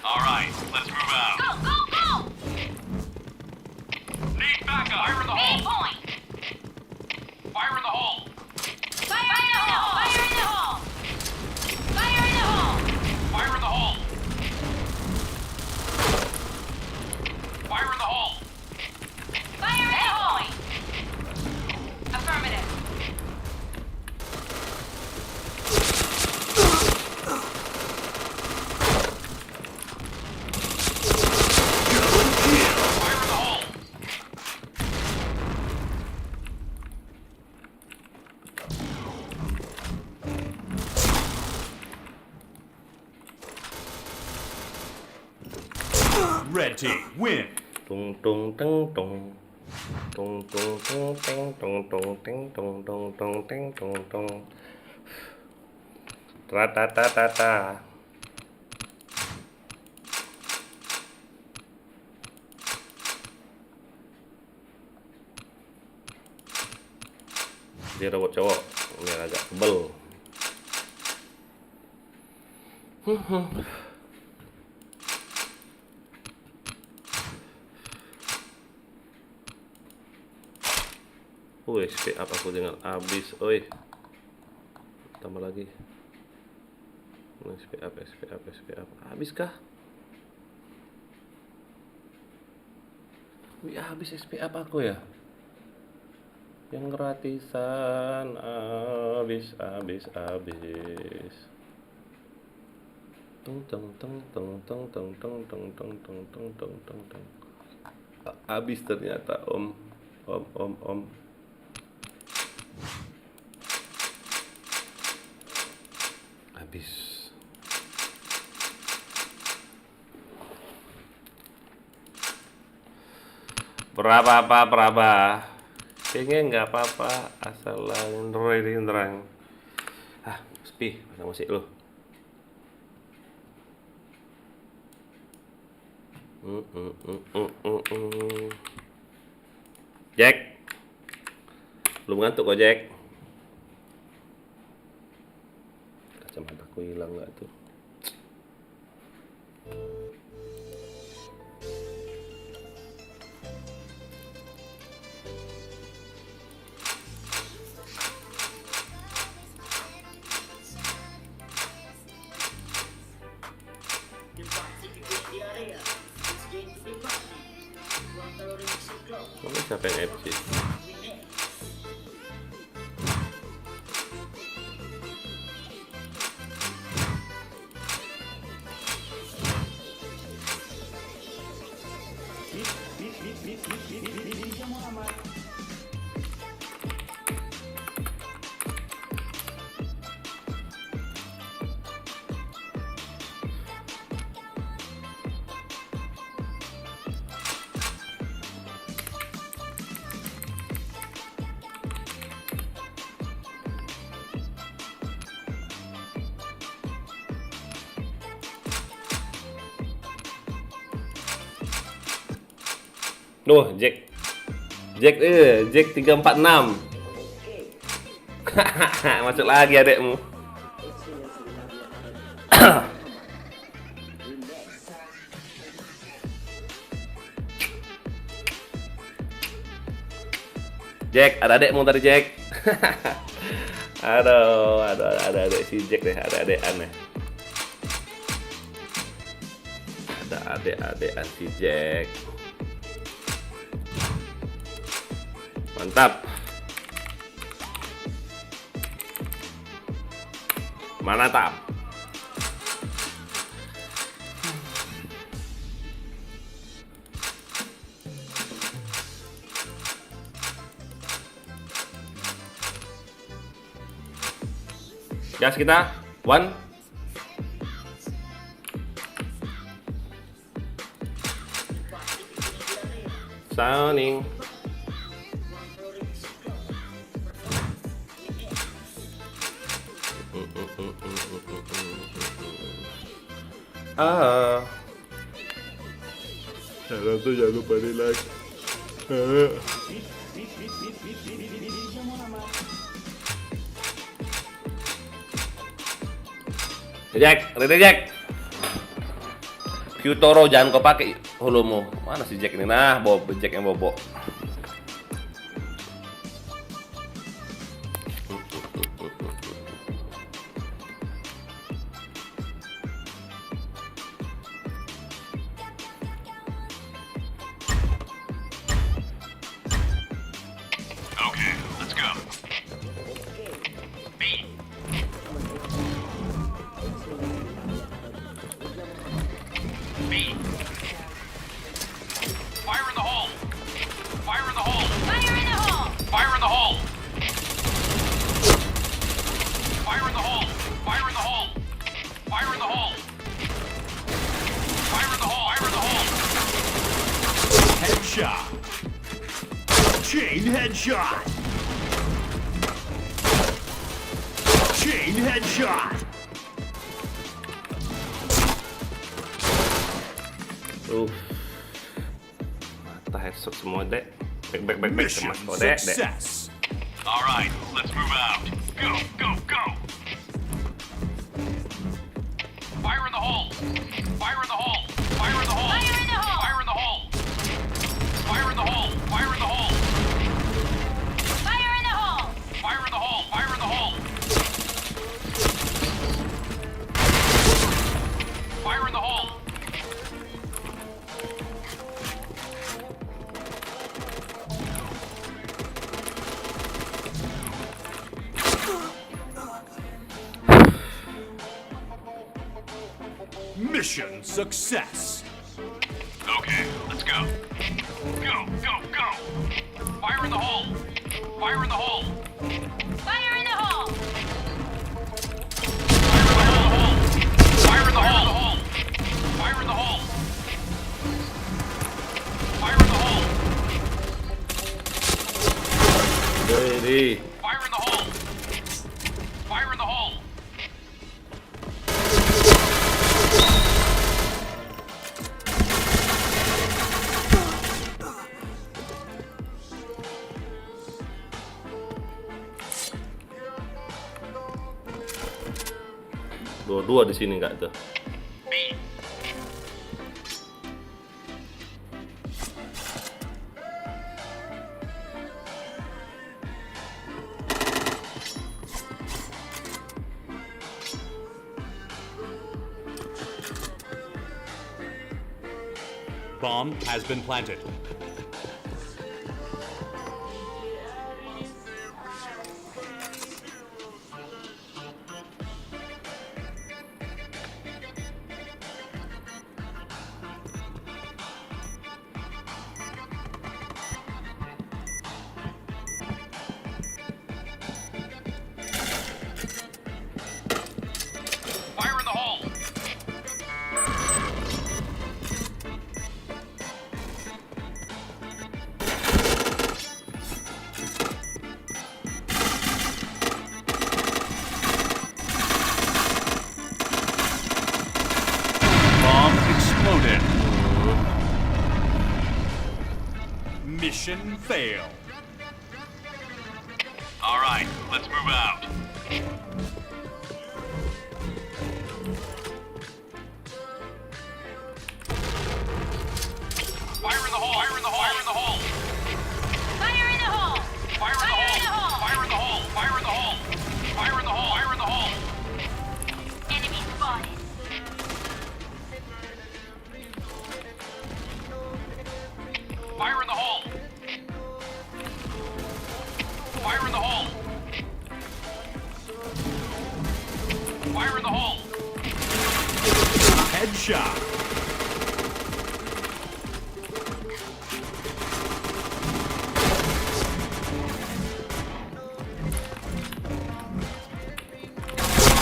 All right, let's move out. Go, go, go! Need backup. Fire in the A hole. point! Fire in the hole. Fire in the hole! Fire in the hole! Fire in the hole! Fire in the hole. Fire in the hole. Fire in the hole! Affirmative. Fire in the hole. Red team win. Tung tung teng tung. Tung tung tung teng tung tung teng tung tung tung teng tung tung. Ratatatata. Dia robot cowok, ini agak tebel. SP up aku dengan habis, oi. Tambah lagi. SP up. Habis kah? Wih, habis SP up aku ya. Yang gratisan habis. Habis ternyata, Om. Habis. Berapa? Pengen nggak apa-apa, asal terang. Sepi, pasang musik lu. Jack, belum ngantuk kok, Jack? Kacamataku hilang nggak tuh? di area. It's going to be party. Buang kalori mixing clock. Kamu siapa yang FC? Win. Loh, Jack 346. Masuk lagi adekmu. Jack, ada adekmu tadi Jack. Aduh, ada adek si Jack deh, ada adekan nih. Ada adekan si Jack. Mantap. Mantap. Gas kita. One. Sounding. Jangan tuh jangan lupa di like. Jack, ready Jack. Qtoro jangan kau pakai holomu. Mana si Jack ini? Nah, Jack yang bobo. Okay, let's go. B. B. Fire in the hole. Fire in the hole. Fire in the hole! Fire in the hole. Fire in the hole. Fire in the hole. Fire in the hole. Fire in the hole. Fire in the hole. Headshot. Chain headshot. Chain headshot. Mata headshot semua dek. Back Mission mas kau dek. success. All right, let's move out. Go, go, go. Fire in the hole. Fire in the hole. Fire in the hole. Fire in the hole! Fire in the hole. Fire in the hole. Fire in the hole. Fire in the hole! Fire in the hole. Fire in the hole. Fire in the hole. Mission success. Okay, let's go. Go, go, go. Fire in the hole. Fire in the hole. Fire in the hole! Fire in the hole. Fire in the hole. Fire in the hole. Ready. Fire in the hole. Fire in the hole. Dua di sini enggak tuh. B. Bomb has been planted. Fire in the hole. Mission failed. All right, let's move out. Fire in the hole! Fire in the hole! Fire in the hole! Fire in the hole! Fire in the hole! Fire in the hole! Fire in the hole! Fire in the hole! Fire in the hole! Enemy spotted. Fire in the hole! Fire in the hole! Fire in the hole! Headshot.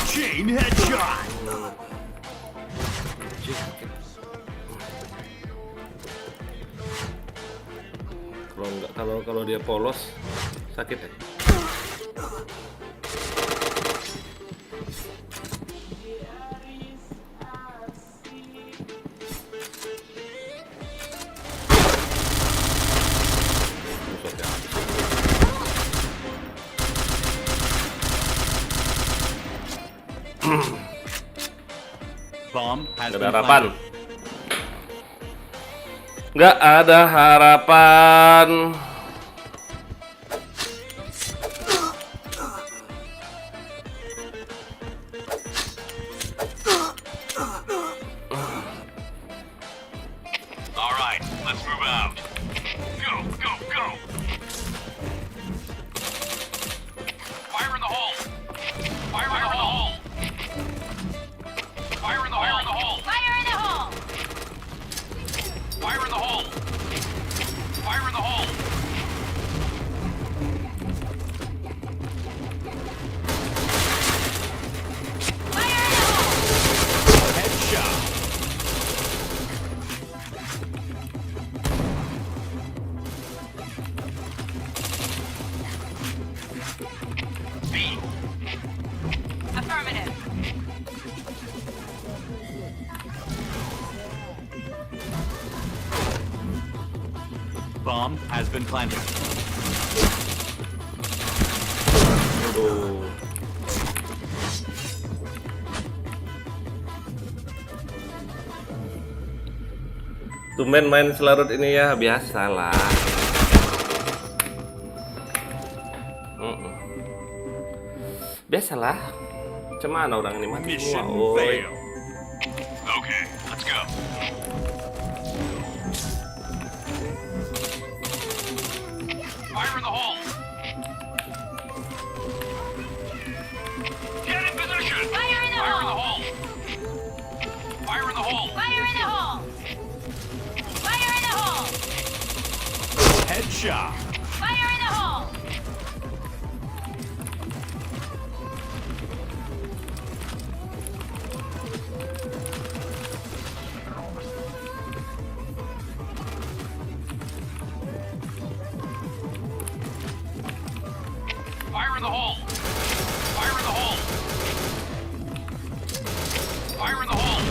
Chain headshot. Kalau dia polos sakit ya. Bomb has Gak been ada harapan. planted. Gak ada harapan. All right, let's move out. Go, go, go! Fire in the hole! Fire in the hole! Fire in the hole! Fire in the hole! Fire in the hole! Fire in the hole! Fire in the hole! Headshot. B. Affirmative. Bomb has been planted. Aduh. Tumben main selarut ini ya, biasalah. Biasalah. Cemana orang ini mati semua, Mission oi. failed. Okay, let's go. Fire in the hole! Get in position! Fire in the Fire in the hole! hole! Fire in the hole! Fire in the hole! Fire in the hole! Headshot. Fire in the hole! Fire in the hole! Fire in the hole! Fire in the hole!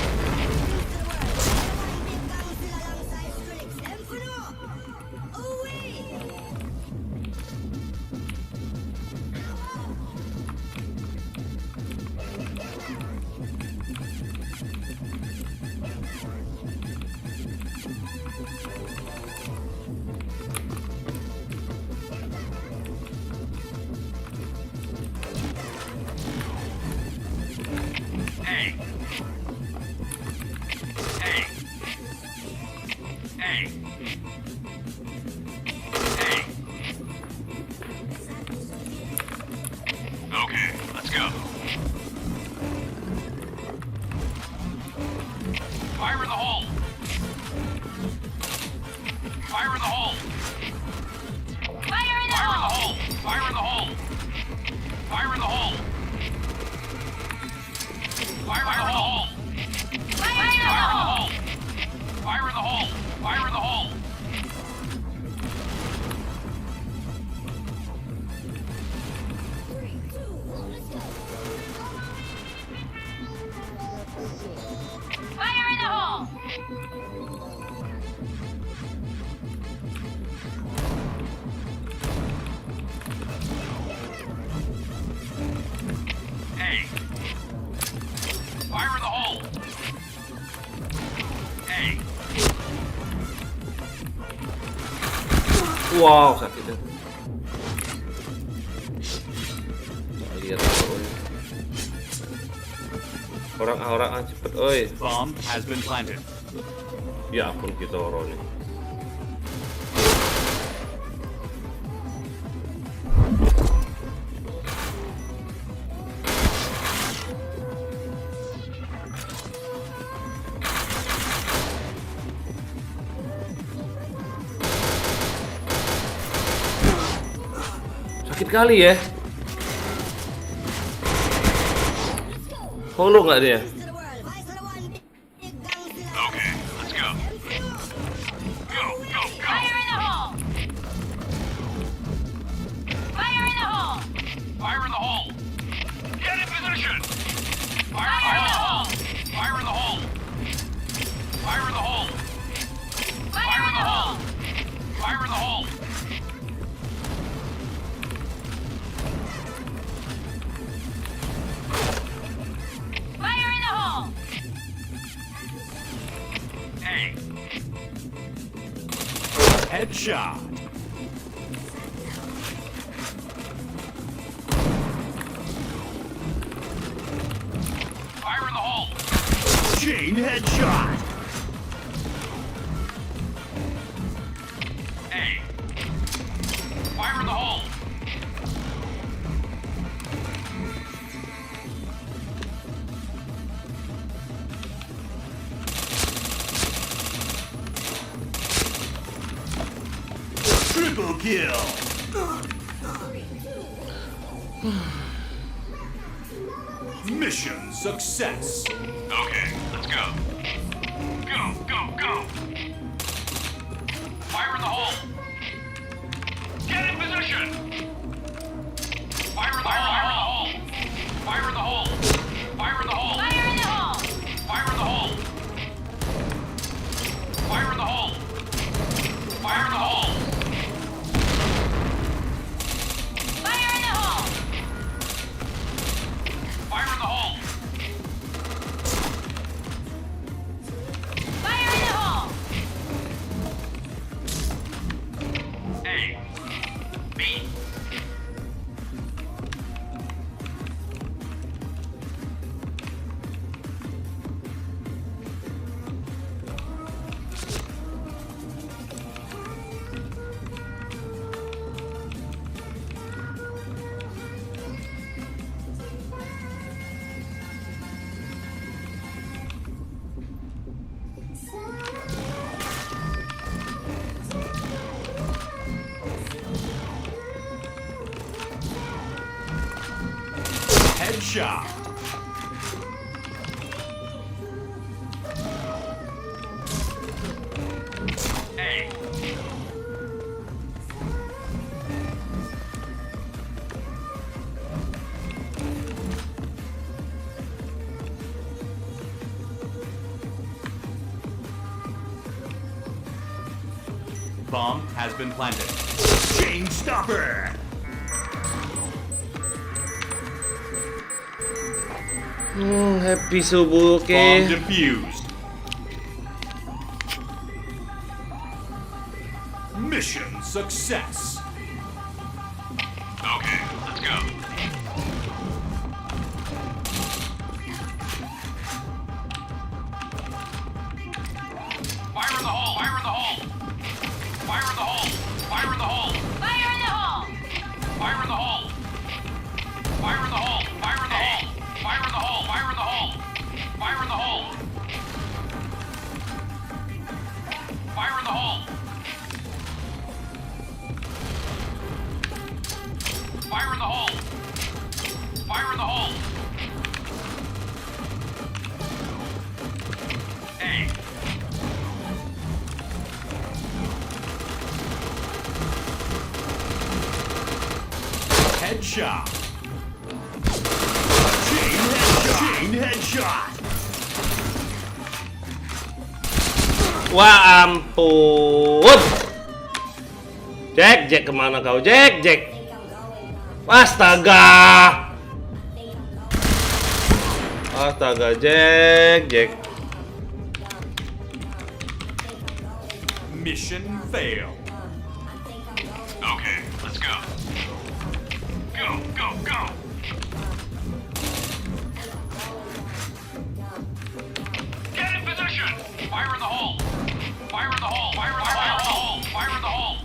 Wow, sakitnya. Lihat orang cepet, oi. Bomb has been planted. Ya ampun kita orang nih. Sakit kali ya. Follow nggak dia? To the world, Vice of the one big Godzilla. Okay, let's go. Go, go, go. Fire in the hole! Fire in the hole! Fire in the hole. Get in position. Fire in the hole. Fire in the hole. Fire in the hole. Fire in the hole! Fire in the hole. Fire in the hole! A. Headshot. Fire in the hole. Chain headshot. A. Fire in the hole. Triple kill. Mission success. Okay, let's go. Go, go, go. Fire in the hole. Get in position. Fire in the hole. Fire in the hole. Fire in the hole. Fire in the hole! Fire in the hole. Fire in the hole. Fire in the hole. Fire in the hole! Fire in the hole. Fire in the hole! A. B. Headshot. A. Bomb has been planted. Chain stopper. Happy subuh, oke. Bomb defused. Mission success. Okay, let's go. Fire in the hole. Fire in the hole. Fire in the hole. Fire in the hole. Fire in the hole! Fire in the hole. Fire in the hole. Fire in the hole. Fire in the hole. Fire in the hole. Fire in the hole. Fire in the hole. Fire in the hole. Fire in the hole. A. Headshot. Chain headshot. Chain headshot. Wah ampun. Jack kemana kau? Jack. Astaga. Astaga, Jack. Mission failed. Okay, let's go. Go, go, go. Get in position. Fire in the hole. Fire in the hole. Fire in the hole. Fire in the hole.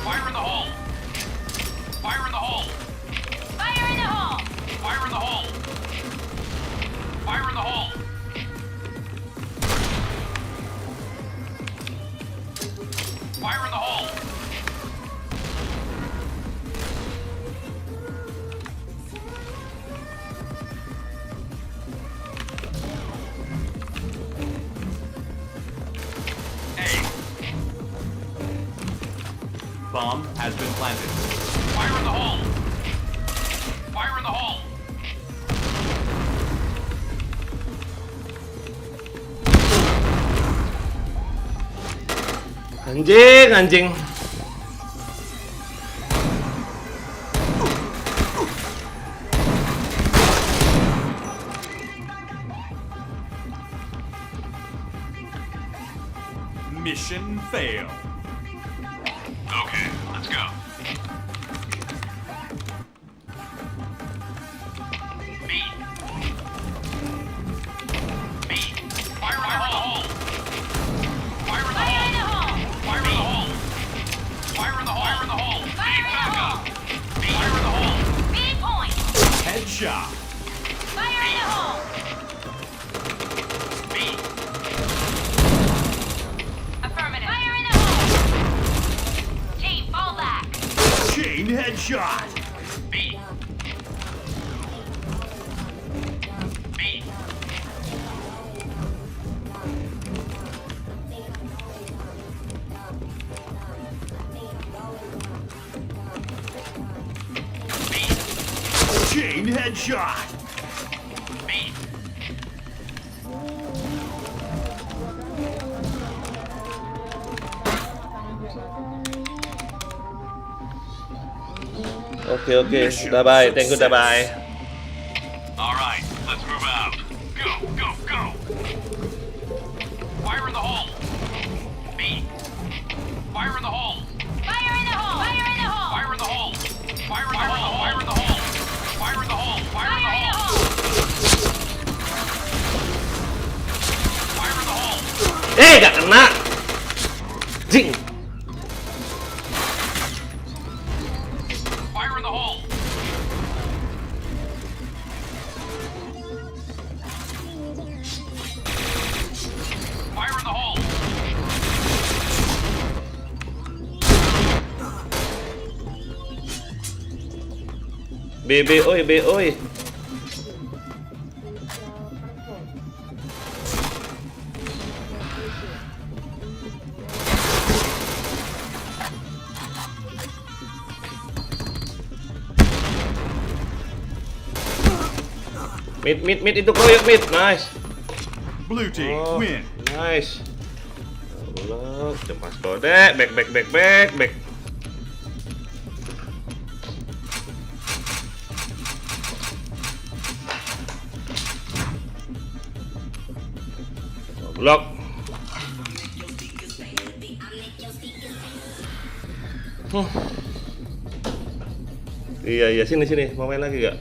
Fire in the hole. Fire in the hole. Fire in the hole! Fire in the hole. Fire in the hole. Fire in the hole. Bomb has been planted. Fire in the hole. Fire in the hole. Anjing, anjing. Mission failed. Okay, let's go. B. B. Fire in the hole. Fire in the Fire in the hole. hole! Fire in the hole. Fire in the hole. Fire in the hole. Fire in the Back hole! up. B. Fire in the hole. B point! Headshot. Fire in the hole! B. Affirmative. Fire in the hole! Team, fall back! Chain headshot. B. B. Chain headshot. B. Oke, udah bye, thank you, udah bye. All right, let's move out. Go, go, go. Fire in the hole. B. Fire in the hole. Fire in the hole! Fire in the hole! Fire in the hole. Fire in the hole. Fire in the hole. Fire in the hole. Fire in the Fire in the hole. hole! Fire in the hole. Gak kena. Jing. Fire in the hole. Fire in the hole. B, oi, B, oi. Mid itu kroyok mid, nice. Blue team Oh, win. nice. Allah, cemas kode, back. Blok. Iya, sini, mau main lagi gak?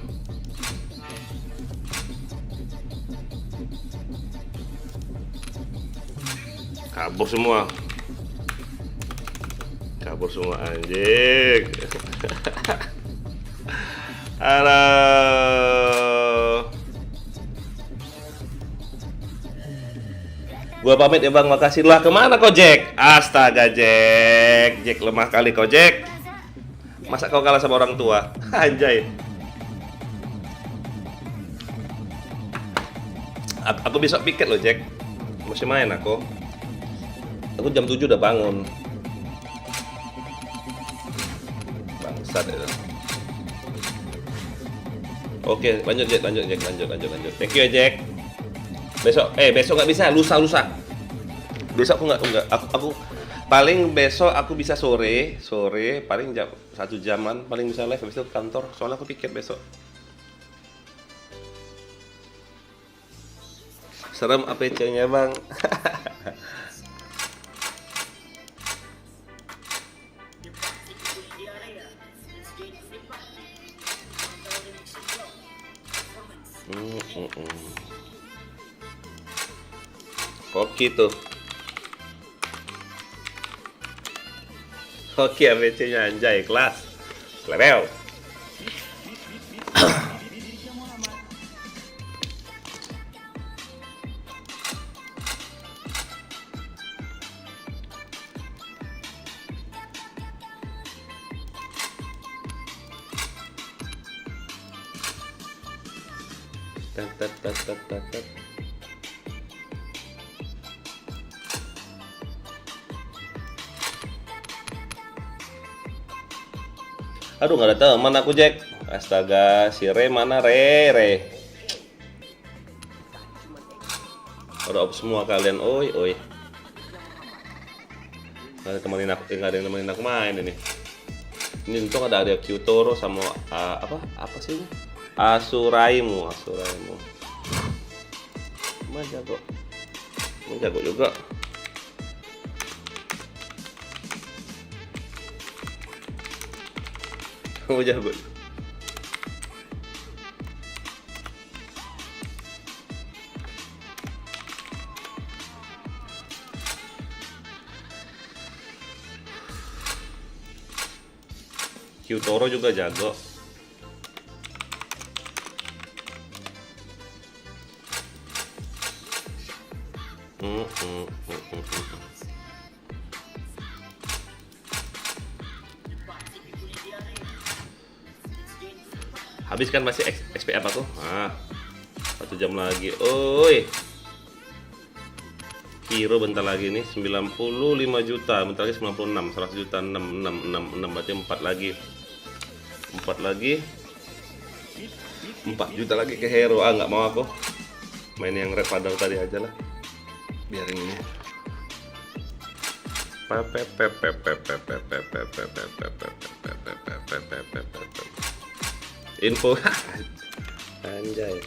Kabur semua anjing. Halo. Gua pamit ya bang, makasih lah. Kemana kau Jack? Astaga Jack lemah kali kau Jack. Masa kau kalah sama orang tua? Anjay. Aku besok piket loh Jack. Masih main aku. Aku jam 7 udah bangun. Bangsat itu. Oke, lanjut Jack. Thank you ya Jack. Besok nggak bisa, lusa. Besok aku nggak. Aku paling besok aku bisa sore paling jam 1 jaman paling bisa live, habis itu ke kantor. Soalnya aku piket besok. Serem APC-nya bang. Hoki tuh. Hoki ABC-nya anjay, kelas. Level. Tet. Aduh, nggak ada teman aku, Jack. Astaga, si Re mana, Re. Udah off semua kalian, oi. Nggak ada yang temenin aku main ini. Ini untung ada Kyutoro sama apa sih ini? Asuraimu. Emang jago juga. Kamu jago. Kyutoro juga jago. Habis kan masih XP apa tuh? 1 jam lagi. Oi. Hero bentar lagi nih 95 juta, bentar lagi 96, 100 juta 6 berarti 4 lagi. 4 juta lagi ke hero. Nggak mau aku. Main yang red padar tadi aja lah. Biarin ini. Info. Anjay.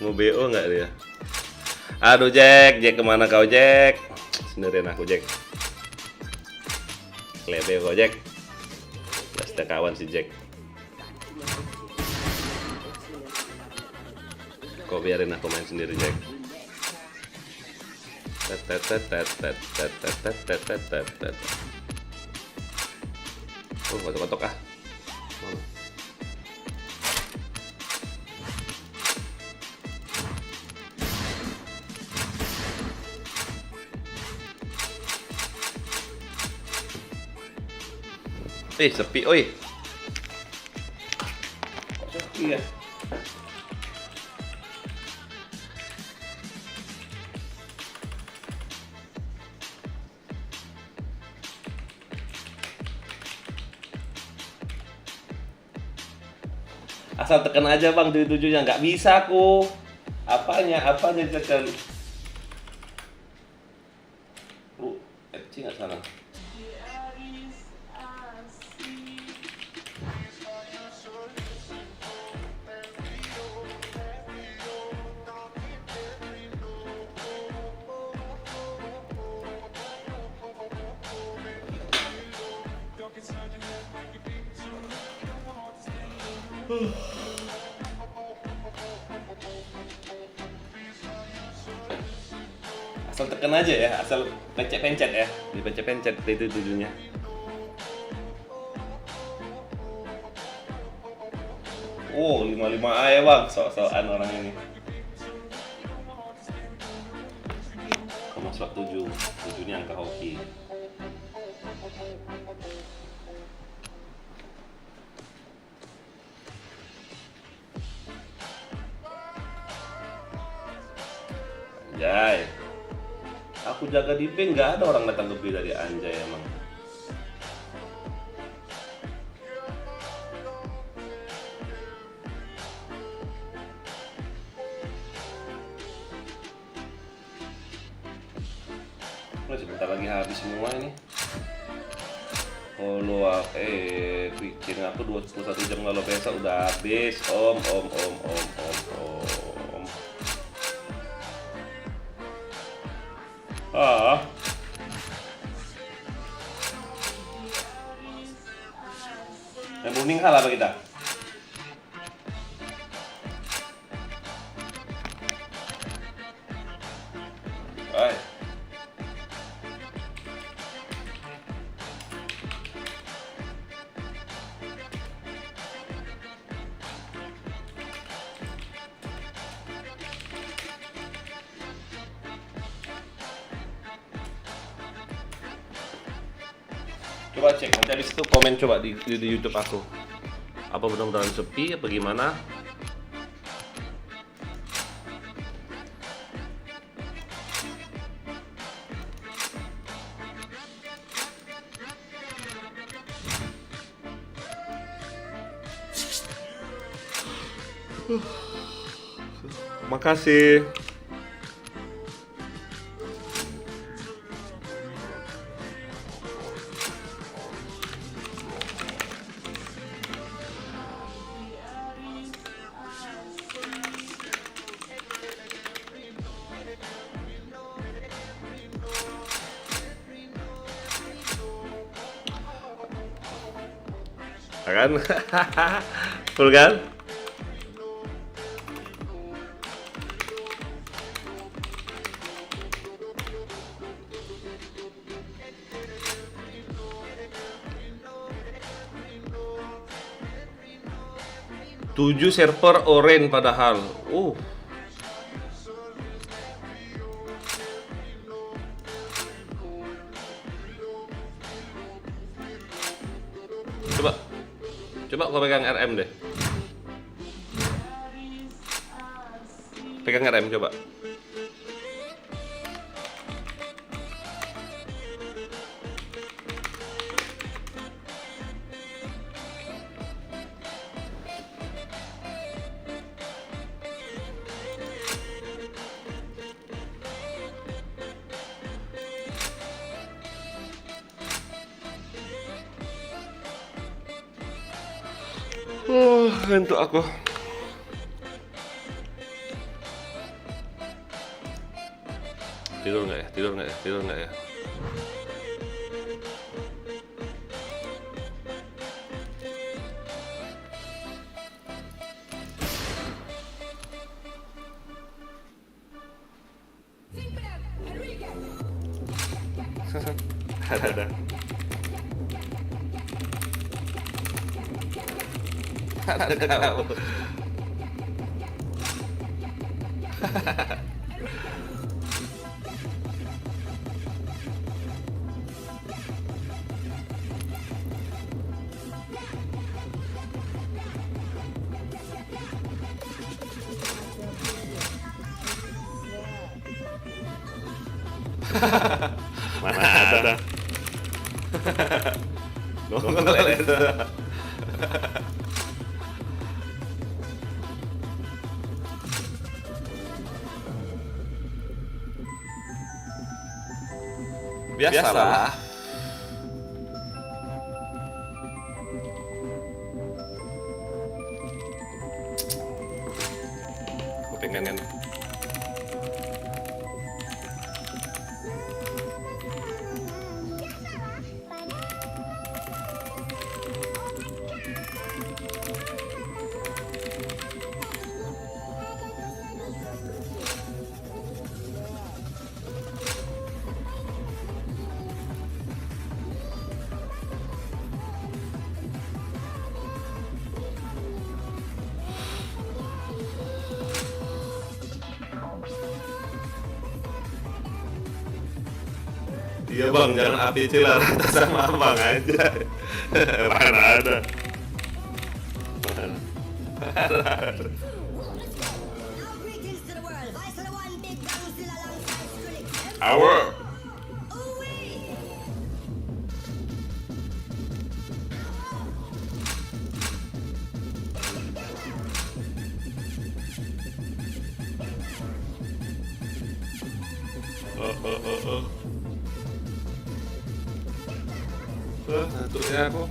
Mau BO nggak dia? Aduh, Jack kemana kau, Jack? Sendirian aku, Jack. Lebe kau, Jack. Gak ada kawan si Jack. Kau biarin aku main sendiri, Jack. Kotok-kotok ah. Sepi, oi. Sepi ya. Asal tekan aja bang 77-nya, nggak bisa aku. Apanya tekan. FC nggak sana. Asal tekan aja ya, asal pencet-pencet ya, dipencet-pencet itu tujuannya. Oh, 55A ya bang, sok-sokan orang ini. Masuk 7 ini angka hoki. Anjay, aku jaga di ping nggak ada orang datang ke B dari anjay emang. Sebentar lagi habis semua ini. Bikin aku 21 jam kalau besok udah habis. Om. Mending kalah apa kita? Oi. Coba cek nanti habis itu komen coba di YouTube aku. Apa benar-benar sepi apa gimana? Makasih. Kan? Full kan? Tujuh server orange padahal. Coba kau pegang RM deh. Pegang RM coba. Ngantuk aku. Tidur nggak ya? Tidur nggak ya? Tidur nggak ya? Ada. Ada kau. Mana ada? Nongol itu. Biasalah. Aku pengen iya bang, jangan api cilar rata sama abang aja. Mana ada. Greetings to the world. Vice of the one big Godzilla alongside Skrillex. Our. Ngantuknya aku.